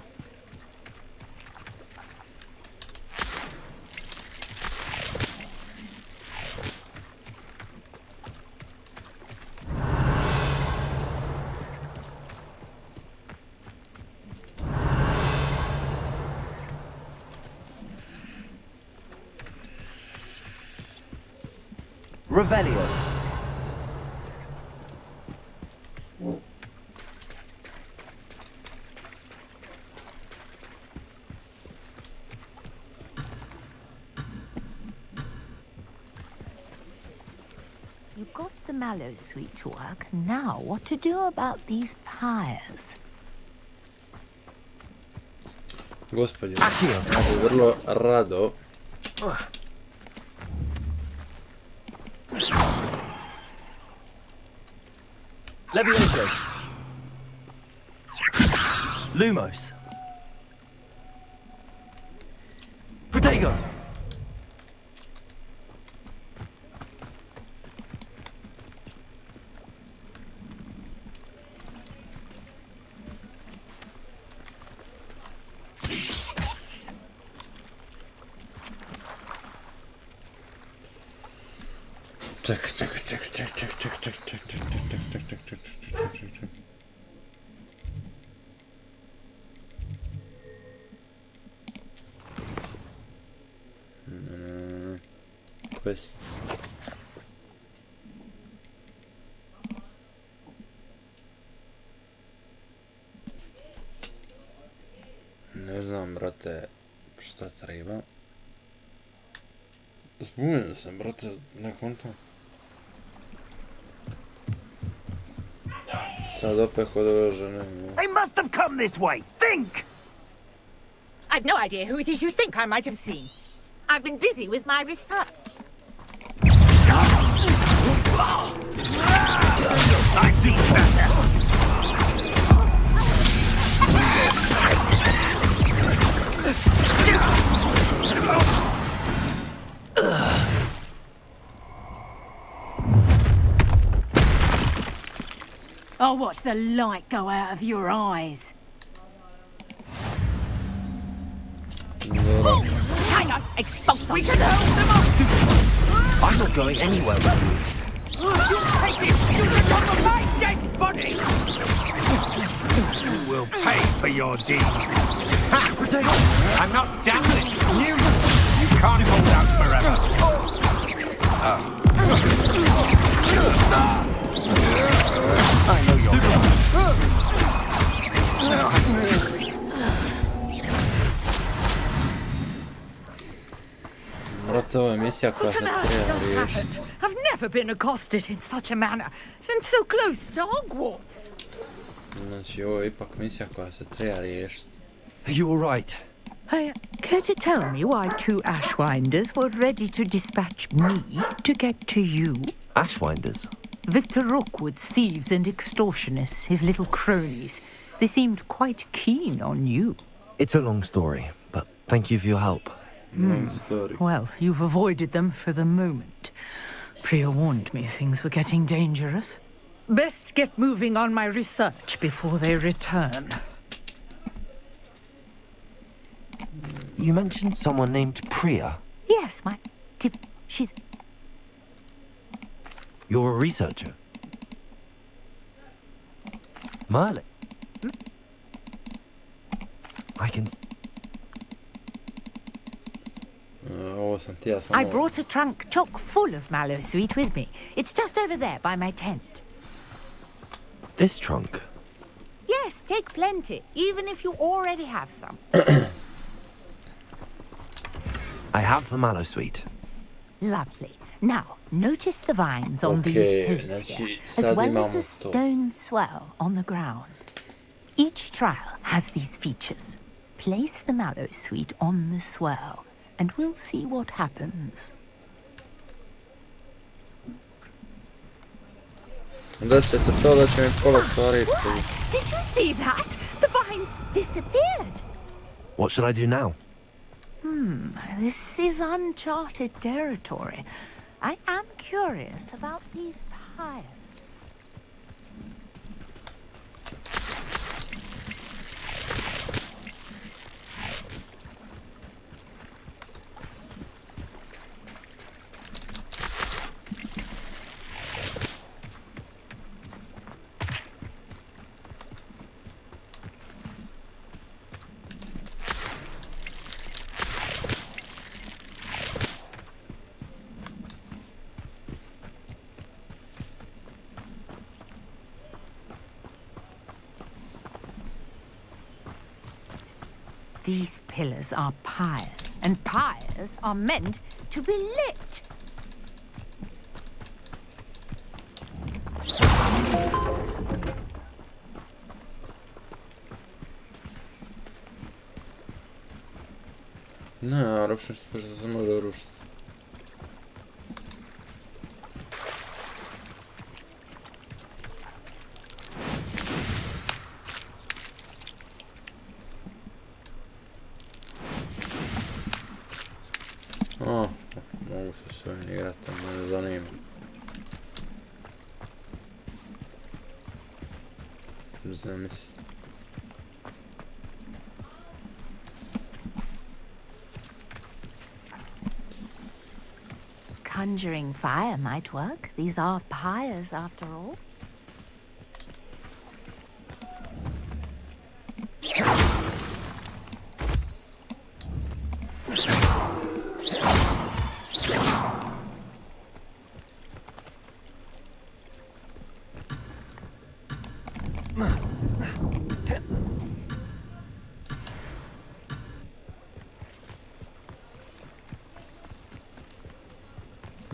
Revelio. You got the mallow sweet to work. Now what to do about these pyres? Gospodje, ja bi vrlo rado Levioso. Lumos. Protego. Ček. Quest. Ne znam, brate, šta treba. Zbunjen sam, brate, ne kontam. Sad opet kod ove žene. They must have come this way. Think! I've no idea who it is you think I might have seen. I've been busy with my research. I've seen better. I'll watch the light go out of your eyes. Hang on, expulse them. We can help them up. I'm not going anywhere with you. You take it. You recover my dead body. You will pay for your deed. I'm not dancing. You can't hold out forever. I know you're Jeste, ovo je misija koja se treba riješiti. I've never been accosted in such a manner, and so close to Hogwarts. Znači, ovo je ipak misija koja se treba riješiti. Are you all right? Care to tell me why 2 Ashwinders were ready to dispatch me to get to you? Ashwinders? Victor Rookwood's thieves and extortionists, his little cronies. They seemed quite keen on you. It's a long story, but thank you for your help. Long story. Well, you've avoided them for the moment. Priya warned me things were getting dangerous. Best get moving on my research before they return. You mentioned someone named Priya. Yes, she's... You're a researcher? Merlin? I can... I brought a trunk chock full of mallow sweet with me. It's just over there by my tent. This trunk? Yes, take plenty, even if you already have some. I have the mallow sweet. Lovely. Now, notice the vines on these pillars here, as well as a stone swell on the ground. Each trial has these features. Place the mallow sweet on the swell, and we'll see what happens. Da će se to da će mi pola stvari. Did you see that? The vines disappeared. What should I do now? This is uncharted territory. I am curious about these pyres. These pillars are pyres, and pyres are meant to be lit. Ne, rušiš što se može rušiti. Mogu se s ovim igrati, to me zanima. Zamisli. Conjuring fire might work. These are pyres after all.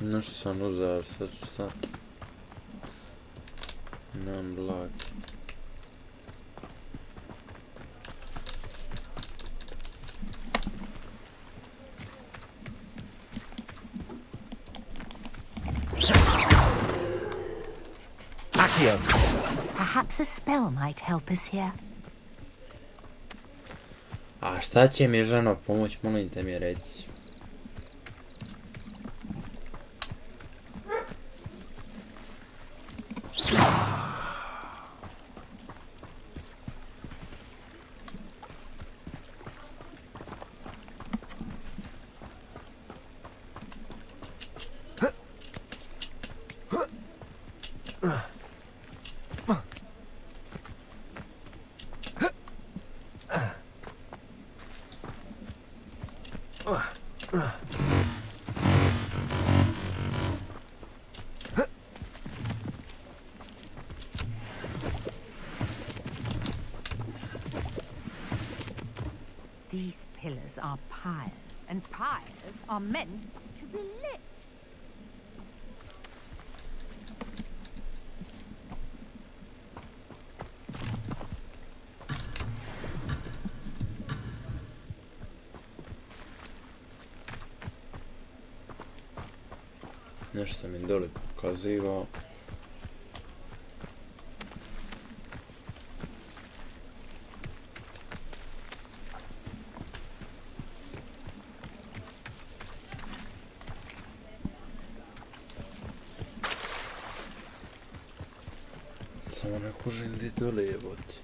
Nešto sam uzeo, sad ću stati. Nemam blag. Accio! Perhaps a spell might help us here. A šta će mi ženo pomoć, molim te mi reci. These pillars are pyres, and pyres are meant to be lit. Nešto mi dole pokaziva. Samo ne kužim gdje dole jeboti.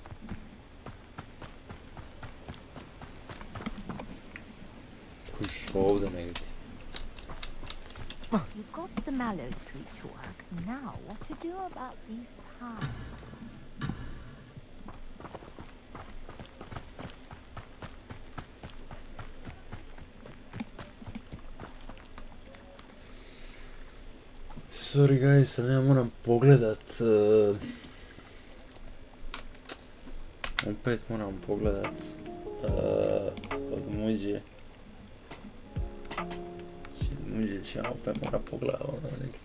Kužiš ovdje negdje. You've got the mallow sweet to work. Now, what to do about these pies? Sorry guys, ali ja moram pogledat... opet moram pogledat... od muđe. Muđe će ja opet moram pogledat ono neki.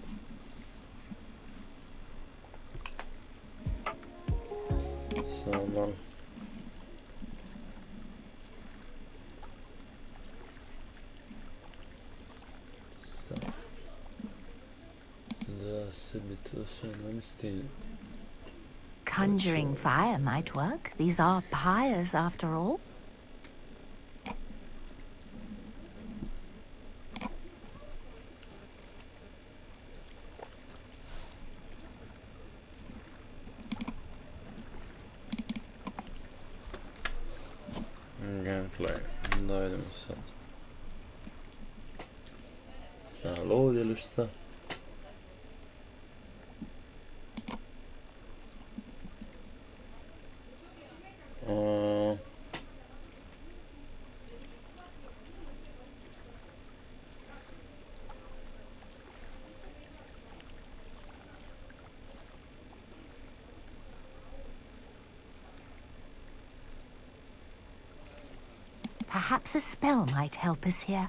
Samo malo. Da sebi to sve namestim. Conjuring fire might work. These are pyres after all. Gameplay. Da idemo sad. Sad ovdje ili šta? Perhaps a spell might help us here.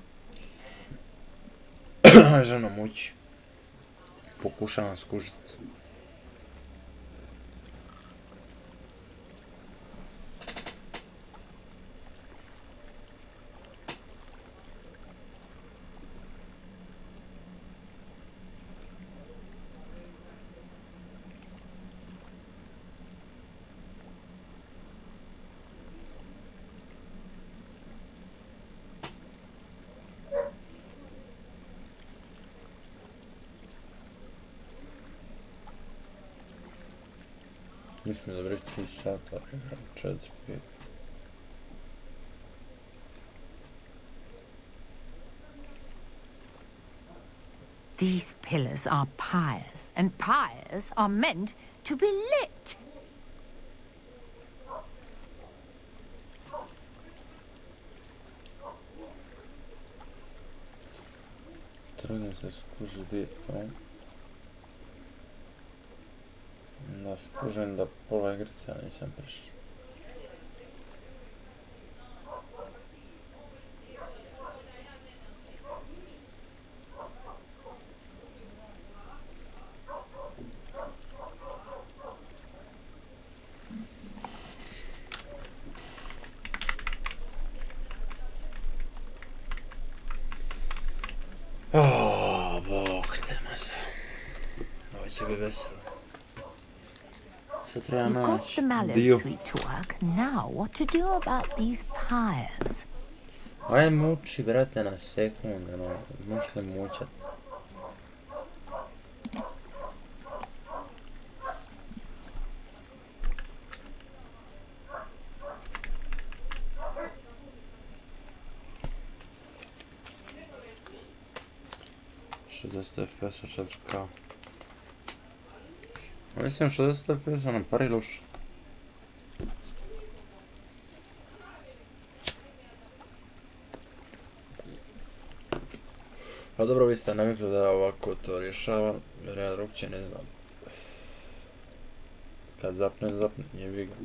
Žena mući. Pokušavam skužiti. Mislim da vreći 3 sata, 4-5. These pillars are pyres, and pyres are meant to be lit. Trudim se skužiti gdje je to. Da skužim da pola igrice ja nisam prišao. Bog te maze. Ovo će biti veselo. You've got the mallow sweet to work. Now, what to do about these pyres? Aj muči, brate, na sekunde, no. Možeš li mučat? FPS 4K. Mislim 60 FPS nam pari loš. Pa dobro, vi ste navikli da ovako to rješavam, jer ja drugčije ne znam. Kad zapne, jebi ga.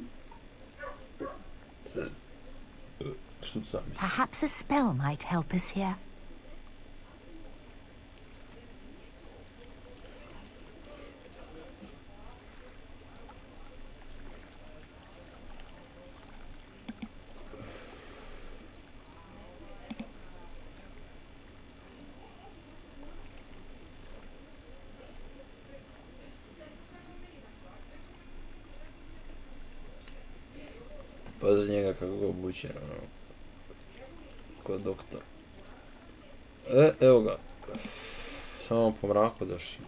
Štucam se. Perhaps a spell might help us here. Pazi njega kako ga obučen, ono. Ko doktor. Evo ga. Samo po mraku došli.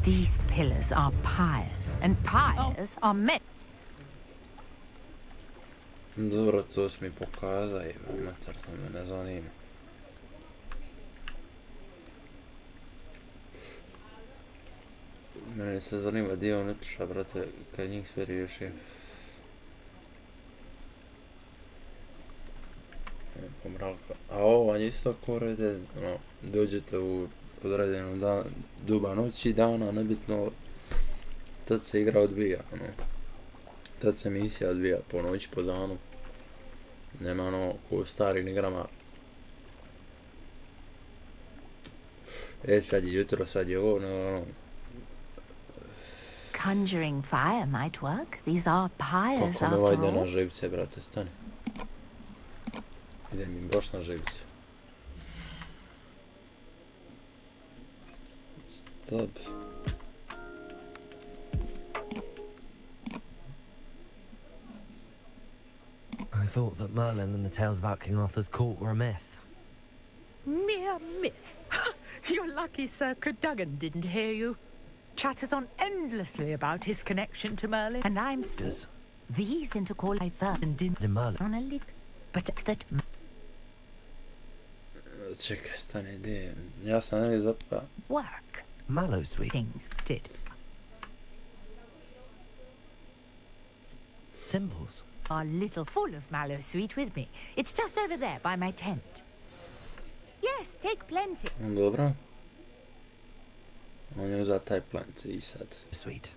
These pillars are pyres, and pyres are meant. Dobro, to si mi pokazaj, mater, to me ne zanima. Mene se zanima dio unutra, brate, kad njih sve riješi. Pomraka. A ovo vam isto korede, ono, dođete u određenu doba noći, dana, nebitno, tad se igra odvija, ono. Tad se misija odvija po noći, po danu. Nema ono ko u starim igrama. Sad je jutro, sad je ovo, ono. Conjuring fire might work. These are pyres Kako me ide after na all. živce, brate, stani. Ide mi baš na živce. Stop. I thought that Merlin and the tales about King Arthur's court were a myth. Mere myth. You're lucky Sir Cadogan didn't hear you. Chatters on endlessly about his connection to Merlin, and I'm still. These intercall I and in Merlin on a lick, but that Čekaj, stani, gdje? Ja sam negdje zapao. work. Mallow sweet. Things did. Symbols. Are little full of mallow sweet with me. It's just over there by my tent. Yes, take plenty. Dobro. On je uzao taj plant i sad. Sweet.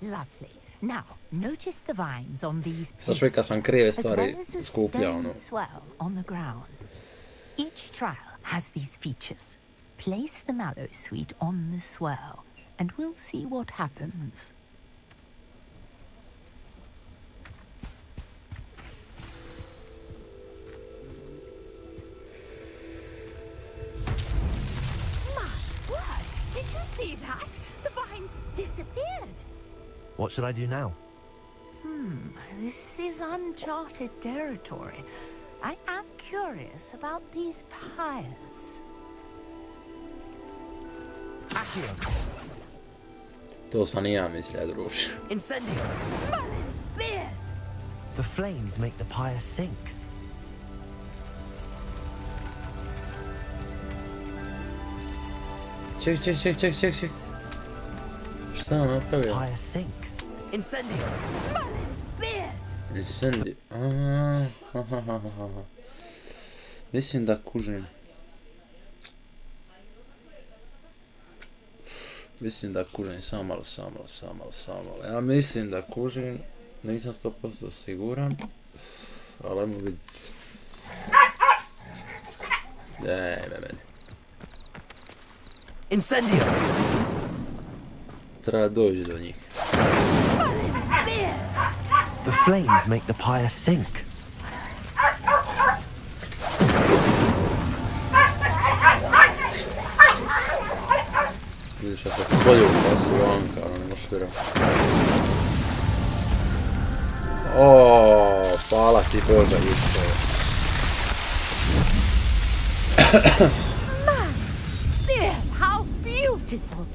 Lovely. Now, notice the vines on these Sad što kad sam krive as stvari well as a skupljao, stone ono. swell on the ground. Each trial has these features. Place the mallow sweet on the swirl, and we'll see what happens. My word! Did you see that? The vines disappeared. What should I do now? This is uncharted territory. I am curious about these pyres. To sam i ja mislio, druže. Incendio! Merlin's beard! The flames make the pyre sink. Ček. Šta on napravio? Pyre sink. Incendio! Merlin's beard! Incendio. Mislim da kužim. Samo malo. Ja mislim da kužim. Nisam 100% siguran. Ali ajmo vidjeti. Daj me meni. Incendio! Treba doći do njih. The flames make the pyre sink. Vidiš, ja se bolje upasu vanka, ali ne možeš vjerovati. Oooo, hvala ti Bože, isto. Beard, how beautiful!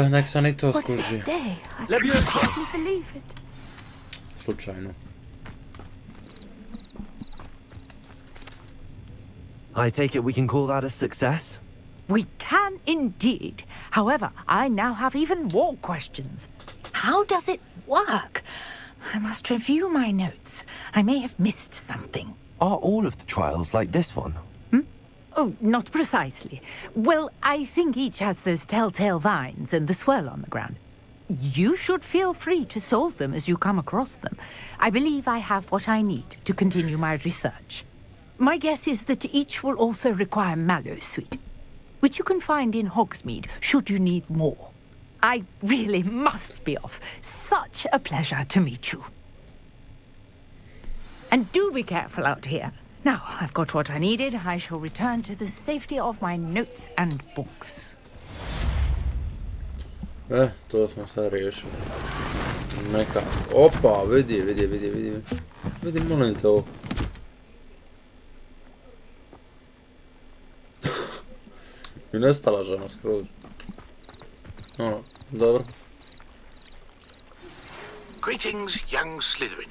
Nek sam i to What skužio. a day! I can't believe it. Slučajno. I take it we can call that a success? We can indeed. However, I now have even more questions. How does it work? I must review my notes. I may have missed something. Are all of the trials like this one? Oh, not precisely. Well, I think each has those telltale vines and the swirl on the ground. You should feel free to solve them as you come across them. I believe I have what I need to continue my research. My guess is that each will also require mallow sweet, which you can find in Hogsmeade should you need more. I really must be off. Such a pleasure to meet you. And do be careful out here. Now, I've got what I needed. I shall return to the safety of my notes and books. To smo sad riješili. Neka, opa, vidi. Vidi, molim te ovo. I nestala žena skroz. Dobro. Greetings, young Slytherin.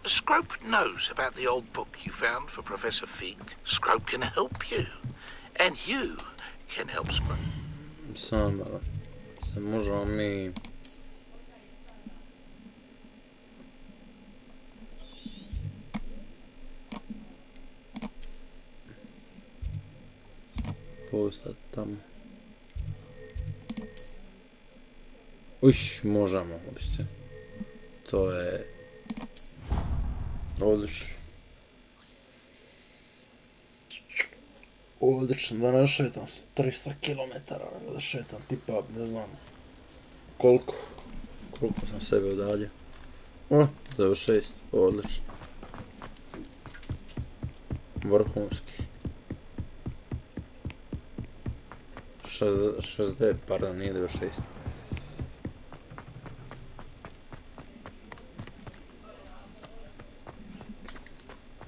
Scrope knows about the old book you found for Professor Fig. Scrope can help you. And you can help Scrope. Samo se možemo mi... postati tamo. Možemo uopće. To je... odlično. Odlično, da ne šetam 300 km, da šetam tipa, ne znam koliko sam sebe udaljio. Za 6, odlično. Vrhunski. 69, pardon, nije 96.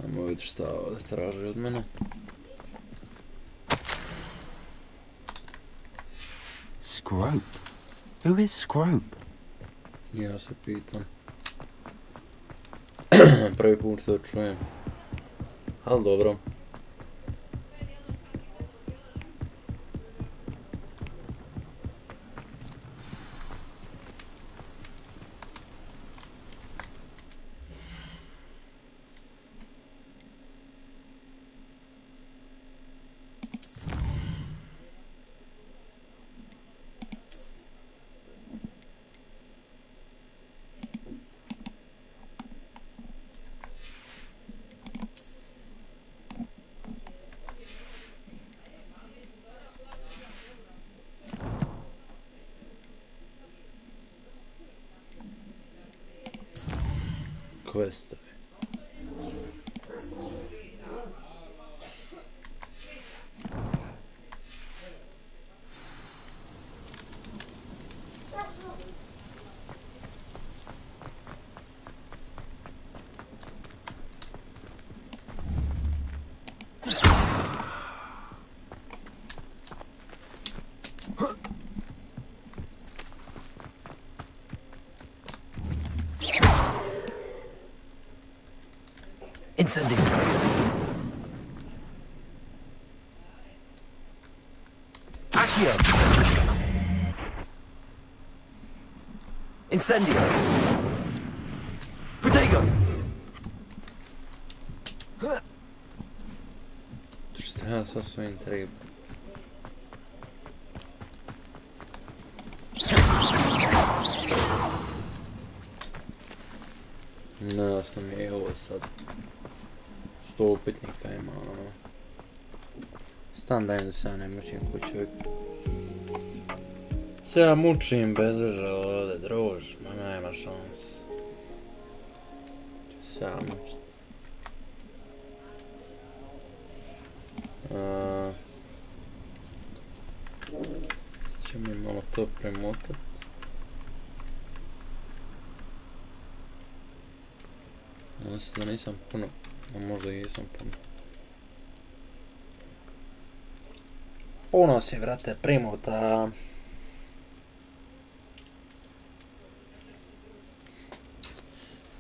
Ajmo vidjeti šta ovdje traži od mene. Scrope? Who is Scrope? Ja se pitam. Prvi put to čujem. Ali dobro. Quest. Incendio. Accio. Incendio. Protego. Šta ja sa svojim treba? Nejasno mi je ovo sad. 100 upitnika ima, ono. Stan dajem da se ja ne mučim ko čovjek. Se ja mučim bez veze ovdje, druž, ma nema šans. Se ja mučit. Sad ćemo mi malo to premotat. Mislim da nisam puno, a možda i jesam puno. Puno si, vrate, primota.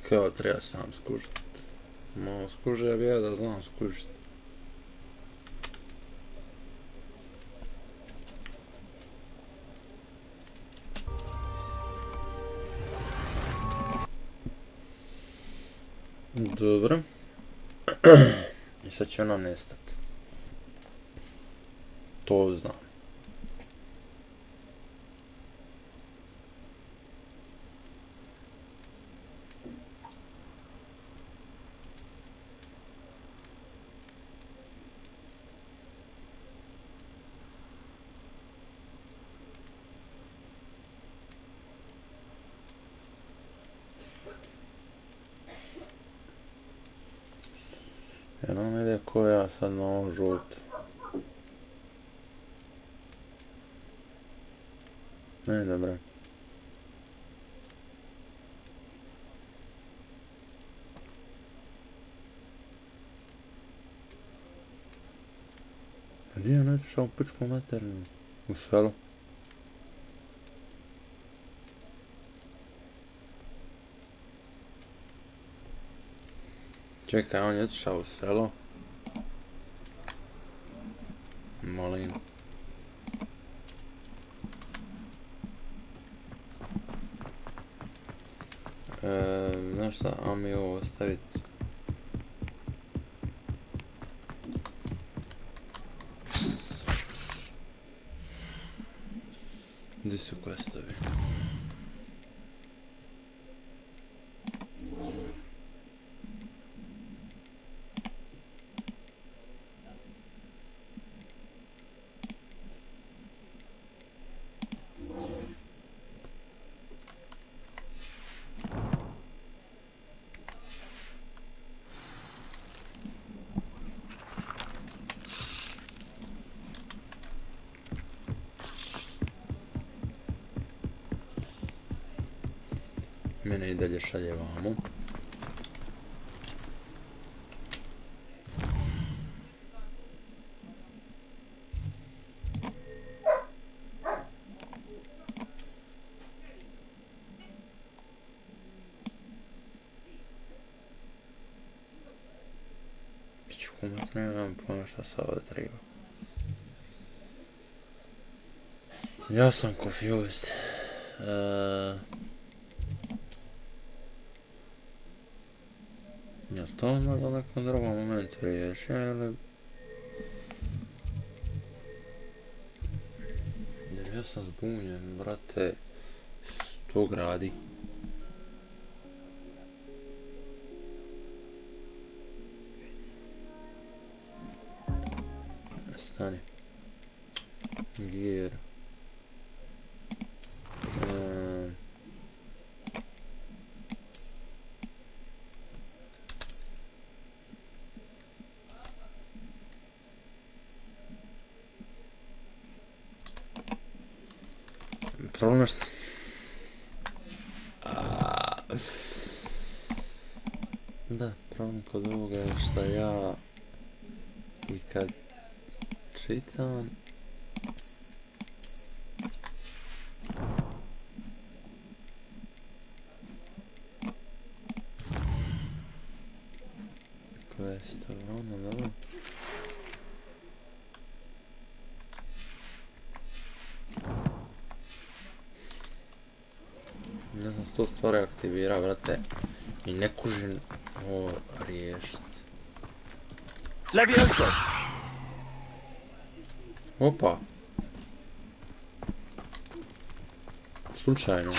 Kao treba sam skužit. Malo skuže bi ja da znam skužit. Dobro. I sad će ona nestat. To znam. Jer on ide ko ja sad na ovom žutu. Ne, dobro. Gdje je otišao u pičku materinu? U selo? Čekaj, on je otišao u selo. Molim. Znaš šta, a mi ovo ostaviti. Gdje su questovi? Mene i dalje šalje vamo. Piću kumat, nemam pojma šta se ovdje treba. Ja sam confused. Jel to onda na nekom drugom momentu riješi, ili... Jer ja sam zbunjen, brate, što gradi? Stani. Gear. Problem je što... Da, problem kod ovoga je što ja i kad čitam quest, ono, dobro. Ne znam, 100 stvari aktivira, brate, i ne kužim ovo riješit. Levioso! Opa! Slučajno.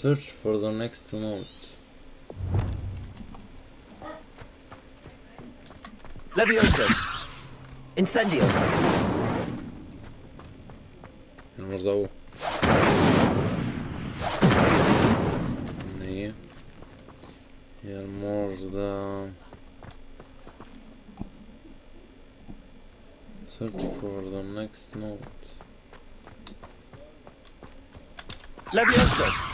Search for the next note. Levioso! Incendio! Možda ovo. Nije. Jer možda... Search for the next note. Levioso!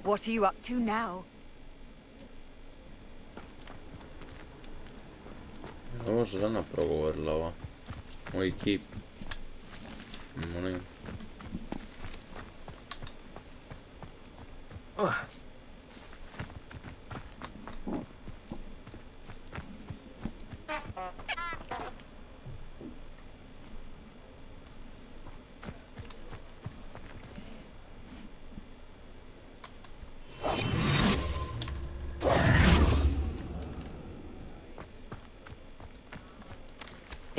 What are you up to now? Ovo žena progovorila ova. Moj ekip. Molim.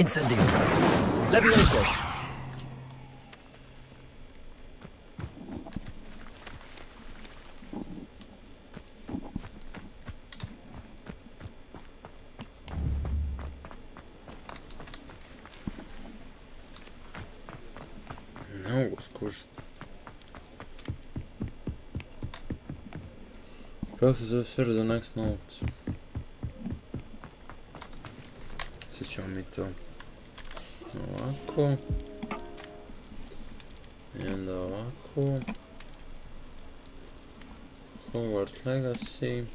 Incendio. Levioso. Ne mogu skužiti. Kako se zove search the next note? Sad ćemo mi to ovako. I onda ovako. Hogwart Legacy.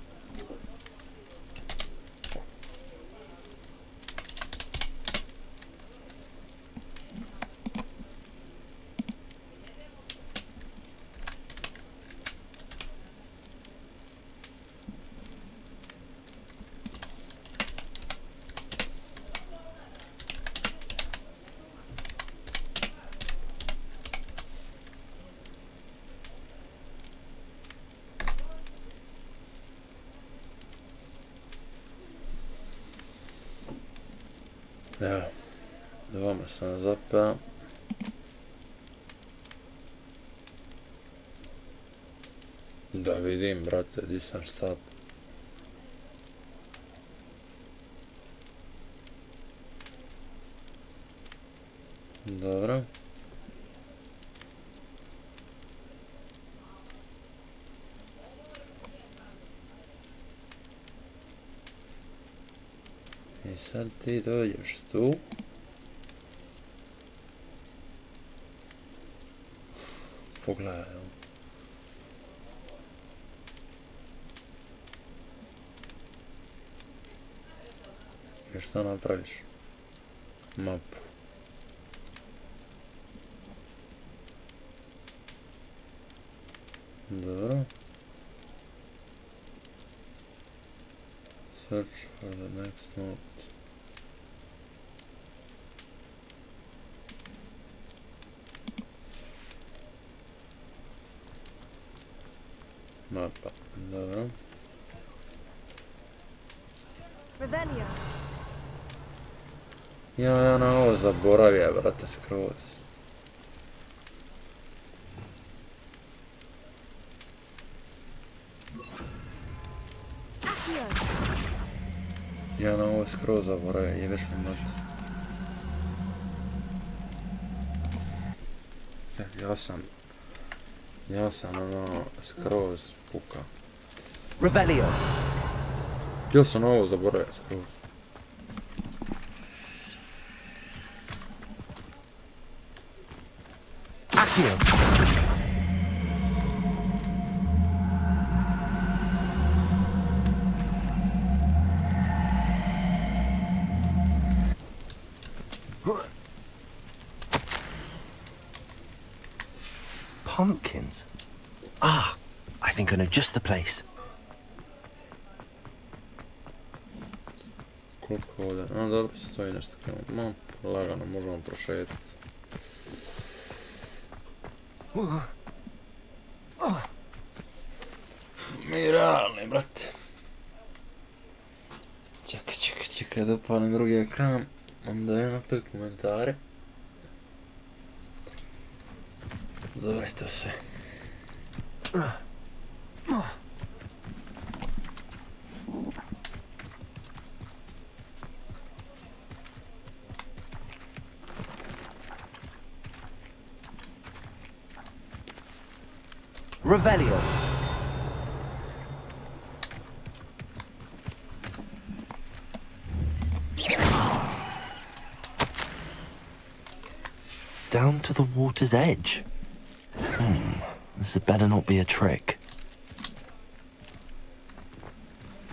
Evo, dvoma sam zapeo. Da vidim, brate, di sam stao. Dobro. I sad ti dođeš tu. Pogledaj. I šta napraviš? Mapu. Dobro. Search for the next note. Mapa, dobro. Revelio. Ja na ovo zaboravio, brate, skroz. Ja na ovo skroz zaboravio, jebeš mi mat. Ja sam ono skroz puka. Revelio. Ja sam ovo zaboravio skroz. Accio. Pumpkins. Ah, I think I know just the place. Koliko ovdje? A dobro, stoji nešto kao lagano, možemo prošetiti. Mi realni, brate. Čekaj da upalim drugi ekran. Onda je napet komentare. Dobro je to sve. Revelio. Down to the water's edge. This had better not be a trick.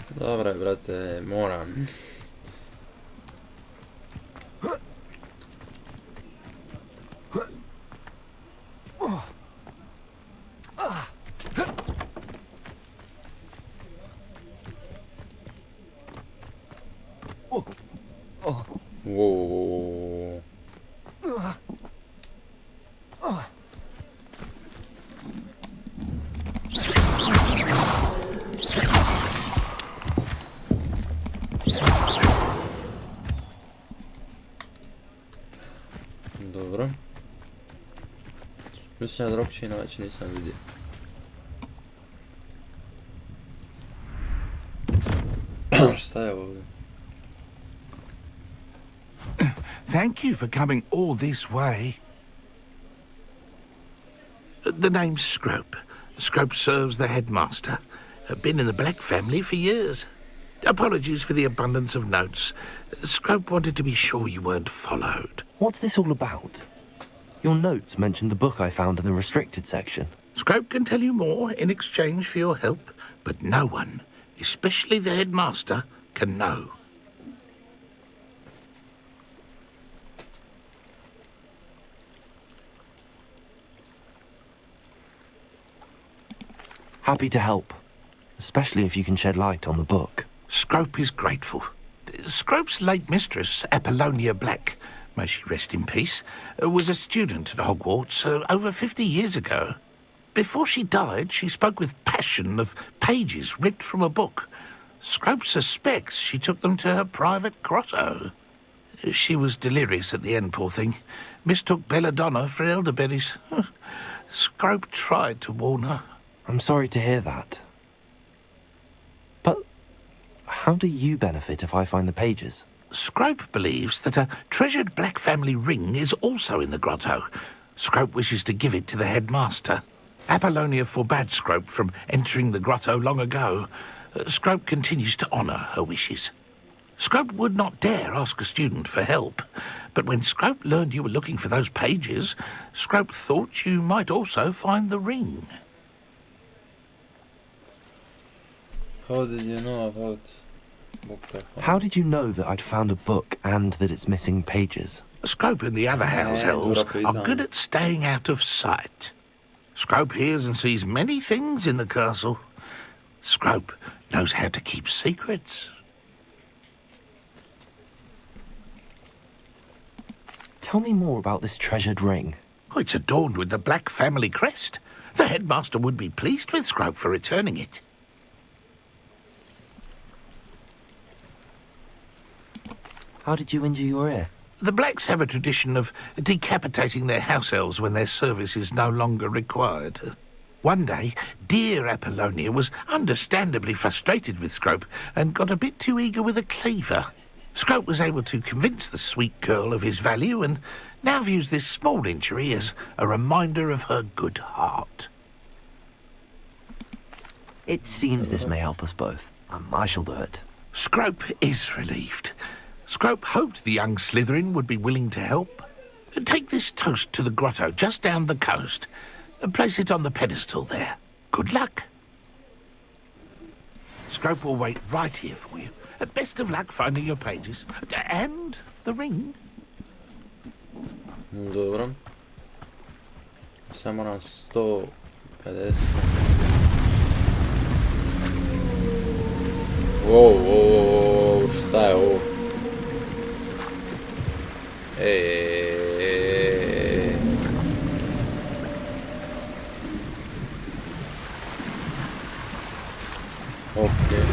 Dobro je, brate, moram. Wow. Mislim da drugčina već nisam vidio. Šta je ovdje? Thank you for coming all this way. The name's Scrope. Scrope serves the headmaster. Been in the Black family for years. Apologies for the abundance of notes. Scrope wanted to be sure you weren't followed. What's this all about? Your notes mentioned the book I found in the restricted section. Scrope can tell you more in exchange for your help, but no one, especially the headmaster, can know. Happy to help, especially if you can shed light on the book. Scrope is grateful. Scrope's late mistress, Apollonia Black, may she rest in peace, was a student at Hogwarts over 50 years ago. Before she died, she spoke with passion of pages ripped from a book. Scrope suspects she took them to her private grotto. She was delirious at the end, poor thing. Mistook belladonna for elderberries. Scrope tried to warn her. I'm sorry to hear that. But how do you benefit if I find the pages? Scrope believes that a treasured Black family ring is also in the grotto. Scrope wishes to give it to the headmaster. Apollonia forbade Scrope from entering the grotto long ago. Scrope continues to honour her wishes. Scrope would not dare ask a student for help, but when Scrope learned you were looking for those pages, Scrope thought you might also find the ring. How did you know about book? How did you know that I'd found a book and that it's missing pages? Scrope and the other house elves are good at staying out of sight. Scrope hears and sees many things in the castle. Scrope knows how to keep secrets. Tell me more about this treasured ring. Oh, it's adorned with the Black family crest. The headmaster would be pleased with Scrope for returning it. How did you injure your ear? The Blacks have a tradition of decapitating their house elves when their service is no longer required. One day, dear Apollonia was understandably frustrated with Scrope and got a bit too eager with a cleaver. Scrope was able to convince the sweet girl of his value and now views this small injury as a reminder of her good heart. It seems this may help us both. I shall do it. Scrope is relieved. Scrope hoped the young Slytherin would be willing to help. Take this toast to the grotto just down the coast and place it on the pedestal there. Good luck. Scrope will wait right here for you. Best of luck finding your pages. And the ring. Dobro. Samo nam 150. Wow, šta je ovo? Okay.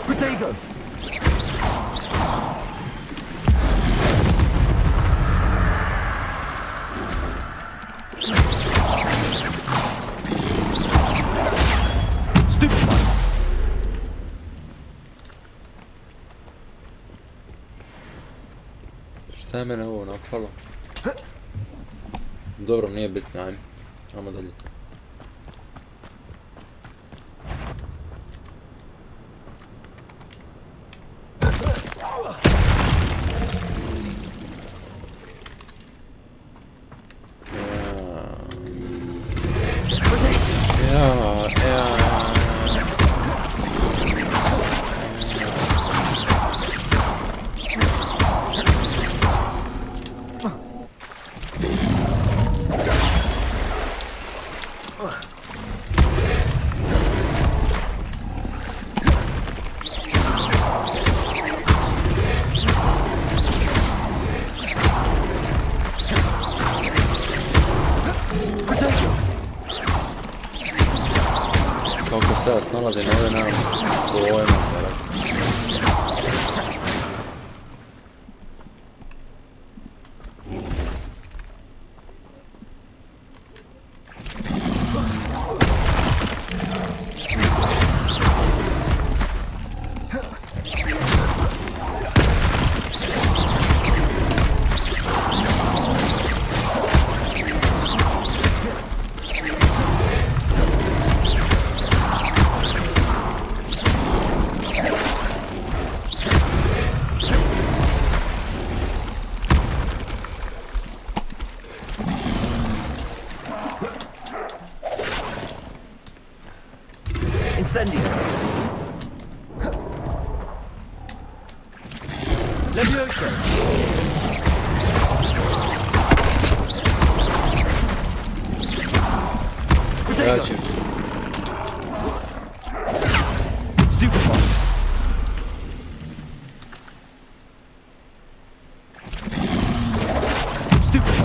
Protego! Šta je mene ovo napalo? Dobro, nije bitno, ajme. Ajmo dalje. Kako se ja snalazim ovdje, nemam pojma. Levioso! Ja ću. Stupefy!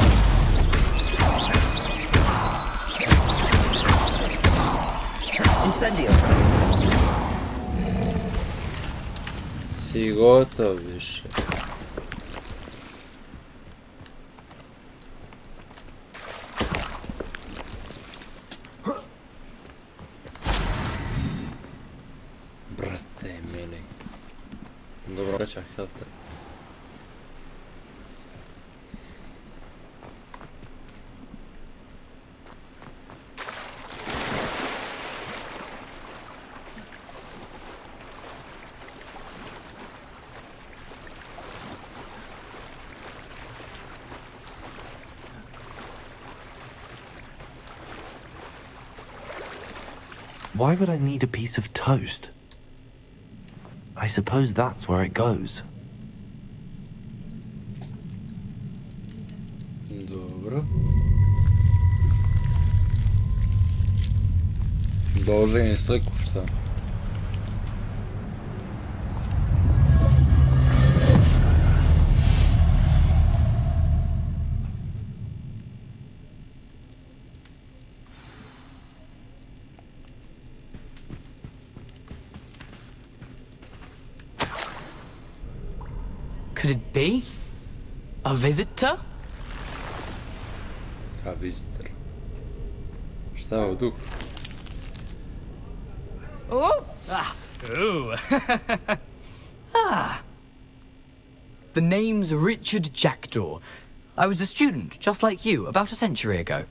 Incendio! Si gotov više. Brate mili. Dobro, vraća helter. Why would I need a piece of toast? I suppose that's where it goes. Dobro. Doživim sliku, šta? Could it be? A visitor? A visitor. Šta je ovo duh? Oh! Ah! Ooh! Ah! The name's Richard Jackdaw. I was a student, just like you, about a century ago.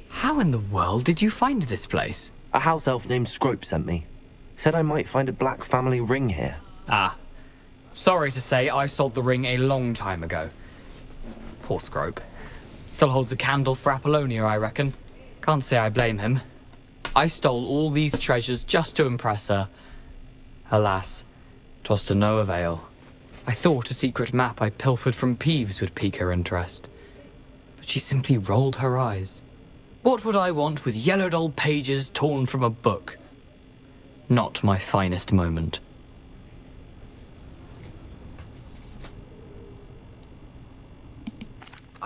How in the world did you find this place? A house elf named Scrope sent me. Said I might find a black family ring here. Ah. Sorry to say, I sold the ring a long time ago. Poor Scrope. Still holds a candle for Apollonia, I reckon. Can't say I blame him. I stole all these treasures just to impress her. Alas, 'twas to no avail. I thought a secret map I pilfered from Peeves would pique her interest. But she simply rolled her eyes. What would I want with yellowed old pages torn from a book? Not my finest moment.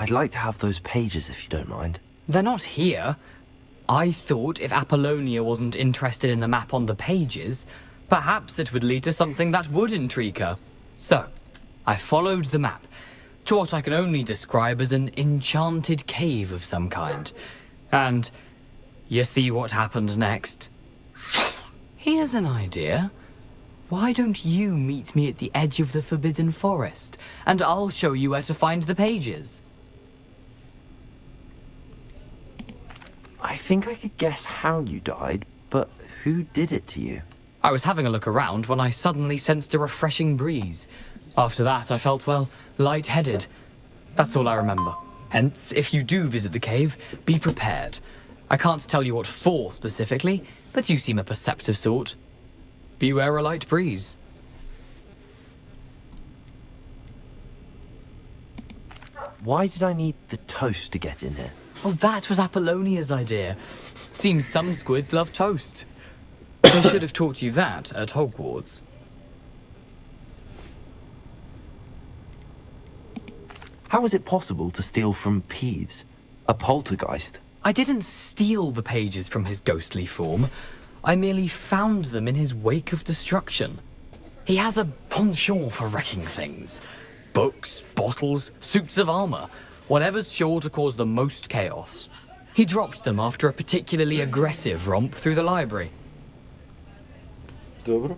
I'd like to have those pages if you don't mind. They're not here. I thought if Apollonia wasn't interested in the map on the pages, perhaps it would lead to something that would intrigue her. So, I followed the map to what I can only describe as an enchanted cave of some kind. And you see what happened next? Here's an idea. Why don't you meet me at the edge of the Forbidden Forest, and I'll show you where to find the pages. I think I could guess how you died, but who did it to you? I was having a look around when I suddenly sensed a refreshing breeze. After that, I felt, well, lightheaded. That's all I remember. Hence, if you do visit the cave, be prepared. I can't tell you what for specifically, but you seem a perceptive sort. Beware a light breeze. Why did I need the toast to get in here? Oh, that was Apollonia's idea. Seems some squids love toast. They should have taught you that at Hogwarts. How is it possible to steal from Peeves? A poltergeist? I didn't steal the pages from his ghostly form. I merely found them in his wake of destruction. He has a penchant for wrecking things. Books, bottles, suits of armor, whatever's sure to cause the most chaos. He dropped them after a particularly aggressive romp through the library. Dobro.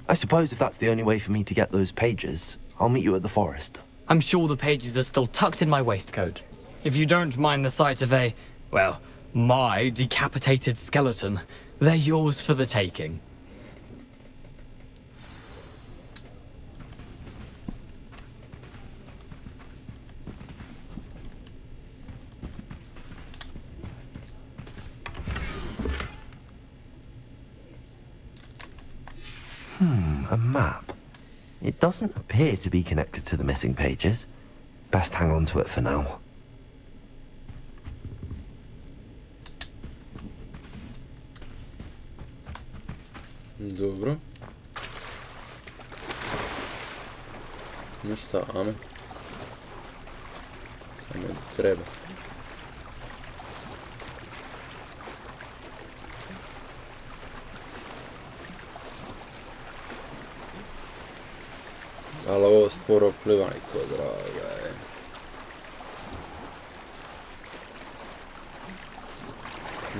I suppose if that's the only way for me to get those pages, I'll meet you at the forest. I'm sure the pages are still tucked in my waistcoat. If you don't mind the sight of a, well, my decapitated skeleton, they're yours for the taking. A map. It doesn't appear to be connected to the missing pages. Best hang on to it for now. Dobro. Ništa, ame. Samo treba. Ali ovo sporo plivanjko, draga je.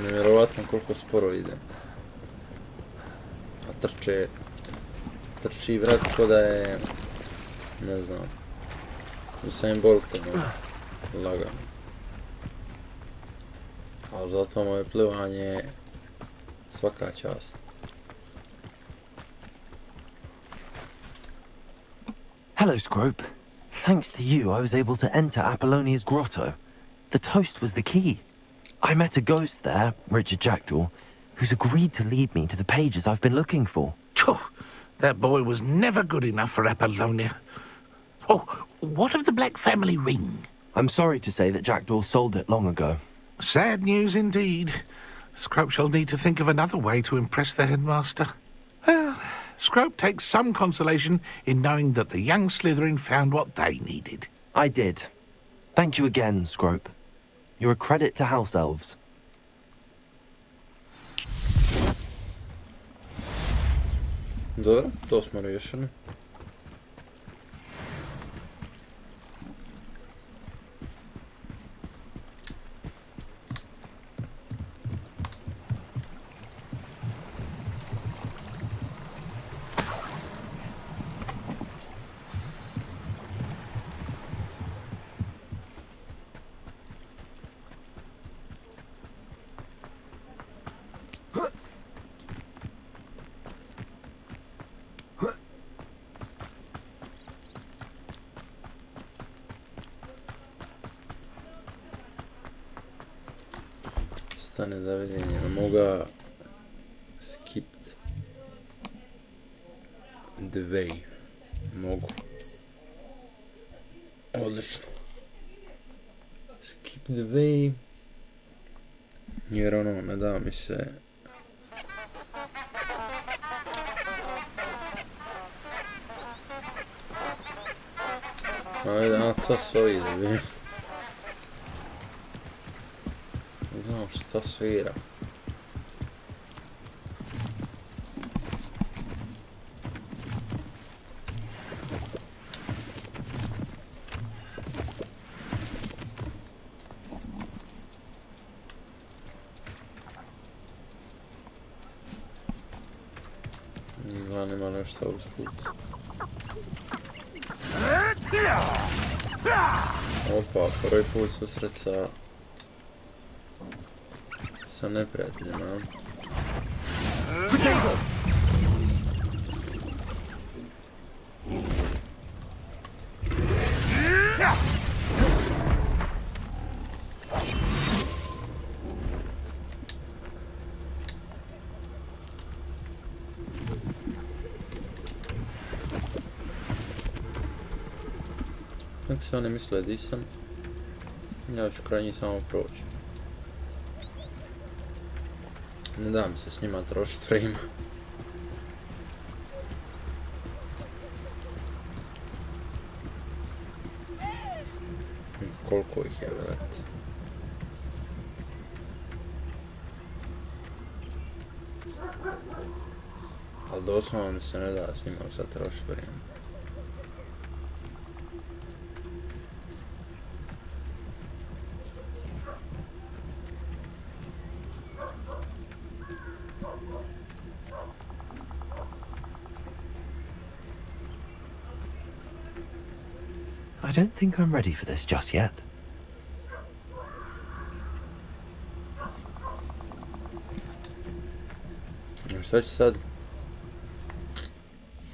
Nevjerovatno koliko sporo ide. A trči vrat ko da je, ne znam, Usain Boltom, lagano. Ali zato moje plivanje svaka čast. Hello, Scrope. Thanks to you, I was able to enter Apollonia's grotto. The toast was the key. I met a ghost there, Richard Jackdaw, who's agreed to lead me to the pages I've been looking for. That boy was never good enough for Apollonia. Oh, what of the Black family ring? I'm sorry to say that Jackdaw sold it long ago. Sad news indeed. Scrope shall need to think of another way to impress the headmaster. Well, Scrope takes some consolation in knowing that the young Slytherin found what they needed. I did. Thank you again, Scrope. You're a credit to House Elves. Dobro, to smo riješili. Stane da vidim, jel moga skipped the way. Mogu. Odlično. Skip the way. Jer ono, ne da mi se... Ajde, a to sve ide, vidim. Znam šta svira. Izgleda nema nešto usput. Opa, prvi put susret sa neprijateljima. Kako se oni misle di sam, ja ću kraj njih samo proći. Ne da mi se s njima trošiti vremena. Koliko ih je, vrat. Ali doslovno mi se ne da s njima sad trošiti vremena. I don't think I'm ready for this just yet. Šta će sad?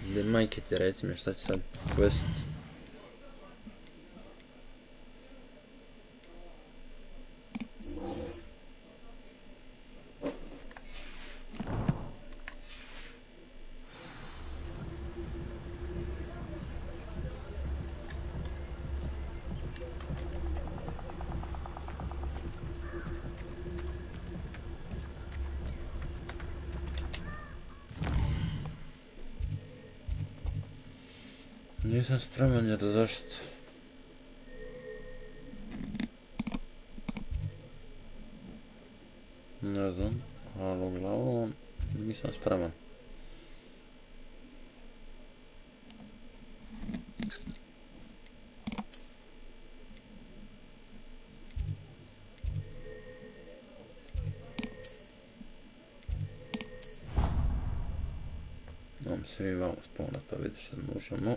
Gdje majke ti reci mi šta će sad? Quest. Nisam spreman jer zašto? Ne znam, ali uglavnom nisam spreman. Imam se i vamo spawnat pa vidiš što možemo.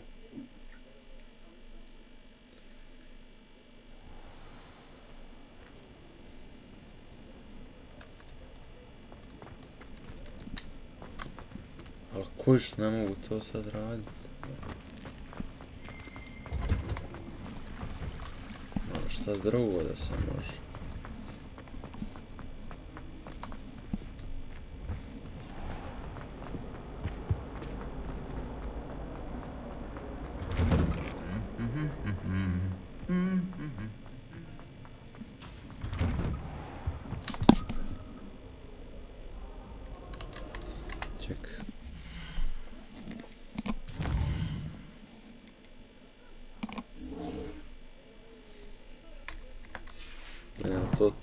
Ali kuš, ne mogu to sad raditi. Mora šta drugo da se može.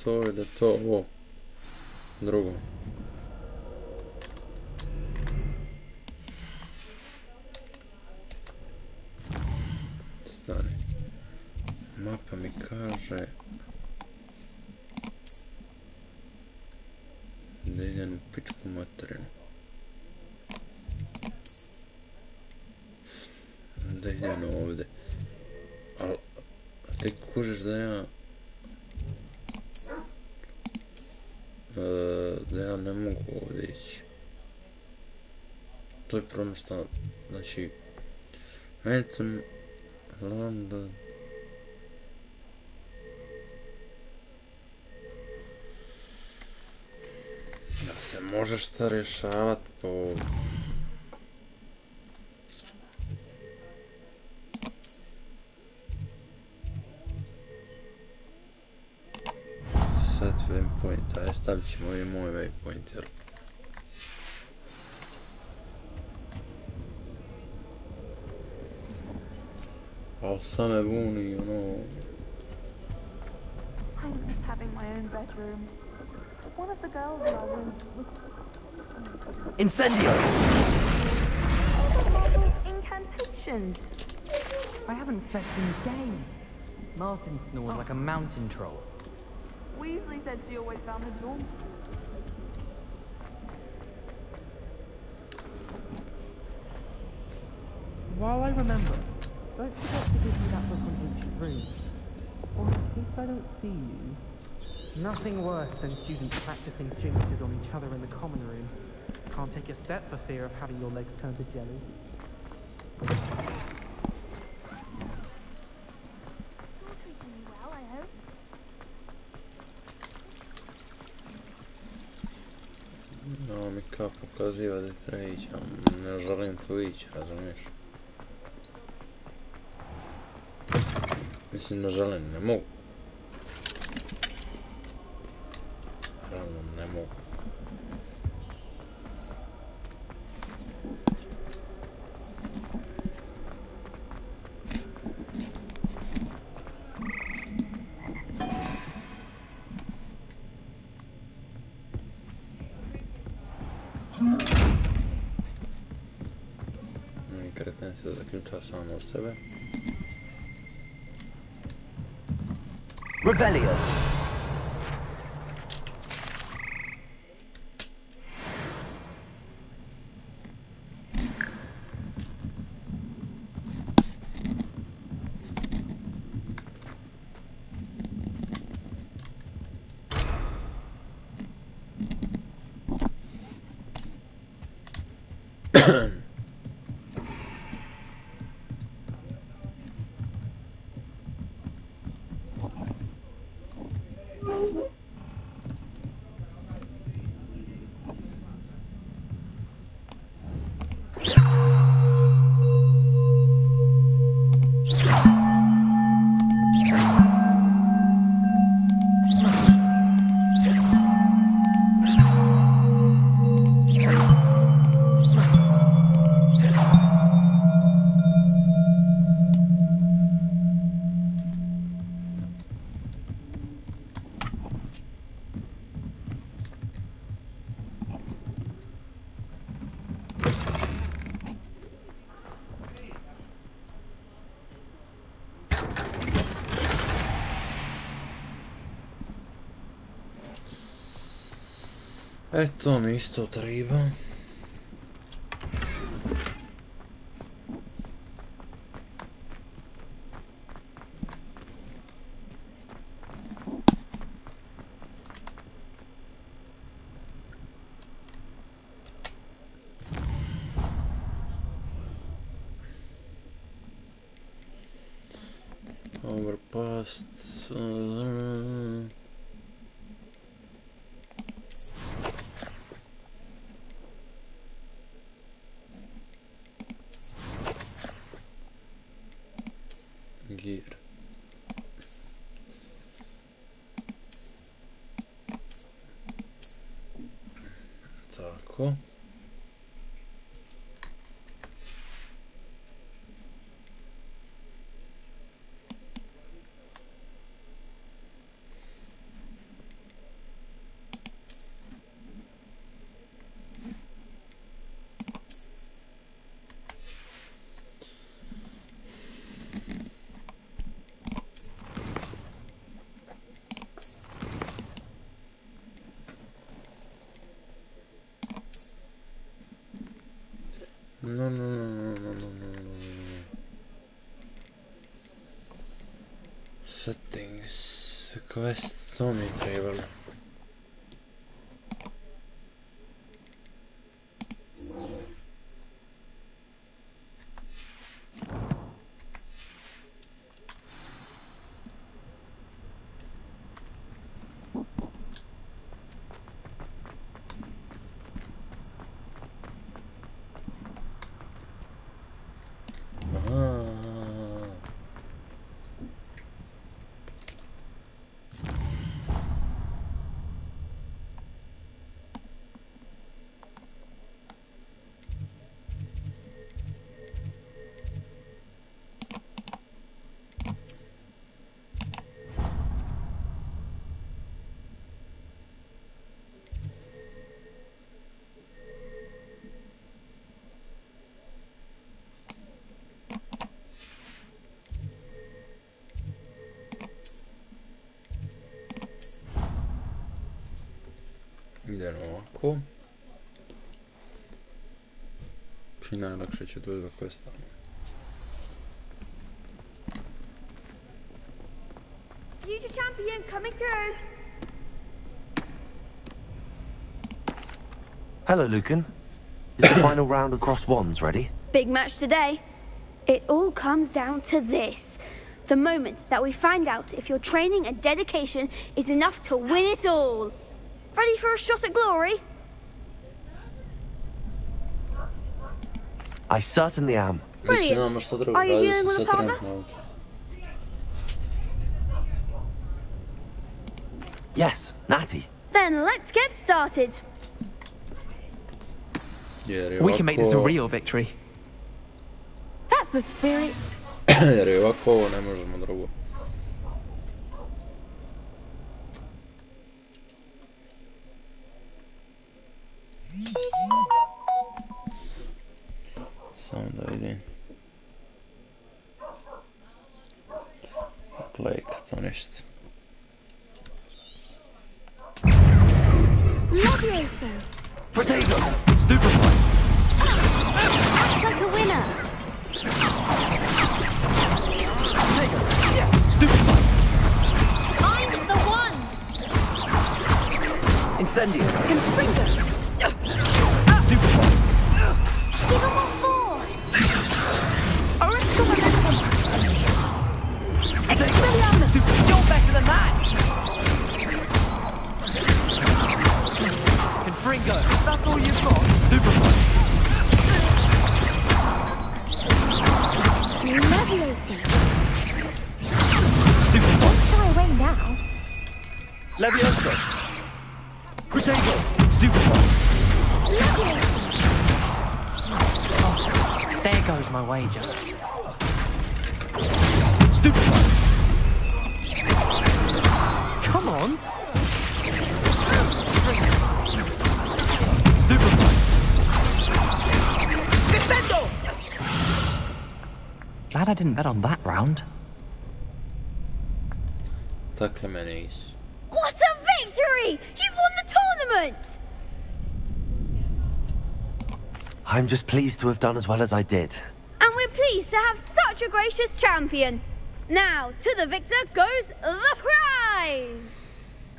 To ili to ovo drugo. Stani. Mapa mi kaže da idem u pičku materinu. Da idem ovdje. Ali ti kužiš da ja da ja ne mogu ovdje ići. To je problem što, znači, Manhattan, London. Da se može šta rješavat po... Set waypoint, aj stavit ćemo i moj waypoint jer... Ali sam me buni, ono... I miss having my own bedroom. One of the girls in our room was... Incendio! Incantations! I haven't slept in days. Martin snores like a mountain troll. Weasley said she always found the dorm. While I remember, don't forget to give me that book on ancient runes. Or in case I don't see you. Nothing worse than students practicing jinxes on each other in the common room. Can't take a step for fear of having your legs turn to jelly. No mi kao pokaziva da treba ići, ali ne želim tu ići, razumiješ? Mislim ne želim, ne mogu. Realno ne mogu. Kreten se zaključa samo od sebe. Revelio! E to mi isto treba. Overpast. Gear. Tako. No. Settings. Questo mi trebalo. Idemo ovako. I najlakše će doći do questa. Future champion coming through. Hello, Lucan. Is the final round of Cross Wands ready? Big match today. It all comes down to this. The moment that we find out if your training and dedication is enough to win it all. Ready for a shot at glory? I certainly am. Brilliant. Are you dealing with a partner? Yes, Natty. Then let's get started. We can make this a real victory. That's the spirit. Jer je ovako ovo ne možemo drugo. Samo da vidim. Plejka, to ništa. Levioso. Potato! Stupefy! Act like a winner. Stupefy! I'm the one. Incendio! Confringo. Stupefy! Give him what for. Original momentum. Expelliarmus. You're better than that! Confringo, that's all you've got? Stupefy! Levioso. Stupefy! Don't shy away now. Levioso! Potato! Stupefy! Levioso. Oh, there goes my wager. Stupefy! Come on. Stupefy! Descendo! Glad I didn't bet on that round. Takle mene is. What a victory! You've won the tournament! I'm just pleased to have done as well as I did. And we're pleased to have such a gracious champion. Now, to the victor goes the prize!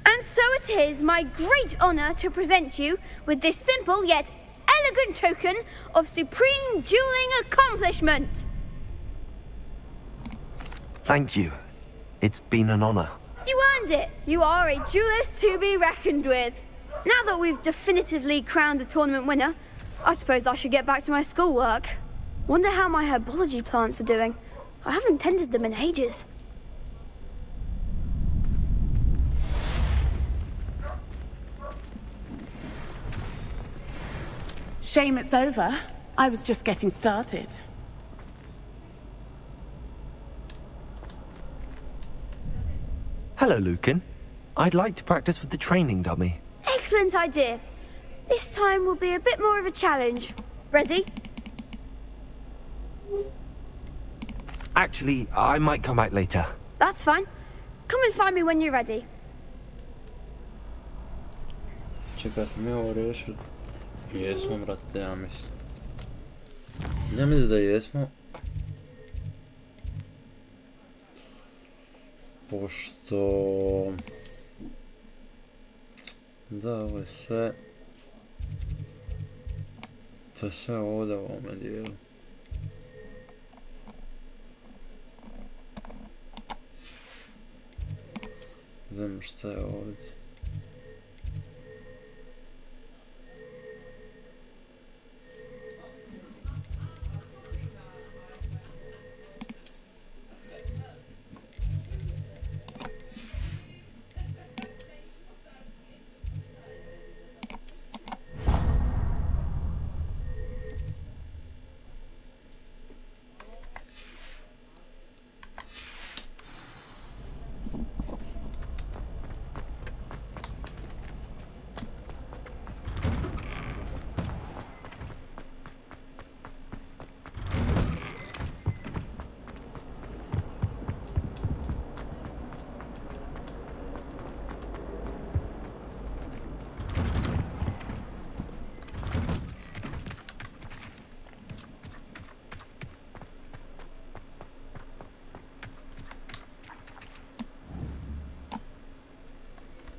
And so it is my great honor to present you with this simple yet elegant token of supreme dueling accomplishment. Thank you. It's been an honor. You earned it. You are a duelist to be reckoned with. Now that we've definitively crowned the tournament winner, I suppose I should get back to my schoolwork. Wonder how my herbology plants are doing. I haven't tended them in ages. Shame it's over. I was just getting started. Hello, Lucan. I'd like to practice with the training dummy. Excellent idea. This time will be a bit more of a challenge. Ready? Actually, I might come back later. That's fine. Come and find me when you're ready. Čekaj, smo mi ovo riješili? Jesmo, brate, ja mislim. Ja mislim da jesmo. Pošto... Da, ovo je sve... To je sve ovdje u ovome dijelu. Znam šta je ovdje.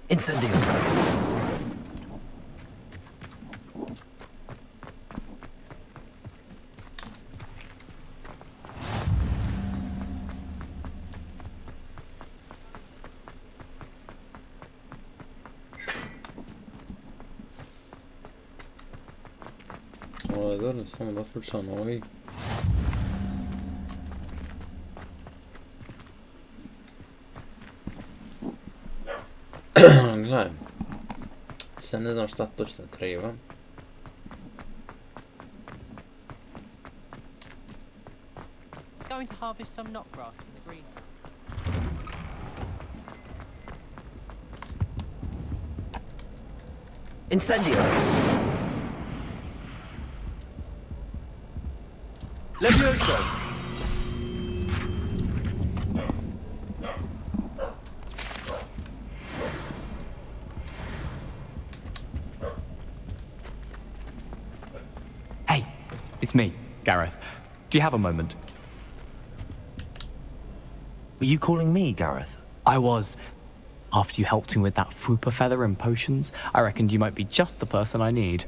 Incendio. Ovo je dobro, samo da otključam ovi. Gledaj, sad ne znam šta točno treba. Going to harvest some knotgrass in the green. Incendio. Levioso! It's me, Gareth. Do you have a moment? Were you calling me, Gareth? I was. After you helped me with that fupa feather and potions, I reckoned you might be just the person I need.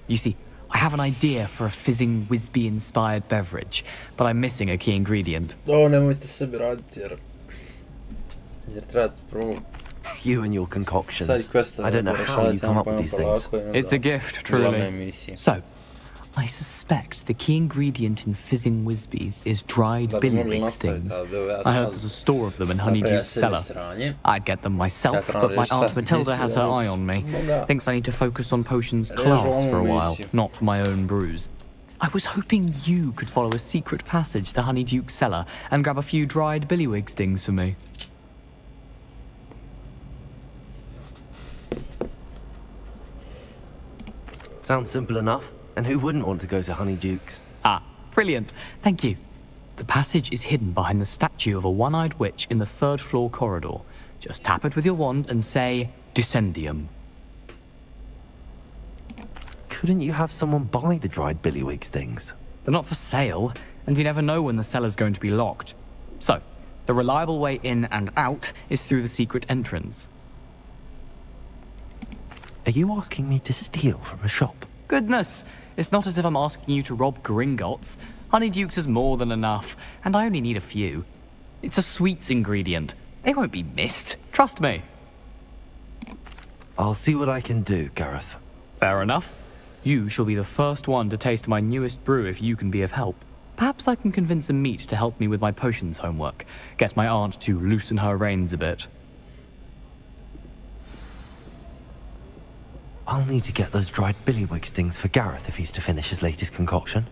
You see, I have an idea for a fizzing Wisby-inspired beverage, but I'm missing a key ingredient. O, nemojte sebi raditi jer trebate prvo. You and your concoctions. I don't know how you come up with these things. It's a gift, truly. So, I suspect the key ingredient in fizzing Wisbies is dried billywig stings. I heard there's a store of them in Honeydew's cellar. I'd get them myself, but my Aunt Matilda has her eye on me. Thinks I need to focus on potions class for a while, not for my own brews. I was hoping you could follow a secret passage to Honeydew's cellar and grab a few dried billywig stings for me. Sounds simple enough. And who wouldn't want to go to Honeydew's? Ah, brilliant. Thank you. The passage is hidden behind the statue of a one-eyed witch in the third-floor corridor. Just tap it with your wand and say, Descendium. Couldn't you have someone buy the dried billywig's things? They're not for sale, and you never know when the cellar's going to be locked. So, the reliable way in and out is through the secret entrance. Are you asking me to steal from a shop? Goodness, it's not as if I'm asking you to rob Gringotts. Honeydukes is more than enough, and I only need a few. It's a sweets ingredient. They won't be missed, trust me. I'll see what I can do, Gareth. Fair enough. You shall be the first one to taste my newest brew if you can be of help. Perhaps I can convince a meat to help me with my potions homework. Get my aunt to loosen her reins a bit. I'll need to get those dried billywig's things for Gareth if he's to finish his latest concoction.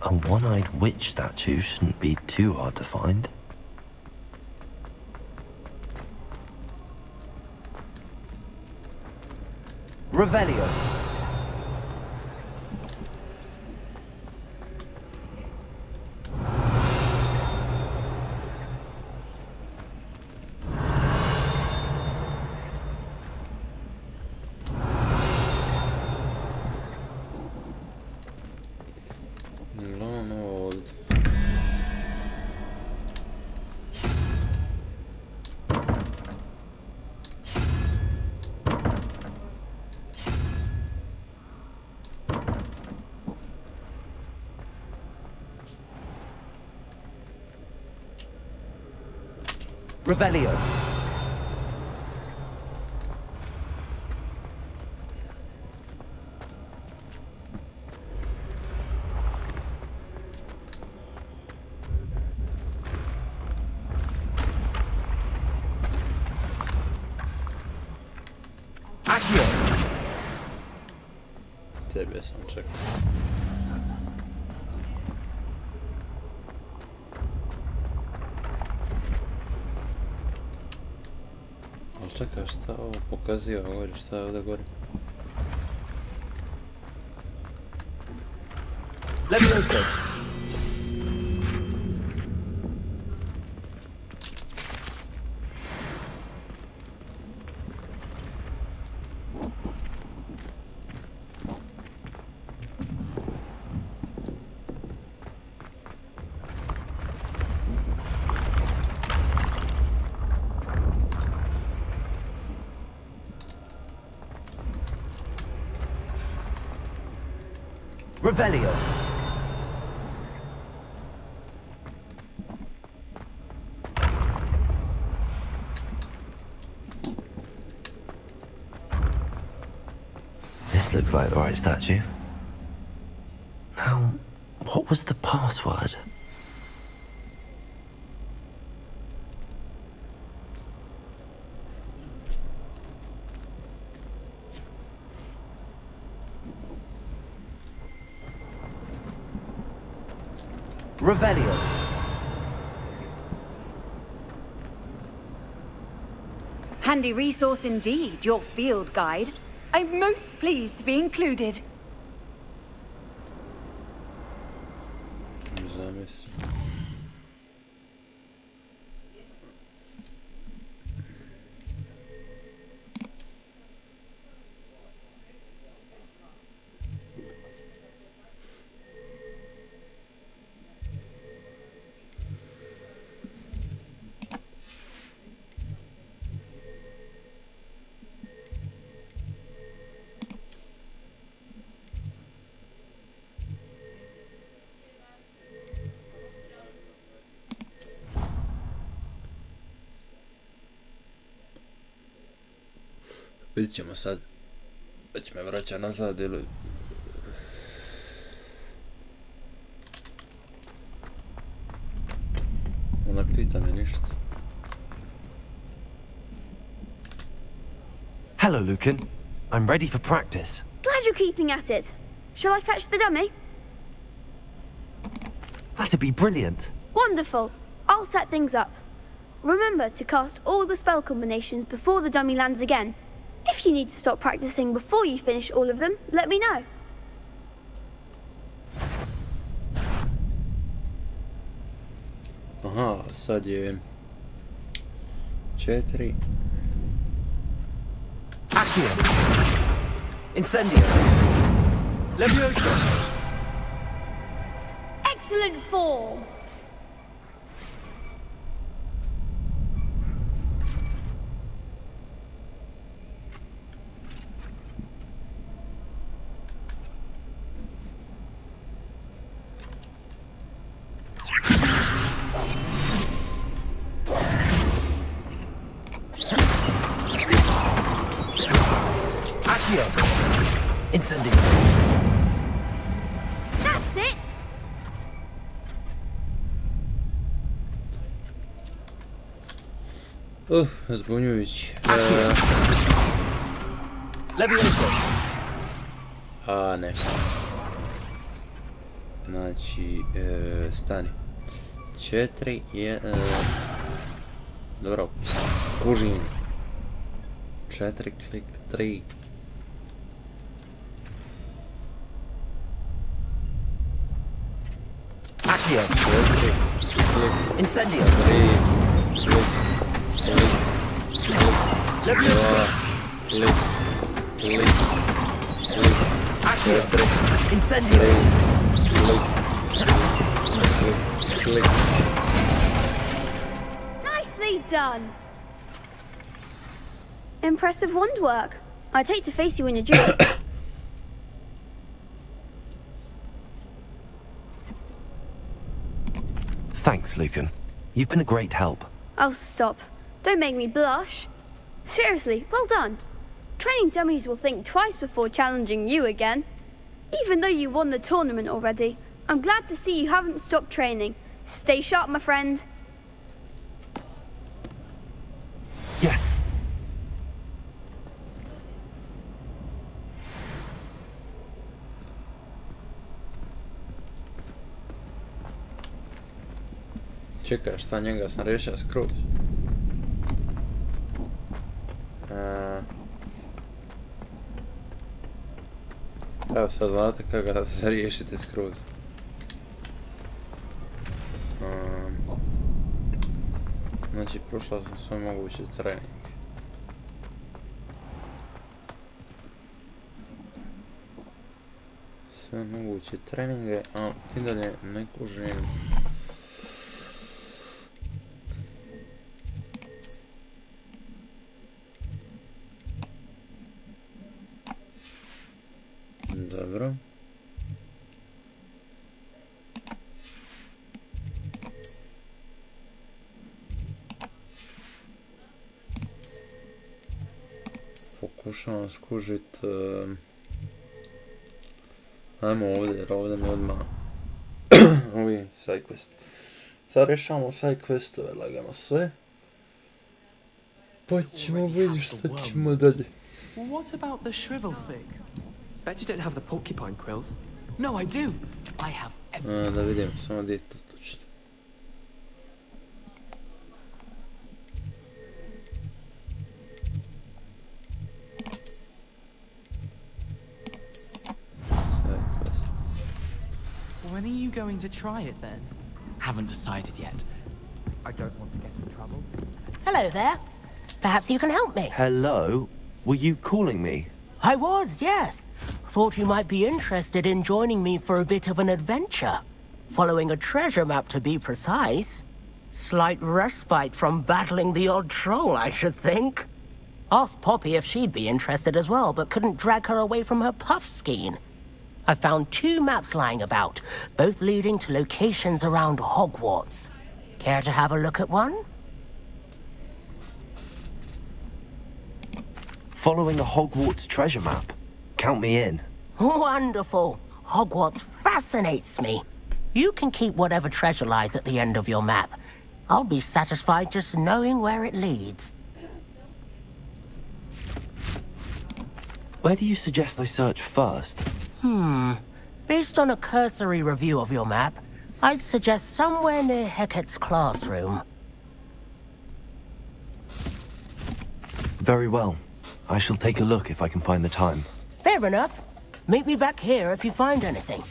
A one-eyed witch statue shouldn't be too hard to find. Revelio. Revelio. Accio. Tebe sam čekao. Čekaj, šta ovo pokazuje gore, šta je ovdje gore? Levioso. Revelio. This looks like the right statue. Now, what was the password? Revelio. Handy resource indeed, your field guide. I'm most pleased to be included. Vidit ćemo sad. Već me vraća nazad ili... Ona pita me ništa. Hello, Lucan. I'm ready for practice. Glad you're keeping at it. Shall I fetch the dummy? That'd be brilliant. Wonderful. I'll set things up. Remember to cast all the spell combinations before the dummy lands again. If you need to stop practicing before you finish all of them, let me know. Aha, sad je... 4. Accio. Incendio. Leviosa. Excellent form. Incendio. That's it. Zbunjujući. Leviosa. A ne. Znači, stani. 4 je... Dobro, kužin. 4 klik 3. Accio. 4 Incendio. 3 klik. Leviosa. Klik. Klik. Klik. Accio. 4 Incendio. Klik. Klik. Nicely done. Impressive wand work. I'd hate to face you in a duel. Thanks, Lucan. You've been a great help. Oh, stop. Don't make me blush. Seriously, well done. Training dummies will think twice before challenging you again. Even though you won the tournament already, I'm glad to see you haven't stopped training. Stay sharp, my friend. Yes. Čekaj, šta njega sam riješio skroz? Evo sad znate kako da se riješite skroz. Znači prošla sam sve moguće trening. Sve moguće treninge, ali i dalje ne kužim. Dobro. Pokušavam skužit... Ajmo ovdje, jer ovdje mi odmah... Ovi side quest. Sad rješavamo side questove lagano sve. Pa ćemo vidjeti šta ćemo dalje. What about the shrivel fig? Bet you don't have the porcupine quills. No, I do. I have everything. Da vidim, samo gdje je to točno. When are you going to try it then? Haven't decided yet. I don't want to get in trouble. Hello there. Perhaps you can help me. Hello? Were you calling me? I was, yes. Thought you might be interested in joining me for a bit of an adventure. Following a treasure map, to be precise. Slight respite from battling the odd troll, I should think. Asked Poppy if she'd be interested as well, but couldn't drag her away from her puff skein. I found 2 maps lying about, both leading to locations around Hogwarts. Care to have a look at one? Following a Hogwarts treasure map. Count me in. Wonderful. Hogwarts fascinates me. You can keep whatever treasure lies at the end of your map. I'll be satisfied just knowing where it leads. Where do you suggest I search first? Based on a cursory review of your map, I'd suggest somewhere near Hecat's classroom. Very well. I shall take a look if I can find the time. Fair enough. Meet me back here if you find anything.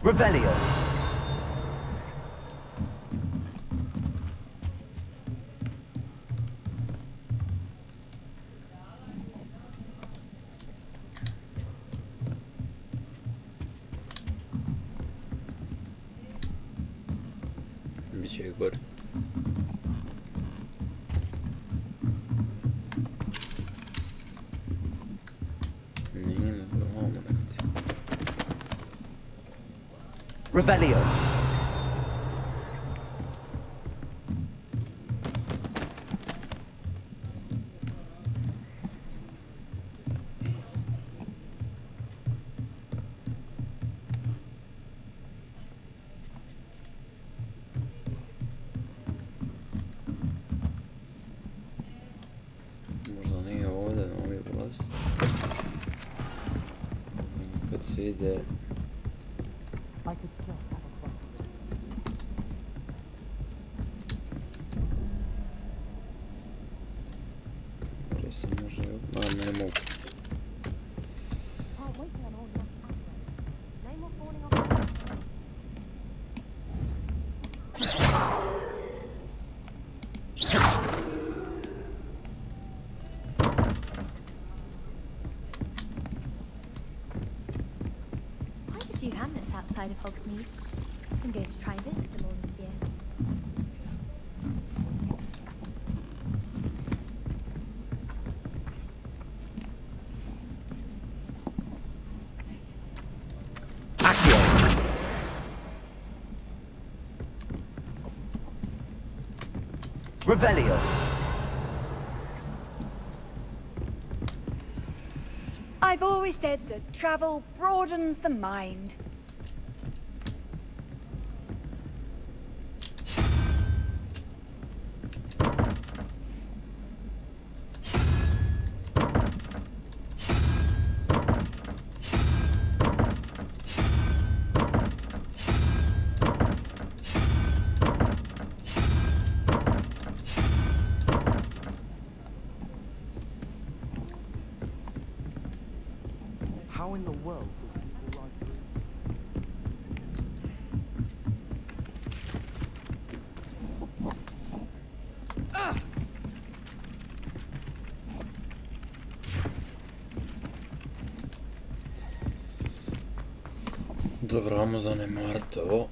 Revelio. Biće i gore. Nije ovamo negdje. Revelio. Možda nije ovdje, na ovaj ulaz. Kad se ide... Možda se može... A, ne mogu. Quite a few hamlets outside of Hogsmeade. I'm going to try and visit them all this year. Revelio. I've always said that travel broadens the mind. How in the world will people ride through? Dobro, vamo zanemariti ovo.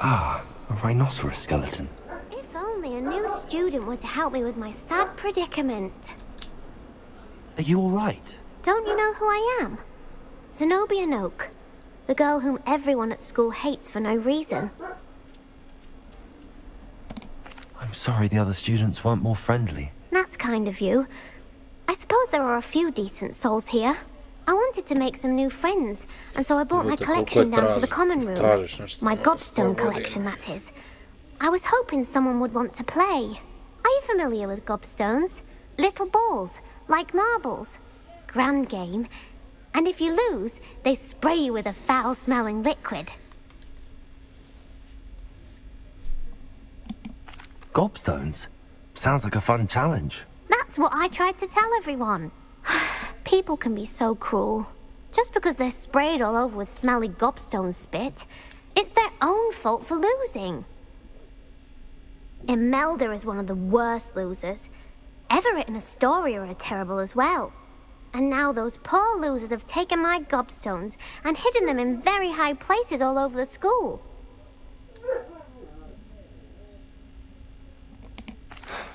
Ah, a rhinoceros skeleton. If only a new student were to help me with my sad predicament. Are you all right? Don't you know who I am? Zenobia Noak, the girl whom everyone at school hates for no reason. I'm sorry the other students weren't more friendly. That's kind of you. I suppose there are a few decent souls here. I wanted to make some new friends, and so I brought my collection down to the common room. My gobstone collection, that is. I was hoping someone would want to play. Are you familiar with gobstones? Little balls, like marbles. Grand game. And if you lose, they spray you with a foul-smelling liquid. Gobstones? Sounds like a fun challenge. That's what I tried to tell everyone. People can be so cruel. Just because they're sprayed all over with smelly gobstone spit, it's their own fault for losing. Imelda is one of the worst losers. Everett and Astoria are terrible as well. And now those poor losers have taken my gobstones and hidden them in very high places all over the school.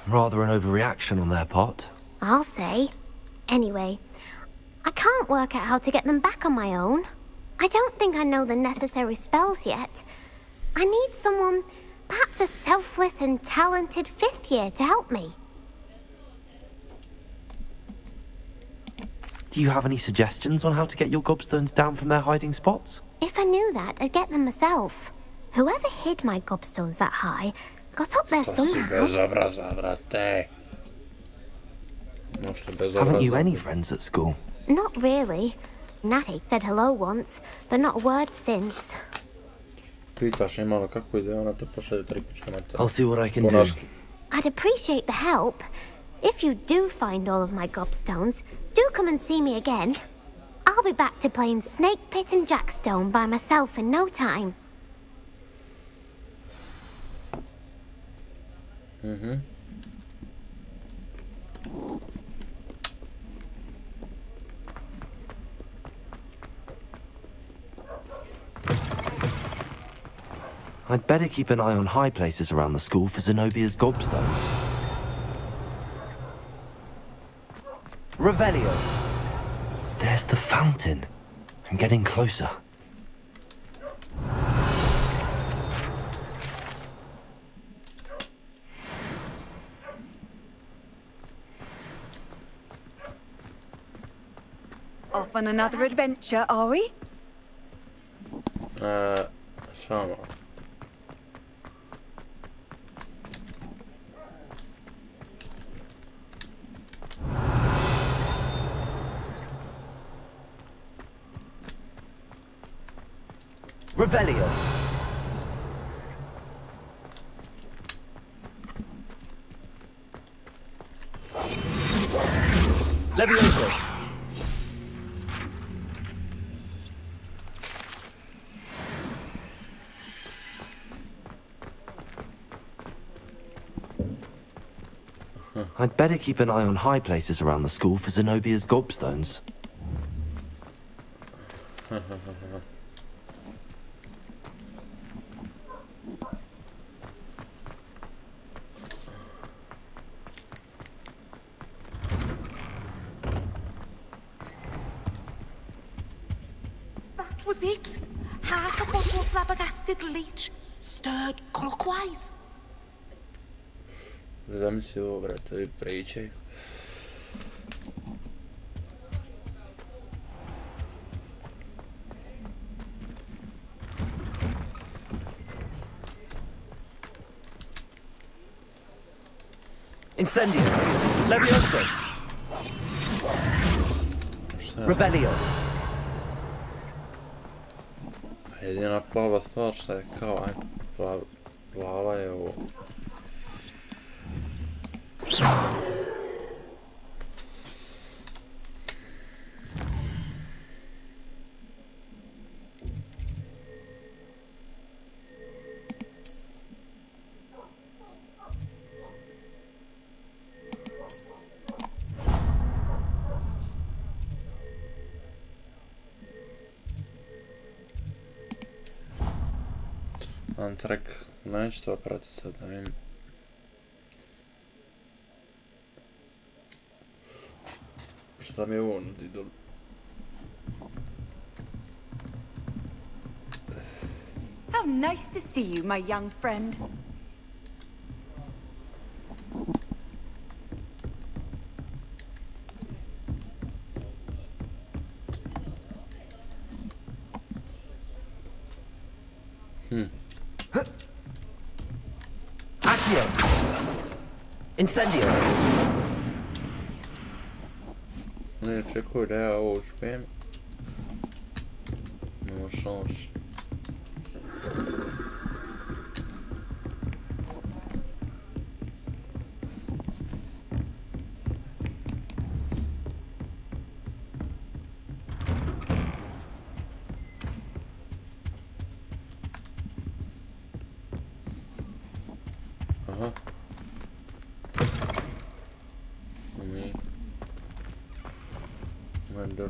Rather an overreaction on their part. I'll say. Anyway, I can't work out how to get them back on my own. I don't think I know the necessary spells yet. I need someone, perhaps a selfless and talented 5th year to help me. Do you have any suggestions on how to get your gobstones down from their hiding spots? If I knew that, I'd get them myself. Whoever hid my gobstones that high got up there somehow. Haven't you any friends at school? Not really. Natty said hello once, but not a word since. I'll see what I can do. I'd appreciate the help. If you do find all of my gobstones, do come and see me again. I'll be back to playing Snake Pit and Jackstone by myself in no time. I'd better keep an eye on high places around the school for Zenobia's gobstones. Revelio! There's the fountain. I'm getting closer. Off on another adventure, are we? Samo. Revelio! Levioso! I'd better keep an eye on high places around the school for Zenobia's gobstones. That was it. Half a bottle of flabbergasted leech, stirred clockwise. Zamisli ovo, brate, ovi pričaju. Incendio! Levioso! Revelio! Jedina plava stvar šta je kao, aj, plava je ovo. Antrek, neću to prati sad, da vidim. Šta mi je ovo nudi doli? How nice to see you, my young friend. Accio! Incendio! Ne očekuju da ja ovo uspijem. Nema šanse. Aha. Mi. Mandor.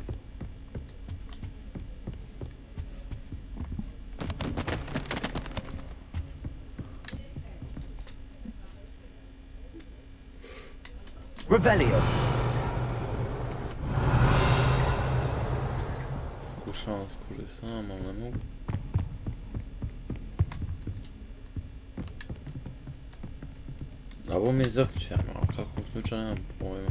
Revelio! pokušavam skužiti sam, ali ne mogu. A ovo mi je zaključeno, ali kakvom slučaju nemam pojma.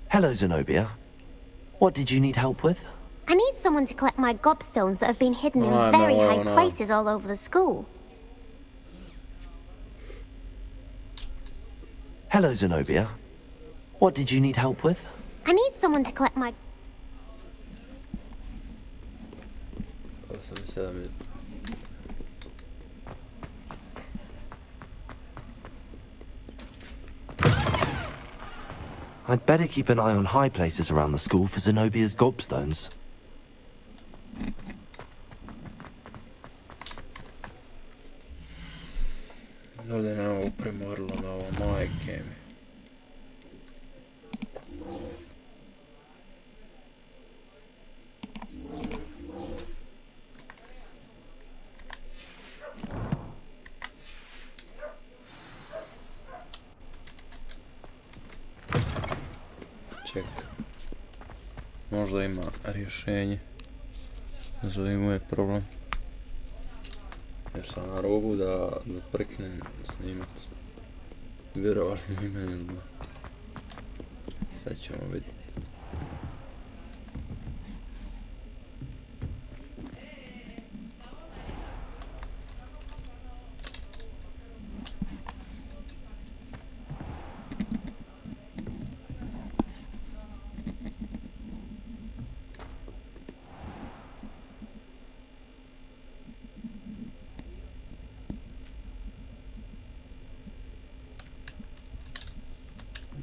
Hello, Zenobia. What did you need help with? I need someone to collect my gobstones that have been hidden in very high places all over the school. Hello, Zenobia. What did you need help with? I need someone to collect my... I'd better keep an eye on high places around the school for Zenobia's gobstones. Ovdje nema upremorilo na ovo, majke mi. Možda ima rješenje za ovaj moj problem. Jer sam na robu da preknem snimat. Vjerovali mi meni ili ne. Sad ćemo vidjeti.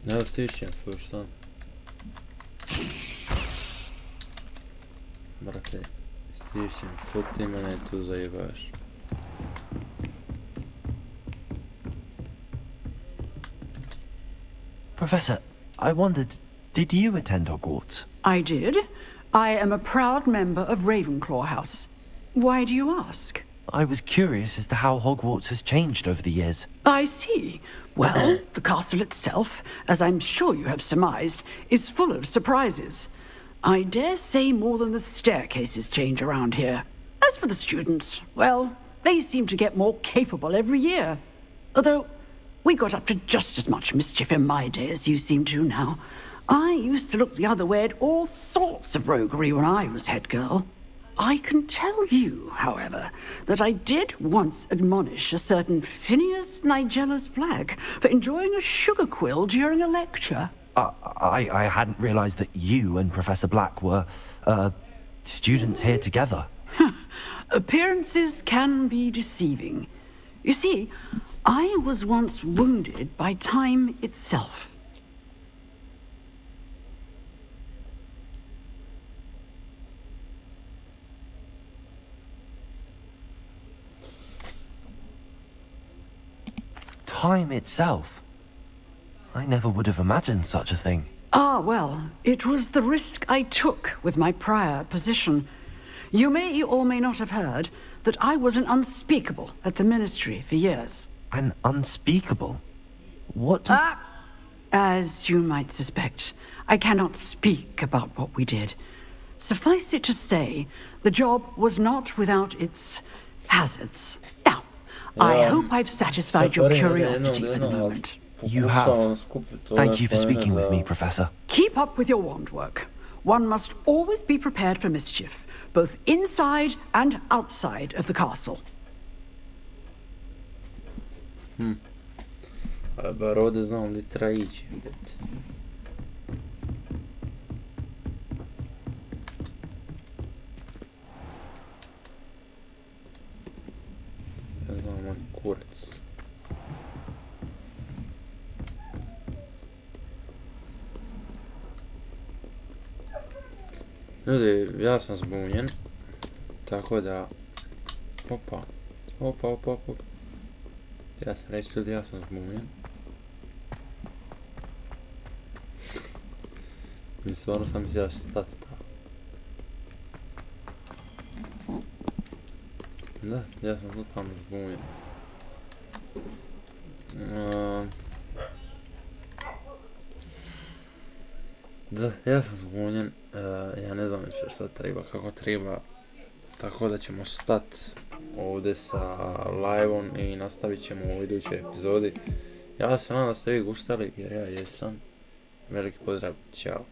Ja stićem först. Brate, stićem, fot ti mene tu zajebaš. Professor, I wondered, did you attend Hogwarts? I did. I am a proud member of Ravenclaw House. Why do you ask? I was curious as to how Hogwarts has changed over the years. I see. Well, the castle itself, as I'm sure you have surmised, is full of surprises. I dare say more than the staircases change around here. As for the students, well, they seem to get more capable every year. Although, we got up to just as much mischief in my day as you seem to now. I used to look the other way at all sorts of roguery when I was head girl. I can tell you, however, that I did once admonish a certain Phineas Nigellus Black for enjoying a sugar quill during a lecture. I hadn't realized that you and Professor Black were, students here together. Appearances can be deceiving. You see, I was once wounded by time itself. Time itself? I never would have imagined such a thing. Ah, well, it was the risk I took with my prior position. You may or may not have heard that I was an unspeakable at the Ministry for years. An unspeakable? What does... As you might suspect, I cannot speak about what we did. Suffice it to say, the job was not without its hazards. Now, I hope I've satisfied your curiosity for the moment. You have. Thank you for speaking with me, Professor. Keep up with your wand work. One must always be prepared for mischief, both inside and outside of the castle. Bar ovdje znam gdje treba ići. Ljudi, ja sam zbunjen. Tako da... Opa. Ja sam reći, ljudi, ja sam zbunjen. I stvarno sam mislio stata. Da, ja sam totalno zbunjen. Da, ja sam zbunjen. Ja ne znam više šta treba, kako treba. Tako da ćemo stat ovdje sa live-om i nastavit ćemo u idućoj epizodi. Ja se nadam da ste vi guštali jer ja jesam. Veliki pozdrav, čao.